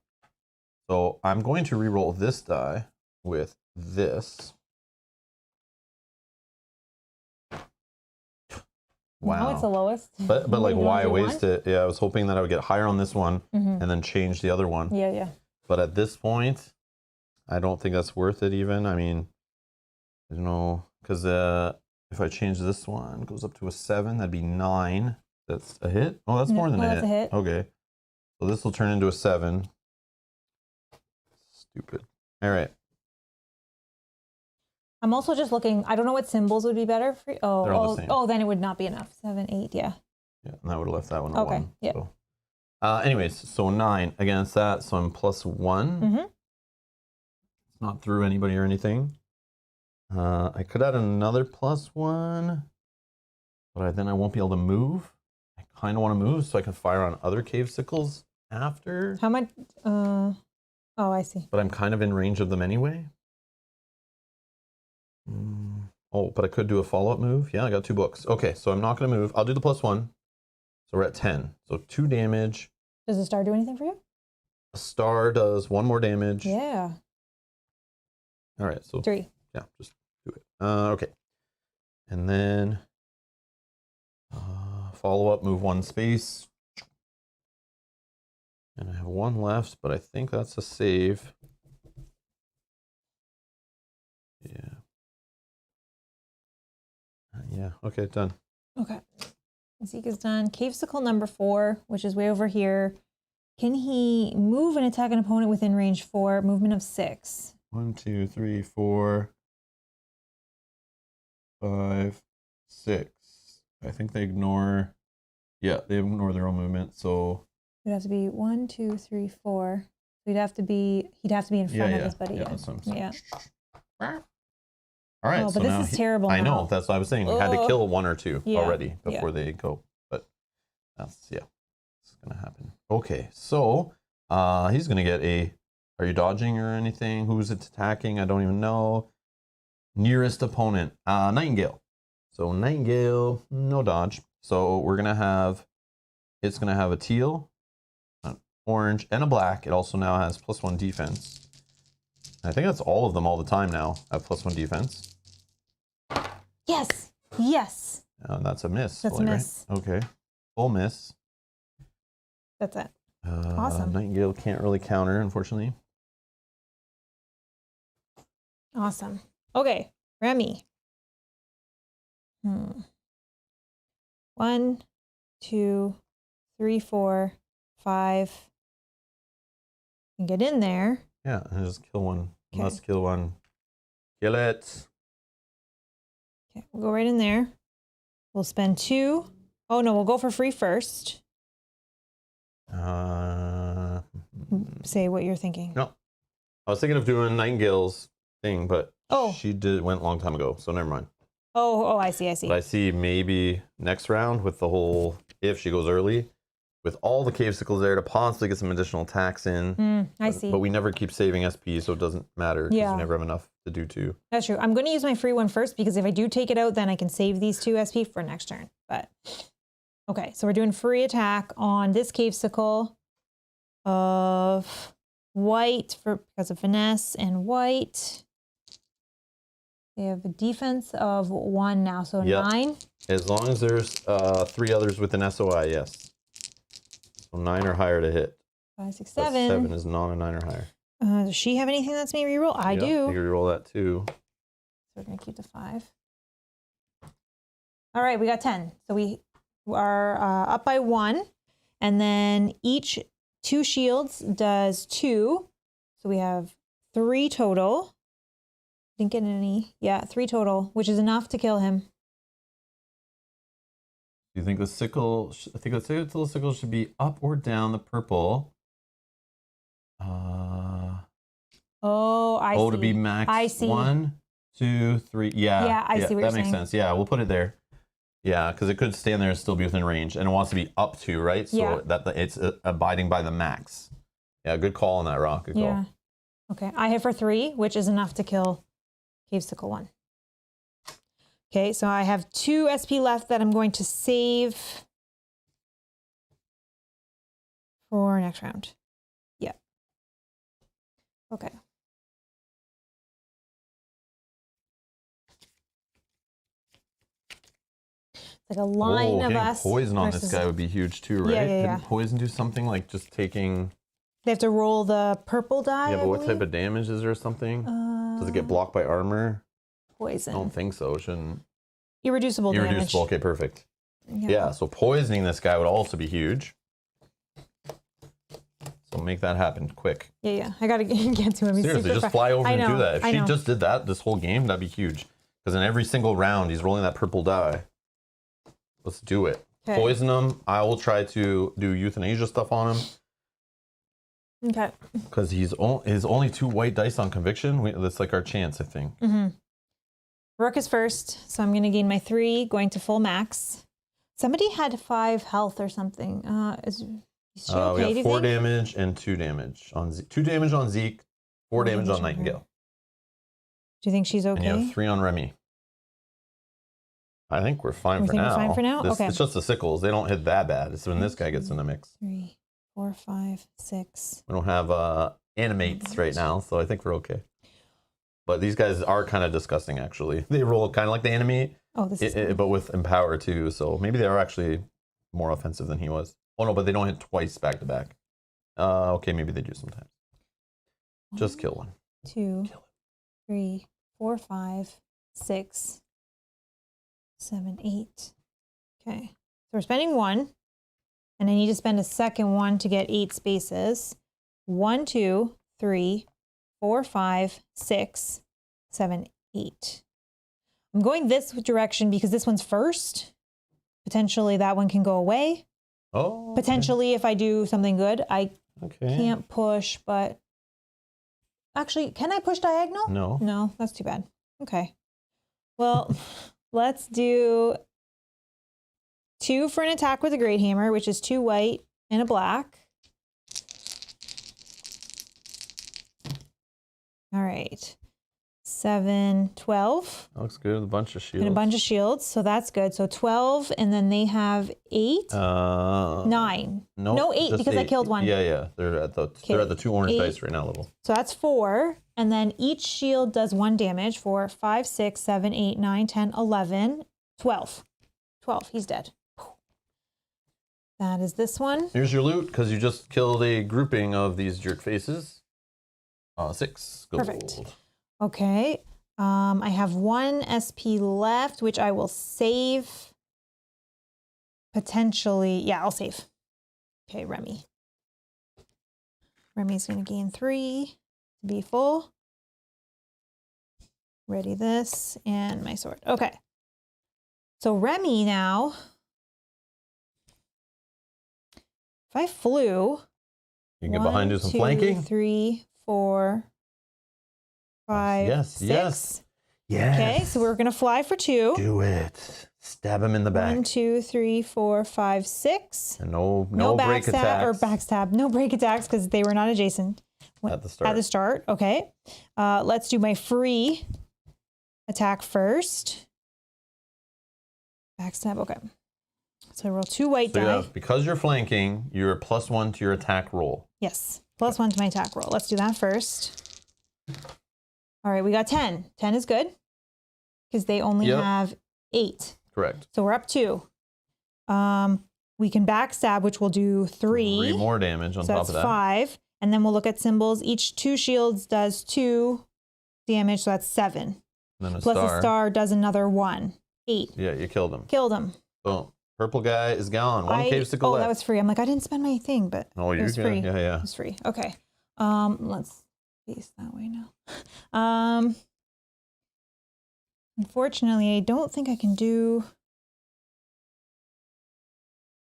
So I'm going to re-roll this die with this. Wow. Now it's the lowest. But like, why waste one? it? Yeah, I was hoping that I would get higher on this one and then change the other one. Yeah, yeah. But at this point, I don't think that's worth it even. I mean, I don't know, because if I change this one, it goes up to a 7, that'd be 9. That's a hit? Oh, that's more than that's a hit. Okay. So this will turn into a 7. Stupid. All right. I'm also just looking. I don't know what symbols would be better for you. They're all the same. Oh, then it would not be enough. 7, 8, yeah. Yeah, and that would have left that one at 1. Yeah. So. Anyways, so 9 against that, so I'm +1. It's not through anybody or anything. I could add another +1, but then I won't be able to move. I kind of want to move so I can fire on other cave sickles after. How much? Oh, I see. But I'm kind of in range of them anyway. Oh, but I could do a follow-up move. Yeah, I got 2 books. Okay, so I'm not going to move. I'll do the +1. So we're at 10. So 2 damage. Does the star do anything for you? A star does 1 more damage. Yeah. All right, so 3. Yeah, just do it. Okay. And then follow-up, move 1 space. And I have 1 left, but I think that's a save. Yeah. Yeah, okay, done. Okay. Zeke is done. Cavesicle number 4, which is way over here. Can he move and attack an opponent within range 4? Movement of 6. 1, 2, 3, 4, 5, 6. I think they ignore. Yeah, they ignore their own movement. So It'd have to be 1, 2, 3, 4. So he'd have to be in front of his buddy. Yeah, that's what I'm saying. Yeah. All right. Oh, so but now this is terrible. I know. now. That's what I was saying. We had to kill 1 or 2 already before they go. But that's it's gonna happen. Okay, so he's gonna get a. Are you dodging or anything? Who's it attacking? I don't even know. Nearest opponent, Nightingale. So Nightingale, no dodge. So we're gonna have. It's gonna have a teal, an orange, and a black. It also now has +1 defense. I think that's all of them all the time now at +1 defense. Yes. Yes. That's a miss. That's a miss. Right? Okay. Full miss. That's it. Awesome. Nightingale can't really counter, unfortunately. Awesome. Okay. Remy. 1, 2, 3, 4, 5. And get in there. Yeah, and just kill 1. Okay. Must kill 1. Kill it. Okay, we'll go right in there. We'll spend 2. Oh no, we'll go for free first. Say what you're thinking. No. I was thinking of doing Nightingale's thing, but she went a long time ago, so never mind. Oh, I see. But I see maybe next round with the whole, if she goes early, with all the cave sickles there to possibly get some additional attacks in. I see. But we never keep saving SP, so it doesn't matter because you never have enough to do 2. That's true. I'm going to use my free one first because if I do take it out, then I can save these 2 SP for next turn. But okay, so we're doing free attack on this cave sickle of white because of finesse and white. They have a defense of 1 now, so 9. As long as there's 3 others with an SOI, yes. So 9 or higher to hit. 5, 6, But 7. 7 is not a 9 or higher. Does she have anything that's me reroll? I do. You reroll that too. So we're going to keep the 5. All right, we got 10. So we are up by 1. And then each 2 shields does 2. So we have 3 total. Didn't get any. Yeah, 3 total, which is enough to kill him. Do you think the sickle? I think the sickle should be up or down the purple. Oh, I see. Oh, to be max. I see. 1, 2, 3. Yeah. Yeah, I see what you're saying. That makes saying. sense. Yeah, we'll put it there. Yeah, because it could stand there and still be within range, and it wants to be up to, right? So that it's abiding by the max. Yeah, good call on that, Rock. Good call. Yeah. Okay, I hit for 3, which is enough to kill Cave Sickle 1. Okay, so I have 2 SP left that I'm going to save For next round. Yeah. Okay. Like a line of getting us. poison on this versus- guy would be huge too, right? Yeah, yeah, Didn't yeah. poison do something like just taking? They have to roll the purple die. Yeah, but I what type believe. of damage is there or something? Does it get blocked by armor? Poison? I don't think so. It shouldn't. Irreducible damage. Irreducible. Okay, perfect. Yeah. Yeah, so poisoning this guy would also be huge. So make that happen quick. Yeah, yeah. I gotta get to him. He's Seriously, super just fast. fly over I and do know, that. If I she know. just did that this whole game, that'd be huge. Because in every single round, he's rolling that purple die. Let's do it. Okay. Poison him. I will try to do euthanasia stuff on him. Okay. Because his only 2 white dice on conviction. That's like our chance, I think. Mm-hmm. Rook is first, so I'm going to gain my 3, going to full max. Somebody had 5 health or something. Is she okay, We do you got 4 think? damage and 2 damage on Zeke. 2 damage on Zeke, 4 damage on Nightingale. Do you think she's okay? And you have 3 on Remy. I think we're fine We for think we're now. fine for now? Okay. It's just the sickles. They don't hit that bad. It's when this guy gets in the mix. 3, 4, 5, 6. We don't have animates right now, so I think we're okay. But these guys are kind of disgusting, actually. They roll kind of like the animate, Oh, this is but with empower too. So maybe they are actually more offensive than he was. Oh no, but they don't hit twice back to back. Okay, maybe they do sometimes. Just kill one. 2, 3, 4, 5, 6, 7, 8. Okay. So we're spending 1. And I need to spend a second 1 to get 8 spaces. 1, 2, 3, 4, 5, 6, 7, 8. I'm going this direction because this one's first. Potentially that one can go away. Oh. Okay. Potentially if I do something good. I Okay. can't push, but actually, can I push diagonal? No. No, that's too bad. Okay. Well, let's do 2 for an attack with a great hammer, which is 2 white and a black. All right. 7, 12. That looks good. A bunch of shields. And a bunch of shields. So that's good. So 12, and then they have 8. 9. No, 8 just because I 8. killed one. Yeah, yeah. They're at the 2 orange 8. dice right now, little. So that's 4. And then each shield does 1 damage. 4, 5, 6, 7, 8, 9, 10, 11, 12. 12. He's dead. That is this one. Here's your loot, because you just killed a grouping of these jerk faces. 6 gold. Perfect. Okay. I have 1 SP left, which I will save. Potentially. Yeah, I'll save. Okay, Remy. Remy's going to gain 3 to be full. Ready this and my sword. Okay. So Remy now. If I flew. You can get behind, do some 2, flanking. 3, 4, 5, Yes, 6. yes. Yes. Okay, so we're going to fly for 2. Do it. Stab him in the back. 1, 2, 3, 4, 5, 6. And no break backstab attacks. or backstab. No break attacks because they were not adjacent. At the start. At the start. Okay. Let's do my free attack first. Backstab. Okay. So I roll 2 white So die. because you're flanking, you're +1 to your attack roll. Yes. +1 to my attack roll. Let's do that first. All right. We got 10. 10 is good because they only have 8. Correct. So we're up 2. We can backstab, which will do 3. 3 more damage on So top that's of that. 5. And then we'll look at symbols. Each 2 shields does 2 damage, so that's 7. And then Plus a star does another 1. 8. Yeah, you killed him. Killed him. Boom. Purple guy is gone. 1 cave sickle left. That was free. I'm like, I didn't spend my thing, but Oh, it was you're free. good. Yeah. It was free. Okay. Let's face that way now. Unfortunately, I don't think I can do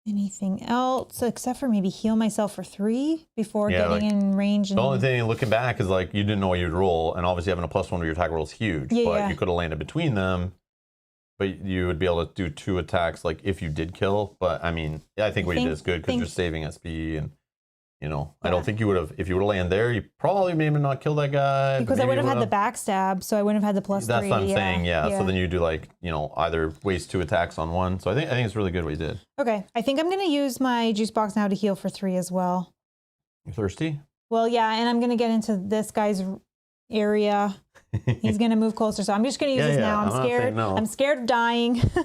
anything else except for maybe heal myself for 3 before getting in range. The only thing looking back is like you didn't know what you'd roll, and obviously having a +1 to your attack roll is huge. Yeah, but yeah. you could have landed between them. But you would be able to do 2 attacks, like if you did kill. But I mean, I think what you did is good because you're saving SP, and I don't think you would have. If you would have landed there, you probably maybe not kill that guy. Because I would have had the backstab, so I wouldn't have had the +3. That's what I'm saying. Yeah. So then you do like either waste 2 attacks on 1. So I think it's really good what you did. Okay, I think I'm gonna use my juice box now to heal for 3 as well. You thirsty? Well, yeah, and I'm gonna get into this guy's area. He's gonna move closer, so I'm just gonna use this now. I'm scared. No. I'm scared of dying. I'm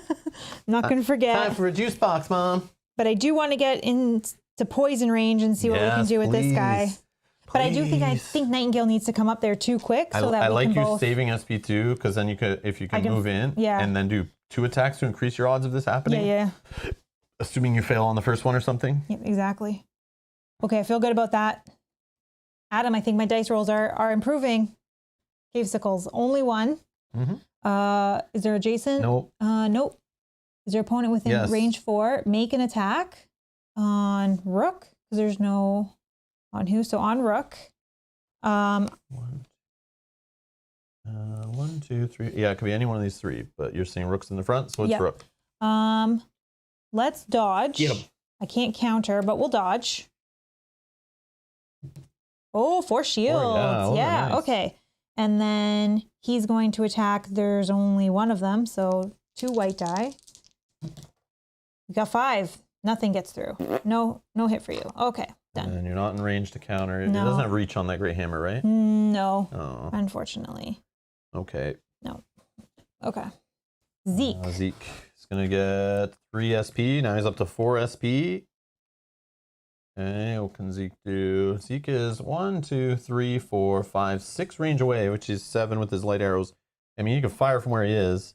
not gonna forget. Time for a juice box, Mom. But I do want to get into poison range and see what we can do with this guy. But I think Nightingale needs to come up there too quick so that we can both... I like you saving SP too, because then you could, if you can move in, and then do 2 attacks to increase your odds of this happening. Yeah. Assuming you fail on the first one or something. Yeah, exactly. Okay, I feel good about that. Adam, I think my dice rolls are improving. Cavesicles, only 1. Is there adjacent? Nope. Nope. Is there opponent within range 4? Make an attack on Rook, because there's no on who. So on Rook. 1, 2, 3. Yeah, it could be any one of these 3, but you're seeing Rook's in the front, so it's Rook. Let's dodge. Get him. I can't counter, but we'll dodge. Oh, 4 shields. Yeah, nice. Okay. And then he's going to attack. There's only 1 of them, so 2 white die. We got 5. Nothing gets through. No hit for you. Okay, done. And you're not in range to counter. No. It doesn't have reach on that great hammer, right? No. Oh. Unfortunately. Okay. No. Okay. Zeke. Zeke is going to get 3 SP. Now he's up to 4 SP. Okay, what can Zeke do? Zeke is 1, 2, 3, 4, 5, 6 range away, which is 7 with his light arrows. I mean, he can fire from where he is.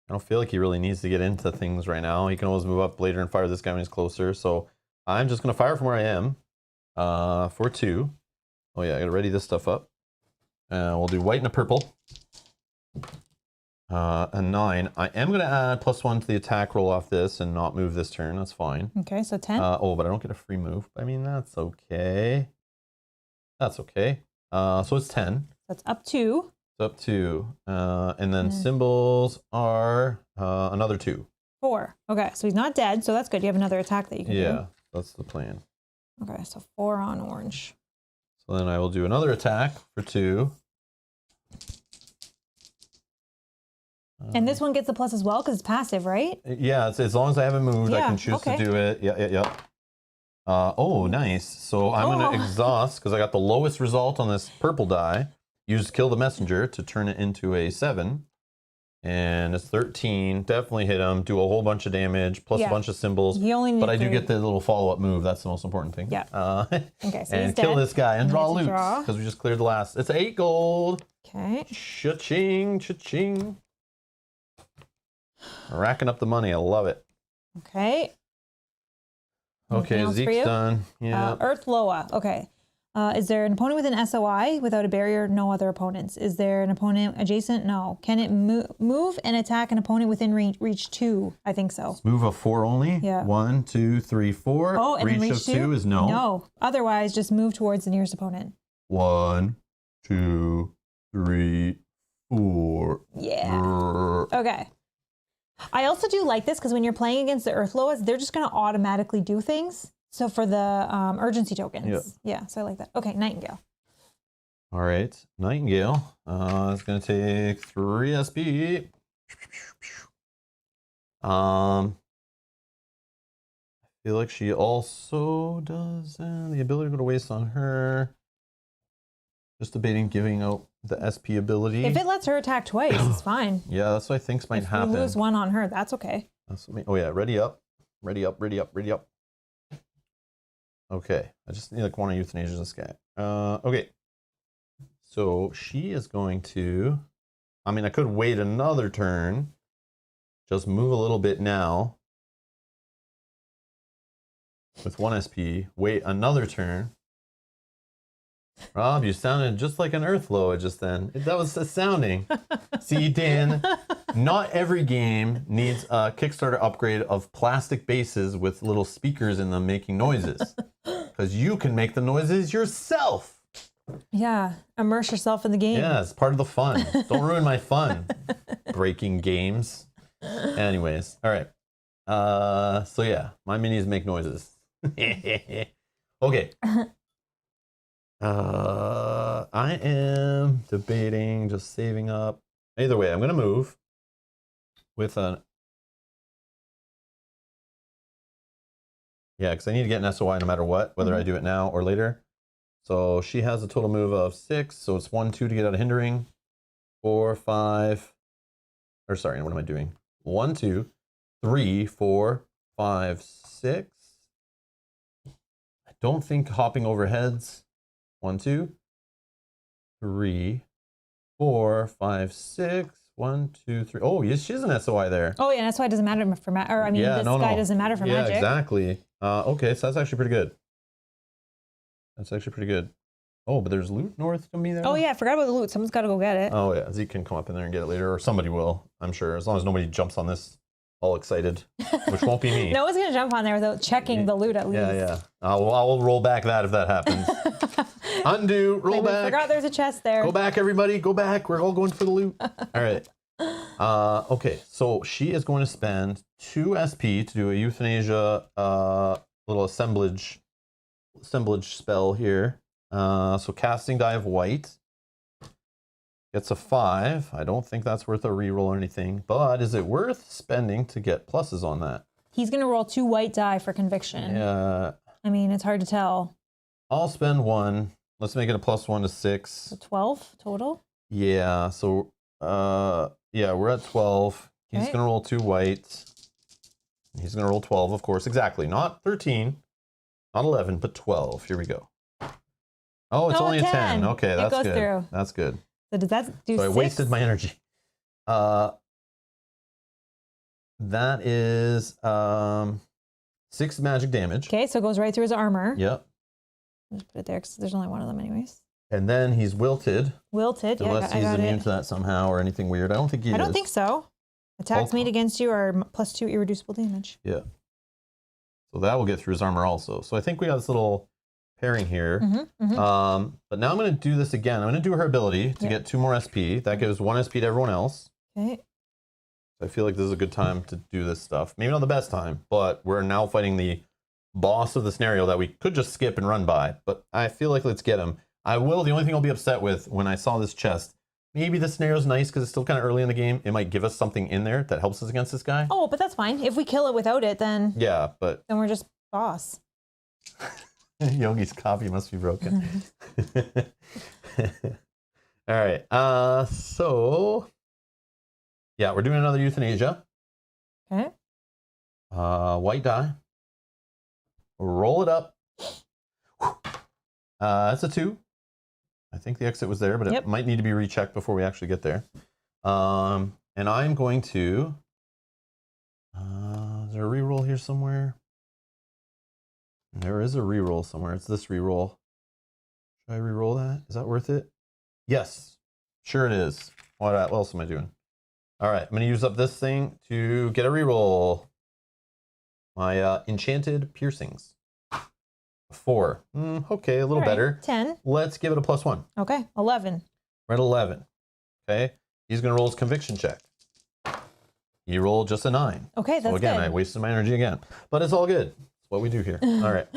I don't feel like he really needs to get into things right now. He can always move up later and fire this guy when he's closer. So I'm just going to fire from where I am for 2. Oh yeah, I got to ready this stuff up. We'll do white and a purple. A 9. I am going to add +1 to the attack roll off this and not move this turn. That's fine. Okay, so 10. Oh, but I don't get a free move. I mean, that's okay. That's okay. So it's 10. That's up 2. It's up 2. And then symbols are another 2. 4. Okay, so he's not dead, so that's good. You have another attack that you can do. Yeah, that's the plan. Okay, so 4 on orange. So then I will do another attack for 2. And this one gets the plus as well because it's passive, right? Yeah, it's, as long as I haven't moved, I can choose to do it. Yeah. Oh, nice. So I'm going to exhaust because I got the lowest result on this purple die. Use Kill the Messenger to turn it into a 7. And it's 13. Definitely hit him. Do a whole bunch of damage, plus a bunch of symbols. But I do get the little follow-up move. That's the most important thing. Yeah. Okay, so and kill this guy and draw loot because we just cleared the last. It's 8 gold. Okay. Cha-ching, cha-ching. Racking up the money. I love it. Okay. Okay, Zeke's done. Yeah. Earth Loa. Okay. Is there an opponent with an SOI without a barrier? No other opponents. Is there an opponent adjacent? No. Can it move and attack an opponent within reach 2? I think so. Move of 4 only? Yeah. 1, 2, 3, 4. Oh, and reach of 2 is no. No. Otherwise, just move towards the nearest opponent. 1, 2, 3, 4. Yeah. Okay. I also do like this because when you're playing against the Earth Loas, they're just going to automatically do things. So for the urgency tokens. Yeah, so I like that. Okay, Nightingale. All right, Nightingale is going to take 3 SP. I feel like she also does the ability to go to waste on her. Just debating giving out the SP ability. If it lets her attack twice, it's fine. Yeah, that's what I think might happen. If you lose 1 on her, that's okay. Oh yeah, ready up. Ready up, ready up, ready up. Okay, I just need like one of euthanasia this guy. Okay, so she is going to, I mean, I could wait another turn, just move a little bit now with 1 SP, wait another turn. Rob, you sounded just like an Earth Loa just then. That was astounding. See, Dan, not every game needs a Kickstarter upgrade of plastic bases with little speakers in them making noises. Because you can make the noises yourself. Yeah, immerse yourself in the game. Yeah, it's part of the fun. Don't ruin my fun. Breaking games. Anyways, all right. So yeah, my minis make noises. Okay. I am debating just saving up. Either way, I'm going to move with an Yeah, because I need to get an SOI no matter what, whether I do it now or later. So she has a total move of 6. So it's 1, 2 to get out of hindering. 4, 5. Or sorry, what am I doing? 1, 2, 3, 4, 5, 6. I don't think hopping over heads. 1, 2, 3, 4, 5, 6. 1, 2, 3. Oh, yes, she has an SOI there. Oh, yeah, that's why it doesn't matter for magic. Or I mean, this guy doesn't matter for magic. Yeah, exactly. Okay, so that's actually pretty good. That's actually pretty good. Oh, but there's loot north to me there? Oh, yeah, I forgot about the loot. Someone's got to go get it. Oh, yeah, Zeke can come up in there and get it later, or somebody will, I'm sure, as long as nobody jumps on this all excited, which won't be me. No one's going to jump on there without checking the loot at least. Yeah, yeah. I'll roll back that if that happens. Undo, roll back. I forgot there's a chest there. Go back, everybody. Go back. We're all going for the loot. All right. Okay, so she is going to spend 2 SP to do a euthanasia little assemblage spell here. So casting die of white gets a 5. I don't think that's worth a reroll or anything, but is it worth spending to get pluses on that? He's going to roll 2 white die for conviction. Yeah. I mean, it's hard to tell. I'll spend 1. Let's make it a +1 to 6. So 12 total? Yeah, so yeah, we're at 12. He's going to roll 2 white. He's going to roll 12, of course. Exactly. Not 13, not 11, but 12. Here we go. Oh, it's only a 10. Okay, that's good. Through. That's good. So does that do 6? So I wasted my energy. That is 6 magic damage. Okay, so it goes right through his armor. Yep. Just put it there because there's only one of them anyways. And then he's wilted. Wilted, unless he's immune to that somehow or anything weird. I don't think he is. I don't think so. Attacks made against you are +2 irreducible damage. Yeah. So that will get through his armor also. So I think we got this little pairing here. But now I'm going to do this again. I'm going to do her ability to get 2 more SP. That gives 1 SP to everyone else. Okay. I feel like this is a good time to do this stuff. Maybe not the best time, but we're now fighting the boss of the scenario that we could just skip and run by. But I feel like let's get him. The only thing I'll be upset with when I saw this chest, maybe the scenario's nice because it's still kind of early in the game. It might give us something in there that helps us against this guy. Oh, but that's fine. If we kill it without it, then... Yeah, but... Then we're just boss. Yogi's copy must be broken. All right. So... Yeah, we're doing another euthanasia. Okay. White die. Roll it up. That's a 2. I think the exit was there, but it might need to be rechecked before we actually get there. And I'm going to... is there a reroll here somewhere? There is a reroll somewhere. It's this reroll. Should I reroll that? Is that worth it? Yes. Sure it is. What else am I doing? All right, I'm going to use up this thing to get a reroll. My enchanted piercings. 4. Okay, a little better. 10. Let's give it a +1. Okay, 11. We're at 11. Okay, he's going to roll his conviction check. He rolled just a 9. Okay, that's so again, good. I wasted my energy again. But it's all good. It's what we do here. All right.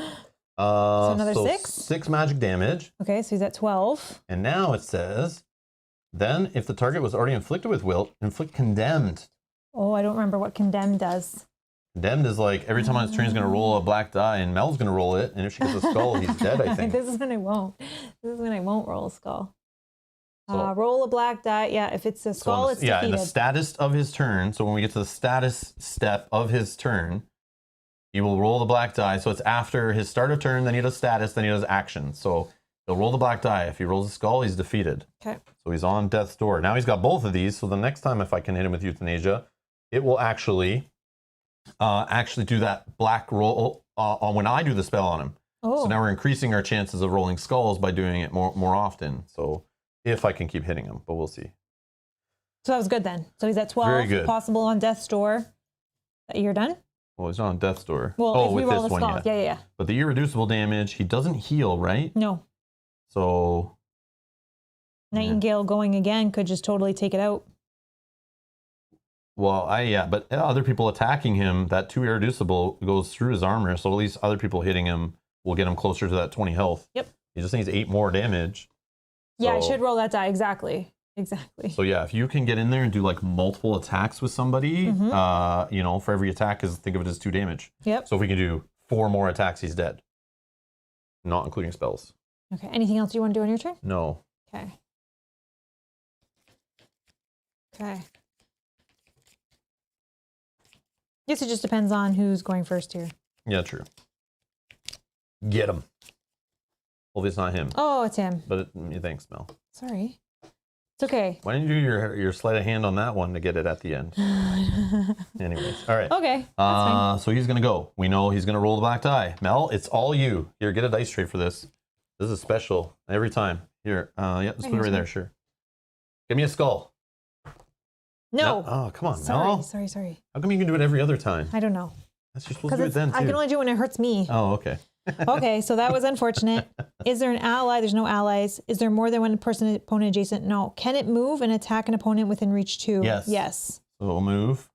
So another 6? 6 magic damage. Okay, so he's at 12. And now it says, then if the target was already inflicted with wilt, inflict condemned. Oh, I don't remember what condemned does. Condemned is like every time on his turn he's going to roll a black die and Mel's going to roll it. And if she gets a skull, he's dead, I think. This is when I won't. This is when I won't roll a skull. So, roll a black die. Yeah, if it's a skull, it's defeated. Yeah, in the status of his turn. So when we get to the status step of his turn, he will roll the black die. So it's after his start of turn, then he does status, then he does action. So he'll roll the black die. If he rolls a skull, he's defeated. Okay. So he's on death's door. Now he's got both of these. So the next time if I can hit him with euthanasia, it will actually do that black roll on when I do the spell on him. Oh. So now we're increasing our chances of rolling skulls by doing it more often. So if I can keep hitting him, but we'll see. So that was good then. So he's at 12. Very good. Possible on death's door. You're done? Well, he's not on death's door. Well, if we with roll this the one, skulls. Yeah. But the irreducible damage, he doesn't heal, right? No. So Nightingale going again could just totally take it out. Well, but other people attacking him, that 2 irreducible goes through his armor, so at least other people hitting him will get him closer to that 20 health. Yep. He just needs 8 more damage. Yeah, I should roll that die. Exactly. So yeah, if you can get in there and do like multiple attacks with somebody, for every attack, think of it as 2 damage. Yep. So if we can do 4 more attacks, he's dead. Not including spells. Okay. Anything else you want to do on your turn? No. Okay. Okay. Guess it just depends on who's going first here. Yeah, true. Get him. Hopefully it's not him. Oh, it's him. But thanks, Mel. Sorry. It's okay. Why didn't you do your sleight of hand on that one to get it at the end? Anyways, all right. Okay, that's fine. So he's going to go. We know he's going to roll the black die. Mel, it's all you. Here, get a dice tray for this. This is special every time. Here, yeah, just put it right there, sure. Give me a skull. No. Oh, come on, Sorry, Mel. sorry. How come you can do it every other time? I don't know. That's you're supposed to do it then, too. I can only do it when it hurts me. Oh, okay. Okay, so that was unfortunate. Is there an ally? There's no allies. Is there more than one person opponent adjacent? No. Can it move and attack an opponent within reach 2? Yes. Yes. So it'll move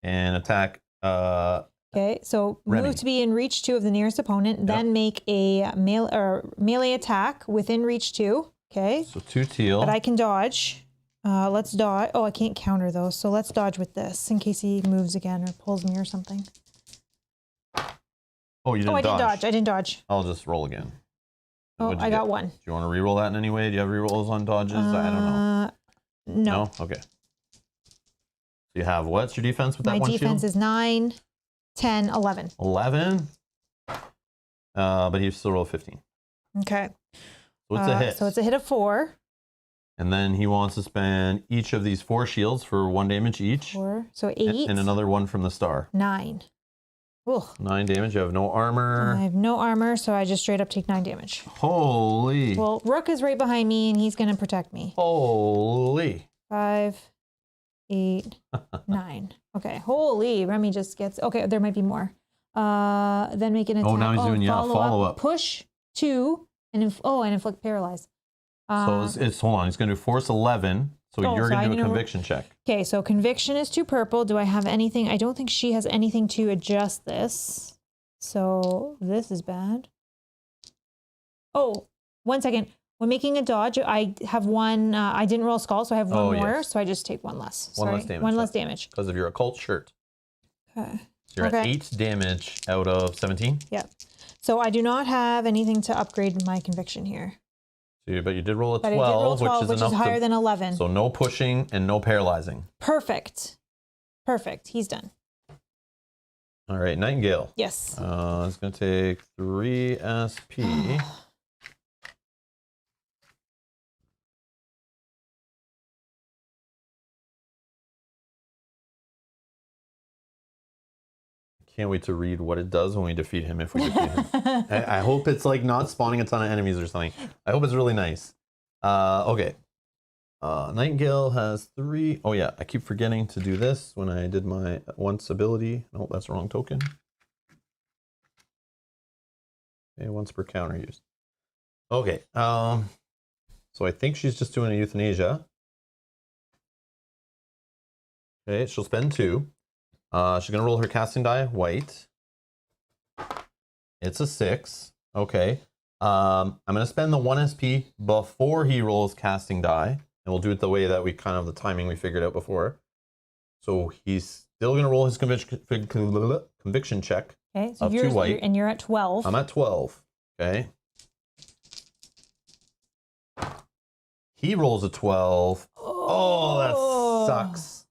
and attack. Okay, so Remy. move to be in reach 2 of the nearest opponent, then make a melee attack within reach 2. Okay. So 2 teal. But I can dodge. Let's dodge. Oh, I can't counter those, so let's dodge with this in case he moves again or pulls me or something. Oh, you didn't dodge. I didn't dodge. I'll just roll again. Oh, I got 1. Do you want to re-roll that in any way? Do you have re-rolls on dodges? I don't know. No. Okay. So you have what's your defense with that one shield? My defense is 9, 10, 11. 11. But he still rolled 15. Okay. So it's a hit. So it's a hit of 4. And then he wants to spend each of these 4 shields for 1 damage each. 4. So 8. And another one from the star. 9. Ooh. 9 damage. You have no armor. I have no armor, so I just straight up take 9 damage. Holy. Well, Rook is right behind me, and he's going to protect me. Holy. 5, 8, 9. Okay. Holy. Remy just gets... Okay, there might be more. Then make an attack. Oh, now he's doing, follow up. Push 2, and inflict paralyze. So it's hold on. He's going to do force 11. So you're going to do a conviction check. Okay, so conviction is 2 purple. Do I have anything? I don't think she has anything to adjust this. So this is bad. Oh, 1 second. When making a dodge, I have 1. I didn't roll skull, so I have 1 more. Yes. So I just take 1 less. One less damage. 1 less damage. Because of your occult shirt. Okay. So you're at 8 damage out of 17. Yep. So I do not have anything to upgrade my conviction here. But you did roll a 12, but I did roll 12 which is higher than 11. So no pushing and no paralyzing. Perfect. Perfect. He's done. All right, Nightingale. Yes. It's going to take 3 SP. Can't wait to read what it does when we defeat him, if we defeat him. I hope it's like not spawning a ton of enemies or something. I hope it's really nice. Okay. Nightingale has 3. Oh yeah, I keep forgetting to do this when I did my once ability. Oh, that's the wrong token. Okay, once per counter used. Okay. So I think she's just doing a euthanasia. Okay, she'll spend 2. She's going to roll her casting die, white. It's a 6. Okay. I'm going to spend the 1 SP before he rolls casting die. And we'll do it the way that we kind of, the timing we figured out before. So he's still going to roll his conviction check. Okay, so you're at 12. I'm at 12. Okay. He rolls a 12. Oh, that sucks.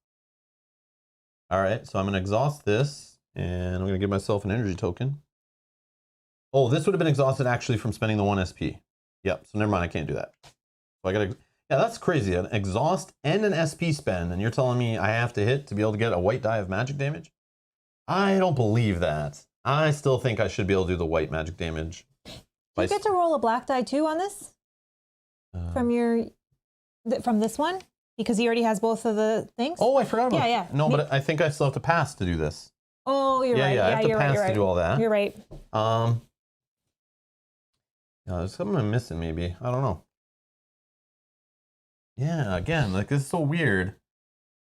All right, so I'm going to exhaust this, and I'm going to give myself an energy token. Oh, this would have been exhausted actually from spending the 1 SP. Yep, so never mind, I can't do that. So I got to, yeah, that's crazy. An exhaust and an SP spend, and you're telling me I have to hit to be able to get a white die of magic damage? I don't believe that. I still think I should be able to do the white magic damage. Do you get to roll a black die too on this? From this one? Because he already has both of the things? Oh, I forgot about it. Yeah. No, but I think I still have to pass to do this. Oh, you're right. Yeah, I have to pass to do all that. You're right. There's something I'm missing maybe. I don't know. Yeah, again, like this is so weird.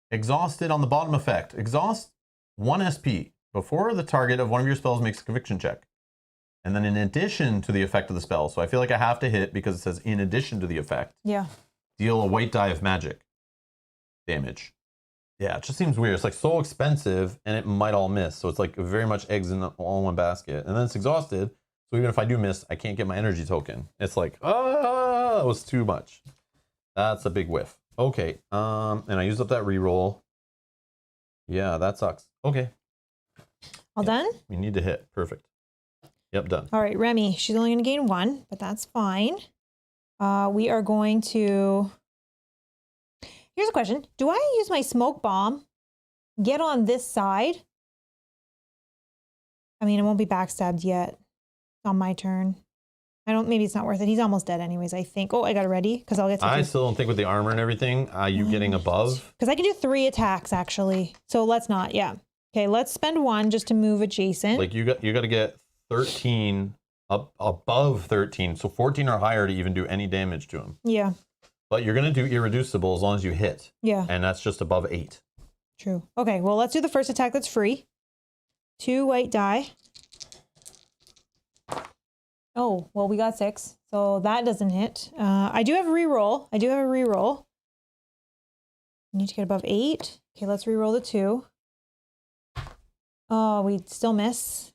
Exhausted on the bottom effect. Exhaust 1 SP before the target of one of your spells makes a conviction check. And then in addition to the effect of the spell. So I feel like I have to hit because it says in addition to the effect. Yeah. Deal a white die of magic damage. Yeah, it just seems weird. It's like so expensive and it might all miss. So it's like very much eggs in all in one basket. And then it's exhausted. So even if I do miss, I can't get my energy token. It's like, ah, that was too much. That's a big whiff. Okay. And I used up that reroll. Yeah, that sucks. Okay. All done? We need to hit. Perfect. Yep, done. All right, Remy, she's only going to gain 1, but that's fine. We are going to... Here's a question. Do I use my smoke bomb, get on this side? I mean, it won't be backstabbed yet. It's on my turn. Maybe it's not worth it. He's almost dead anyways, I think. Oh, I got it ready because I'll get to I still don't think with the armor and everything, you getting above. Because I can do 3 attacks actually. So let's not, yeah. Okay, let's spend 1 just to move adjacent. Like you got to get 13 up above 13. So 14 or higher to even do any damage to him. Yeah. But you're going to do irreducible as long as you hit. Yeah. And that's just above 8. True. Okay, well, let's do the first attack that's free. 2 white die. Oh, well, we got 6. So that doesn't hit. I do have a reroll. I need to get above 8. Okay, let's reroll the 2. Oh, we still miss.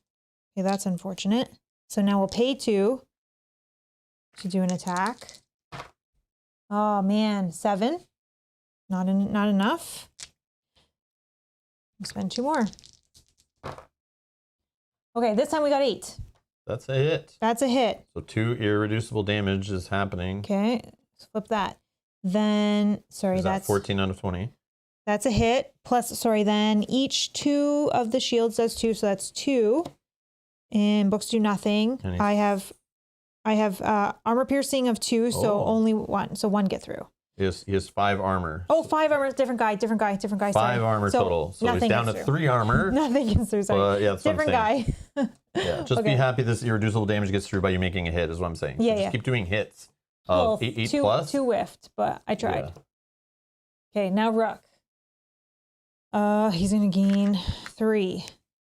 Okay, that's unfortunate. So now we'll pay 2 to do an attack. Oh man, 7. Not enough. We'll spend 2 more. Okay, this time we got 8. That's a hit. That's a hit. So 2 irreducible damage is happening. Okay, let's flip that. Then, sorry, that's 14 out of 20. That's a hit. Plus, sorry, then each 2 of the shields does 2, so that's 2. And books do nothing. I have armor piercing of 2, so only 1. So 1 get through. He has 5 armor. Oh, 5 armor. Different guy. 5 sorry. armor total. So he's down to 3 armor. Nothing gets through. Sorry. Yeah, that's different guy. Yeah, just be happy this irreducible damage gets through by you making a hit is what I'm saying. Yeah, so just keep doing hits of 8 plus. 2 whiffed, but I tried. Okay, now Rook. He's gonna gain 3.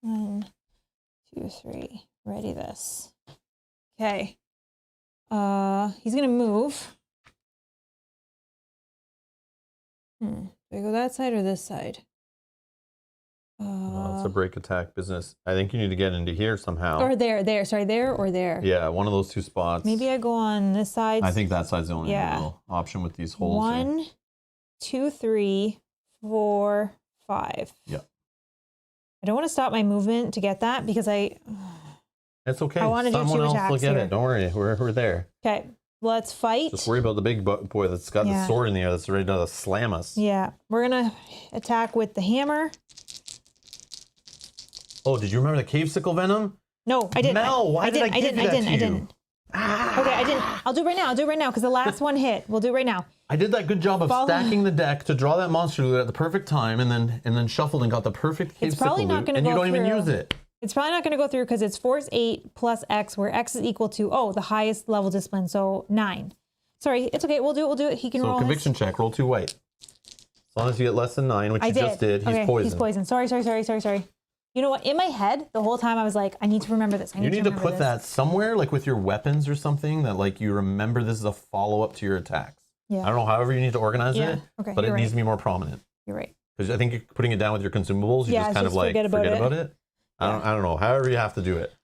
1, 2, 3. Ready this. Okay. He's gonna move. Do I go that side or this side? It's a break attack business. I think you need to get into here somehow. Or there. Sorry, there or there. Yeah, one of those 2 spots. Maybe I go on this side. I think that side's the only real option with these holes. 1, 2, 3, 4, 5. Yeah. I don't want to stop my movement to get that because It's okay. I want to do 2 Someone else attacks will get here. it. Don't worry. We're there. Okay, let's fight. Just worry about the big boy that's got the sword in the air that's ready to slam us. Yeah, we're gonna attack with the hammer. Oh, did you remember the cave sickle venom? No, I didn't. Mel, why did I give you that to you? I didn't. Okay, I didn't. I'll do it right now because the last one hit. We'll do it right now. I did that good job of stacking the deck to draw that monster loot at the perfect time, and then shuffled and got the perfect cave sickle loot, and you don't even use it. It's probably not going to go through because it's force 8 plus X, where X is equal to the highest level discipline, so 9. Sorry, it's okay. We'll do it. He can roll. So conviction check. Roll 2 white. As long as you get less than 9, which you just did, he's poisoned. He's poisoned. Sorry. You know what? In my head, the whole time I was like, I need to remember this. You need to put that somewhere, like with your weapons or something, that like you remember this is a follow-up to your attacks. Yeah. I don't know, however you need to organize it, but it needs to be more prominent. You're right. Because I think you're putting it down with your consumables, you just kind of like forget about it. I don't know, however you have to do it.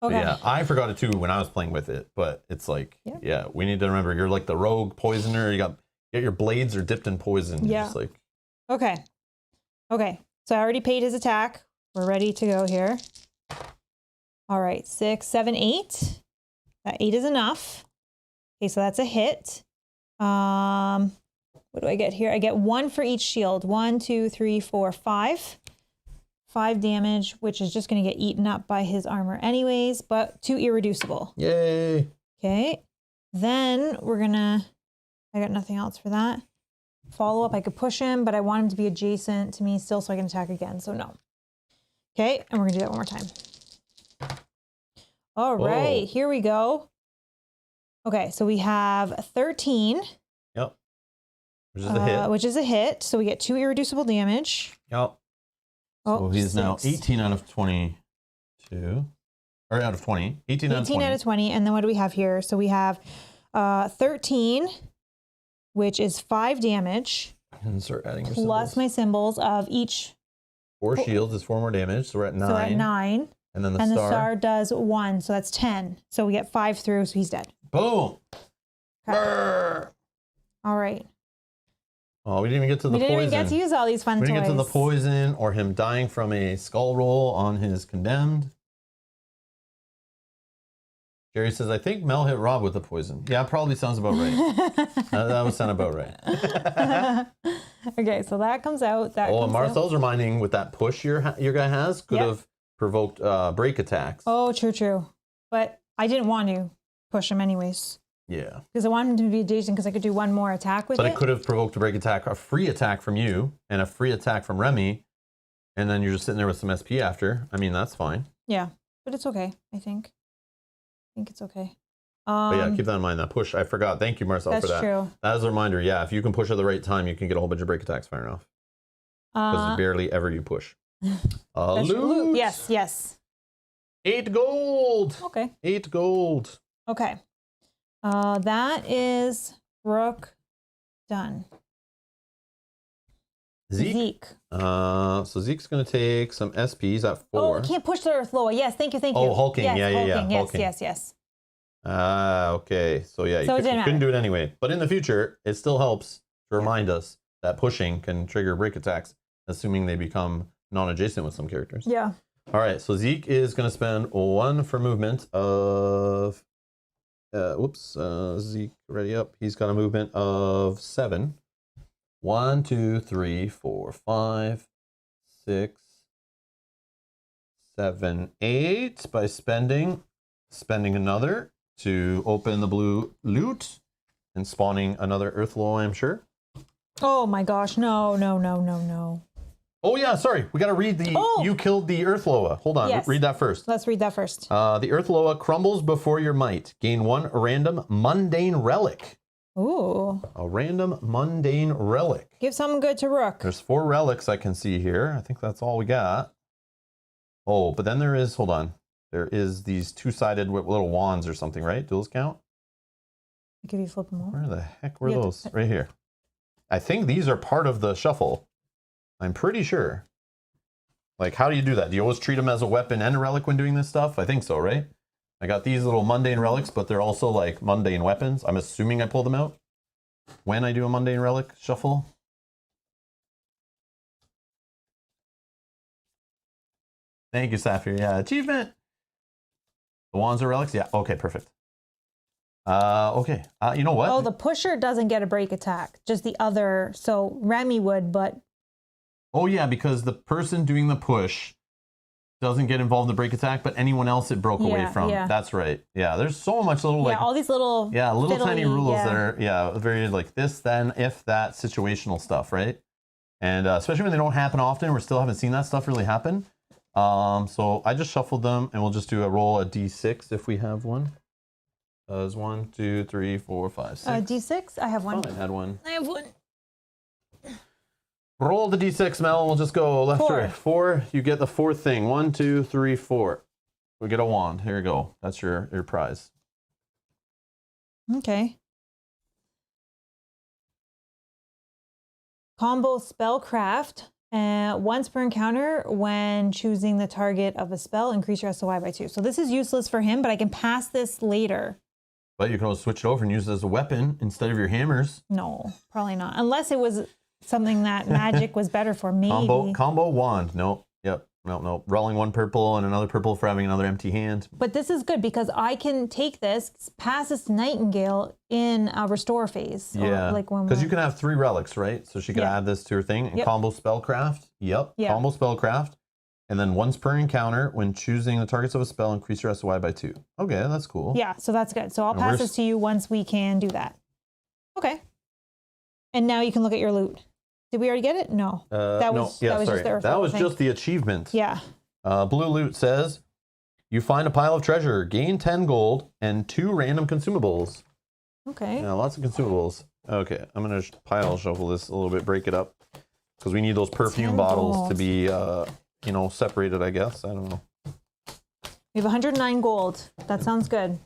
Okay. But yeah, I forgot it too when I was playing with it, but it's like, we need to remember you're like the rogue poisoner. You got your blades are dipped in poison. Yeah. Just like... Okay. So I already paid his attack. We're ready to go here. All right, 6, 7, 8. That 8 is enough. Okay, so that's a hit. What do I get here? I get 1 for each shield. 1, 2, 3, 4, 5. 5 damage, which is just going to get eaten up by his armor anyways, but 2 irreducible. Yay. Okay. Then we're going to... I got nothing else for that. Follow up, I could push him, but I want him to be adjacent to me still so I can attack again, so no. Okay, and we're going to do that one more time. All right, here we go. Okay, so we have 13. Yep. Which is a hit. Which is a hit, so we get 2 irreducible damage. Yep. So he's now 18 out of 22. Or out of 20. 18 out of 20. 18 out of 20, and then what do we have here? So we have 13, which is 5 damage. And start adding your plus symbols. my symbols of each. 4 shields is 4 more damage, so we're at 9. So at 9. And then the and star. the star does 1, so that's 10. So we get 5 through, so he's dead. Boom. Okay. All right. Oh, we didn't even get to the poison. We didn't even get to use all these fun toys. We didn't get to the poison or him dying from a skull roll on his condemned. Jerry says, I think Mel hit Rob with the poison. Yeah, probably sounds about right. that would sound about right. Okay, so that comes out. And Marcel's reminding with that push your guy has could have provoked break attacks. Oh, true. But I didn't want to push him anyways. Yeah. Because I wanted him to be adjacent because I could do one more attack with it. But it could have provoked a break attack, a free attack from you, and a free attack from Remy, and then you're just sitting there with some SP after. I mean, that's fine. Yeah, but it's okay, I think. I think it's okay. But yeah, keep that in mind, that push. I forgot. Thank you, Marcel, for that. That's true. That is a reminder. Yeah, if you can push at the right time, you can get a whole bunch of break attacks firing off. Because barely ever you push. Loot. Yes. 8 gold. Okay. 8 gold. Okay. That is Rook done. Zeke. So Zeke's going to take some SPs at 4. Oh, can't push the Earth Loa. Yes, thank you. Oh, hulking. Yes, Yeah. hulking. Hulking. Yes. Okay. So yeah, you couldn't do it anyway. But in the future, it still helps to remind us that pushing can trigger break attacks, assuming they become non-adjacent with some characters. Yeah. All right. So Zeke is going to spend 1 for movement of... Zeke, ready up. He's got a movement of 7. 1, 2, 3, 4, 5, 6, 7, 8 by spending another to open the blue loot and spawning another Earth Loa, I'm sure. Oh my gosh, no. Oh yeah, sorry. We got to read the you killed the Earth Loa. Hold on, yes. Read that first. Let's read that first. The Earth Loa crumbles before your might. Gain 1 random mundane relic. Ooh. A random mundane relic. Give something good to Rook. There's 4 relics I can see here. I think that's all we got. Oh, but then there is, hold on. There is these 2-sided little wands or something, right? Do those count? Give you flip them over. Where the heck were those? Right here. I think these are part of the shuffle. I'm pretty sure. Like, how do you do that? Do you always treat them as a weapon and a relic when doing this stuff? I think so, right? I got these little mundane relics, but they're also like mundane weapons. I'm assuming I pull them out when I do a mundane relic shuffle. Thank you, Sapphire. Yeah, achievement. The wands are relics? Yeah, okay, perfect. Okay, you know what? Oh, the pusher doesn't get a break attack. Just the other, so Remy would, but... Oh yeah, because the person doing the push doesn't get involved in the break attack, but anyone else it broke away from. Yeah. That's right. Yeah, there's so much little like all these little little tiny rules yeah. that are very like this, then, if that situational stuff, right? And especially when they don't happen often, we still haven't seen that stuff really happen. So I just shuffled them, and we'll just do a roll a d6 if we have one. Does 1, 2, 3, 4, 5, 6. D6. I have one. I had one. I have one. Roll the d6, Mel. We'll just go left to 4. right. 4. You get the 4th thing. 1, 2, 3, 4. We get a wand. Here you go. That's your prize. Okay. Combo spellcraft. Once per encounter, when choosing the target of a spell, increase your SOI by 2. So this is useless for him, but I can pass this later. But you can always switch it over and use it as a weapon instead of your hammers. No, probably not. Unless it was something that magic was better for, maybe. Combo wand. Nope. Yep. No. Rolling 1 purple and another purple for having another empty hand. But this is good because I can take this, pass this to Nightingale in a restore phase. Yeah. Because you can have 3 relics, right? So she could add this to her thing. And combo spellcraft. Yep. Combo spellcraft. And then once per encounter, when choosing the targets of a spell, increase your SOI by 2. Okay, that's cool. Yeah, so that's good. So I'll pass this to you once we can do that. Okay. And now you can look at your loot. Did we already get it? No. That was just the achievement. Yeah. Blue loot says, you find a pile of treasure, gain 10 gold, and 2 random consumables. Okay. Yeah, lots of consumables. Okay, I'm going to pile shuffle this a little bit, break it up. Because we need those perfume bottles to be, separated, I guess. I don't know. We have 109 gold. That sounds good.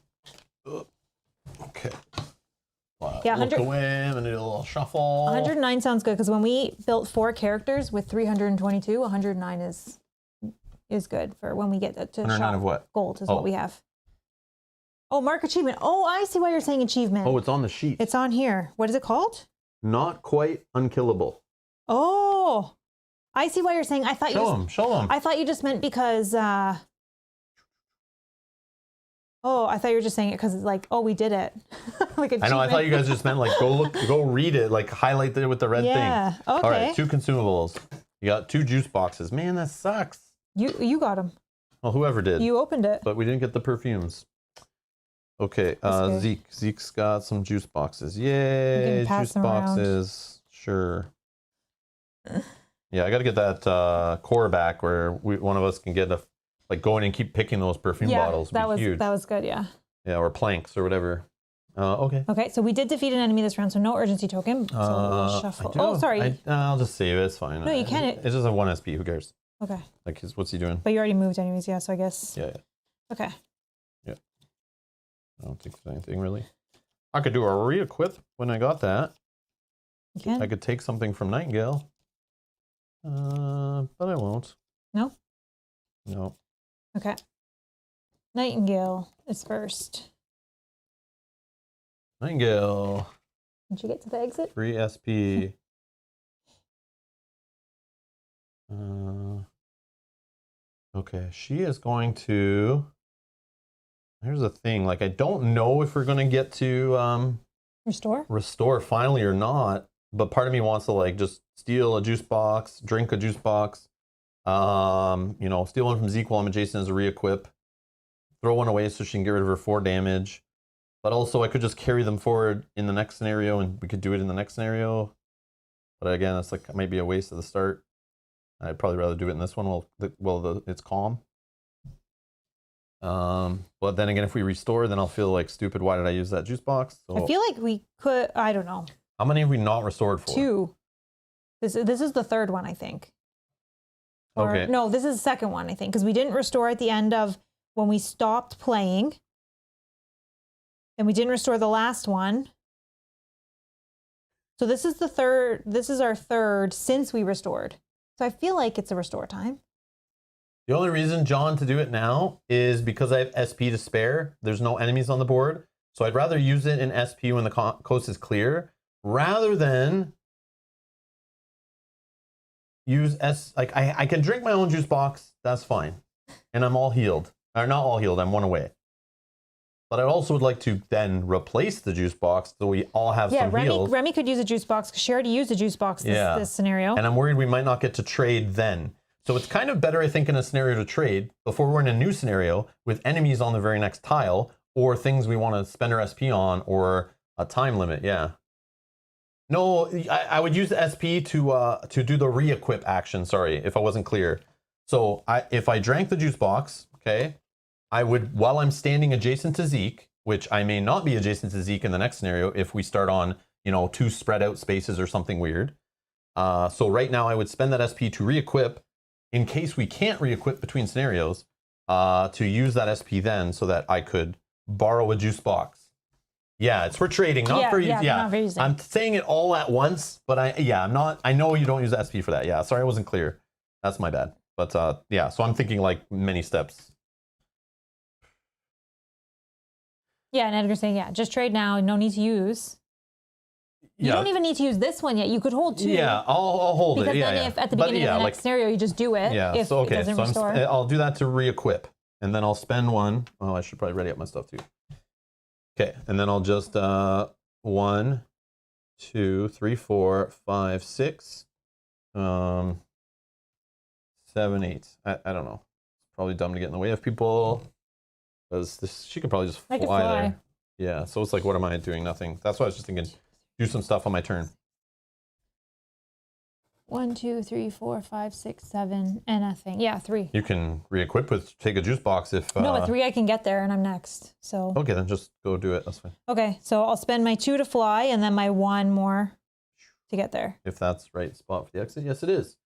Okay. Yeah, look away and do a little shuffle. 109 sounds good because when we built 4 characters with 322, 109 is good for when we get to 109 shop. of what? Gold is what we have. Oh, mark achievement. Oh, I see why you're saying achievement. Oh, it's on the sheet. It's on here. What is it called? Not quite unkillable. Oh, I see why you're saying. I thought Show him. I thought you just meant because. Oh, I thought you were just saying it because it's like, oh, we did it. Like I know. I thought you guys just meant like go read it, like highlight it with the red thing. Yeah. Okay. All right, 2 consumables. You got 2 juice boxes. Man, that sucks. You got them. Well, whoever did. You opened it. But we didn't get the perfumes. Okay, Zeke's got some juice boxes. Yay, juice boxes. Sure. Yeah, I got to get that core back where one of us can get go in and keep picking those perfume bottles. That was huge. That was good. Yeah. Yeah, or planks or whatever. Okay. Okay, so we did defeat an enemy this round, so no urgency token. So we'll shuffle. Oh, sorry. I'll just save it. It's fine. No, you can't. It's just a 1 SP. Who cares? Okay. Like, what's he doing? But you already moved anyways, yeah, so I guess. Yeah. Okay. Yeah. I don't think there's anything really. I could do a re-equip when I got that. You can. I could take something from Nightingale. But I won't. No? No. Okay. Nightingale is first. Nightingale. Did you get to the exit? 3 SP. Okay, she is going to... Here's the thing, like I don't know if we're gonna get to restore finally or not, but part of me wants to like just steal a juice box, drink a juice box, you know, steal one from Zeke while I'm adjacent as a re-equip, throw one away so she can get rid of her 4 damage, but also I could just carry them forward in the next scenario and we could do it in the next scenario, but again that's like might be a waste of the start. I'd probably rather do it in this one while it's calm. But then again, if we restore, then I'll feel like stupid. Why did I use that juice box? So, I feel like we could, I don't know. How many have we not restored for? 2. This is the 3rd one, I think. Or, okay. No, this is the 2nd one, I think, because we didn't restore at the end of when we stopped playing. And we didn't restore the last one. So this is the 3rd, this is our 3rd since we restored. So I feel like it's a restore time. The only reason, John, to do it now is because I have SP to spare. There's no enemies on the board. So I'd rather use it in SP when the coast is clear, rather than use like I can drink my own juice box. That's fine. And I'm all healed. Or not all healed, I'm 1 away. But I also would like to then replace the juice box so we all have some heals. Remy could use a juice box because she already used a juice box this scenario. And I'm worried we might not get to trade then. So it's kind of better, I think, in a scenario to trade before we're in a new scenario with enemies on the very next tile or things we want to spend our SP on or a time limit. Yeah. No, I would use SP to do the re-equip action. Sorry, if I wasn't clear. So if I drank the juice box, okay, I would, while I'm standing adjacent to Zeke, which I may not be adjacent to Zeke in the next scenario if we start on, you know, 2 spread out spaces or something weird. So right now I would spend that SP to re-equip in case we can't re-equip between scenarios, to use that SP then so that I could borrow a juice box. Yeah, it's for trading, not for using. Yeah, not for using. I'm saying it all at once, but I'm not. I know you don't use SP for that. Yeah, sorry, I wasn't clear. That's my bad. But yeah, so I'm thinking like many steps. Yeah, and Edgar's saying, yeah, just trade now. No need to use. You don't even need to use this one yet. You could hold 2. Yeah, I'll hold because it. Yeah, then if at the beginning of the next scenario you just do it. Yeah. If so okay, it doesn't restore. I'll do that to re-equip, and then I'll spend 1. Oh, I should probably ready up my stuff too. Okay, and then I'll just 1, 2, 3, 4, 5, 6, 7, 8. I don't know. Probably dumb to get in the way of people. Because she could probably just fly there. Yeah, so it's like, what am I doing? Nothing. That's why I was just thinking, do some stuff on my turn. 1, 2, 3, 4, 5, 6, 7, and nothing. Yeah, 3. You can re-equip with take a juice box if. No, at 3 I can get there, and I'm next. So. Okay, then just go do it. That's fine. Okay, so I'll spend my 2 to fly, and then my 1 more to get there. If that's right spot for the exit, yes, it is.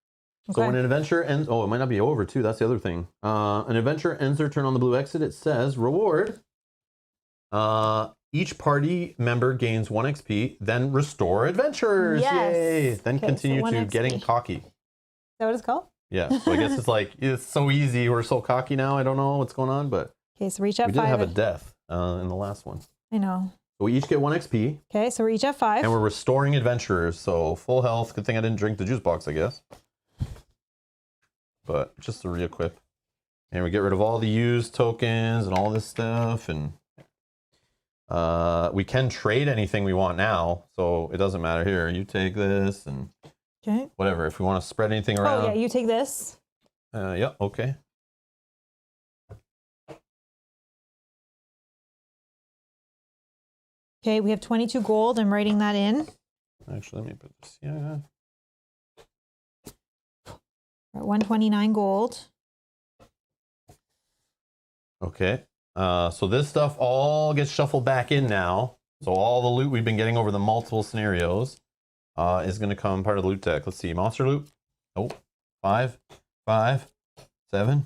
Okay. So when an adventure ends, oh, it might not be over too. That's the other thing. An adventure ends their turn on the blue exit. It says reward. Each party member gains 1 XP, then restore adventurers. Yes. Yay! Then Okay, continue so to 1 getting XP. cocky. Is that what it's called? Yeah, so I guess it's like, it's so easy. We're so cocky now. I don't know what's going on, but Okay, so reach at we did 5. have a death in the last one. I know. So we each get 1 XP. Okay, so we're each at 5. And we're restoring adventurers, so full health. Good thing I didn't drink the juice box, I guess. But just to re-equip. And we get rid of all the used tokens and all this stuff. And we can trade anything we want now, so it doesn't matter here. You take this and Okay. whatever. If we want to spread anything around. Oh, yeah, you take this. Yeah, okay. Okay, we have 22 gold. I'm writing that in. Actually, let me put this. Yeah. We're at 129 gold. Okay. So this stuff all gets shuffled back in now. So all the loot we've been getting over the multiple scenarios is going to come part of the loot deck. Let's see. Monster loot. Nope. 5, 5, 7,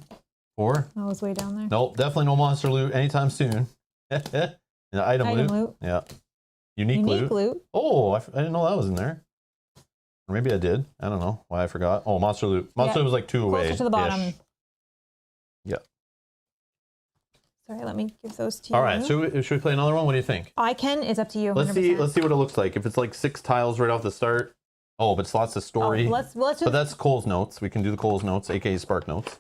4. Oh, it's way down there. Nope. Definitely no monster loot anytime soon. The item loot. Yeah. Unique loot. Oh, I didn't know that was in there. Or maybe I did. I don't know why I forgot. Oh, monster loot. Monster loot was like 2 away. Closer to the bottom. Yeah. Sorry, let me give those to you. All right. Should we play another one? What do you think? I can. It's up to you. Let's 100%. see. Let's see what it looks like. If it's like 6 tiles right off the start. Oh, but it's lots of story. Oh, let's just. But that's Cole's notes. We can do the Cole's notes, aka Spark notes.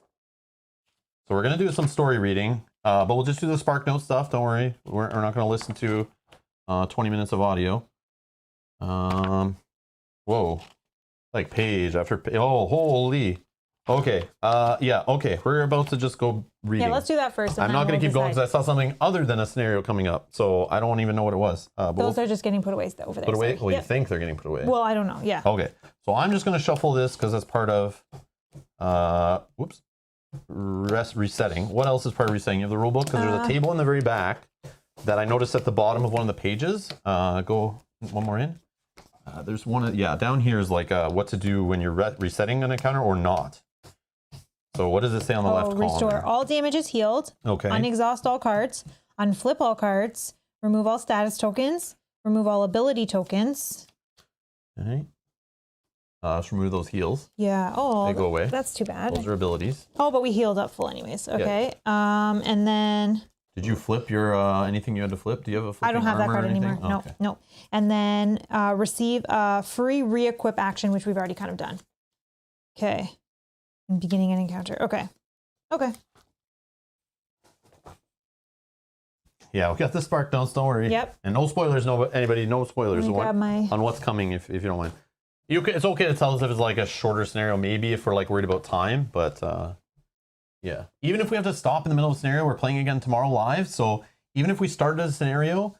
So we're gonna do some story reading, but we'll just do the Spark note stuff. Don't worry. We're not gonna listen to 20 minutes of audio. Whoa, like page after page. Oh, holy. Okay. Yeah. Okay. We're about to just go reading. Yeah, let's do that first. I'm not going to keep going because I saw something other than a scenario coming up, so I don't even know what it was. Those are just getting put away over there. Put away? So, Well, yep. you think they're getting put away? Well, I don't know. Yeah. Okay. So I'm just going to shuffle this because that's part of. Whoops. Resetting. What else is part of resetting? You have the rule book because there's a table in the very back that I noticed at the bottom of one of the pages. Go one more in. There's one. Yeah, down here is like what to do when you're resetting an encounter or not. So what does it say on the left column? Restore there? all damages healed. Okay. Unexhaust all cards. Unflip all cards. Remove all status tokens. Remove all ability tokens. All right. Let's remove those heals. Yeah. Oh, They go away. That's too bad. Those are abilities. Oh, but we healed up full anyways. Okay. And then Did you flip your anything you had to flip? Do you have a flipping I don't have that armor or card anymore. anything? No, Okay. no. And then receive a free re-equip action, which we've already kind of done. Okay. And beginning an encounter. Okay. Okay. Yeah, we got the spark notes. Don't worry. Yep. And no spoilers. No, anybody. No spoilers Let me grab my... on what's coming. If you don't mind, it's okay to tell us if it's like a shorter scenario. Maybe if we're like worried about time, but yeah. Even if we have to stop in the middle of a scenario, we're playing again tomorrow live. So even if we started a scenario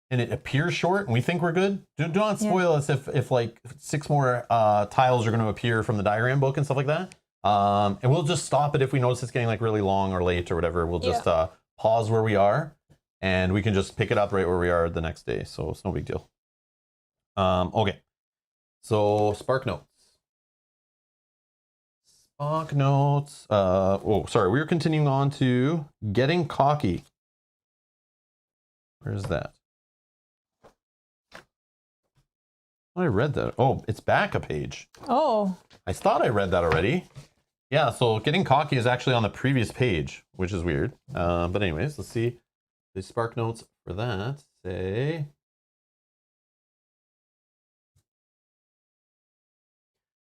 and it appears short and we think we're good, do not spoil us if like 6 more tiles are going to appear from the diagram book and stuff like that. And we'll just stop it if we notice it's getting like really long or late or whatever. We'll just pause where we are and we can just pick it up right where we are the next day. So it's no big deal. Okay. So Spark Notes. Spark Notes. Oh, sorry. We were continuing on to Getting Cocky. Where's that? I read that. Oh, it's back a page. Oh. I thought I read that already. Yeah, so Getting Cocky is actually on the previous page, which is weird. But anyways, let's see. The Spark Notes for that say...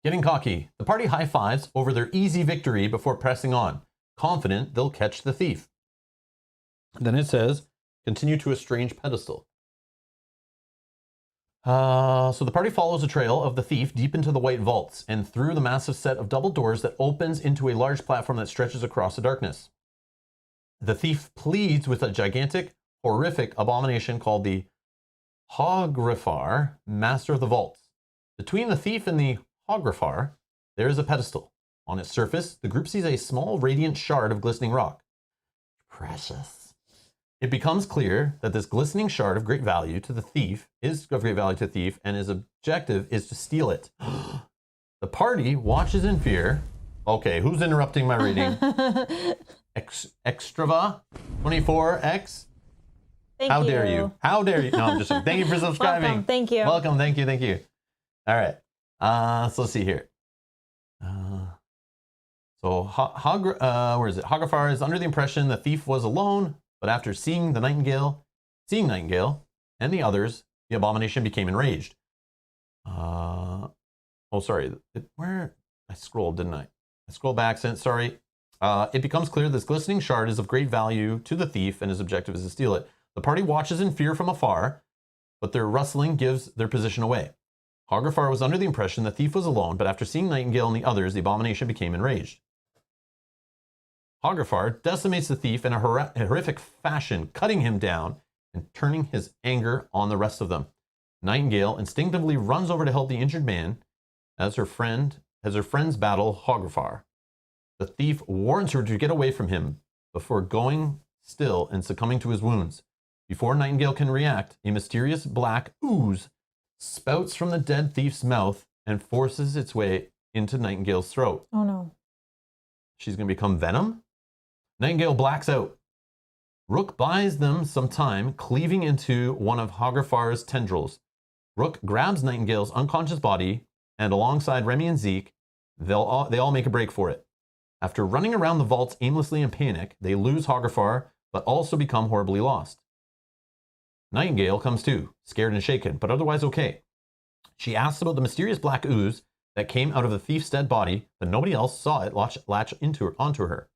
Getting Cocky. The party high-fives over their easy victory before pressing on, confident they'll catch the thief. Then it says, continue to a strange pedestal. So the party follows a trail of the thief deep into the white vaults and through the massive set of double doors that opens into a large platform that stretches across the darkness. The thief pleads with a gigantic, horrific abomination called the Hogrifar, master of the vaults. Between the thief and the Hogrifar, there is a pedestal. On its surface, the group sees a small radiant shard of glistening rock. Precious. It becomes clear that this glistening shard of great value to the thief is of great value to the thief, and his objective is to steal it. The party watches in fear. Okay, who's interrupting my reading? Extrava 24X. How dare you? How dare you? No, I'm just kidding. Thank you for subscribing. Welcome. Thank you. Welcome. Thank you. Thank you. All right. So let's see here. Where is it? Hogafar is under the impression the thief was alone, but after seeing Nightingale and the others, the abomination became enraged. Sorry. Where I scrolled, didn't I? I scrolled by accident. Sorry. It becomes clear this glistening shard is of great value to the thief, and his objective is to steal it. The party watches in fear from afar, but their rustling gives their position away. Hogafar was under the impression the thief was alone, but after seeing Nightingale and the others, the abomination became enraged. Hogafar decimates the thief in a horrific fashion, cutting him down and turning his anger on the rest of them. Nightingale instinctively runs over to help the injured man as her friends battle Hogafar. The thief warns her to get away from him before going still and succumbing to his wounds. Before Nightingale can react, a mysterious black ooze spouts from the dead thief's mouth and forces its way into Nightingale's throat. Oh no. She's going to become venom? Nightingale blacks out. Rook buys them some time, cleaving into one of Hogafar's tendrils. Rook grabs Nightingale's unconscious body, and alongside Remy and Zeke, they all make a break for it. After running around the vaults aimlessly in panic, they lose Hogafar, but also become horribly lost. Nightingale comes to, scared and shaken, but otherwise okay. She asks about the mysterious black ooze that came out of the thief's dead body, but nobody else saw it latch onto her.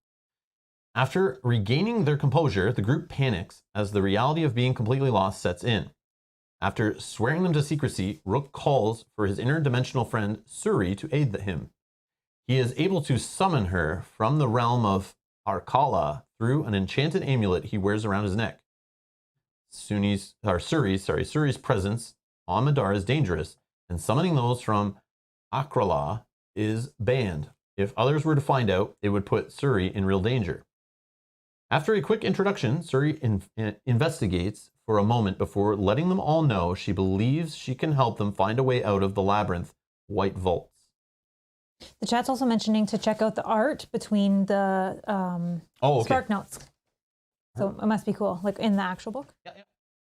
After regaining their composure, the group panics as the reality of being completely lost sets in. After swearing them to secrecy, Rook calls for his interdimensional friend Suri to aid him. He is able to summon her from the realm of Arkala through an enchanted amulet he wears around his neck. Suri's presence on Middara is dangerous, and summoning those from Akrala is banned. If others were to find out, it would put Suri in real danger. After a quick introduction, Suri investigates for a moment before letting them all know she believes she can help them find a way out of the labyrinth white vaults. The chat's also mentioning to check out the art between the Spark Notes. So it must be cool, like in the actual book. Yeah.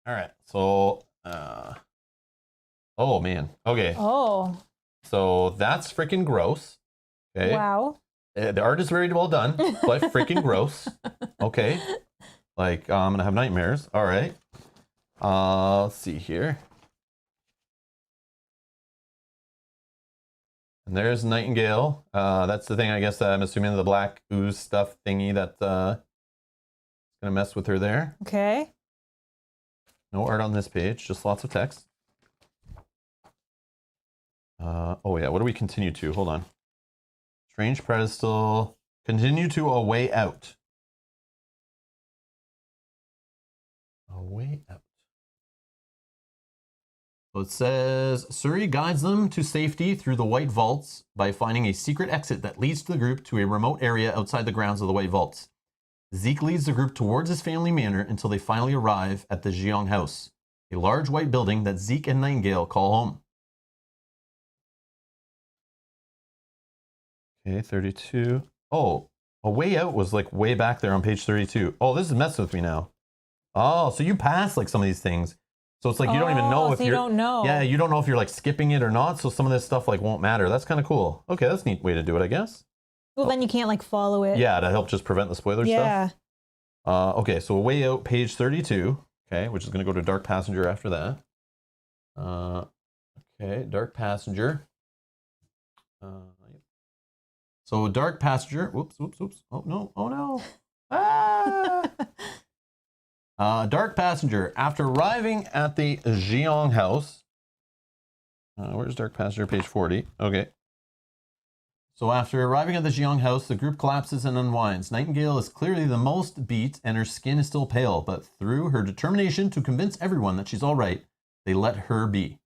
All right. So, oh man. Okay. Oh. So that's freaking gross. Okay. Wow. The art is very well done, but freaking gross. Okay. Like, I'm going to have nightmares. All right. Let's see here. And there's Nightingale. That's the thing, I guess, I'm assuming the black ooze stuff thingy that's going to mess with her there. Okay. No art on this page, just lots of text. Oh yeah, what do we continue to? Hold on. Strange pedestal. Continue to a way out. A way out. So it says, Suri guides them to safety through the White Vaults by finding a secret exit that leads the group to a remote area outside the grounds of the White Vaults. Zeke leads the group towards his family manor until they finally arrive at the Jiang house, a large white building that Zeke and Nightingale call home. Okay, 32. Oh, a way out was like way back there on page 32. Oh, this is messing with me now. Oh, so you pass like some of these things. So it's like you don't even know if you don't know. Yeah, you don't know if you're like skipping it or not. So some of this stuff like won't matter. That's kind of cool. Okay, that's a neat way to do it, I guess. Well, then you can't like follow it. Yeah, to help just prevent the spoiler stuff. Yeah. Okay, so a way out, page 32. Okay, which is going to go to Dark Passenger after that. Okay, Dark Passenger. So Dark Passenger. Whoops. Oh no. Oh no. Ah! Dark Passenger. After arriving at the Jiang house. Where's Dark Passenger? Page 40. Okay. So after arriving at the Jiang house, the group collapses and unwinds. Nightingale is clearly the most beat and her skin is still pale, but through her determination to convince everyone that she's all right, they let her be.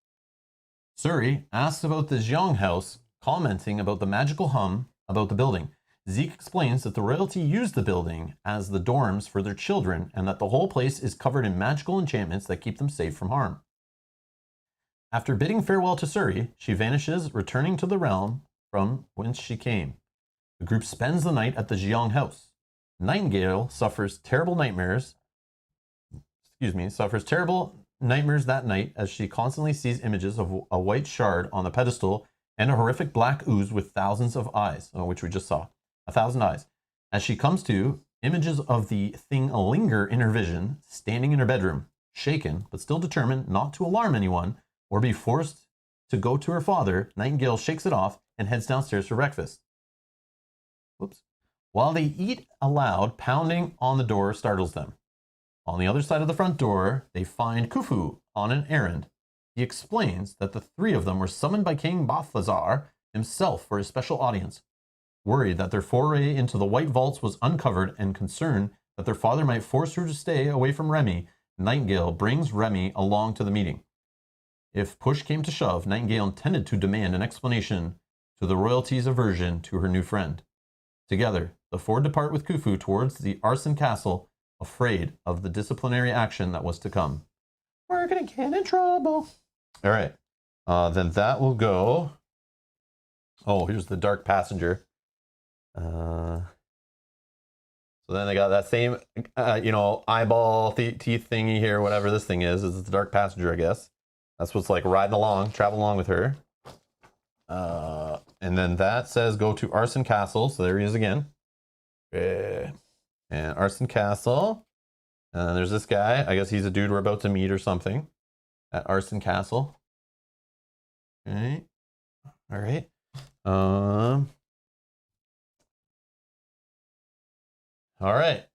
Suri asks about the Jiang house, commenting about the magical hum about the building. Zeke explains that the royalty used the building as the dorms for their children and that the whole place is covered in magical enchantments that keep them safe from harm. After bidding farewell to Suri, she vanishes, returning to the realm from whence she came. The group spends the night at the Jiang house. Nightingale suffers terrible nightmares. suffers terrible nightmares that night as she constantly sees images of a white shard on the pedestal and a horrific black ooze with thousands of eyes, which we just saw. 1,000 eyes. As she comes to, images of the thing linger in her vision, standing in her bedroom, shaken, but still determined not to alarm anyone or be forced to go to her father. Nightingale shakes it off and heads downstairs for breakfast. Whoops. While they eat aloud, pounding on the door startles them. On the other side of the front door, they find Khufu on an errand. He explains that the three of them were summoned by King Balthazar himself for a special audience. Worried that their foray into the White Vaults was uncovered and concerned that their father might force her to stay away from Remy, Nightingale brings Remy along to the meeting. If push came to shove, Nightingale intended to demand an explanation to the royalty's aversion to her new friend. Together, the four depart with Khufu towards the Arson Castle, afraid of the disciplinary action that was to come. We're gonna get in trouble. All right, then that will go. Oh, here's the Dark Passenger. So then they got that same, eyeball teeth thingy here, whatever this thing is. It's the Dark Passenger, I guess. That's what's like riding along, travel along with her. And then that says go to Arson Castle. So there he is again. And Arson Castle. And there's this guy. I guess he's a dude we're about to meet or something at Arson Castle. Okay. All right. All right.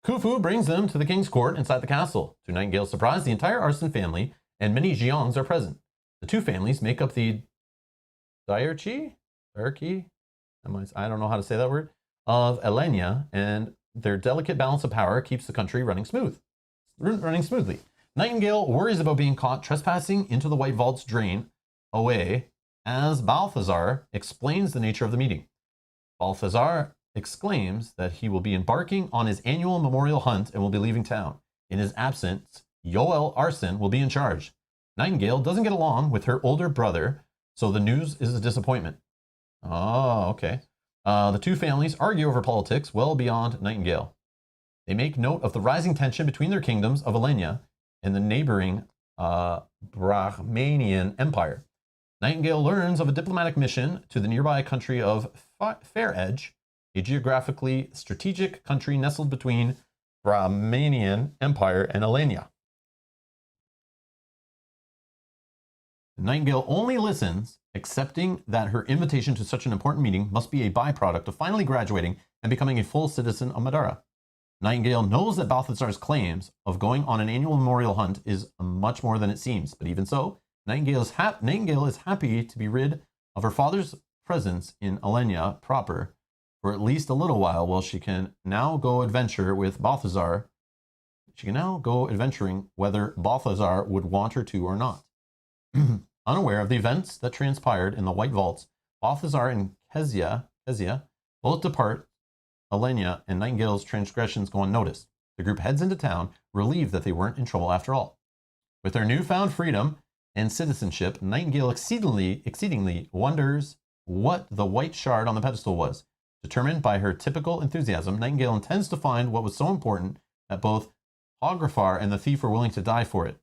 Khufu brings them to the king's court inside the castle. To Nightingale's surprise, the entire Arson family and many Xiangs are present. The two families make up the diarchy, I don't know how to say that word, of Elenia, and their delicate balance of power keeps the country running smoothly. Nightingale worries about being caught trespassing into the White Vault's drain away as Balthazar explains the nature of the meeting. Balthazar exclaims that he will be embarking on his annual memorial hunt and will be leaving town. In his absence, Yoel Arson will be in charge. Nightingale doesn't get along with her older brother, so the news is a disappointment. Oh, okay. The two families argue over politics well beyond Nightingale. They make note of the rising tension between their kingdoms of Elenia and the neighboring Brahmanian Empire. Nightingale learns of a diplomatic mission to the nearby country of Fair Edge, a geographically strategic country nestled between Brahmanian Empire and Elenia. Nightingale only listens, accepting that her invitation to such an important meeting must be a byproduct of finally graduating and becoming a full citizen of Middara. Nightingale knows that Balthazar's claims of going on an annual memorial hunt is much more than it seems, but even so, Nightingale is happy to be rid of her father's presence in Elenia proper for at least a little while she can now go adventure with Balthazar. She can now go adventuring whether Balthazar would want her to or not. Unaware of the events that transpired in the White Vaults, Balthazar and Kezia both depart Elenia, and Nightingale's transgressions go unnoticed. The group heads into town, relieved that they weren't in trouble after all. With their newfound freedom and citizenship, Nightingale exceedingly wonders what the white shard on the pedestal was. Determined by her typical enthusiasm, Nightingale intends to find what was so important that both Hografar and the thief were willing to die for it.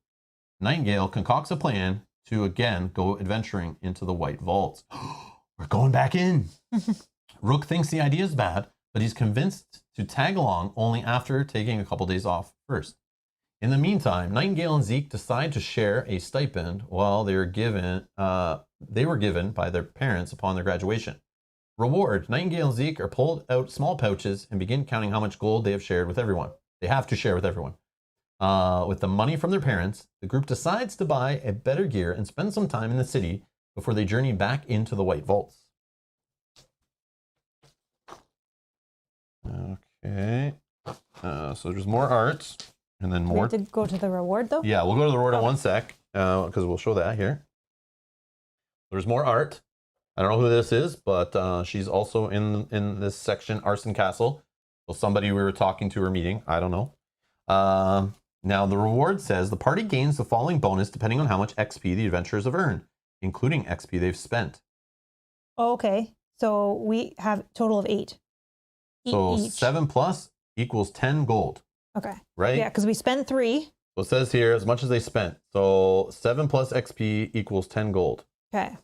Nightingale concocts a plan to again go adventuring into the White Vaults. We're going back in. Rook thinks the idea is bad, but he's convinced to tag along only after taking a couple days off first. In the meantime, Nightingale and Zeke decide to share a stipend while they were given by their parents upon their graduation. Reward: Nightingale and Zeke are pulled out small pouches and begin counting how much gold they have shared with everyone. They have to share with everyone. With the money from their parents, the group decides to buy a better gear and spend some time in the city before they journey back into the White Vaults. Okay. So there's more art, and then more. We have to go to the reward, though? Yeah, we'll go to the reward in one sec, because we'll show that here. There's more art. I don't know who this is, but she's also in this section, Arson Castle. So somebody we were talking to or meeting. I don't know. Now, the reward says the party gains the following bonus depending on how much XP the adventurers have earned, including XP they've spent. Oh, okay. So we have a total of 8. So each. 7 plus equals 10 gold. Okay. Right? Yeah, because we spent 3. So it says here, as much as they spent. So 7 plus XP equals 10 gold. Okay.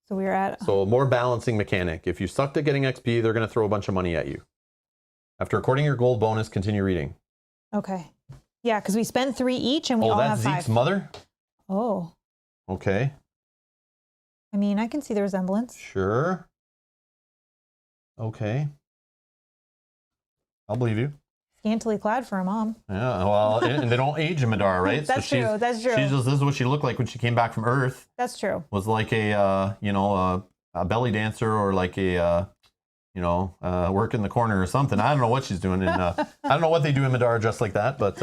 So we're at... So more balancing mechanic. If you sucked at getting XP, they're going to throw a bunch of money at you. After recording your gold bonus, continue reading. Okay. Yeah, because we spent 3 each and we all have 5. Oh, that's Zeke's mother? Oh. Okay. I mean, I can see the resemblance. Sure. Okay. I'll believe you. Scantily clad for a mom. Yeah, well, and they don't age in Middara, right? That's so true. That's true. She's just, this is what she looked like when she came back from Earth. That's true. Was like a, a belly dancer or like a, work in the corner or something. I don't know what she's doing. And I don't know what they do in Middara just like that, but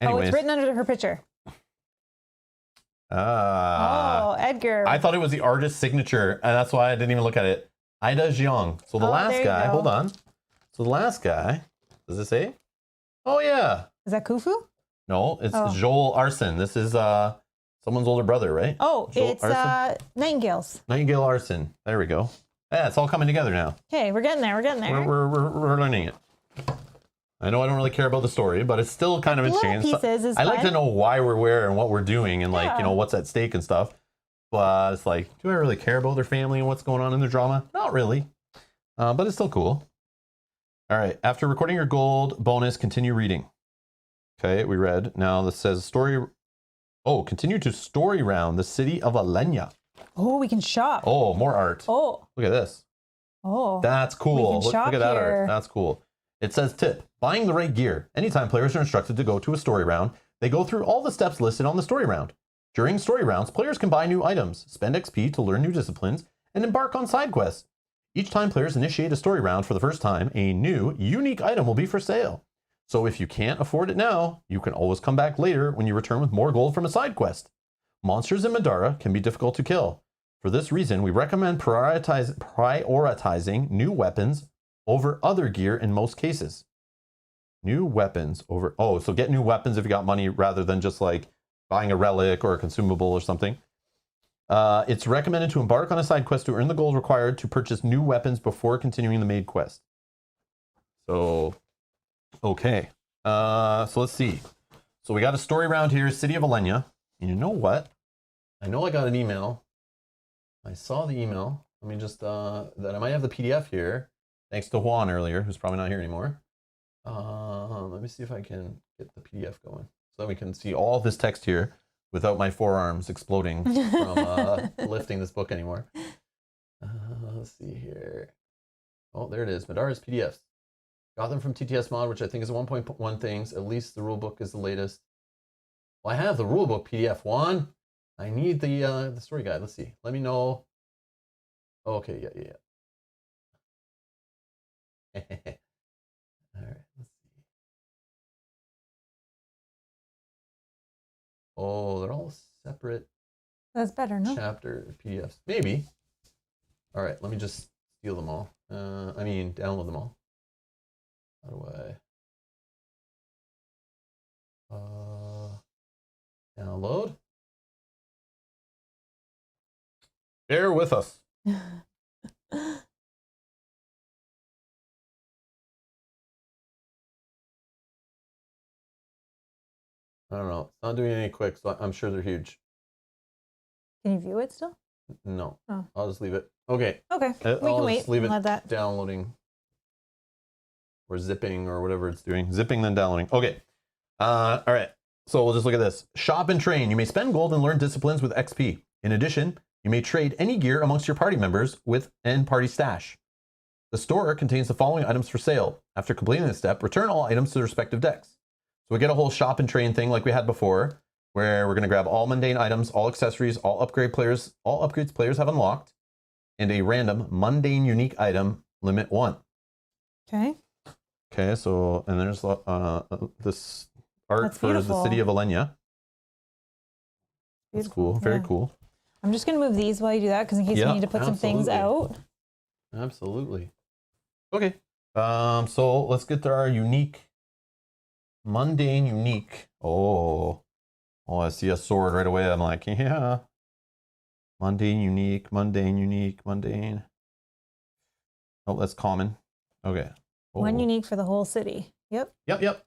anyways. Oh, it's written under her picture. Oh, Edgar. I thought it was the artist's signature, and that's why I didn't even look at it. Ida Jiang. So the last guy, hold on. So the last guy, does it say? Oh, yeah. Is that Khufu? No, it's Joel Arson. This is someone's older brother, right? Oh, Joel it's Nightingale's. Nightingale Arson. There we go. Yeah, it's all coming together now. Okay, we're getting there. We're getting there. We're learning it. I know I don't really care about the story, but it's still kind of interesting. Pieces I like to know why we're where and what we're doing and like, what's at stake and stuff. But it's like, do I really care about their family and what's going on in their drama? Not really. But it's still cool. All right. After recording your gold bonus, continue reading. Okay, we read. Now this says story. Oh, continue to story round the city of Alenia. Oh, we can shop. Oh, more art. Oh. Look at this. Oh. That's cool. Look at that art. That's cool. It says tip, buying the right gear. Anytime players are instructed to go to a story round, they go through all the steps listed on the story round. During story rounds, players can buy new items, spend XP to learn new disciplines, and embark on side quests. Each time players initiate a story round for the first time, a new, unique item will be for sale. So if you can't afford it now, you can always come back later when you return with more gold from a side quest. Monsters in Middara can be difficult to kill. For this reason, we recommend prioritizing new weapons over other gear in most cases. New weapons over... Oh, so get new weapons if you got money rather than just like buying a relic or a consumable or something. It's recommended to embark on a side quest to earn the gold required to purchase new weapons before continuing the main quest. So, okay. So let's see. So we got a story round here, City of Alenia. And you know what? I know I got an email. I saw the email. Let me just... that I might have the PDF here. Thanks to Juan earlier, who's probably not here anymore. Let me see if I can get the PDF going. So we can see all this text here without my forearms exploding from lifting this book anymore. Let's see here. Oh, there it is. Midara's PDFs. Got them from TTS Mod, which I think is 1.1 things. At least the rulebook is the latest. Well, I have the rulebook PDF, Juan. I need the story guide. Let's see. Let me know. Oh, okay, yeah. All right, let's see. Oh, they're all separate. That's better, no? Chapter PDFs, maybe. All right, let me just steal them all. Download them all. How do I? Download. Bear with us. I don't know. It's not doing any quick, so I'm sure they're huge. Can you view it still? No. Oh. I'll just leave it. Okay. Okay. We can wait. Leave it let that downloading or zipping or whatever it's doing. Zipping, then downloading. Okay. All right. So we'll just look at this. Shop and train. You may spend gold and learn disciplines with XP. In addition, you may trade any gear amongst your party members with and party stash. The store contains the following items for sale. After completing this step, return all items to their respective decks. So we get a whole shop and train thing like we had before, where we're going to grab all mundane items, all accessories, all upgrades players have unlocked, and a random mundane unique item, limit 1. Okay. Okay, so, and there's this art That's for beautiful. the city of Alenia. That's cool. Very cool. I'm just going to move these while you do that, because in case we need to put some things out. Absolutely. Okay. So let's get to our unique, mundane unique. Oh, I see a sword right away. I'm like, yeah. Mundane unique, mundane unique, mundane. Oh, that's common. Okay. Oh. One unique for the whole city. Yep. Yep.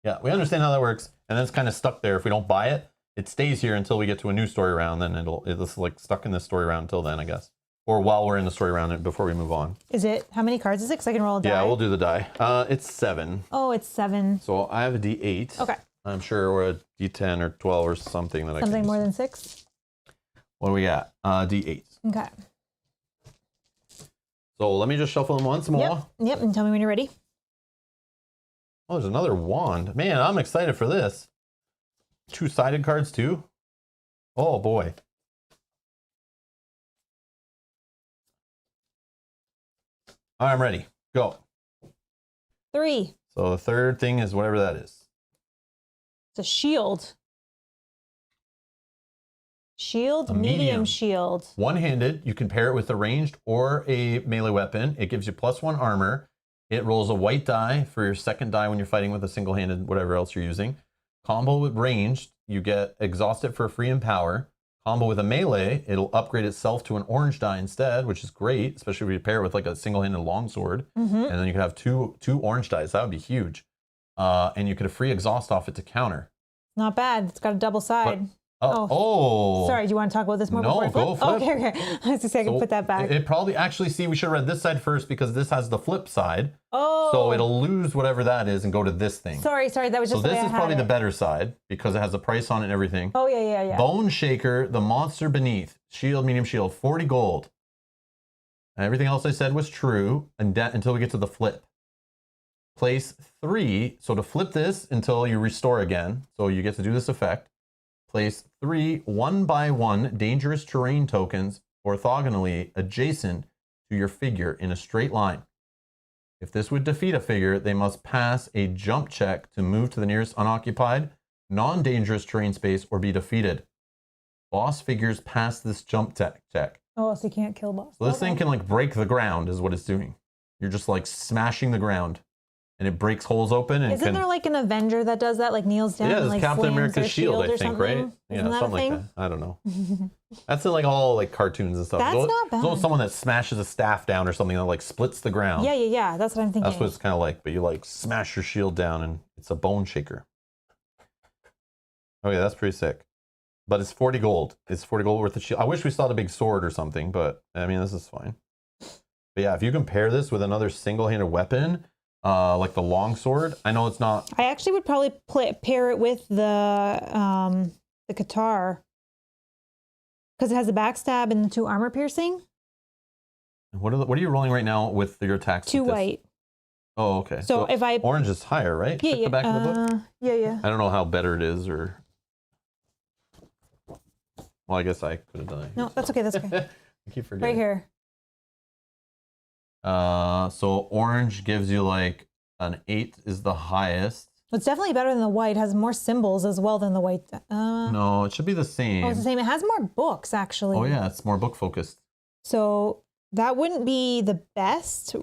Yeah, we understand how that works. And then it's kind of stuck there. If we don't buy it, it stays here until we get to a new story round. Then it's like stuck in this story round until then, I guess. Or while we're in the story round before we move on. Is it, how many cards is it? Because I can roll a die. Yeah, we'll do the die. It's 7. Oh, it's 7. So I have a D8. Okay. I'm sure we're a D10 or 12 or something that I can Something more use. than 6? What do we got? D8. Okay. So let me just shuffle them once more. Yep, and tell me when you're ready. Oh, there's another wand. Man, I'm excited for this. 2-sided cards too? Oh boy. I'm ready. Go. 3. So the third thing is whatever that is. It's a shield. Shield, A medium medium. shield. One-handed, you can pair it with a ranged or a melee weapon. It gives you +1 armor. It rolls a white die for your second die when you're fighting with a single-handed, whatever else you're using. Combo with ranged, you get exhausted for free and power. Combo with a melee, it'll upgrade itself to an orange die instead, which is great, especially if you pair it with like a single-handed longsword. Mm-hmm. And then you could have two orange dice. That would be huge. And you could have free exhaust off it to counter. Not bad. It's got a double side. Oh. Sorry, do you want to talk about this more No, before I flip? go flip. Okay. I was just saying I can put that back. It probably, actually, see, we should have read this side first because this has the flip side. Oh. So it'll lose whatever that is and go to this thing. Sorry. That was just So the way this I is had probably it. the better side because it has a price on it and everything. Oh, yeah. Bone Shaker, the monster beneath. Shield, medium shield, 40 gold. And everything else I said was true until we get to the flip. Place 3. So to flip this until you restore again. So you get to do this effect. Place 3 1x1 dangerous terrain tokens orthogonally adjacent to your figure in a straight line. If this would defeat a figure, they must pass a jump check to move to the nearest unoccupied, non-dangerous terrain space or be defeated. Boss figures pass this jump check. Oh, so you can't kill boss. So this thing can like break the ground is what it's doing. You're just like smashing the ground. And it breaks holes open. And Isn't there like an Avenger that does that, like kneels down yeah, and it's like Captain slams America's their shield, I or think, something? right? Isn't Yeah, that a something thing? like that. I don't know. That's in like all like cartoons and stuff. That's not bad. There's someone that smashes a staff down or something that like splits the ground. Yeah. That's what I'm thinking. That's what it's kind of like. But you like smash your shield down and it's a bone shaker. Oh yeah, that's pretty sick. But it's 40 gold. It's 40 gold worth of shield. I wish we saw the big sword or something, but I mean, this is fine. But yeah, if you compare this with another single-handed weapon, like the longsword, I know it's not. I actually would probably pair it with the guitar because it has a backstab and the 2 armor piercing. What are you rolling right now with your attacks? 2 with this? white. Oh, okay. So if I orange is higher, right? yeah Check the back of the book. Yeah. I don't know how better it is, or well, I guess I could have done it. No, that's okay. That's okay. I keep forgetting. Right here. So orange gives you like an 8 is the highest. It's definitely better than the white. It has more symbols as well than the white. No, it should be the same. Oh, it's the same. It has more books actually. Oh yeah, it's more book focused. So that wouldn't be the best.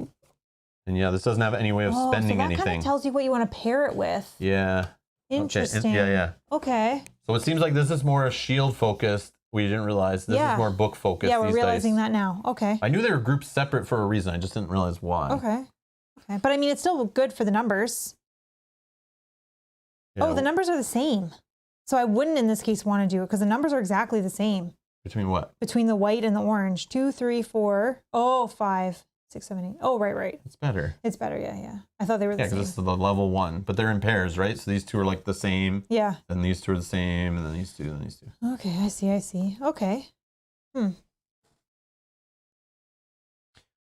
And yeah, this doesn't have any way of spending so that anything. kind of tells you what you want to pair it with. Yeah. Interesting. Okay. Yeah. Okay. So it seems like this is more shield focused. We didn't realize this is more book focused. Yeah, we're these realizing days. that now. Okay. I knew they were grouped separate for a reason. I just didn't realize why. Okay. But I mean, it's still good for the numbers. Yeah. Oh, the numbers are the same. So I wouldn't in this case want to do it because the numbers are exactly the same. Between what? Between the white and the orange. 2, 3, 4. Oh, 5, 6, 7, 8. Oh, right. It's better. It's better. Yeah. I thought they were the Yeah, same. because this is the level 1, but they're in pairs, right? So these two are like the same. Yeah. Then these two are the same, and then these two, and these two. Okay, I see. Okay.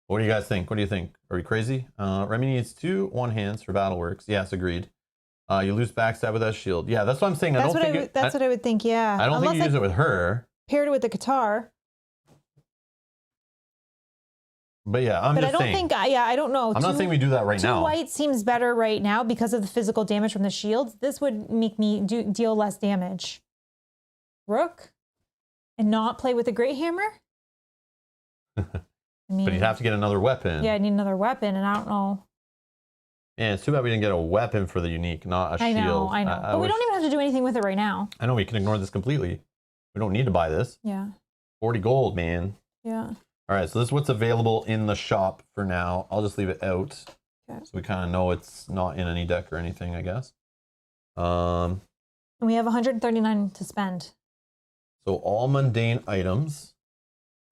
What do you guys think? What do you think? Are we crazy? Remy needs 2 one-hands for battle works. Yes, agreed. You lose backstab with that shield. Yeah, that's what I'm saying. That's what I would think. Yeah. I don't think you use it with her. Paired it with the guitar. But yeah, I'm just saying. I don't know. I'm not saying we do that right now. 2 white seems better right now because of the physical damage from the shields. This would make me deal less damage. Rook? And not play with a great hammer? I mean, But you'd have to get another weapon. yeah, I need another weapon, and I don't know. Yeah, it's too bad we didn't get a weapon for the unique, not a shield. I know. But we don't even have to do anything with it right now. I know, we can ignore this completely. We don't need to buy this. Yeah. 40 gold, man. Yeah. All right, so this is what's available in the shop for now. I'll just leave it out. Okay. So we kind of know it's not in any deck or anything, I guess. And we have 139 to spend. So all mundane items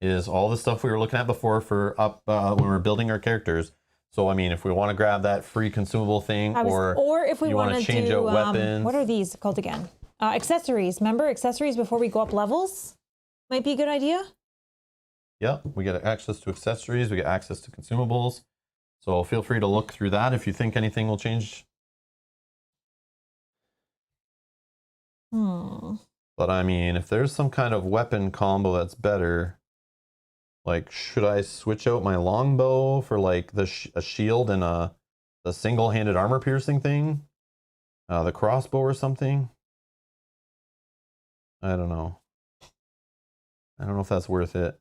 is all the stuff we were looking at before for up when we were building our characters. So I mean, if we want to grab that free consumable thing, or if we want to change out weapons, what are these called again? Accessories. Remember accessories before we go up levels? Might be a good idea. Yeah, we get access to accessories. We get access to consumables. So feel free to look through that if you think anything will change. But I mean, if there's some kind of weapon combo that's better, like, should I switch out my longbow for like a shield and the single-handed armor piercing thing, the crossbow or something? I don't know. I don't know if that's worth it.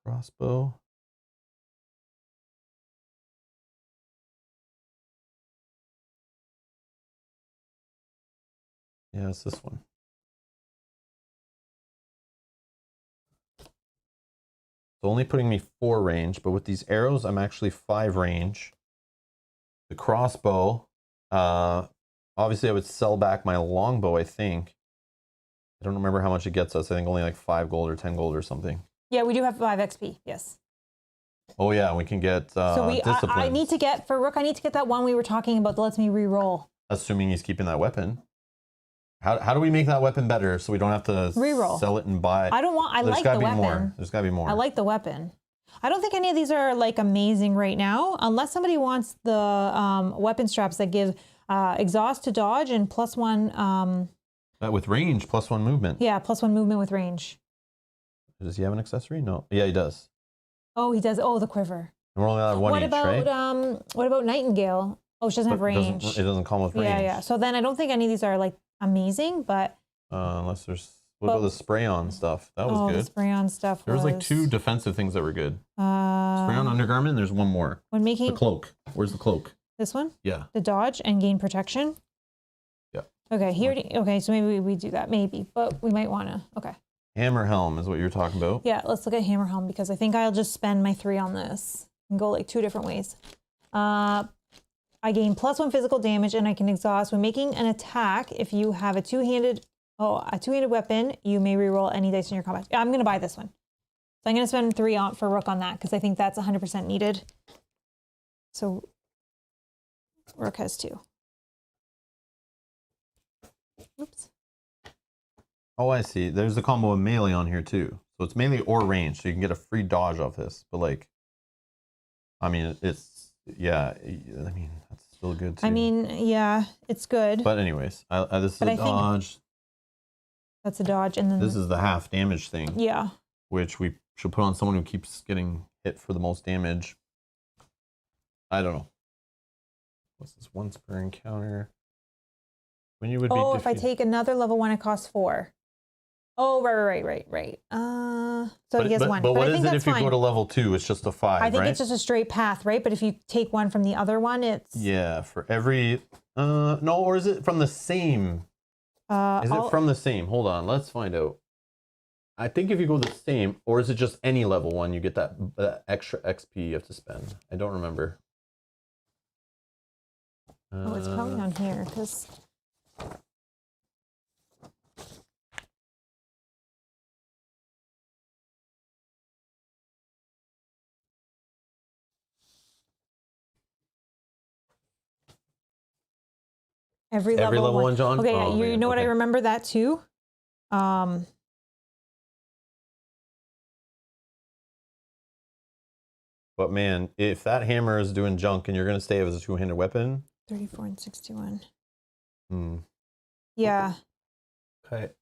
Crossbow. Yeah, it's this one. It's only putting me 4 range, but with these arrows, I'm actually 5 range. The crossbow, obviously I would sell back my longbow, I think. I don't remember how much it gets us. I think only like 5 gold or 10 gold or something. Yeah, we do have 5 XP, yes. Oh yeah, we can get discipline. I need to get, for Rook, I need to get that one we were talking about that lets me re-roll. Assuming he's keeping that weapon. How do we make that weapon better so we don't have to re-roll, sell it and buy it? I like the weapon. More. There's gotta be more. I like the weapon. I don't think any of these are like amazing right now, unless somebody wants the weapon straps that give exhaust to dodge and +1. With range, +1 movement. Yeah, +1 movement with range. Does he have an accessory? No. Yeah, he does. Oh, he does. Oh, the quiver. And we're only allowed 1 what each, about, right? What about Nightingale? Oh, she doesn't have range. It doesn't come with range. Yeah. So then I don't think any of these are like amazing, but unless there's what about the spray-on stuff? That was good. The spray-on stuff. There was like 2 defensive things that were good. Spray-on undergarment. And there's one more. When making the cloak. Where's the cloak? This one? Yeah. The dodge and gain protection. Yeah. Okay. Here. Okay. So maybe we do that. Maybe, but we might want to. Okay. Hammer helm is what you're talking about. Yeah. Let's look at hammer helm because I think I'll just spend my 3 on this and go like 2 different ways. I gain +1 physical damage and I can exhaust when making an attack. If you have a two-handed weapon, you may reroll any dice in your combat. I'm going to buy this one. So I'm going to spend 3 on for Rook on that because I think that's 100% needed. So Rook has 2. Oops. Oh, I see. There's a combo of melee on here too. So it's melee or range, so you can get a free dodge off this. But like, I mean, it's, yeah, I mean, that's still good too. I mean, yeah, it's good. But anyways, this is a dodge. That's a dodge. And then this is the half damage thing. Yeah. Which we should put on someone who keeps getting hit for the most damage. I don't know. What's this? Once per encounter. When you would be if I take another level 1, it costs 4. Oh, right. So he has 1. But what I think is it that's if you fine. go to level 2? It's just a 5, I think right? it's just a straight path, right? But if you take 1 from the other one, it's... Yeah, for every... no, or is it from the same? Is it from the same? Hold on, let's find out. I think if you go the same, or is it just any level 1, you get that extra XP you have to spend? I don't remember. Oh, it's probably down here, because... Every level 1, John? Okay, yeah, you know what? I remember that too. But man, if that hammer is doing junk and you're going to stay as a 2-handed weapon... 34 and 61. Hmm. Yeah. Okay.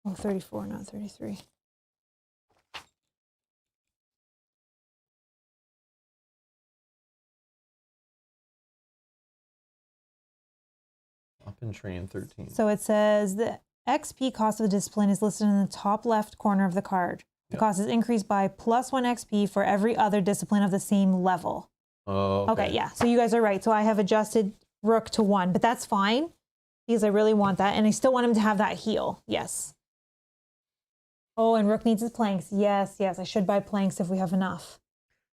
Oh, 34, not 33. Up and train 13. So it says the XP cost of the discipline is listed in the top left corner of the card. The cost is increased by +1 XP for every other discipline of the same level. Oh, okay, yeah. So you guys are right. So I have adjusted Rook to 1, but that's fine because I really want that. And I still want him to have that heal. Yes. Oh, and Rook needs his planks. Yes. I should buy planks if we have enough.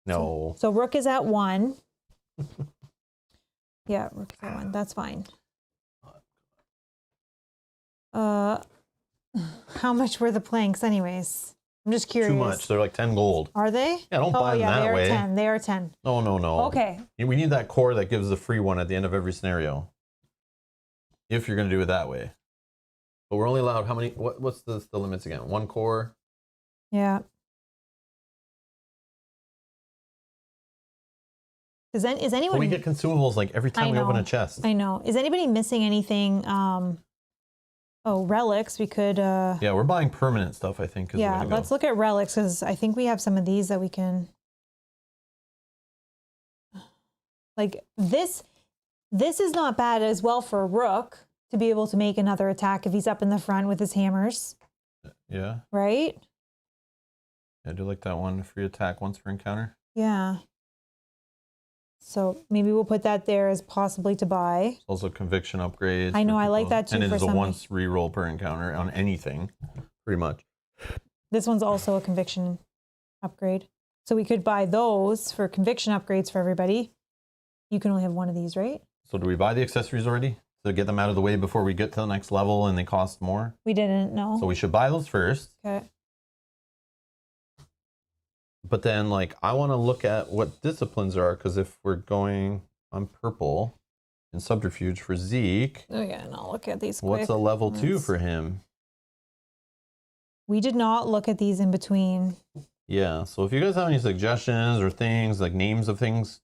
No. So Rook is at 1. Yeah, rook f1. That's fine. How much were the planks anyways? I'm just curious. Too much. They're like 10 gold. Are they? Yeah, don't buy them that they are way. 10. They are 10. No, no, no. Okay. We need that core that gives the free one at the end of every scenario. If you're going to do it that way. But we're only allowed how many? What's the limits again? 1 core? Yeah. Is anyone? But we get consumables like every time we open a chest. I know. Is anybody missing anything? Oh, relics. We could. Yeah, we're buying permanent stuff, I think. Yeah, let's look at relics because I think we have some of these that we can. Like this is not bad as well for Rook to be able to make another attack if he's up in the front with his hammers. Yeah. Right? I do like that one. Free attack once per encounter. Yeah. So maybe we'll put that there as possibly to buy. It's also conviction upgrades. I know, I like that too. And it for is a something. once reroll per encounter on anything, pretty much. This one's also a conviction upgrade. So we could buy those for conviction upgrades for everybody. You can only have one of these, right? So do we buy the accessories already? To get them out of the way before we get to the next level and they cost more? We didn't know. So we should buy those first. Okay. But then, like, I want to look at what disciplines are, because if we're going on purple in subterfuge for Zeke, Oh yeah, and I'll look at these quick. what's a level 2 for him? We did not look at these in between. Yeah, so if you guys have any suggestions or things, like names of things,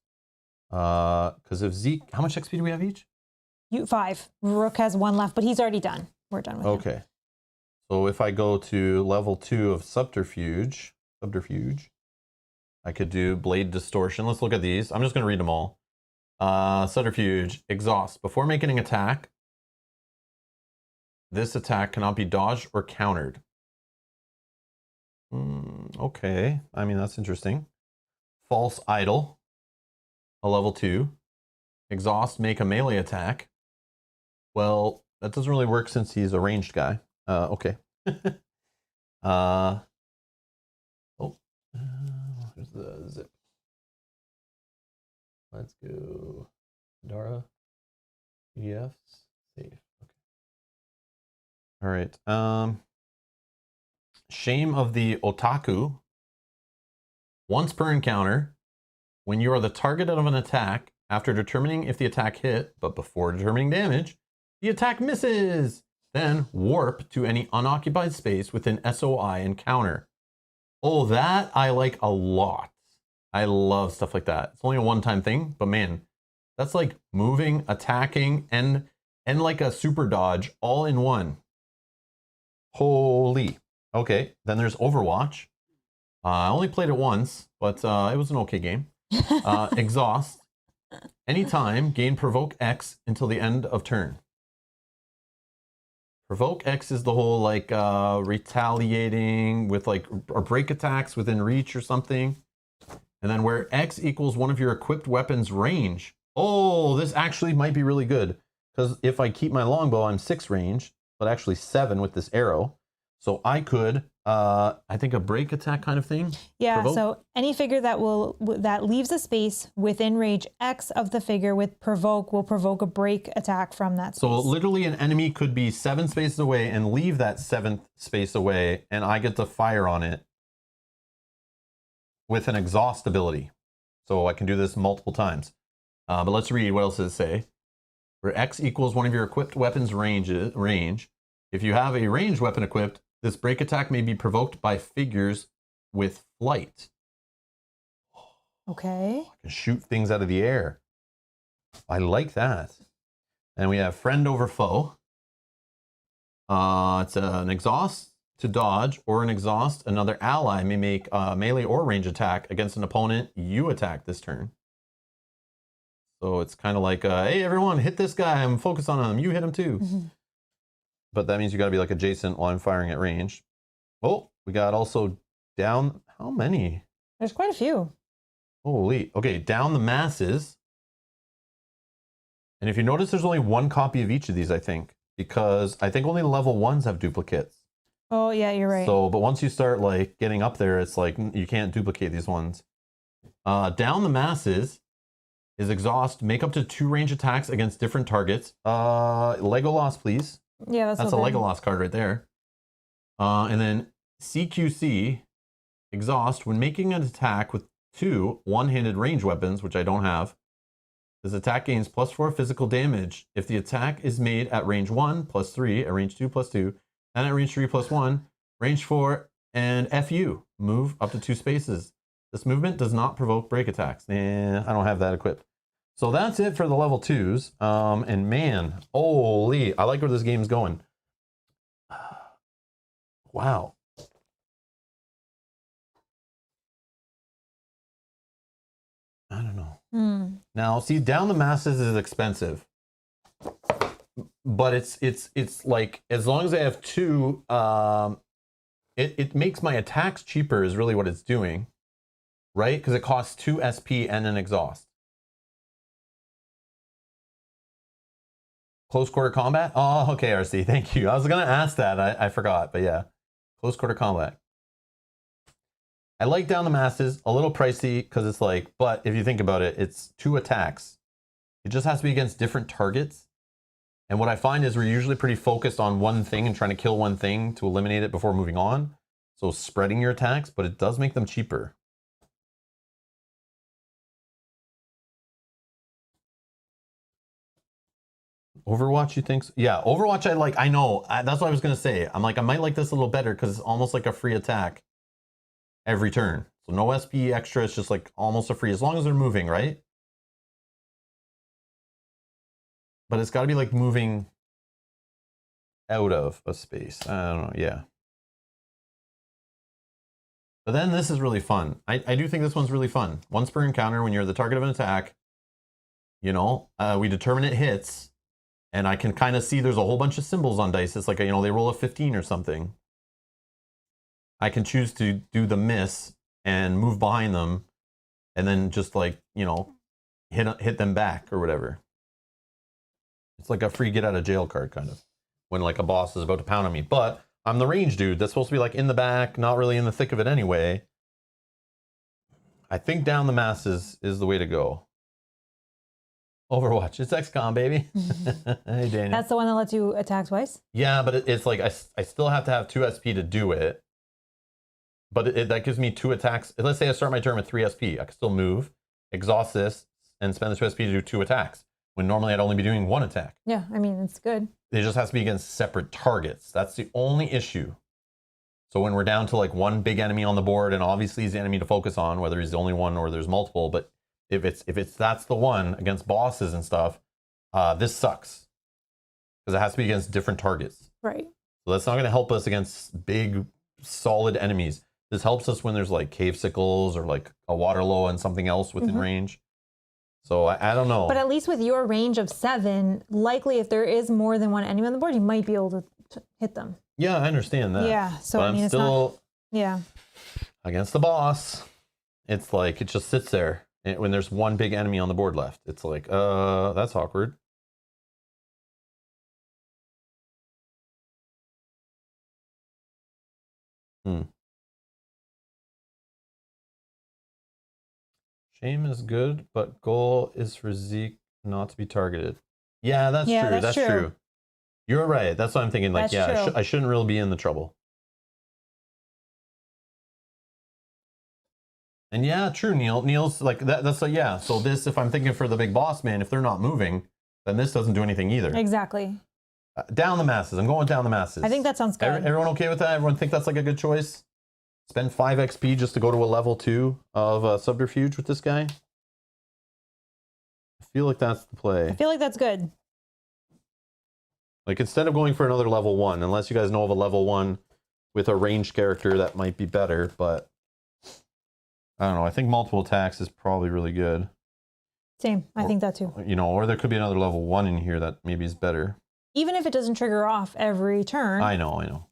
because if Zeke, how much XP do we have each? 5. Rook has 1 left, but he's already done. We're done with him. Okay. So if I go to level 2 of subterfuge, I could do blade distortion. Let's look at these. I'm just going to read them all. Subterfuge, exhaust. Before making an attack, this attack cannot be dodged or countered. Okay, I mean, that's interesting. False idol, a level 2. Exhaust, make a melee attack. Well, that doesn't really work since he's a ranged guy. Okay. Here's the zip. Let's go. Middara. PDFs. Save. Okay. All right. Shame of the Otaku. Once per encounter, when you are the target of an attack, after determining if the attack hit, but before determining damage, the attack misses. Then warp to any unoccupied space within SOI encounter. Oh, that I like a lot. I love stuff like that. It's only a one-time thing, but man, that's like moving, attacking, and like a super dodge all in one. Holy. Okay, then there's Overwatch. I only played it once, but it was an okay game. Exhaust. Anytime, gain Provoke X until the end of turn. Provoke X is the whole like retaliating with like or break attacks within reach or something. And then where X equals one of your equipped weapons range. Oh, this actually might be really good. Because if I keep my longbow, I'm 6 range, but actually 7 with this arrow. So I could, I think a break attack kind of thing. Yeah, Provoke. so any figure that leaves a space within range X of the figure with provoke will provoke a break attack from that space. So literally an enemy could be 7 spaces away and leave that 7th space away, and I get to fire on it with an exhaust ability. So I can do this multiple times. But let's read, what else does it say? Where X equals one of your equipped weapons range. If you have a ranged weapon equipped, this break attack may be provoked by figures with flight. Okay. I can shoot things out of the air. I like that. And we have friend over foe. It's an exhaust to dodge, or an exhaust. Another ally may make a melee or range attack against an opponent you attack this turn. So it's kind of like, hey, everyone, hit this guy. I'm focused on him. You hit him too. Mm-hmm. But that means you got to be like adjacent while I'm firing at range. Oh, we got also down. How many? There's quite a few. Holy. Okay, down the masses. And if you notice, there's only 1 copy of each of these, I think. Because I think only level 1s have duplicates. Oh, yeah, you're right. So, but once you start like getting up there, it's like you can't duplicate these ones. Down the masses. is exhaust. Make up to 2 range attacks against different targets. Legolas, please. Yeah, That's a Legolas card right there. And then CQC, exhaust. When making an attack with 2 one-handed range weapons, which I don't have, this attack gains +4 physical damage. If the attack is made at range 1, +3, at range 2, +2, and at range 3, +1, range 4, and FU. Move up to 2 spaces. This movement does not provoke break attacks. I don't have that equipped. So that's it for the level 2s. And man, holy, I like where this game's going. Wow. I don't know. Now, see, Down the Masses is expensive. But it's like, as long as I have 2, it makes my attacks cheaper is really what it's doing. Right? Because it costs 2 SP and an exhaust. Close quarter combat? Oh, okay, RC. Thank you. I was going to ask that. I forgot. But yeah. Close quarter combat. I like Down the Masses. A little pricey because it's like, but if you think about it, it's 2 attacks. It just has to be against different targets. And what I find is we're usually pretty focused on one thing and trying to kill one thing to eliminate it before moving on. So spreading your attacks, but it does make them cheaper. Overwatch, you think? Yeah, Overwatch I like. I know. That's what I was going to say. I'm like, I might like this a little better because it's almost like a free attack every turn. So no SP extra. It's just like almost a free, as long as they're moving, right? But it's got to be like moving out of a space. I don't know. Yeah. But then this is really fun. I do think this one's really fun. Once per encounter, when you're the target of an attack, you know, we determine it hits. And I can kind of see there's a whole bunch of symbols on dice. It's like, you know, they roll a 15 or something. I can choose to do the miss and move behind them and then just like, you know, hit them back or whatever. It's like a free get out of jail card kind of when like a boss is about to pound on me. But I'm the range dude that's supposed to be like in the back, not really in the thick of it anyway. I think Down the Masses is the way to go. Overwatch. It's XCOM, baby. Hey, Daniel. That's the one that lets you attack twice? Yeah, but it's like I still have to have 2 SP to do it. But that gives me 2 attacks. Let's say I start my turn with 3 SP. I can still move, exhaust this, and spend the 2 SP to do 2 attacks. When normally I'd only be doing 1 attack. Yeah, I mean, it's good. It just has to be against separate targets. That's the only issue. So when we're down to like 1 big enemy on the board, and obviously he's the enemy to focus on, whether he's the only one or there's multiple, but if that's the one against bosses and stuff, this sucks because it has to be against different targets. Right. So that's not going to help us against big, solid enemies. This helps us when there's like cave sickles or like a Waterloo and something else within range. So I don't know. But at least with your range of 7, likely if there is more than 1 enemy on the board, you might be able to hit them. Yeah, I understand that. Yeah. So but I mean, I'm still it's not, yeah. Against the boss. It's like it just sits there. When there's 1 big enemy on the board left, it's like, that's awkward. Shame is good, but goal is for Zeke not to be targeted. Yeah, that's true. That's true. You're right. That's what I'm thinking. Like, yeah, I shouldn't really be in the trouble. And yeah, true, Neil. Neil's like that's like, yeah. So this, if I'm thinking for the big boss man, if they're not moving, then this doesn't do anything either. Exactly. Down the Masses. I'm going Down the Masses. I think that sounds good. Everyone okay with that? Everyone think that's like a good choice? Spend 5 XP just to go to a level 2 of Subterfuge with this guy? I feel like that's the play. I feel like that's good. Like instead of going for another level 1, unless you guys know of a level 1 with a ranged character that might be better, but I don't know. I think multiple attacks is probably really good. Same. I think that too. You know, or there could be another level 1 in here that maybe is better. Even if it doesn't trigger off every turn. I know.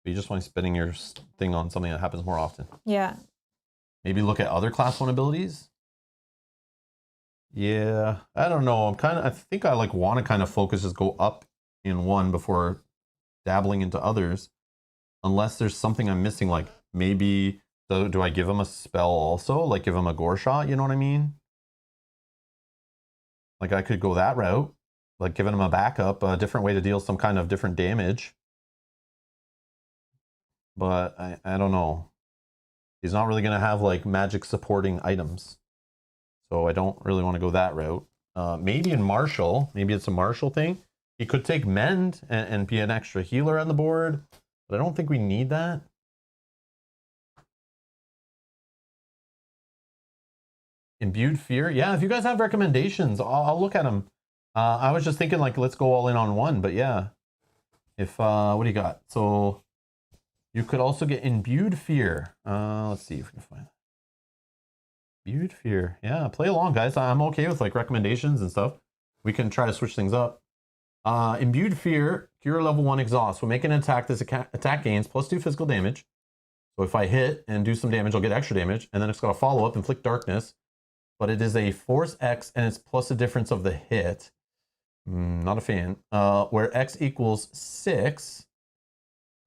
But you just want spending your thing on something that happens more often. Yeah. Maybe look at other class 1 abilities. Yeah, I don't know. I think I like want to kind of focus, just go up in one before dabbling into others. Unless there's something I'm missing, like maybe do I give him a spell also? Like give him a gore shot, you know what I mean? Like I could go that route, like giving him a backup, a different way to deal some kind of different damage. But I don't know. He's not really going to have like magic supporting items. So I don't really want to go that route. Maybe in Martial, maybe it's a Martial thing. He could take Mend and be an extra healer on the board, but I don't think we need that. Imbued Fear? Yeah, if you guys have recommendations, I'll look at them. I was just thinking like, let's go all in on one, but yeah. If, what do you got? So you could also get Imbued Fear. Let's see if we can find that. Imbued Fear. Yeah, play along, guys. I'm okay with like recommendations and stuff. We can try to switch things up. Imbued Fear, Cure level 1 exhaust. When making an attack, this attack gains +2 physical damage. So if I hit and do some damage, I'll get extra damage. And then it's got a follow-up, Inflict Darkness. But it is a Force X, and it's plus the difference of the hit. Not a fan. Where X equals 6,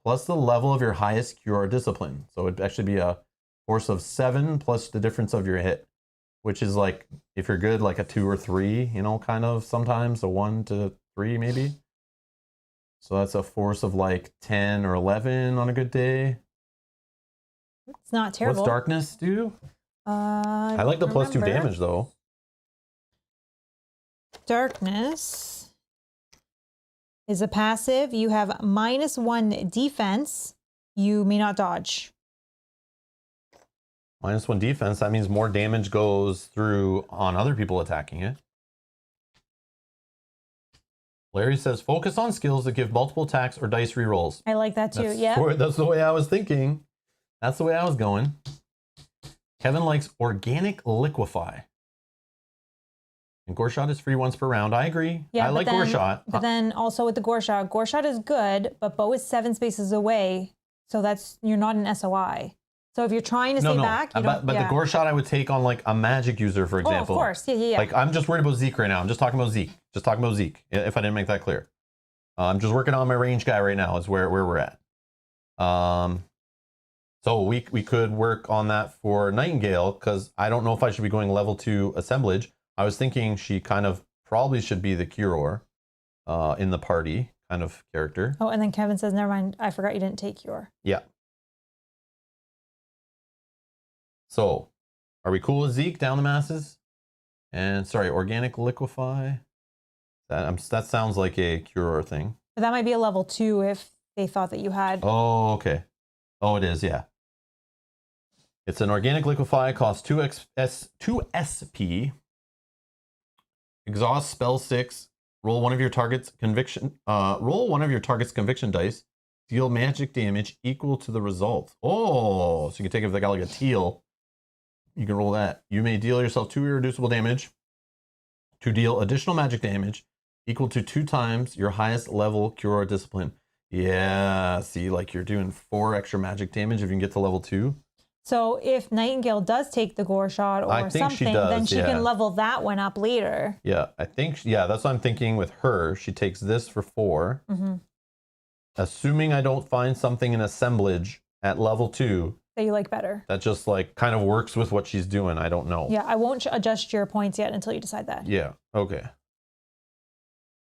plus the level of your highest Cure or Discipline. So it'd actually be a force of 7 plus the difference of your hit. Which is like, if you're good, like a 2 or 3, you know, kind of sometimes. A 1 to 3 maybe. So that's a force of like 10 or 11 on a good day. It's not terrible. What's Darkness do? I like the +2 damage though. Darkness is a passive. You have -1 defense. You may not dodge. -1 defense. That means more damage goes through on other people attacking it. Larry says, focus on skills that give multiple attacks or dice rerolls. I like that too. Yeah. That's the way I was thinking. That's the way I was going. Kevin likes Organic Liquefy. And Gore Shot is free once per round. I agree. Yeah, I like Gore Shot. But then also with the Gore Shot is good, but Bo is 7 spaces away. So that's, you're not an SOI. So if you're trying to stay back, you don't, but the Gore Shot I would take on like a magic user, for example. Oh, of course. Yeah. Like I'm just worried about Zeke right now. I'm just talking about Zeke. If I didn't make that clear. I'm just working on my range guy right now is where we're at. So we could work on that for Nightingale, because I don't know if I should be going level 2 assemblage. I was thinking she kind of probably should be the Cure in the party kind of character. Oh, and then Kevin says, never mind, I forgot you didn't take Cure. Yeah. So, are we cool with Zeke down the masses? And sorry, Organic Liquefy. That sounds like a Cure thing. But that might be a level 2 if they thought that you had. Oh, okay. Oh, it is, yeah. It's an Organic Liquefy, costs 2 SP. Exhaust spell 6. Roll one of your target's conviction dice. Deal magic damage equal to the result. Oh, so you can take if they got like a teal. You can roll that. You may deal yourself 2 irreducible damage to deal additional magic damage equal to 2 times your highest level Cure or Discipline. Yeah, see, like you're doing 4 extra magic damage if you can get to level 2. So if Nightingale does take the Gore Shot or something, then she can level that one up later. Yeah, that's what I'm thinking with her. She takes this for 4. Mm-hmm. Assuming I don't find something in assemblage at level 2 that you like better. That just like kind of works with what she's doing. I don't know. Yeah, I won't adjust your points yet until you decide that. Yeah, okay.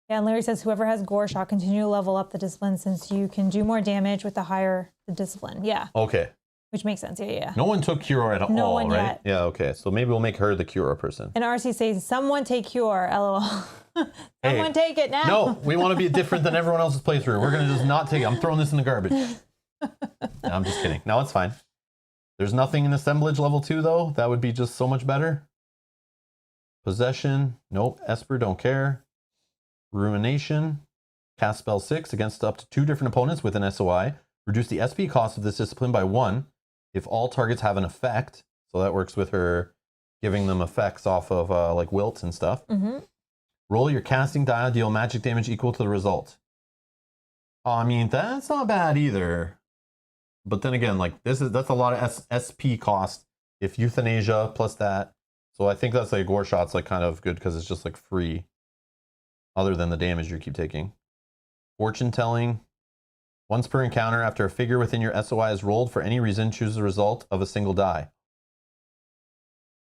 Yeah, and Larry says whoever has Gore Shot continue to level up the discipline since you can do more damage with the higher the discipline. Yeah. Okay. Which makes sense. Yeah. No one took Cure at all, right? Yet. Yeah, okay. So maybe we'll make her the Cure person. And RC says, someone take Cure, LOL. Someone take it now. No, we want to be different than everyone else's playthrough. We're going to just not take it. I'm throwing this in the garbage. No, I'm just kidding. No, it's fine. There's nothing in assemblage level 2, though. That would be just so much better. Possession. Nope. Esper, don't care. Rumination. Cast spell 6 against up to 2 different opponents with an SOI. Reduce the SP cost of this discipline by 1 if all targets have an effect. So that works with her giving them effects off of like wilts and stuff. Mm-hmm. Roll your casting die, deal magic damage equal to the result. I mean, that's not bad either. But then again, like that's a lot of SP cost if euthanasia plus that. So I think that's like Gore Shot's like kind of good because it's just like free, other than the damage you keep taking. Fortune telling. Once per encounter, after a figure within your SOI is rolled for any reason, choose the result of a single die.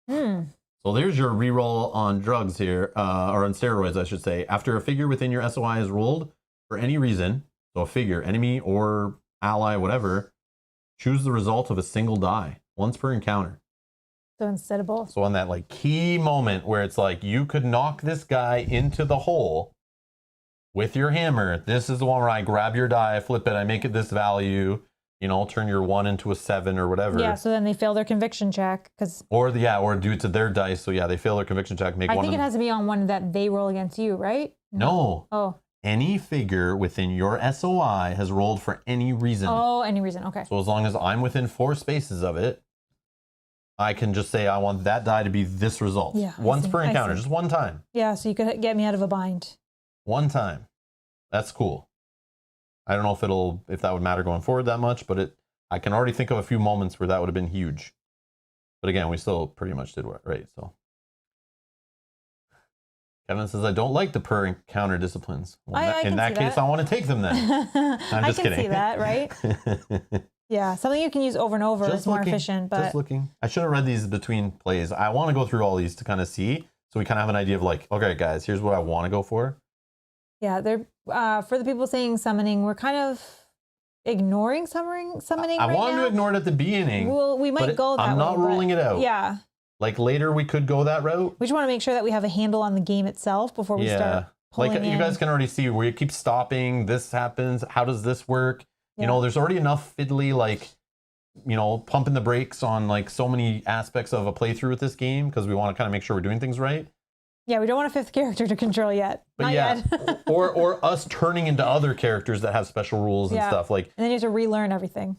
So So there's your reroll on drugs here, or on steroids, I should say. After a figure within your SOI is rolled for any reason, so a figure, enemy or ally, whatever, choose the result of a single die, once per encounter. So instead of both. So on that like key moment where it's like you could knock this guy into the hole with your hammer, this is the one where I grab your die, flip it, I make it this value, you know, turn your 1 into a 7 or whatever. Yeah, so then they fail their conviction check or do it to their dice. So yeah, they fail their conviction check. I think it has to be on one that they roll against you, right? No. Oh. Any figure within your SOI has rolled for any reason. Oh, any reason. Okay. So as long as I'm within 4 spaces of it, I can just say I want that die to be this result. Yeah. Once per encounter, just one time. Yeah, so you could get me out of a bind. One time. That's cool. I don't know if that would matter going forward that much, but I can already think of a few moments where that would have been huge. But again, we still pretty much did right. So Kevin says I don't like the per encounter disciplines. Well, in that case, I want to take them then. I'm just kidding. See that, right? Yeah, something you can use over and over is more efficient. But just looking. I should have read these between plays. I want to go through all these to kind of see, so we kind of have an idea of like, okay, guys, here's what I want to go for. Yeah, they're for the people saying summoning, we're kind of ignoring summoning. I wanted to ignore it at the beginning. Well, we might go that way. I'm not ruling it out. Yeah. Like later we could go that route. We just want to make sure that we have a handle on the game itself before we start pulling like you guys can already see where you keep stopping. This happens. How does this work? Yeah. You know, there's already enough fiddly, like, you know, pumping the brakes on like so many aspects of a playthrough with this game because we want to kind of make sure we're doing things right. Yeah, we don't want a 5th character to control yet. But Not yet. or us turning into other characters that have special rules and stuff. Like, and then you have to relearn everything.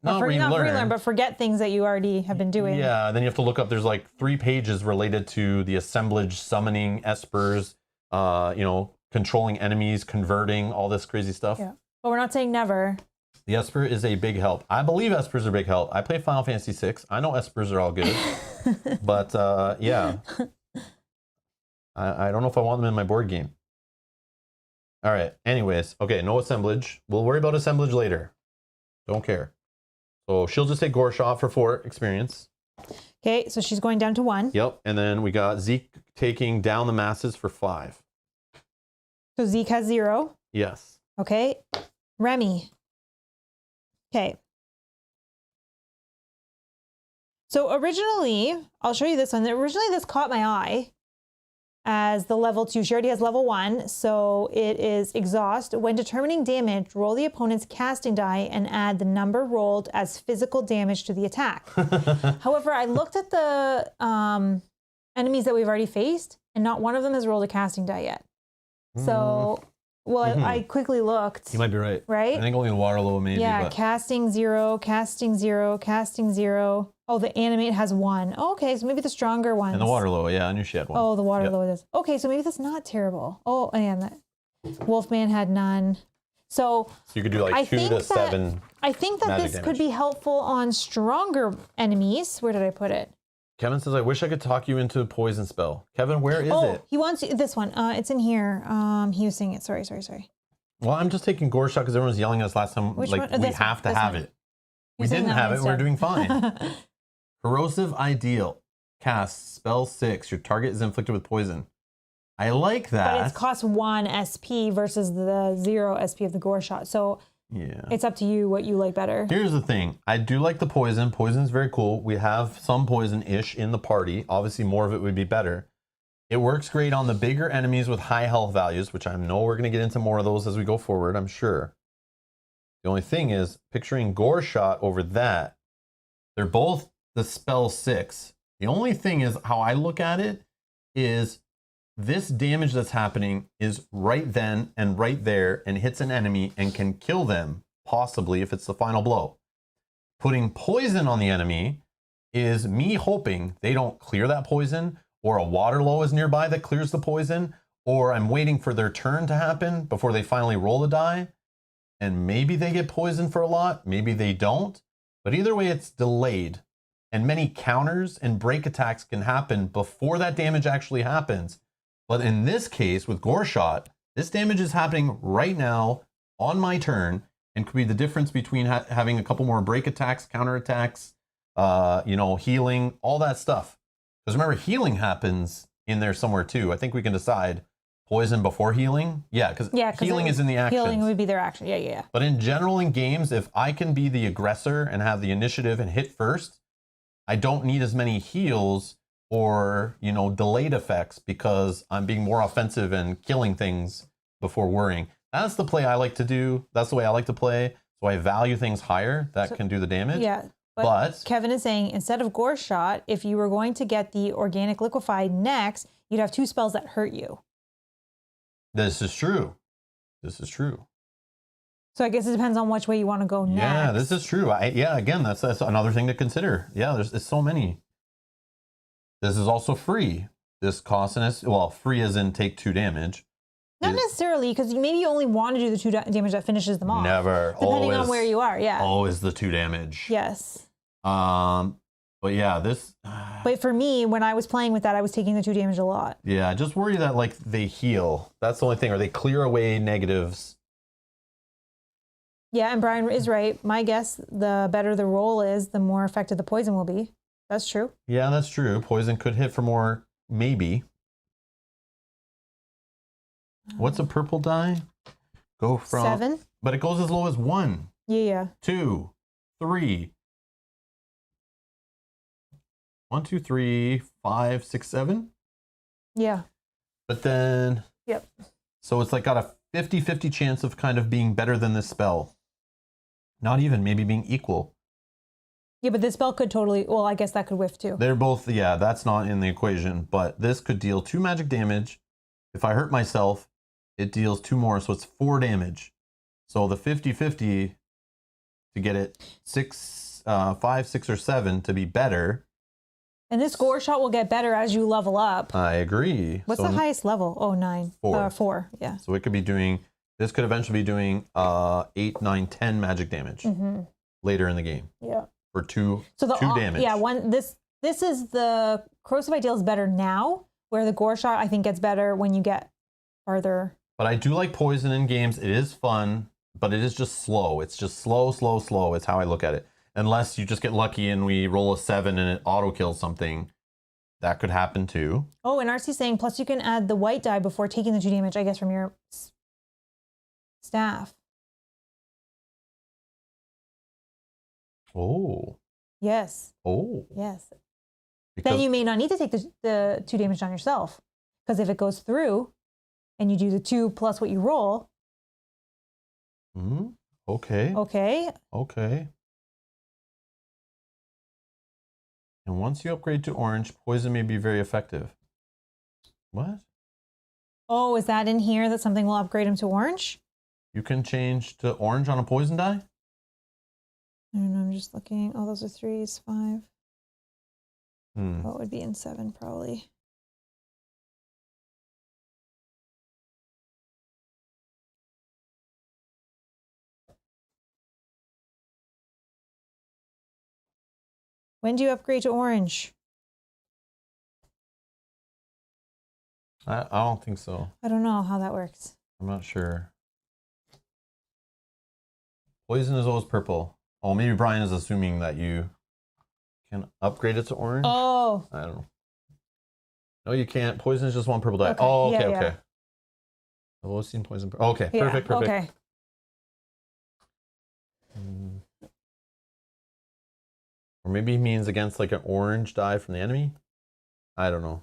Not relearn, but forget things that you already have been doing. Yeah, and then you have to look up. There's like 3 pages related to the assemblage, summoning, espers, you know, controlling enemies, converting, all this crazy stuff. Yeah, but we're not saying never. The esper is a big help. I believe espers are a big help. I play Final Fantasy VI. I know espers are all good, but yeah, I don't know if I want them in my board game. All right. Anyways, okay, no assemblage. We'll worry about assemblage later. Don't care. So she'll just take Gorshot for 4 experience. Okay, so she's going down to 1. Yep, and then we got Zeke taking down the masses for 5. So Zeke has 0. Yes. Okay, Remy. Okay. So originally, I'll show you this one. Originally, this caught my eye as the level 2. She already has level 1, so it is exhaust. When determining damage, roll the opponent's casting die and add the number rolled as physical damage to the attack. However, I looked at the enemies that we've already faced, and not one of them has rolled a casting die yet. So, well, I quickly looked. You might be right. Right? I think only Waterloo maybe. Yeah, but... casting 0, casting 0, casting 0. Oh, the animate has 1. Oh, okay, so maybe the stronger ones. And the Waterloo, yeah, I knew she had 1. Oh, the Waterloo is. Okay, so maybe that's not terrible. Oh, and that Wolfman had none. So you could do like 2 to 7. I think that this could be helpful on stronger enemies. Where did I put it? Kevin says, I wish I could talk you into a poison spell. Kevin, where is it? He wants this one. It's in here. He was saying it. Sorry. Well, I'm just taking Gorshot because everyone's yelling at us last time. Which like, one? we have to have it. We didn't have it. We're doing fine. Corrosive Ideal. Cast spell 6. Your target is inflicted with poison. I like that. But it costs 1 SP versus the 0 SP of the Gorshot. So yeah, it's up to you what you like better. Here's the thing. I do like the poison. Poison is very cool. We have some poison-ish in the party. Obviously, more of it would be better. It works great on the bigger enemies with high health values, which I know we're going to get into more of those as we go forward, I'm sure. The only thing is, picturing Gorshot over that, they're both the spell 6. The only thing is, how I look at it is this damage that's happening is right then and right there and hits an enemy and can kill them, possibly, if it's the final blow. Putting poison on the enemy is me hoping they don't clear that poison, or a Waterloo is nearby that clears the poison, or I'm waiting for their turn to happen before they finally roll the die, and maybe they get poisoned for a lot, maybe they don't, but either way it's delayed. And many counters and break attacks can happen before that damage actually happens. But in this case, with Gorshot, this damage is happening right now on my turn and could be the difference between having a couple more break attacks, counter attacks, you know, healing, all that stuff. Because remember, healing happens in there somewhere too. I think we can decide poison before healing. Yeah, because healing is in the actions. Healing would be their action. Yeah. But in general, in games, if I can be the aggressor and have the initiative and hit first, I don't need as many heals or, delayed effects because I'm being more offensive and killing things before worrying. That's the play I like to do. That's the way I like to play. So I value things higher that can do the damage. Yeah. But Kevin is saying instead of Gore Shot, if you were going to get the Organic Liquefy next, you'd have 2 spells that hurt you. This is true. So I guess it depends on which way you want to go next. Yeah, this is true. Again, that's another thing to consider. Yeah, there's so many. This is also free. This costs us, free as in take 2 damage. Not necessarily, because maybe you only want to do the 2 damage that finishes them off. Never. Depending on where you are, yeah. Always the 2 damage. Yes. But yeah, this... But for me, when I was playing with that, I was taking the 2 damage a lot. Yeah, just worry that, they heal. That's the only thing. Or they clear away negatives. Yeah, and Brian is right. My guess, the better the roll is, the more effective the poison will be. That's true. Yeah, that's true. Poison could hit for more, maybe. What's a purple die? Go from 7. But it goes as low as 1. Yeah. 2, 3. 1, 2, 3, 5, 6, 7. Yeah. But then. Yep. So it's got a 50-50 chance of kind of being better than this spell. Not even, maybe being equal. Yeah, but this spell could totally. Well, I guess that could whiff too. They're both. Yeah, that's not in the equation. But this could deal 2 magic damage. If I hurt myself, it deals 2 more, so it's 4 damage. So the 50-50 to get it 5, 6, or 7 to be better. And this Gore Shot will get better as you level up. I agree. What's the highest level? Oh, 9. 4. 4, yeah. So it could be doing, this could eventually be doing 8, 9, 10 magic damage later in the game. Yeah. For 2 damage. Yeah, this is the Corrosive Ideal is better now, where the Gore Shot I think gets better when you get farther. But I do like poison in games. It is fun, but it is just slow. It's just slow. It's how I look at it. Unless you just get lucky and we roll a 7 and it auto kills something. That could happen too. Oh, and RC's saying, plus you can add the white die before taking the 2 damage, I guess, from your staff. Oh. Yes. Oh. Yes. Because then you may not need to take the 2 damage on yourself. Because if it goes through and you do the 2 plus what you roll. Okay. Okay. Okay. And once you upgrade to orange, poison may be very effective. What? Oh, is that in here that something will upgrade him to orange? You can change to orange on a poison die? I don't know, I'm just looking. Oh, those are 3s, 5. What would be in 7 probably? When do you upgrade to orange? I don't think so. I don't know how that works. I'm not sure. Poison is always purple. Oh, maybe Brian is assuming that you can upgrade it to orange. Oh. I don't know. No, you can't. Poison is just 1 purple die. Okay. Oh, okay, Yeah. okay. I've always seen poison. Okay, Yeah, perfect. Okay. Or maybe he means against an orange die from the enemy. I don't know.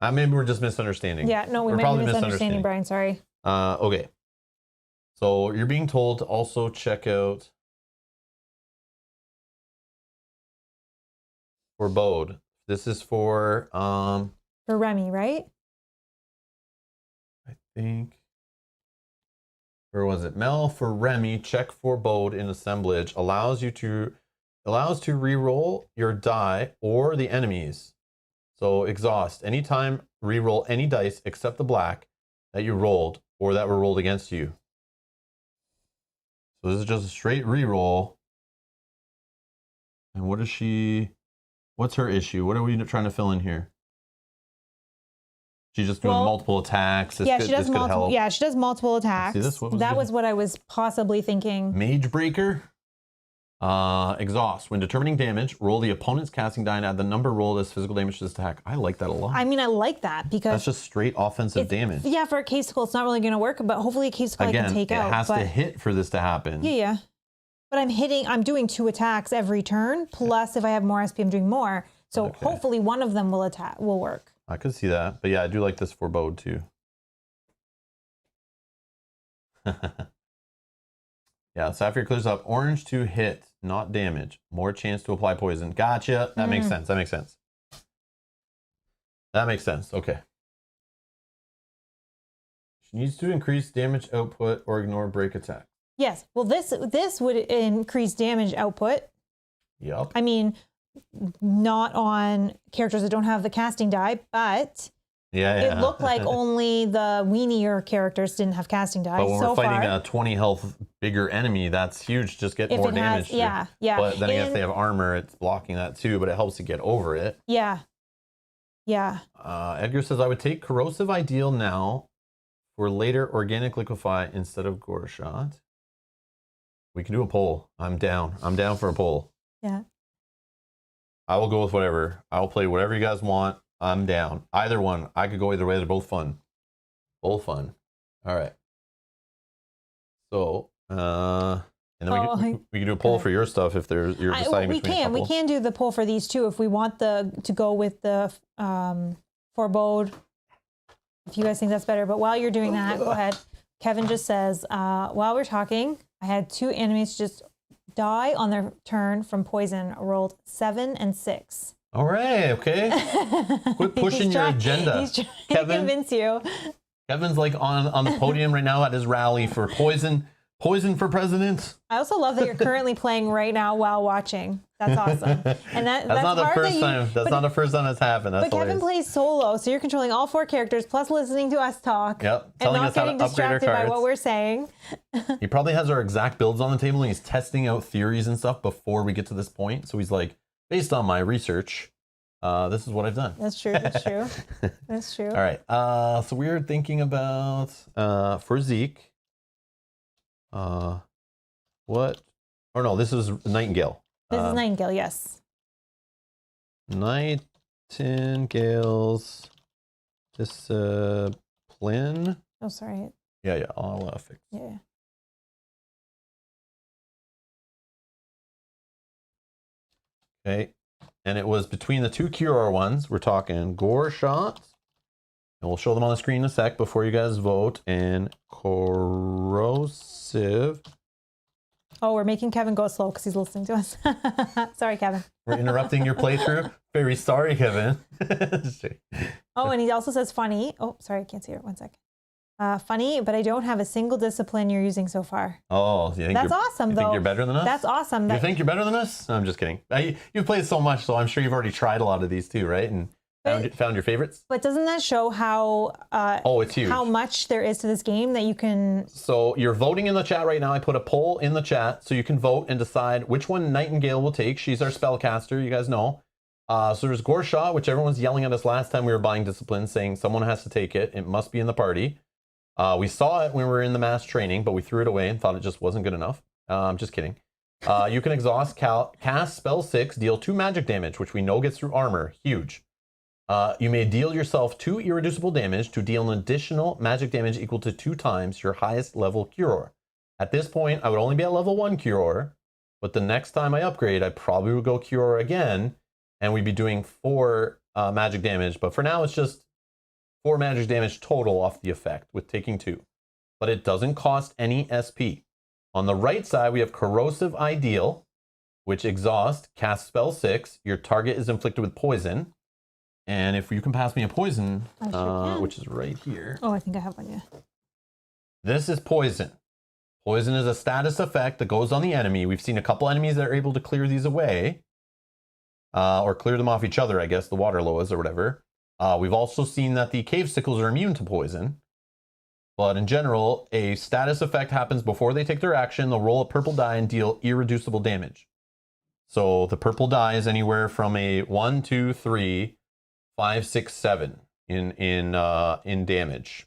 Maybe we're just misunderstanding. Yeah, no, we might be misunderstanding, Brian. Sorry. Okay. So you're being told to also check out Forebode. This is for Remy, right? I think. Where was it? Mel for Remy, check Forebode in assemblage. Allows to reroll your die or the enemies. So exhaust. Anytime reroll any dice except the black that you rolled or that were rolled against you. So this is just a straight reroll. And what's her issue? What are we trying to fill in here? She's just doing multiple attacks. She does multiple attacks. See this? That was what I was possibly thinking. Mage Breaker. Exhaust. When determining damage, roll the opponent's casting die and add the number rolled as physical damage to this attack. I like that a lot. I mean, I like that because that's just straight offensive damage. Yeah, for a casicle, it's not really going to work, but hopefully a casicle I can take out. It has to hit for this to happen. Yeah. But I'm doing 2 attacks every turn, plus if I have more SP, I'm doing more. So hopefully one of them will work. I could see that. But yeah, I do like this forebode too. Yeah, Sapphire clears up. Orange to hit, not damage. More chance to apply poison. Gotcha. That makes sense. That makes sense. That makes sense. Okay. She needs to increase damage output or ignore break attack. Yes. Well, this would increase damage output. Yep. I mean, not on characters that don't have the casting die, but it looked like only the weenier characters didn't have casting die. But when we're fighting a 20 health bigger enemy, that's huge. Just get more damage. Yeah. But then I guess they have armor. It's blocking that too, but it helps to get over it. Yeah. Yeah. Edgar says, I would take Corrosive Ideal now for later Organic Liquefy instead of Gore Shot. We can do a poll. I'm down. I'm down for a poll. Yeah. I will go with whatever. I'll play whatever you guys want. I'm down. Either one. I could go either way. They're both fun. Both fun. All right. So, and then we can do a poll for your stuff if you're deciding between a couple. We can do the poll for these too if we want to go with the forebode. If you guys think that's better. But while you're doing that, go ahead. Kevin just says, while we're talking, I had 2 enemies just die on their turn from poison. Rolled 7 and 6. All right, okay. Quit pushing your agenda. He's trying to convince you. Kevin's like on the podium right now at his rally for poison for president. I also love that you're currently playing right now while watching. That's awesome. And that's not the first time. That's not the first time it's happened. That's but Kevin plays solo, so you're controlling all 4 characters plus listening to us talk. Yep. And not getting distracted by what we're saying. He probably has our exact builds on the table and he's testing out theories and stuff before we get to this point. So he's like, based on my research, this is what I've done. That's true. That's true. That's true. All right. So we're thinking about for Zeke. What? Oh no, this is Nightingale. This is Nightingale. Yes. Nightingale's discipline. Oh, sorry. Yeah. I'll fix. Yeah. Okay. And it was between the 2 Cure ones. We're talking Gore Shots. And we'll show them on the screen in a sec before you guys vote. And Corrosive. Oh, we're making Kevin go slow because he's listening to us. Sorry, Kevin. We're interrupting your playthrough. Very sorry, Kevin. Oh, and he also says funny. Oh, sorry, I can't see it. 1 second. Funny, but I don't have a single discipline you're using so far. Oh, that's awesome, you though. Think you're better than us? That's awesome. You think you're better than us? No, I'm just kidding. You've played so much, so I'm sure you've already tried a lot of these too, right? And found your favorites? But doesn't that show how it's huge. How much there is to this game that you can... So you're voting in the chat right now. I put a poll in the chat so you can vote and decide which one Nightingale will take. She's our spellcaster, you guys know. So there's Gore Shot, which everyone's yelling at us last time we were buying discipline, saying someone has to take it. It must be in the party. We saw it when we were in the mass training, but we threw it away and thought it just wasn't good enough. I'm just kidding. You can exhaust, cast spell 6, deal 2 magic damage, which we know gets through armor. Huge. You may deal yourself 2 irreducible damage to deal an additional magic damage equal to 2 times your highest level Cure. At this point, I would only be at level 1 Cure, but the next time I upgrade, I probably would go Cure again, and we'd be doing 4 magic damage. But for now, it's just 4 magic damage total off the effect with taking 2. But it doesn't cost any SP. On the right side, we have Corrosive Ideal, which exhaust, cast spell 6. Your target is inflicted with poison. And if you can pass me a poison, which is right here. Oh, I think I have one, yeah. This is poison. Poison is a status effect that goes on the enemy. We've seen a couple enemies that are able to clear these away. Or clear them off each other, I guess, the water loas or whatever. We've also seen that the cave sickles are immune to poison. But in general, a status effect happens before they take their action. They'll roll a purple die and deal irreducible damage. So the purple die is anywhere from a 1, 2, 3, 5, 6, 7 in damage.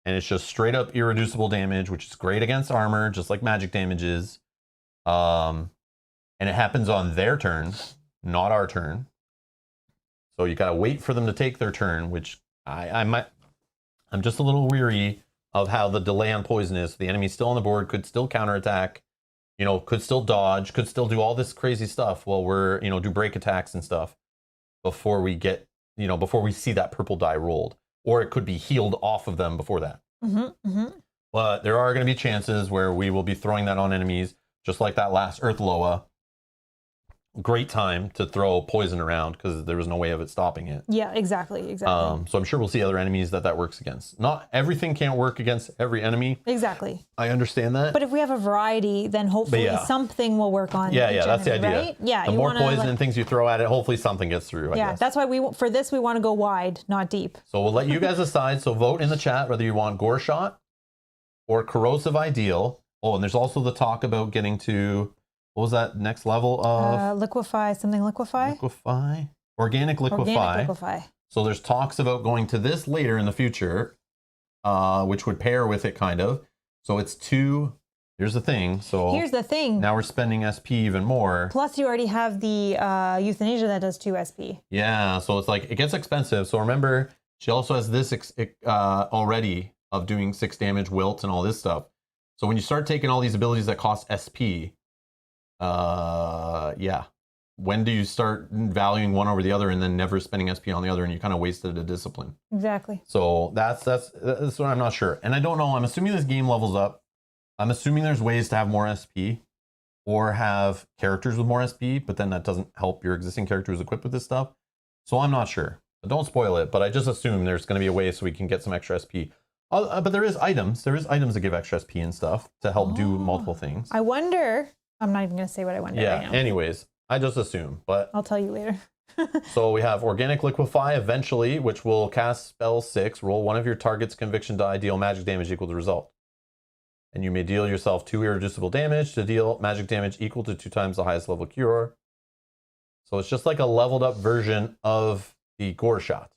And it's just straight up irreducible damage, which is great against armor, just like magic damage is. And it happens on their turn, not our turn. So you gotta wait for them to take their turn, which I'm just a little weary of how the delay on poison is. The enemy's still on the board, could still counterattack, could still dodge, could still do all this crazy stuff while we're, do break attacks and stuff before we get, before we see that purple die rolled. Or it could be healed off of them before that. But there are going to be chances where we will be throwing that on enemies, just like that last Earth Loa. Great time to throw poison around because there was no way of it stopping it. Yeah, exactly. So I'm sure we'll see other enemies that works against. Not everything can't work against every enemy. Exactly. I understand that. But if we have a variety, then hopefully something will work on. Yeah, that's the idea. Right? Yeah, the more poison and things you throw at it, hopefully something gets through. I guess. That's why we want to go wide, not deep. So we'll let you guys decide. So vote in the chat whether you want Gore Shot or Corrosive Ideal. Oh, and there's also the talk about getting to. What was that next level of? Liquefy, something liquefy? Liquefy? Organic liquefy. So there's talks about going to this later in the future, which would pair with it kind of. So it's 2, here's the thing. So here's the thing. Now we're spending SP even more. Plus you already have the Euthanasia that does 2 SP. Yeah, so it's like, it gets expensive. So remember, she also has this already of doing 6 damage, wilt, and all this stuff. So when you start taking all these abilities that cost SP, when do you start valuing one over the other and then never spending SP on the other, and you kind of wasted a discipline? Exactly. So that's what I'm not sure, and I don't know. I'm assuming this game levels up. I'm assuming there's ways to have more SP or have characters with more SP, but then that doesn't help your existing characters equipped with this stuff. So I'm not sure. But don't spoil it. But I just assume there's going to be a way so we can get some extra SP. But there is items. There is items that give extra SP and stuff to help do multiple things. I wonder. I'm not even going to say what I wonder right now. Anyways, I just assume, but I'll tell you later. So we have Organic Liquefy eventually, which will cast spell 6, roll one of your target's conviction die, deal magic damage equal to result. And you may deal yourself 2 irreducible damage to deal magic damage equal to 2 times the highest level cure. So it's just like a leveled up version of the Gore Shot.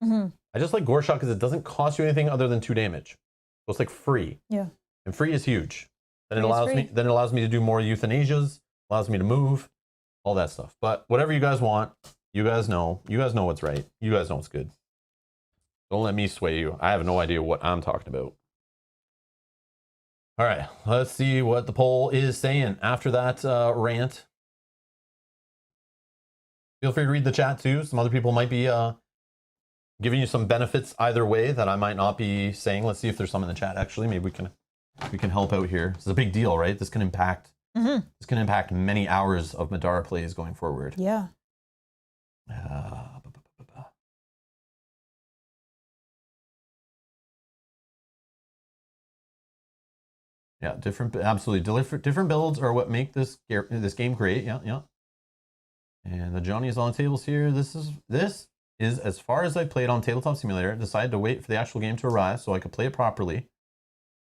I just like Gore Shot because it doesn't cost you anything other than 2 damage. So it's like free. Yeah. And free is huge. Then it allows me to do more euthanasias, allows me to move, all that stuff. But whatever you guys want, you guys know what's right. You guys know what's good. Don't let me sway you. I have no idea what I'm talking about. All right, let's see what the poll is saying after that rant. Feel free to read the chat too. Some other people might be giving you some benefits either way that I might not be saying. Let's see if there's some in the chat. Actually, maybe we can help out here. This is a big deal, right? This can impact many hours of Middara plays going forward. Yeah. Yeah, different builds are what make this game great. Yeah. And the Johnny is on the tables here. This is as far as I played on Tabletop Simulator. Decided to wait for the actual game to arrive so I could play it properly.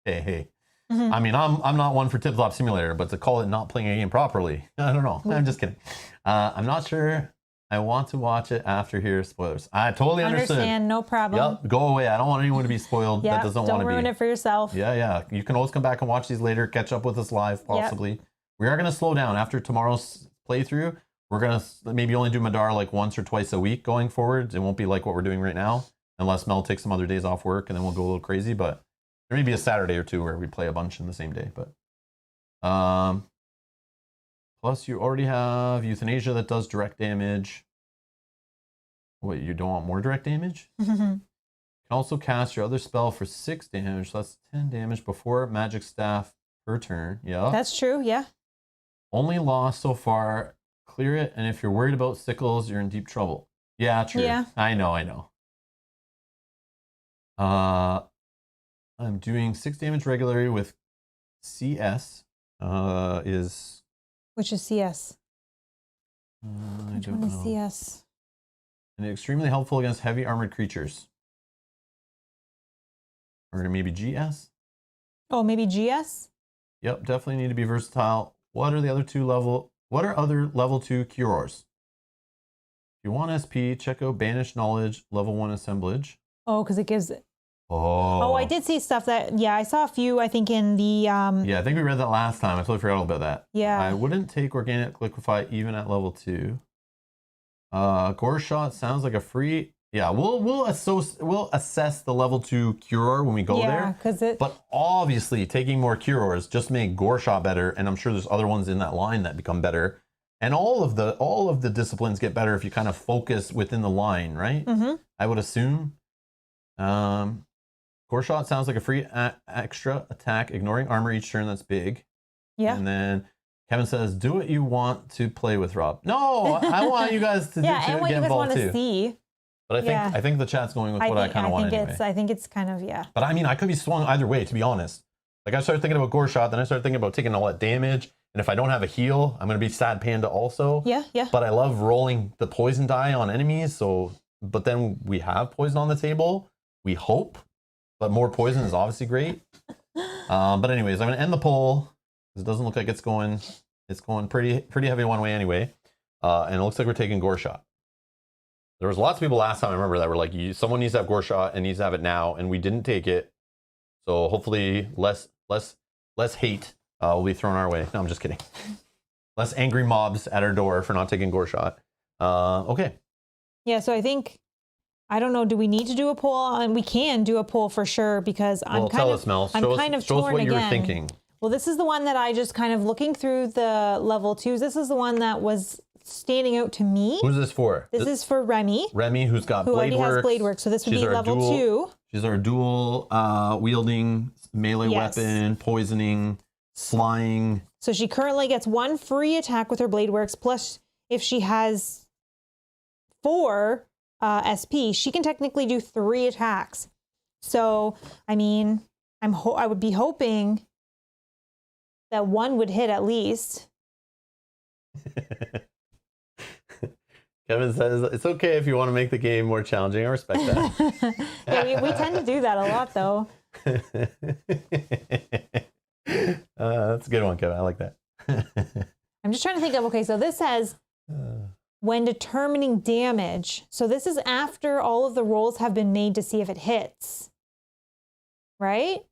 Hey. I mean, I'm not one for Tabletop Simulator, but to call it not playing a game properly, I don't know. I'm just kidding. I'm not sure I want to watch it after here. Spoilers. I totally understand. No problem. Yep, go away. I don't want anyone to be spoiled that doesn't want to be. Don't ruin it for yourself. Yeah. You can always come back and watch these later, catch up with us live, possibly. Yep. We are going to slow down after tomorrow's playthrough. We're going to maybe only do Middara like once or twice a week going forward. It won't be like what we're doing right now, unless Mel takes some other days off work, and then we'll go a little crazy. But there may be a Saturday or two where we play a bunch in the same day. But plus, you already have Euthanasia that does direct damage. Wait, you don't want more direct damage? You can also cast your other spell for 6 damage. So that's 10 damage before Magic Staff per turn. Yeah. That's true, yeah. Only loss so far. Clear it, and if you're worried about sickles, you're in deep trouble. Yeah, true. Yeah. I know. I'm doing 6 damage regularly with CS. Which is CS? Which one is CS? And extremely helpful against heavy armored creatures. Or maybe GS? Oh, maybe GS? Yep, definitely need to be versatile. What are other level 2 cures? If you want SP, check out Banished Knowledge, level 1 assemblage. Oh, because it gives it. Oh, I did see stuff that, yeah, I saw a few, I think, in the... Yeah, I think we read that last time. I totally forgot all about that. Yeah. I wouldn't take organic liquefy even at level 2. Gore shot sounds like a free... Yeah, we'll assess the level 2 cure when we go there. But obviously, taking more cures just make Gore shot better, and I'm sure there's other ones in that line that become better. And all of the disciplines get better if you kind of focus within the line, right? Mm-hmm. I would assume. Core shot sounds like a free extra attack, ignoring armor each turn. That's big. Yeah. And then Kevin says, "Do what you want to play with, Rob." No, I want you guys to, yeah, and what get you guys involved want too. to see. But I think the chat's going with what I kind of want anyway. I think it's kind of, yeah. But I mean, I could be swung either way, to be honest. Like I started thinking about Gore shot, then I started thinking about taking all that damage. And if I don't have a heal, I'm going to be Sad Panda also. Yeah, yeah. But I love rolling the poison die on enemies. So, but then we have poison on the table. We hope. But more poison is obviously great. But anyways, I'm going to end the poll. It doesn't look like it's going pretty heavy one way anyway. And it looks like we're taking Gore shot. There was lots of people last time, I remember, that were like, someone needs to have Gore shot and needs to have it now. And we didn't take it. So hopefully less hate will be thrown our way. No, I'm just kidding. Less angry mobs at our door for not taking Gore shot. Okay. Yeah, so I think, I don't know, do we need to do a poll? And we can do a poll for sure, because I'm kind of Mel. Show us what you were thinking. Well, this is the one that I just kind of looking through the level 2s. This is the one that was standing out to me. Who's this for? This is for Remy. Remy, who's got blade work. Who already has blade work. So this would be level 2. She's our dual wielding melee weapon, poisoning, flying. So she currently gets 1 free attack with her blade works. Plus, if she has 4 SP, she can technically do 3 attacks. So, I mean, I would be hoping that 1 would hit at least. Kevin says, it's okay if you want to make the game more challenging. I respect that. Yeah, we tend to do that a lot, though. That's a good one, Kevin. I like that. I'm just trying to think of, okay, so this says, when determining damage. So this is after all of the rolls have been made to see if it hits. Right?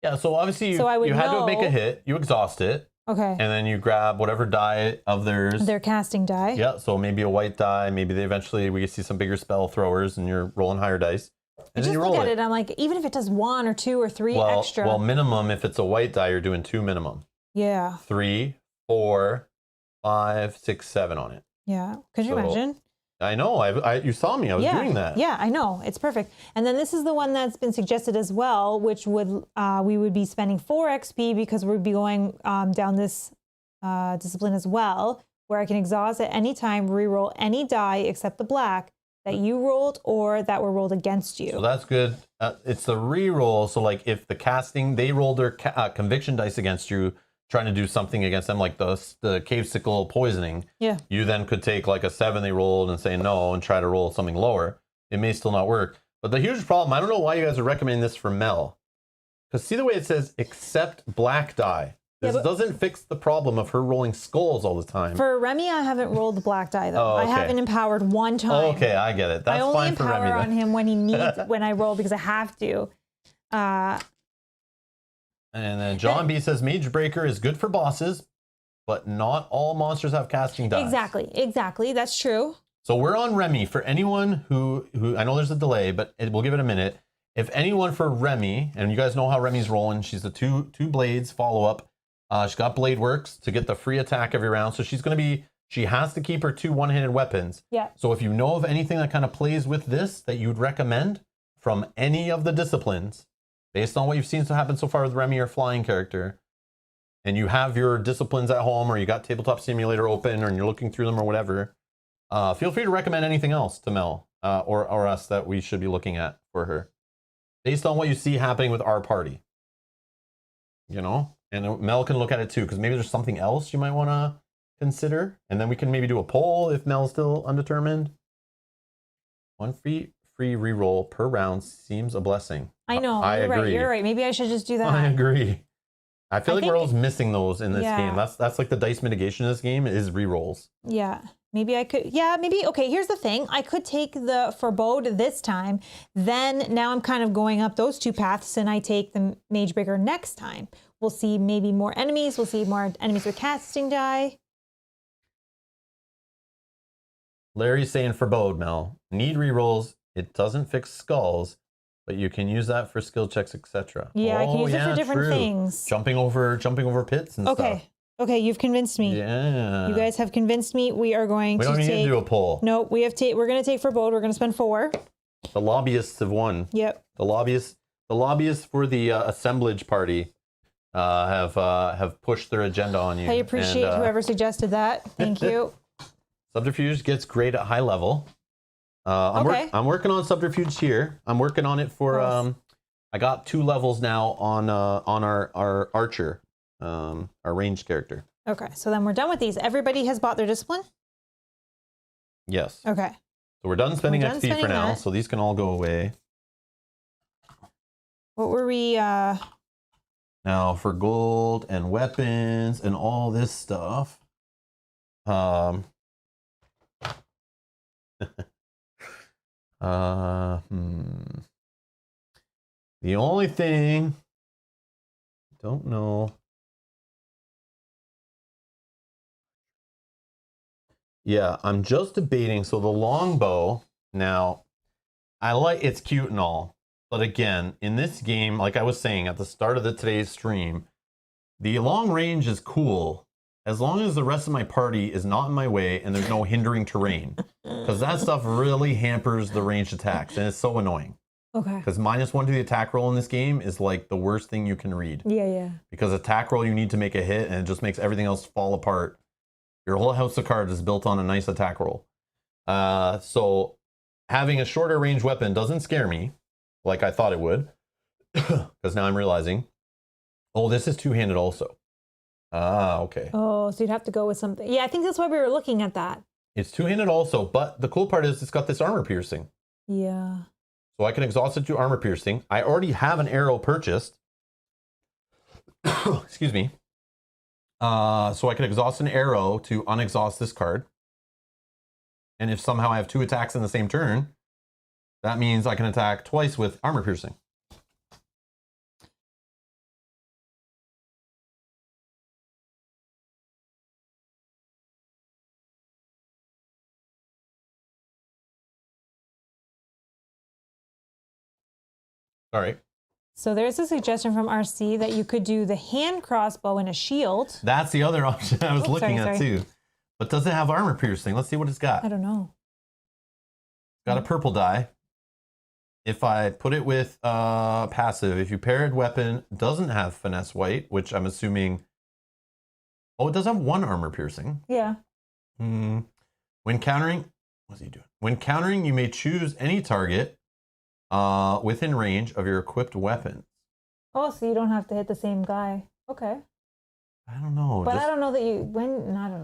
Yeah, so obviously you had to make a hit. You exhaust it. Okay. And then you grab whatever die of theirs. Their casting die. Yeah, so maybe a white die. Maybe we see some bigger spell throwers and you're rolling higher dice. And then you roll it. Look at it, I'm like, even if it does 1 or 2 or 3 extra. Well, minimum, if it's a white die, you're doing 2 minimum. Yeah. 3, 4, 5, 6, 7 on it. Yeah. Could you imagine? I know. You saw me. I was doing that. Yeah, I know. It's perfect. And then this is the one that's been suggested as well, which would we would be spending 4 XP because we'd be going down this discipline as well, where I can exhaust at any time, reroll any die except the black that you rolled or that were rolled against you. So that's good. It's the reroll. So like if the casting, they rolled their conviction dice against you, trying to do something against them, like the cave sickle poisoning. Yeah. You then could take like a 7 they rolled and say no and try to roll something lower. It may still not work. But the huge problem, I don't know why you guys are recommending this for Mel. Because see the way it says, except black die. This doesn't fix the problem of her rolling skulls all the time. For Remy, I haven't rolled the black die though. Oh, okay. I haven't empowered 1 time. Oh, okay, I get it. That's fine for Remy. I only empower on him when he needs, when I roll because I have to. And then John B says Mage Breaker is good for bosses, but not all monsters have casting dice. Exactly. That's true. So we're on Remy. For anyone who I know there's a delay, but we'll give it a minute. If anyone for Remy, and you guys know how Remy's rolling, she's the two blades follow up. She's got blade works to get the free attack every round. So she has to keep her 2 one-handed weapons. Yeah. So if you know of anything that kind of plays with this that you'd recommend from any of the disciplines, based on what you've seen happen so far with Remy, your flying character, and you have your disciplines at home, or you got Tabletop Simulator open, or you're looking through them or whatever, feel free to recommend anything else to Mel or us that we should be looking at for her, based on what you see happening with our party. You know, and Mel can look at it too, because maybe there's something else you might want to consider, and then we can maybe do a poll if Mel's still undetermined. 1 free reroll per round seems a blessing. I know. You're right. Maybe I should just do that. I agree. I feel like we're always missing those in this game. That's like the dice mitigation in this game is rerolls. Yeah. Maybe I could, yeah, maybe, okay, here's the thing. I could take the forebode this time. Then now I'm kind of going up those two paths and I take the Mage Breaker next time. We'll see maybe more enemies. We'll see more enemies with casting die. Larry's saying forebode, Mel. Need rerolls. It doesn't fix skulls, but you can use that for skill checks, etc. Yeah, I can use it for different things. Jumping over pits and stuff. Okay, you've convinced me. Yeah. You guys have convinced me. We are going to take... We don't need to do a poll. No, we're going to take forebode. We're going to spend 4. The lobbyists have won. Yep. The lobbyists for the assemblage party have pushed their agenda on you. I appreciate whoever suggested that. Thank you. Subterfuge gets great at high level. I'm working on subterfuge here. I'm working on it for I got 2 levels now on our archer, our ranged character. Okay, so then we're done with these. Everybody has bought their discipline? Yes. Okay. So we're done spending XP for now, so these can all go away. What were we Now for gold and weapons and all this stuff. The only thing, don't know. Yeah, I'm just debating. So the longbow, now, it's cute and all, but again, in this game, like I was saying at the start of today's stream, the long range is cool as long as the rest of my party is not in my way and there's no hindering terrain, because that stuff really hampers the ranged attacks and it's so annoying. Okay. Because -1 to the attack roll in this game is like the worst thing you can read. Yeah. Because attack roll, you need to make a hit and it just makes everything else fall apart. Your whole house of cards is built on a nice attack roll. So having a shorter range weapon doesn't scare me like I thought it would. Because now I'm realizing, oh, this is two-handed also. Ah, okay. Oh, so you'd have to go with something. Yeah, I think that's why we were looking at that. It's two-handed also, but the cool part is it's got this armor piercing. Yeah. So I can exhaust it to armor piercing. I already have an arrow purchased. Excuse me. So I can exhaust an arrow to unexhaust this card. And if somehow I have 2 attacks in the same turn, that means I can attack twice with armor piercing. All right. So there's a suggestion from RC that you could do the hand crossbow and a shield. That's the other option I was looking at too. But does it have armor piercing? Let's see what it's got. I don't know. Got a purple die. If I put it with passive, if you paired weapon doesn't have finesse white, which I'm assuming. Oh, it does have 1 armor piercing. Yeah. When countering, what's he doing? When countering, you may choose any target within range of your equipped weapon. Oh, so you don't have to hit the same guy. Okay. I don't know. But I don't know that I don't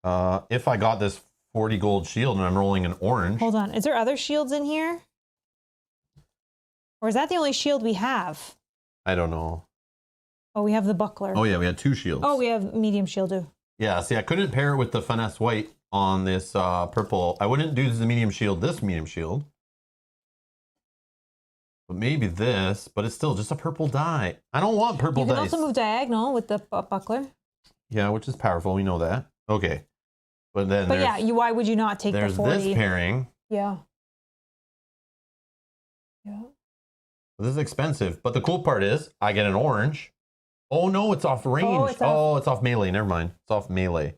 know. If I got this 40 gold shield and I'm rolling an orange. Hold on. Is there other shields in here? Or is that the only shield we have? I don't know. Oh, we have the buckler. Oh yeah, we had 2 shields. Oh, we have medium shield too. Yeah, see, I couldn't pair it with the finesse white on this purple. I wouldn't do the medium shield, this medium shield. But maybe this, but it's still just a purple die. I don't want purple dice. You can also move diagonal with the buckler. Yeah, which is powerful. We know that. Okay. But then why would you not take the 40? There's this pairing. Yeah. This is expensive. But the cool part is I get an orange. Oh, no, it's off range. It's off melee. Never mind. It's off melee.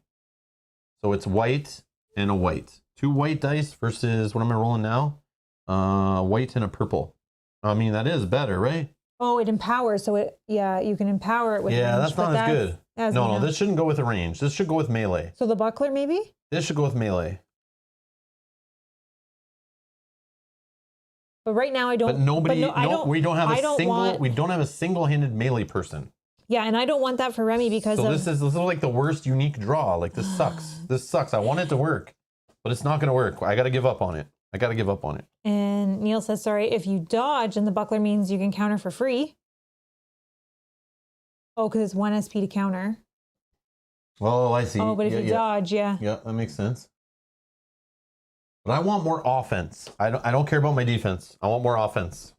So it's white and a white. 2 white dice versus, what am I rolling now? White and a purple. I mean, that is better, right? Oh, it empowers. So you can empower it with range. That's not as good. No, this shouldn't go with a range. This should go with melee. So the buckler, maybe? This should go with melee. But right now I don't. But we don't have a single-handed melee person. Yeah, and I don't want that for Remy because this is like the worst unique draw. Like this sucks. This sucks. I want it to work, but it's not going to work. I got to give up on it. And Neil says, sorry, if you dodge, and the buckler means you can counter for free. Oh, because it's 1 SP to counter. Oh, I see. Oh, but if you dodge, yeah. Yeah, that makes sense. But I want more offense. I don't care about my defense. I want more offense.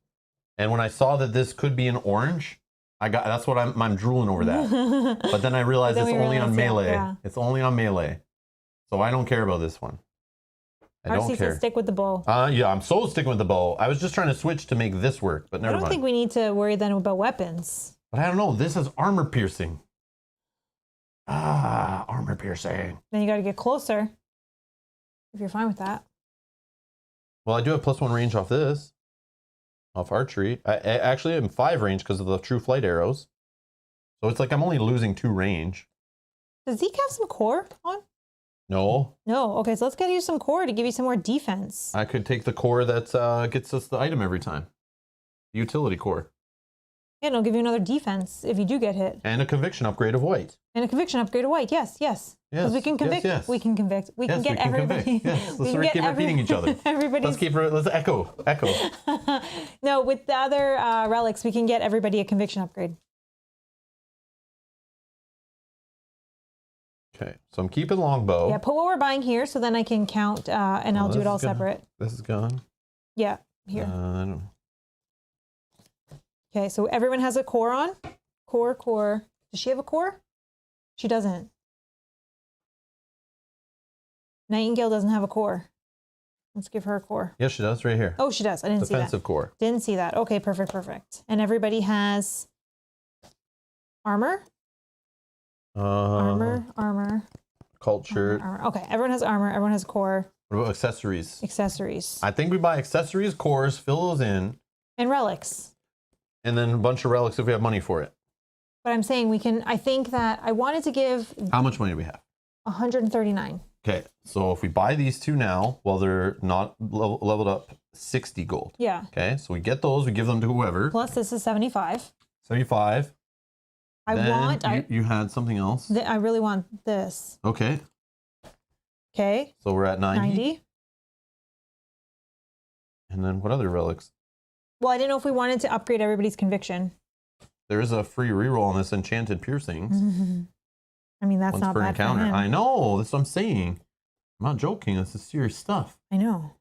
And when I saw that this could be an orange, that's what I'm drooling over that. But then I realized it's only on melee. Yeah. It's only on melee. So I don't care about this one. I don't care. Stick with the bow. Yeah, I'm so sticking with the bow. I was just trying to switch to make this work, but never mind. I don't think we need to worry then about weapons. But I don't know. This is armor piercing. Armor piercing. Then you got to get closer. If you're fine with that. Well, I do have +1 range off this. Off archery. I actually am 5 range because of the true flight arrows. So it's like I'm only losing 2 range. Does Zeke have some core on? No. No. Okay, so let's get you some core to give you some more defense. I could take the core that gets us the item every time. The utility core. Yeah, and it'll give you another defense if you do get hit. And a conviction upgrade of white. And a conviction upgrade of white. Yes, yes. Because we can convict. Yes. We can convict. We can get everybody. Yes, let's keep repeating each other. Let's echo. No, with the other relics, we can get everybody a conviction upgrade. Okay, so I'm keeping longbow. Yeah, put what we're buying here, so then I can count, and I'll do it all separate. This is gone. Yeah, here. I don't. Okay, so everyone has a core on. Core. Does she have a core? She doesn't. Nightingale doesn't have a core. Let's give her a core. Yes, she does, right here. Oh, she does. I didn't see that. Defensive core. Didn't see that. Okay, perfect. And everybody has armor? Armor. Culture. Armor. Okay, everyone has armor. Everyone has core. What about accessories? Accessories. I think we buy accessories, cores, fill those in. And relics. And then a bunch of relics if we have money for it. But I'm saying I think that I wanted to give... How much money do we have? 139. Okay, so if we buy these two now, while they're not leveled up, 60 gold. Yeah. Okay, so we get those, we give them to whoever. Plus this is 75. 75. You had something else. I really want this. Okay. Okay. So we're at 90. 90. And then what other relics? Well, I didn't know if we wanted to upgrade everybody's conviction. There is a free reroll on this enchanted piercings. I mean, that's once not per bad encounter. for him. I know. That's what I'm saying. I'm not joking. This is serious stuff. I know.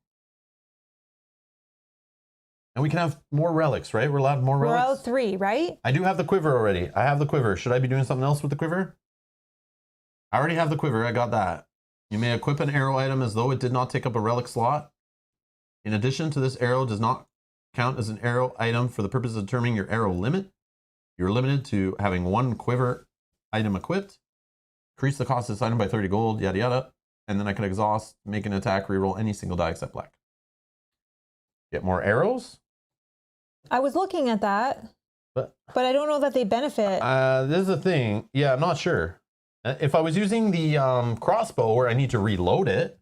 And we can have more relics, right? We're allowed more relics? We're allowed 3, right? I do have the quiver already. I have the quiver. Should I be doing something else with the quiver? I already have the quiver. I got that. You may equip an arrow item as though it did not take up a relic slot. In addition to this, arrow does not count as an arrow item for the purpose of determining your arrow limit. You're limited to having 1 quiver item equipped. Increase the cost of this item by 30 gold, yada yada. And then I can exhaust, make an attack, reroll any single die except black. Get more arrows? I was looking at that, but I don't know that they benefit. This is the thing. Yeah, I'm not sure. If I was using the crossbow where I need to reload it,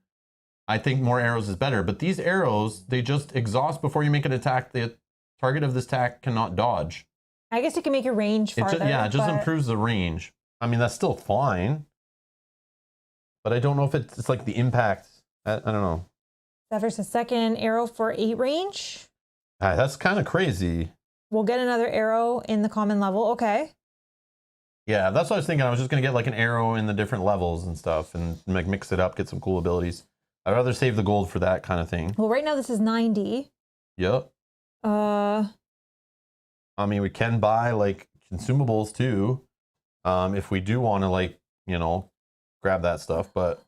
I think more arrows is better. But these arrows, they just exhaust before you make an attack. The target of this attack cannot dodge. I guess it can make your range farther. It just improves the range. I mean, that's still fine. But I don't know if it's like the impact. I don't know. That versus second arrow for 8 range. That's kind of crazy. We'll get another arrow in the common level. Okay. Yeah, that's what I was thinking. I was just going to get like an arrow in the different levels and stuff and like mix it up, get some cool abilities. I'd rather save the gold for that kind of thing. Well, right now this is 90. Yep. I mean, we can buy like consumables too. If we do want to like, you know, grab that stuff, but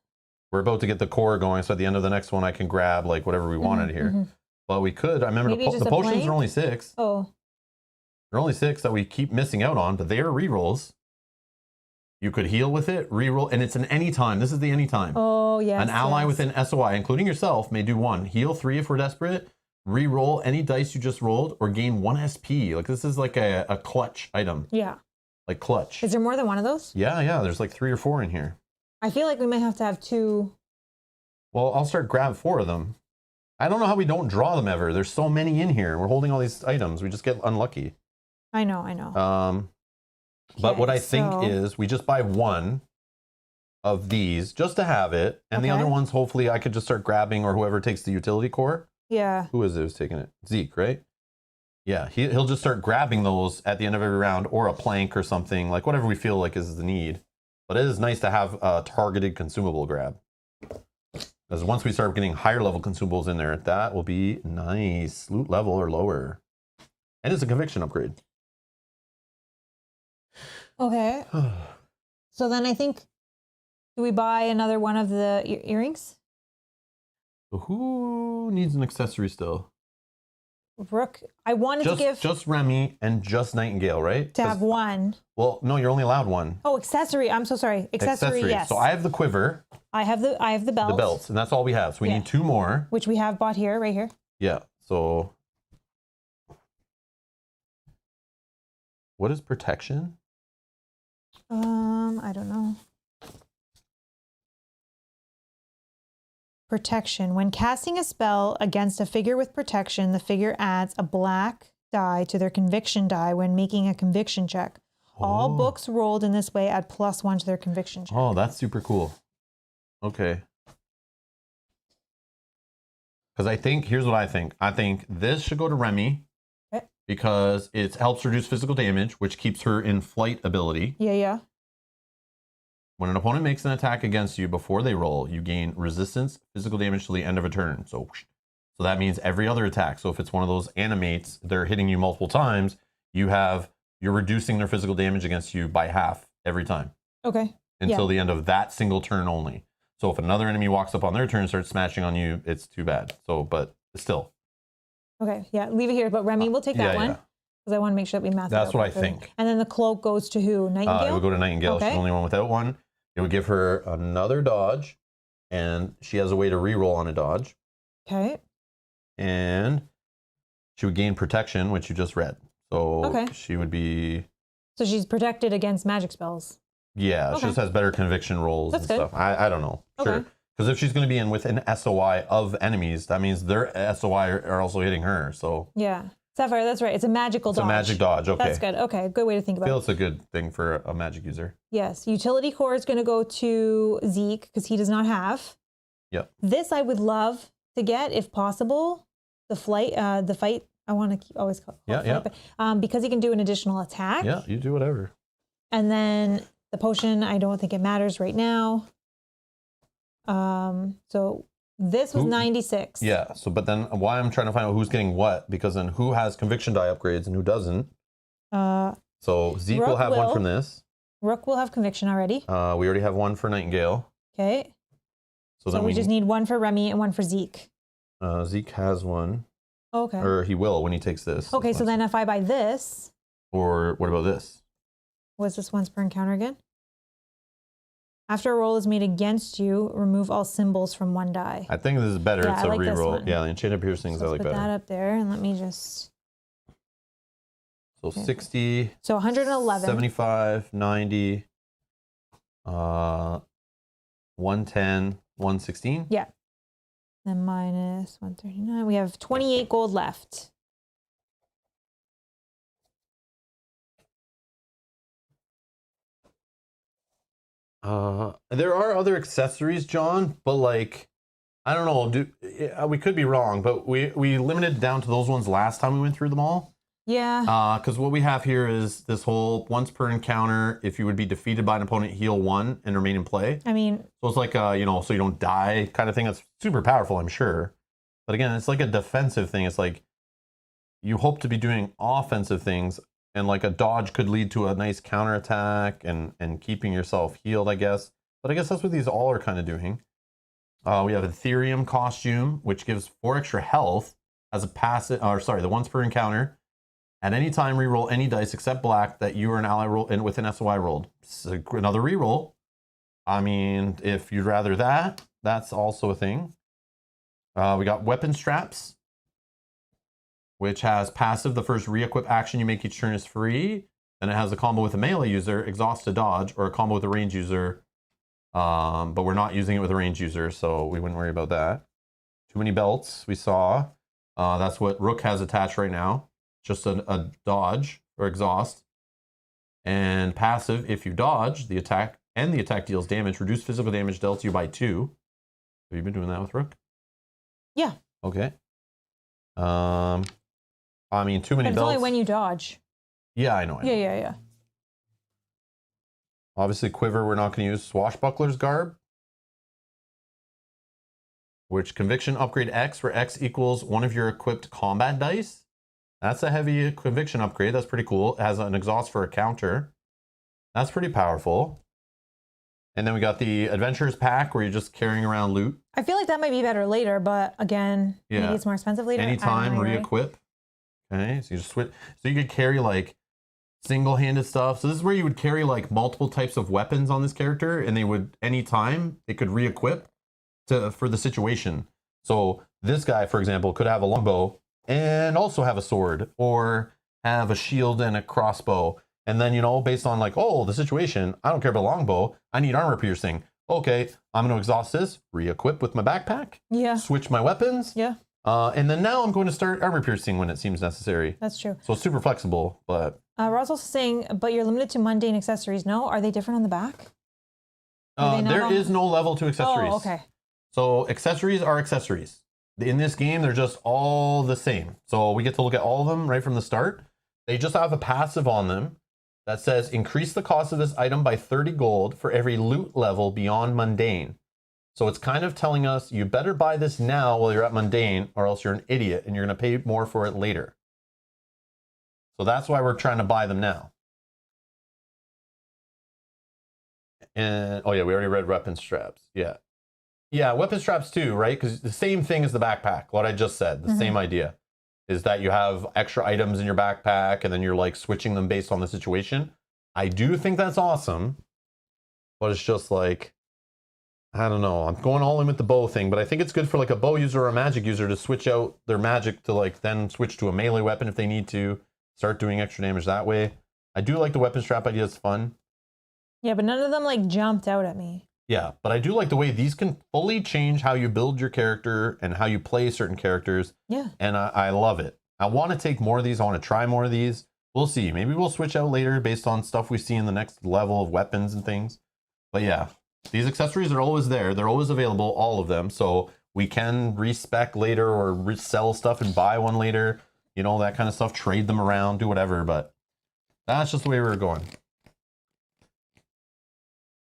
we're about to get the core going. So at the end of the next one, I can grab like whatever we wanted here. But we could, I remember the potions are only 6. Oh. They're only 6 that we keep missing out on, but they are rerolls. You could heal with it, reroll, and it's an anytime. This is the anytime. Oh, yes. An ally within SOI, including yourself, may do 1. Heal 3 if we're desperate. Reroll any dice you just rolled or gain 1 SP. Like this is like a clutch item. Yeah. Like clutch. Is there more than one of those? Yeah. There's like 3 or 4 in here. I feel like we might have to have 2. Well, I'll start grab 4 of them. I don't know how we don't draw them ever. There's so many in here. We're holding all these items. We just get unlucky. I know. But what I think is we just buy 1 of these just to have it. And the other ones, hopefully I could just start grabbing or whoever takes the utility core. Yeah. Who is it who's taking it? Zeke, right? Yeah, he'll just start grabbing those at the end of every round or a plank or something, like whatever we feel like is the need. But it is nice to have a targeted consumable grab. Because once we start getting higher level consumables in there, that will be nice. Loot level or lower. And it's a conviction upgrade. Okay. So then I think, do we buy another one of the earrings? So who needs an accessory still? Rook. I wanted to give just Remy and just Nightingale, right? to have one. Well, no, you're only allowed one. Oh, accessory. I'm so sorry. Accessory. Yes. So I have the quiver. I have the belt. The belts, and that's all we have. So we need 2 more. Which we have bought here, right here. Yeah. So what is protection? I don't know. Protection. When casting a spell against a figure with protection, the figure adds a black die to their conviction die when making a conviction check. All books rolled in this way add +1 to their conviction check. Oh, that's super cool. Okay. Because I think, here's what I think. I think this should go to Remy because it helps reduce physical damage, which keeps her in flight ability. Yeah. When an opponent makes an attack against you before they roll, you gain resistance, physical damage till the end of a turn. So that means every other attack. So if it's one of those animates, they're hitting you multiple times, you're reducing their physical damage against you by half every time. Okay. Until the end of that single turn only. So if another enemy walks up on their turn and starts smashing on you, it's too bad. So, but still. Okay, yeah, leave it here. But Remy will take that one. Because I want to make sure that we match That's what I think. And then the cloak goes to who? Nightingale? It would go to Nightingale. Okay. She's the only one without one. It would give her another dodge. And she has a way to reroll on a dodge. Okay. And she would gain protection, which you just read. So she would be... So she's protected against magic spells. Yeah, she just has better conviction rolls and stuff. I don't know. Sure. Because if she's going to be in with an SOI of enemies, that means their SOI are also hitting her. So yeah. Sapphire, that's right. It's a magical dodge. It's a magic dodge. Okay. That's good. Okay, good way to think about it. I feel it's a good thing for a magic user. Yes. Utility core is going to go to Zeke because he does not have. Yep. This I would love to get if possible. The fight. I want to always call it flight, but, because he can do an additional attack. Yeah, you do whatever. And then the potion, I don't think it matters right now. So this was 96. Yeah. So, but then why I'm trying to find out who's getting what, because then who has conviction die upgrades and who doesn't. So Zeke will have one from this. Rook will have conviction already. We already have one for Nightingale. Okay. So then we just need one for Remy and one for Zeke. Zeke has one. Okay. Or he will when he takes this. Okay, so then if I buy this. Or what about this? What's this once per encounter again? After a roll is made against you, remove all symbols from one die. I think this is better. It's a reroll. Yeah, the enchanted piercings I like better. Put that up there and let me just. So 60. So 111. 75, 90, 110, 116. Yeah. Then minus 139. We have 28 gold left. There are other accessories, John, but like, I don't know. We could be wrong, but we limited down to those ones last time we went through them all. Yeah. Because what we have here is this whole once per encounter, if you would be defeated by an opponent, heal 1 and remain in play. I mean, so it's like so you don't die kind of thing. That's super powerful, I'm sure. But again, it's like a defensive thing. It's like you hope to be doing offensive things, and like a dodge could lead to a nice counterattack and keeping yourself healed, I guess. But I guess that's what these all are kind of doing. We have Ethereum costume, which gives 4 extra health as a passive, the once per encounter. At any time, reroll any dice except black that you or an ally roll in with an SOI rolled. So another reroll. I mean, if you'd rather that, that's also a thing. We got weapon straps, which has passive. The first re-equip action you make each turn is free. Then it has a combo with a melee user, exhaust to dodge, or a combo with a range user. But we're not using it with a range user, so we wouldn't worry about that. Too many belts, we saw. That's what Rook has attached right now. Just a dodge or exhaust. And passive, if you dodge, the attack deals damage. Reduce physical damage dealt to you by 2. Have you been doing that with Rook? Yeah. Okay. I mean, too many belts. It's only when you dodge. Yeah, I know. Yeah. Obviously, quiver, we're not going to use. Swashbuckler's garb, which conviction upgrade X, where X equals one of your equipped combat dice. That's a heavy conviction upgrade. That's pretty cool. It has an exhaust for a counter. That's pretty powerful. And then we got the Adventurers Pack, where you're just carrying around loot. I feel like that might be better later, but again, maybe it's more expensive later. Anytime, re-equip. Okay, so you just switch. So you could carry like single-handed stuff. So this is where you would carry like multiple types of weapons on this character, and they would, anytime, they could re-equip for the situation. So this guy, for example, could have a longbow and also have a sword, or have a shield and a crossbow. And then, you know, based on like, oh, the situation, I don't care about longbow, I need armor piercing. Okay, I'm going to exhaust this, re-equip with my backpack, switch my weapons, and then now I'm going to start armor piercing when it seems necessary. That's true. So it's super flexible, but... Ross also saying, but you're limited to mundane accessories. No? Are they different on the back? There is no level to accessories. Oh, okay. So accessories are accessories. In this game, they're just all the same. So we get to look at all of them right from the start. They just have a passive on them that says increase the cost of this item by 30 gold for every loot level beyond mundane. So it's kind of telling us you better buy this now while you're at mundane, or else you're an idiot and you're going to pay more for it later. So that's why we're trying to buy them now. And oh yeah, we already read weapon straps. Yeah, weapon straps too, right? Because the same thing as the backpack, what I just said, the same idea is that you have extra items in your backpack and then you're like switching them based on the situation. I do think that's awesome, but it's just like, I don't know. I'm going all in with the bow thing, but I think it's good for like a bow user or a magic user to switch out their magic to like then switch to a melee weapon if they need to, start doing extra damage that way. I do like the weapon strap idea, it's fun. Yeah, but none of them like jumped out at me. Yeah, but I do like the way these can fully change how you build your character and how you play certain characters. Yeah. And I love it. I want to take more of these. I want to try more of these. We'll see. Maybe we'll switch out later based on stuff we see in the next level of weapons and things. But yeah, these accessories are always there. They're always available, all of them. So we can respec later or resell stuff and buy one later. You know, that kind of stuff. Trade them around, do whatever. But that's just the way we're going.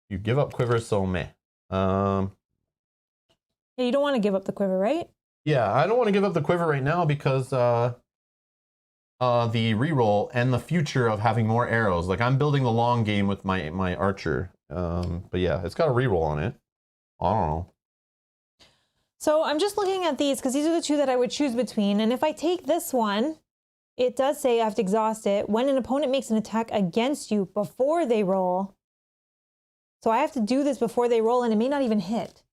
You give up quiver, so meh. Yeah, you don't want to give up the quiver, right? Yeah, I don't want to give up the quiver right now because the reroll and the future of having more arrows. Like I'm building the long game with my archer. But yeah, it's got a reroll on it. I don't know. So I'm just looking at these because these are the two that I would choose between. And if I take this one, it does say I have to exhaust it when an opponent makes an attack against you before they roll. So I have to do this before they roll, and it may not even hit.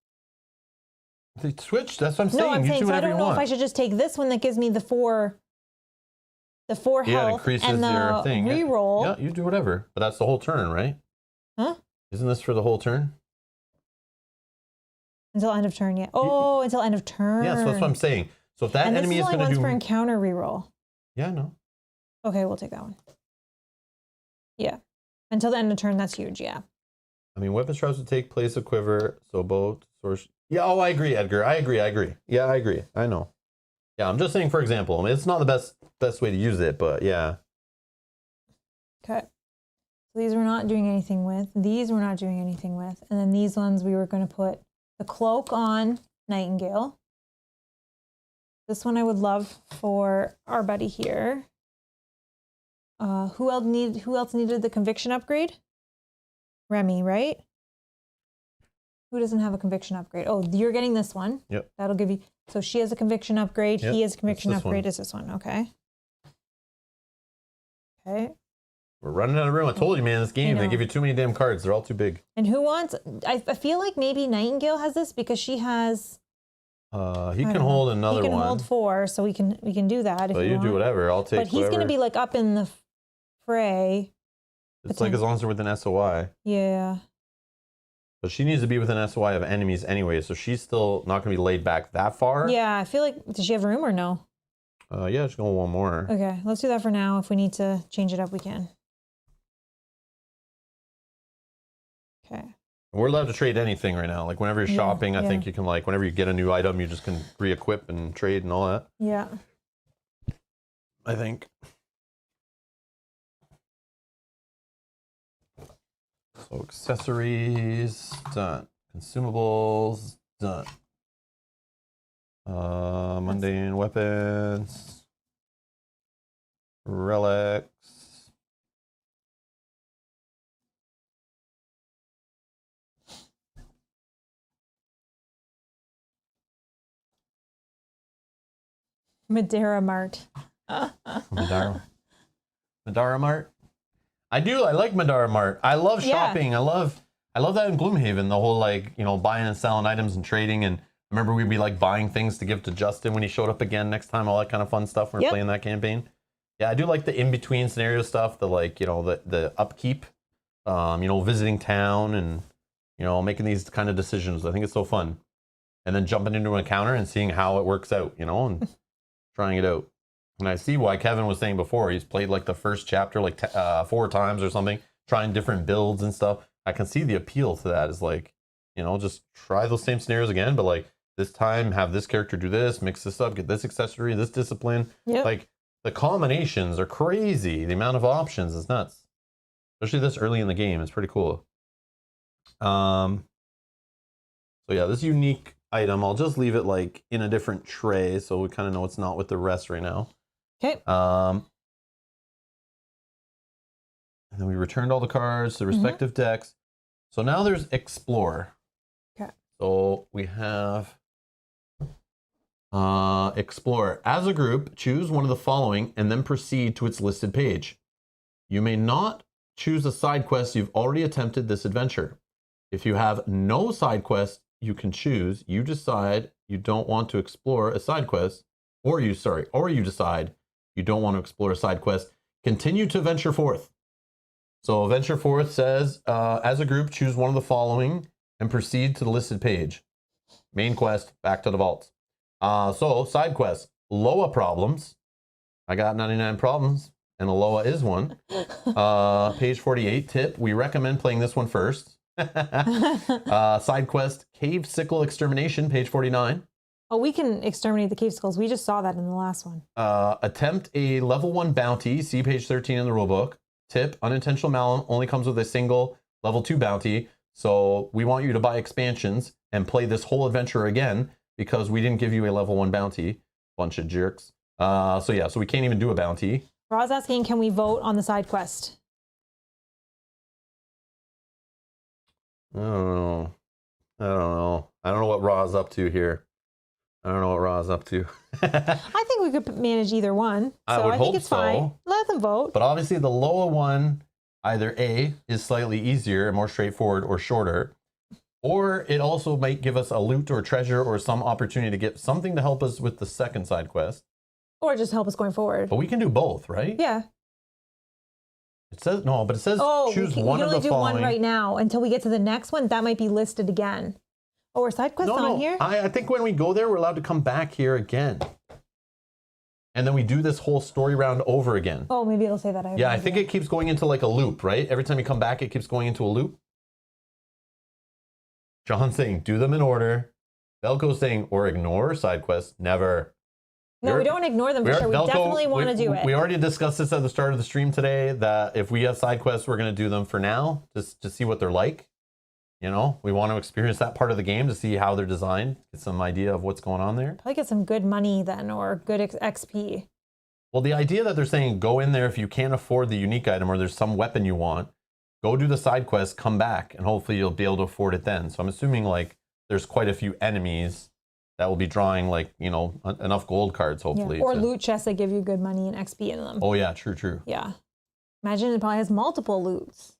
They switched. That's what I'm saying. No, I'm you saying so. I don't know if I should just take this one that gives me the four health increases and the your thing. reroll. Yeah, you do whatever. But that's the whole turn, right? Huh? Isn't this for the whole turn? Until end of turn, yeah. Oh, until end of turn. Yeah, so that's what I'm saying. So if that enemy is going to do... once for encounter reroll. Yeah, no. Okay, we'll take that one. Yeah. Until the end of turn, that's huge, yeah. I mean, weapon straps would take place of quiver, so both source. Yeah, oh, I agree, Edgar. I agree. Yeah, I agree. I know. Yeah, I'm just saying, for example, I mean, it's not the best way to use it, but yeah. Okay. So these we're not doing anything with. These we're not doing anything with. And then these ones we were going to put the cloak on Nightingale. This one I would love for our buddy here. Who else needed the conviction upgrade? Remy, right? Who doesn't have a conviction upgrade? Oh, you're getting this one. Yep. That'll give you. So she has a conviction upgrade. Yep. He has a conviction upgrade. Is this one? Okay. Okay. We're running out of room. I told you, man, this game, they give you too many damn cards. They're all too big. And who wants... I feel like maybe Nightingale has this because she has... he can hold another one. He can hold 4, so we can do that if you want. do whatever. I'll take But he's going to be like up in the fray. It's like as long as they're within SOI. Yeah. But she needs to be within SOI of enemies anyway, so she's still not going to be laid back that far. Yeah, I feel like... Does she have room or no? Yeah, just going one more. Okay, let's do that for now. If we need to change it up, we can. Okay. We're allowed to trade anything right now. Like whenever you're shopping, I think you can like, whenever you get a new item, you just can re-equip and trade and all that. Yeah. I think. So accessories, done. Consumables, done. Mundane weapons, relics. Middara Mart. Middara Mart. I like Middara Mart. I love shopping. I love that in Gloomhaven, the whole like, you know, buying and selling items and trading. And I remember we'd be like buying things to give to Justin when he showed up again next time, all that kind of fun stuff when we're playing that campaign. Yeah, I do like the in-between scenario stuff, the like, you know, the upkeep, you know, visiting town and, you know, making these kind of decisions. I think it's so fun. And then jumping into an encounter and seeing how it works out, you know, and trying it out. And I see why Kevin was saying before, he's played like the first chapter like 4 times or something, trying different builds and stuff. I can see the appeal to that is like, you know, just try those same scenarios again, but like this time have this character do this, mix this up, get this accessory, this discipline. Like the combinations are crazy. The amount of options is nuts. Especially this early in the game. It's pretty cool. So yeah, this unique item, I'll just leave it like in a different tray so we kind of know it's not with the rest right now. Okay. And then we returned all the cards to the respective decks. So now there's Explore. Okay. So we have Explore. As a group, choose one of the following and then proceed to its listed page. You may not choose a side quest you've already attempted this adventure. If you have no side quest you can choose, you decide you don't want to explore a side quest, or you decide you don't want to explore a side quest, continue to venture forth. So venture forth says, as a group, choose one of the following and proceed to the listed page. Main quest, back to the vaults. So side quest, Loa problems. I got 99 problems, and a Loa is one. Page 48, tip, we recommend playing this one first. Side quest, Cave Sickle Extermination, page 49. Oh, we can exterminate the cave skulls. We just saw that in the last one. Attempt a level 1 bounty, see page 13 in the rulebook. Tip, Unintentional Malum only comes with a single level 2 bounty, so we want you to buy expansions and play this whole adventure again because we didn't give you a level 1 bounty. Bunch of jerks. So we can't even do a bounty. Ra's asking, can we vote on the side quest? I don't know. I don't know what Ra's up to here. I think we could manage either one. So I think it's fine. Let them vote. But obviously the Loa one, either A, is slightly easier and more straightforward or shorter, or it also might give us a loot or treasure or some opportunity to get something to help us with the second side quest. Or just help us going forward. But we can do both, right? Yeah. It says, no, but it says choose one of the following. We can only do one right now until we get to the next one. That might be listed again. Oh, are side quests on here? I think when we go there, we're allowed to come back here again. And then we do this whole story round over again. Oh, maybe it'll say that. I think it keeps going into like a loop, right? Every time you come back, it keeps going into a loop. John's saying, do them in order. Velco's saying, or ignore side quests. Never. No, we don't ignore them for sure. We definitely want to do it. We already discussed this at the start of the stream today, that if we have side quests, we're going to do them for now, just to see what they're like. You know, we want to experience that part of the game to see how they're designed, get some idea of what's going on there. Probably get some good money then, or good XP. Well, the idea that they're saying go in there if you can't afford the unique item or there's some weapon you want, go do the side quest, come back, and hopefully you'll be able to afford it then. So I'm assuming like there's quite a few enemies that will be drawing like, you know, enough gold cards hopefully. Yeah. Or loot chests that give you good money and XP in them. Oh yeah, true. Yeah. Imagine it probably has multiple loots.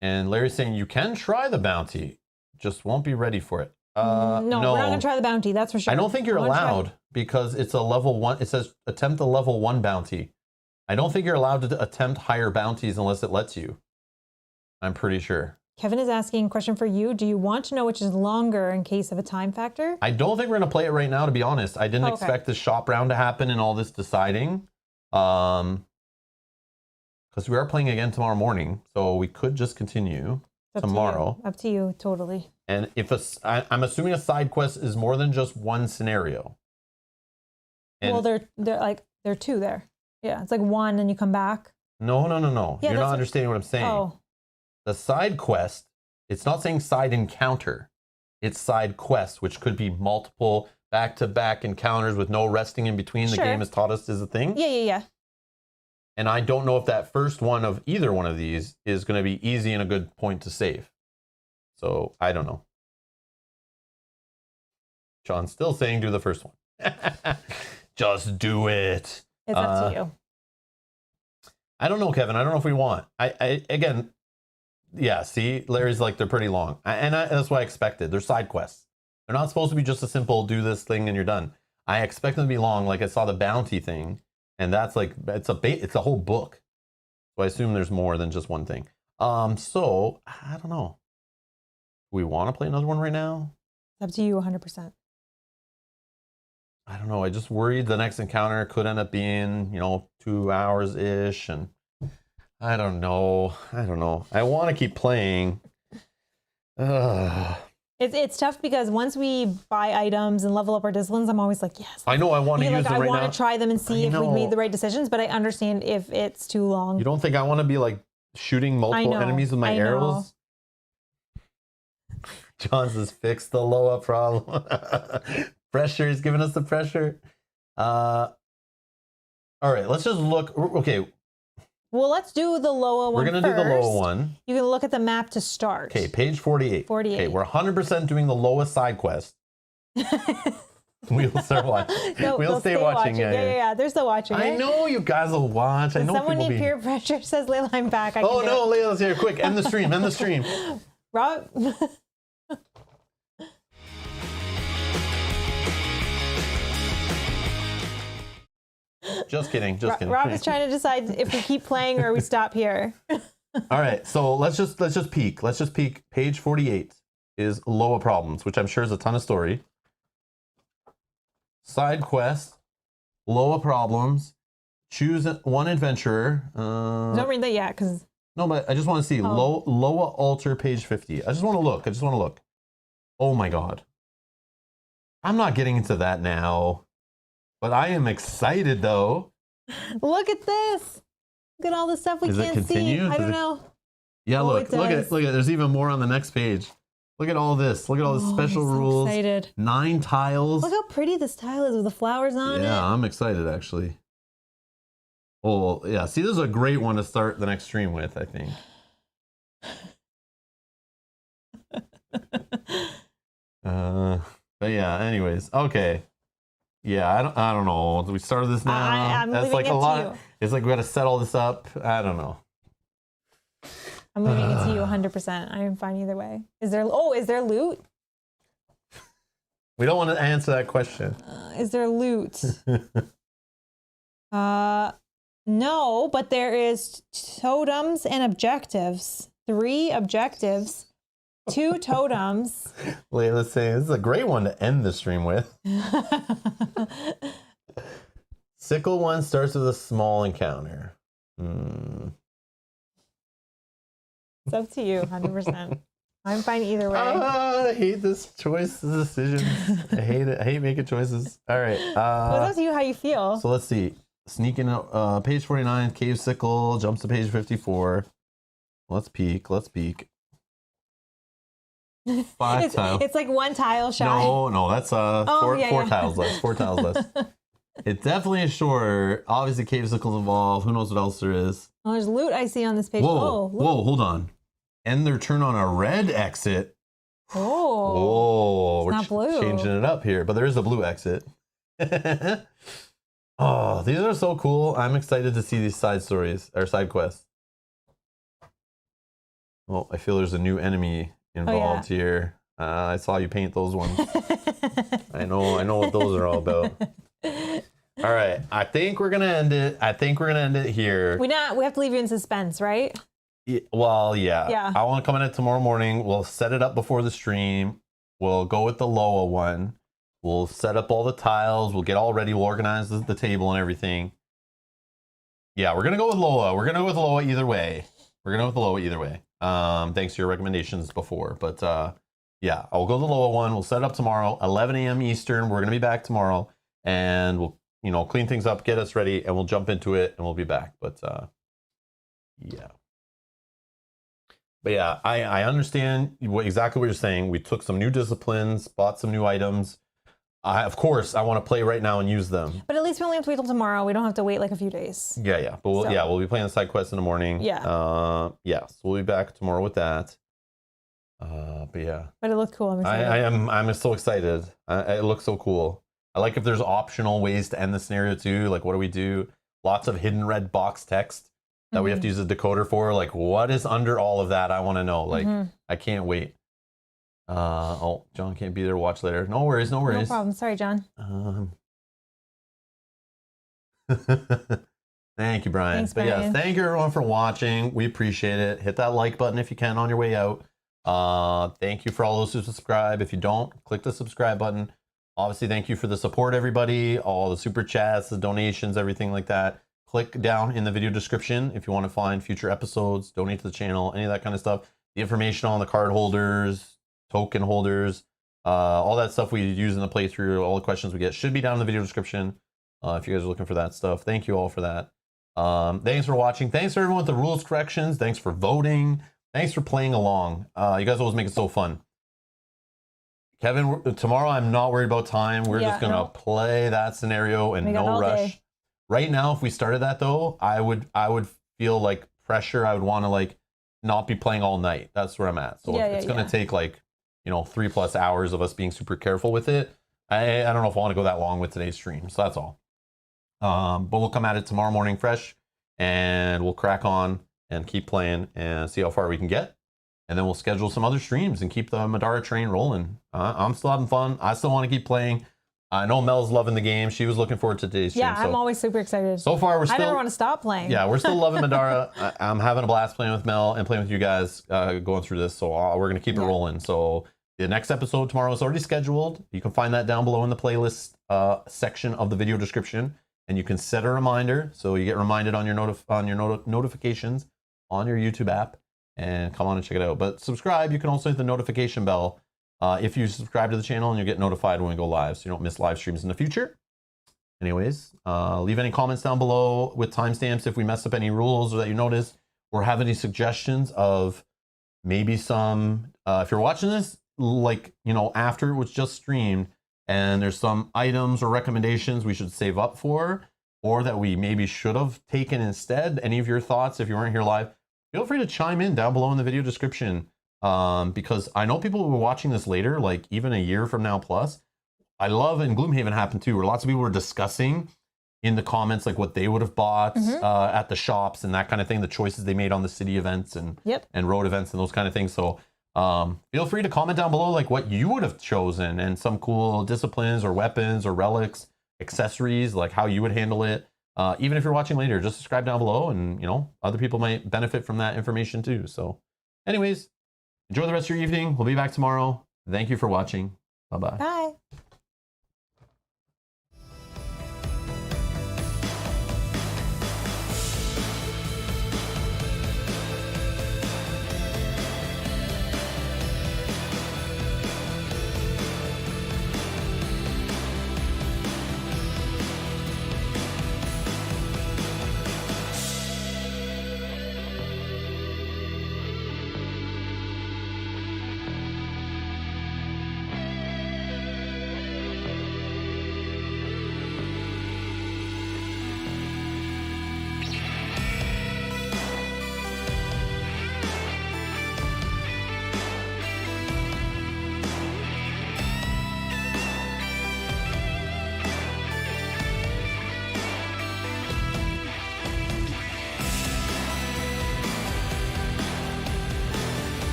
And Larry's saying you can try the bounty, just won't be ready for it. No, we're not going to try the bounty, that's for sure. I don't think you're allowed because it's a level 1. It says attempt a level 1 bounty. I don't think you're allowed to attempt higher bounties unless it lets you. I'm pretty sure. Kevin is asking a question for you. Do you want to know which is longer in case of a time factor? I don't think we're going to play it right now, to be honest. I didn't expect the shop round to happen and all this deciding. Because we are playing again tomorrow morning, so we could just continue tomorrow. Up to you, totally. And if I'm assuming a side quest is more than just one scenario. And well, they're two there. Yeah, it's like one and you come back. No. Yeah, You're not understanding what I'm saying. Oh. the side quest, it's not saying side encounter. It's side quest, which could be multiple back-to-back encounters with no resting in between. The game has taught us is a thing. Yeah. And I don't know if that first one of either one of these is going to be easy and a good point to save. So I don't know. John's still saying do the first one. Just do it. It's up to you. I don't know, Kevin. I don't know if we want. Again, yeah, see, Larry's like, they're pretty long. That's what I expected. They're side quests. They're not supposed to be just a simple do this thing and you're done. I expect them to be long. Like I saw the bounty thing, and that's like, it's a whole book. So I assume there's more than just one thing. So I don't know. Do we want to play another one right now? It's up to you 100%. I don't know. I just worried the next encounter could end up being, 2 hours ish. And I don't know. I want to keep playing. It's tough because once we buy items and level up our disciplines, I'm always like, yes. I know I want to use them right now. I want to try them and see if we've made the right decisions, but I understand if it's too long. You don't think I want to be like shooting multiple enemies with my arrows? John says, fix the Loa problem. Pressure, he's giving us the pressure. All right, let's just look. Okay. Well, let's do the Loa one. We're going to do the Loa one. You can look at the map to start. Okay, page 48. 48. Okay, we're 100% doing the Loa side quest. We'll start watching. We'll stay watching. Yeah. They're still watching. I know you guys will watch. I know someone people need peer pressure. Says Layla, I'm back. Oh no, Layla's here. Quick, end the stream. End the stream. Rob. Just kidding. Rob is trying to decide if we keep playing or we stop here. All right, so let's just peek. Let's just peek. Page 48 is Loa problems, which I'm sure is a ton of story. Side quest, Loa problems. Choose one adventurer. Don't read that yet, because no, but I just want to see Loa altar page 50. I just want to look. Oh my god, I'm not getting into that now. But I am excited, though. Look at this. Look at all the stuff we can't see. I don't know. Yeah, look at. There's even more on the next page. Look at all this. Look at all the special rules. Excited. 9 tiles. Look how pretty this tile is with the flowers on it. Yeah, I'm excited, actually. Oh, yeah. See, this is a great one to start the next stream with, I think. But yeah, anyways. Okay. Yeah, I don't know. We started this now. I'm That's like a lot. It's like we got to set all this up. I don't know. I'm leaving it to you 100%. I am fine either way. Is there loot? We don't want to answer that question. Is there loot? No, but there is totems and objectives. 3 objectives. 2 totems. Layla's saying this is a great one to end the stream with. Sickle one starts with a small encounter. It's up to you, 100%. I'm fine either way. I hate this decisions. I hate it. I hate making choices. All right. Well, it's up to you how you feel. So let's see. Sneaking out, page 49, cave sickle, jumps to page 54. Let's peek. 5 tiles. It's like 1 tile shy. No, that's 4 tiles less. 4 tiles less. It definitely is shorter. Obviously, cave sickles evolve. Who knows what else there is? Oh, there's loot I see on this page. Whoa, hold on. End their turn on a red exit. Oh, we're not blue. Changing it up here, but there is a blue exit. Oh, these are so cool. I'm excited to see these side stories or side quests. Oh, I feel there's a new enemy involved here. I saw you paint those ones. I know what those are all about. All right, I think we're gonna end it here. We have to leave you in suspense, right? Well, yeah. I want to come in it tomorrow morning. We'll set it up before the stream. We'll go with the Loa one. We'll set up all the tiles. We'll get all ready. We'll organize the table and everything. Yeah, we're gonna go with Loa. We're gonna go with Loa either way. Thanks to your recommendations before, but yeah, I'll go to the Loa one. We'll set it up tomorrow, 11 a.m. Eastern. We're gonna be back tomorrow, and we'll clean things up, get us ready, and we'll jump into it, and we'll be back. But yeah. But yeah, I understand exactly what you're saying. We took some new disciplines, bought some new items. Of course, I want to play right now and use them. But at least we only have to wait till tomorrow. We don't have to wait like a few days. Yeah. But we'll be playing the side quest in the morning. Yeah. So we'll be back tomorrow with that. But yeah. But it looked cool. I'm excited. I'm so excited. It looks so cool. I like if there's optional ways to end the scenario too. Like, what do we do? Lots of hidden red box text that we have to use a decoder for. Like, what is under all of that? I want to know. Like, I can't wait. Oh, John can't be there. Watch later. No worries. No worries. No problem. Sorry, John. Thank you, Brian. Thanks, but Brian. yeah, thank you everyone for watching. We appreciate it. Hit that like button if you can on your way out. Thank you for all those who subscribe. If you don't, click the subscribe button. Obviously, thank you for the support, everybody. All the super chats, the donations, everything like that. Click down in the video description if you want to find future episodes, donate to the channel, any of that kind of stuff. The information on the card holders, token holders, all that stuff we use in the playthrough, all the questions we get should be down in the video description if you guys are looking for that stuff. Thank you all for that. Thanks for watching. Thanks for everyone with the rules corrections. Thanks for voting. Thanks for playing along. You guys always make it so fun. Kevin, tomorrow I'm not worried about time. We're just going to play that scenario and no rush. Day. Right now, if we started that though, I would feel like pressure. I would want to like not be playing all night. That's where I'm at. So it's going to take like, 3+ hours of us being super careful with it. I don't know if I want to go that long with today's stream. So that's all. But we'll come at it tomorrow morning fresh and we'll crack on and keep playing and see how far we can get. And then we'll schedule some other streams and keep the Middara train rolling. I'm still having fun. I still want to keep playing. I know Mel's loving the game. She was looking forward to today's stream. Yeah, I'm always super excited. So far, I never want to stop playing. Yeah, we're still loving Middara. I'm having a blast playing with Mel and playing with you guys going through this. So we're going to keep it rolling. So the next episode tomorrow is already scheduled. You can find that down below in the playlist section of the video description. And you can set a reminder so you get reminded on your notifications on your YouTube app. And come on and check it out. But subscribe. You can also hit the notification bell if you subscribe to the channel, and you'll get notified when we go live, so you don't miss live streams in the future. Anyways, leave any comments down below with timestamps if we mess up any rules or that you notice, or have any suggestions of maybe some. If you're watching this, like after it was just streamed, and there's some items or recommendations we should save up for, or that we maybe should have taken instead. Any of your thoughts if you weren't here live? Feel free to chime in down below in the video description because I know people who are watching this later, like even a year from now plus. I love, and Gloomhaven happened too, where lots of people were discussing in the comments like what they would have bought at the shops and that kind of thing, the choices they made on the city events and road events and those kind of things. So feel free to comment down below like what you would have chosen and some cool disciplines or weapons or relics, accessories, like how you would handle it. Even if you're watching later, just subscribe down below and, other people might benefit from that information too. So anyways, enjoy the rest of your evening. We'll be back tomorrow. Thank you for watching. Bye-bye. Bye.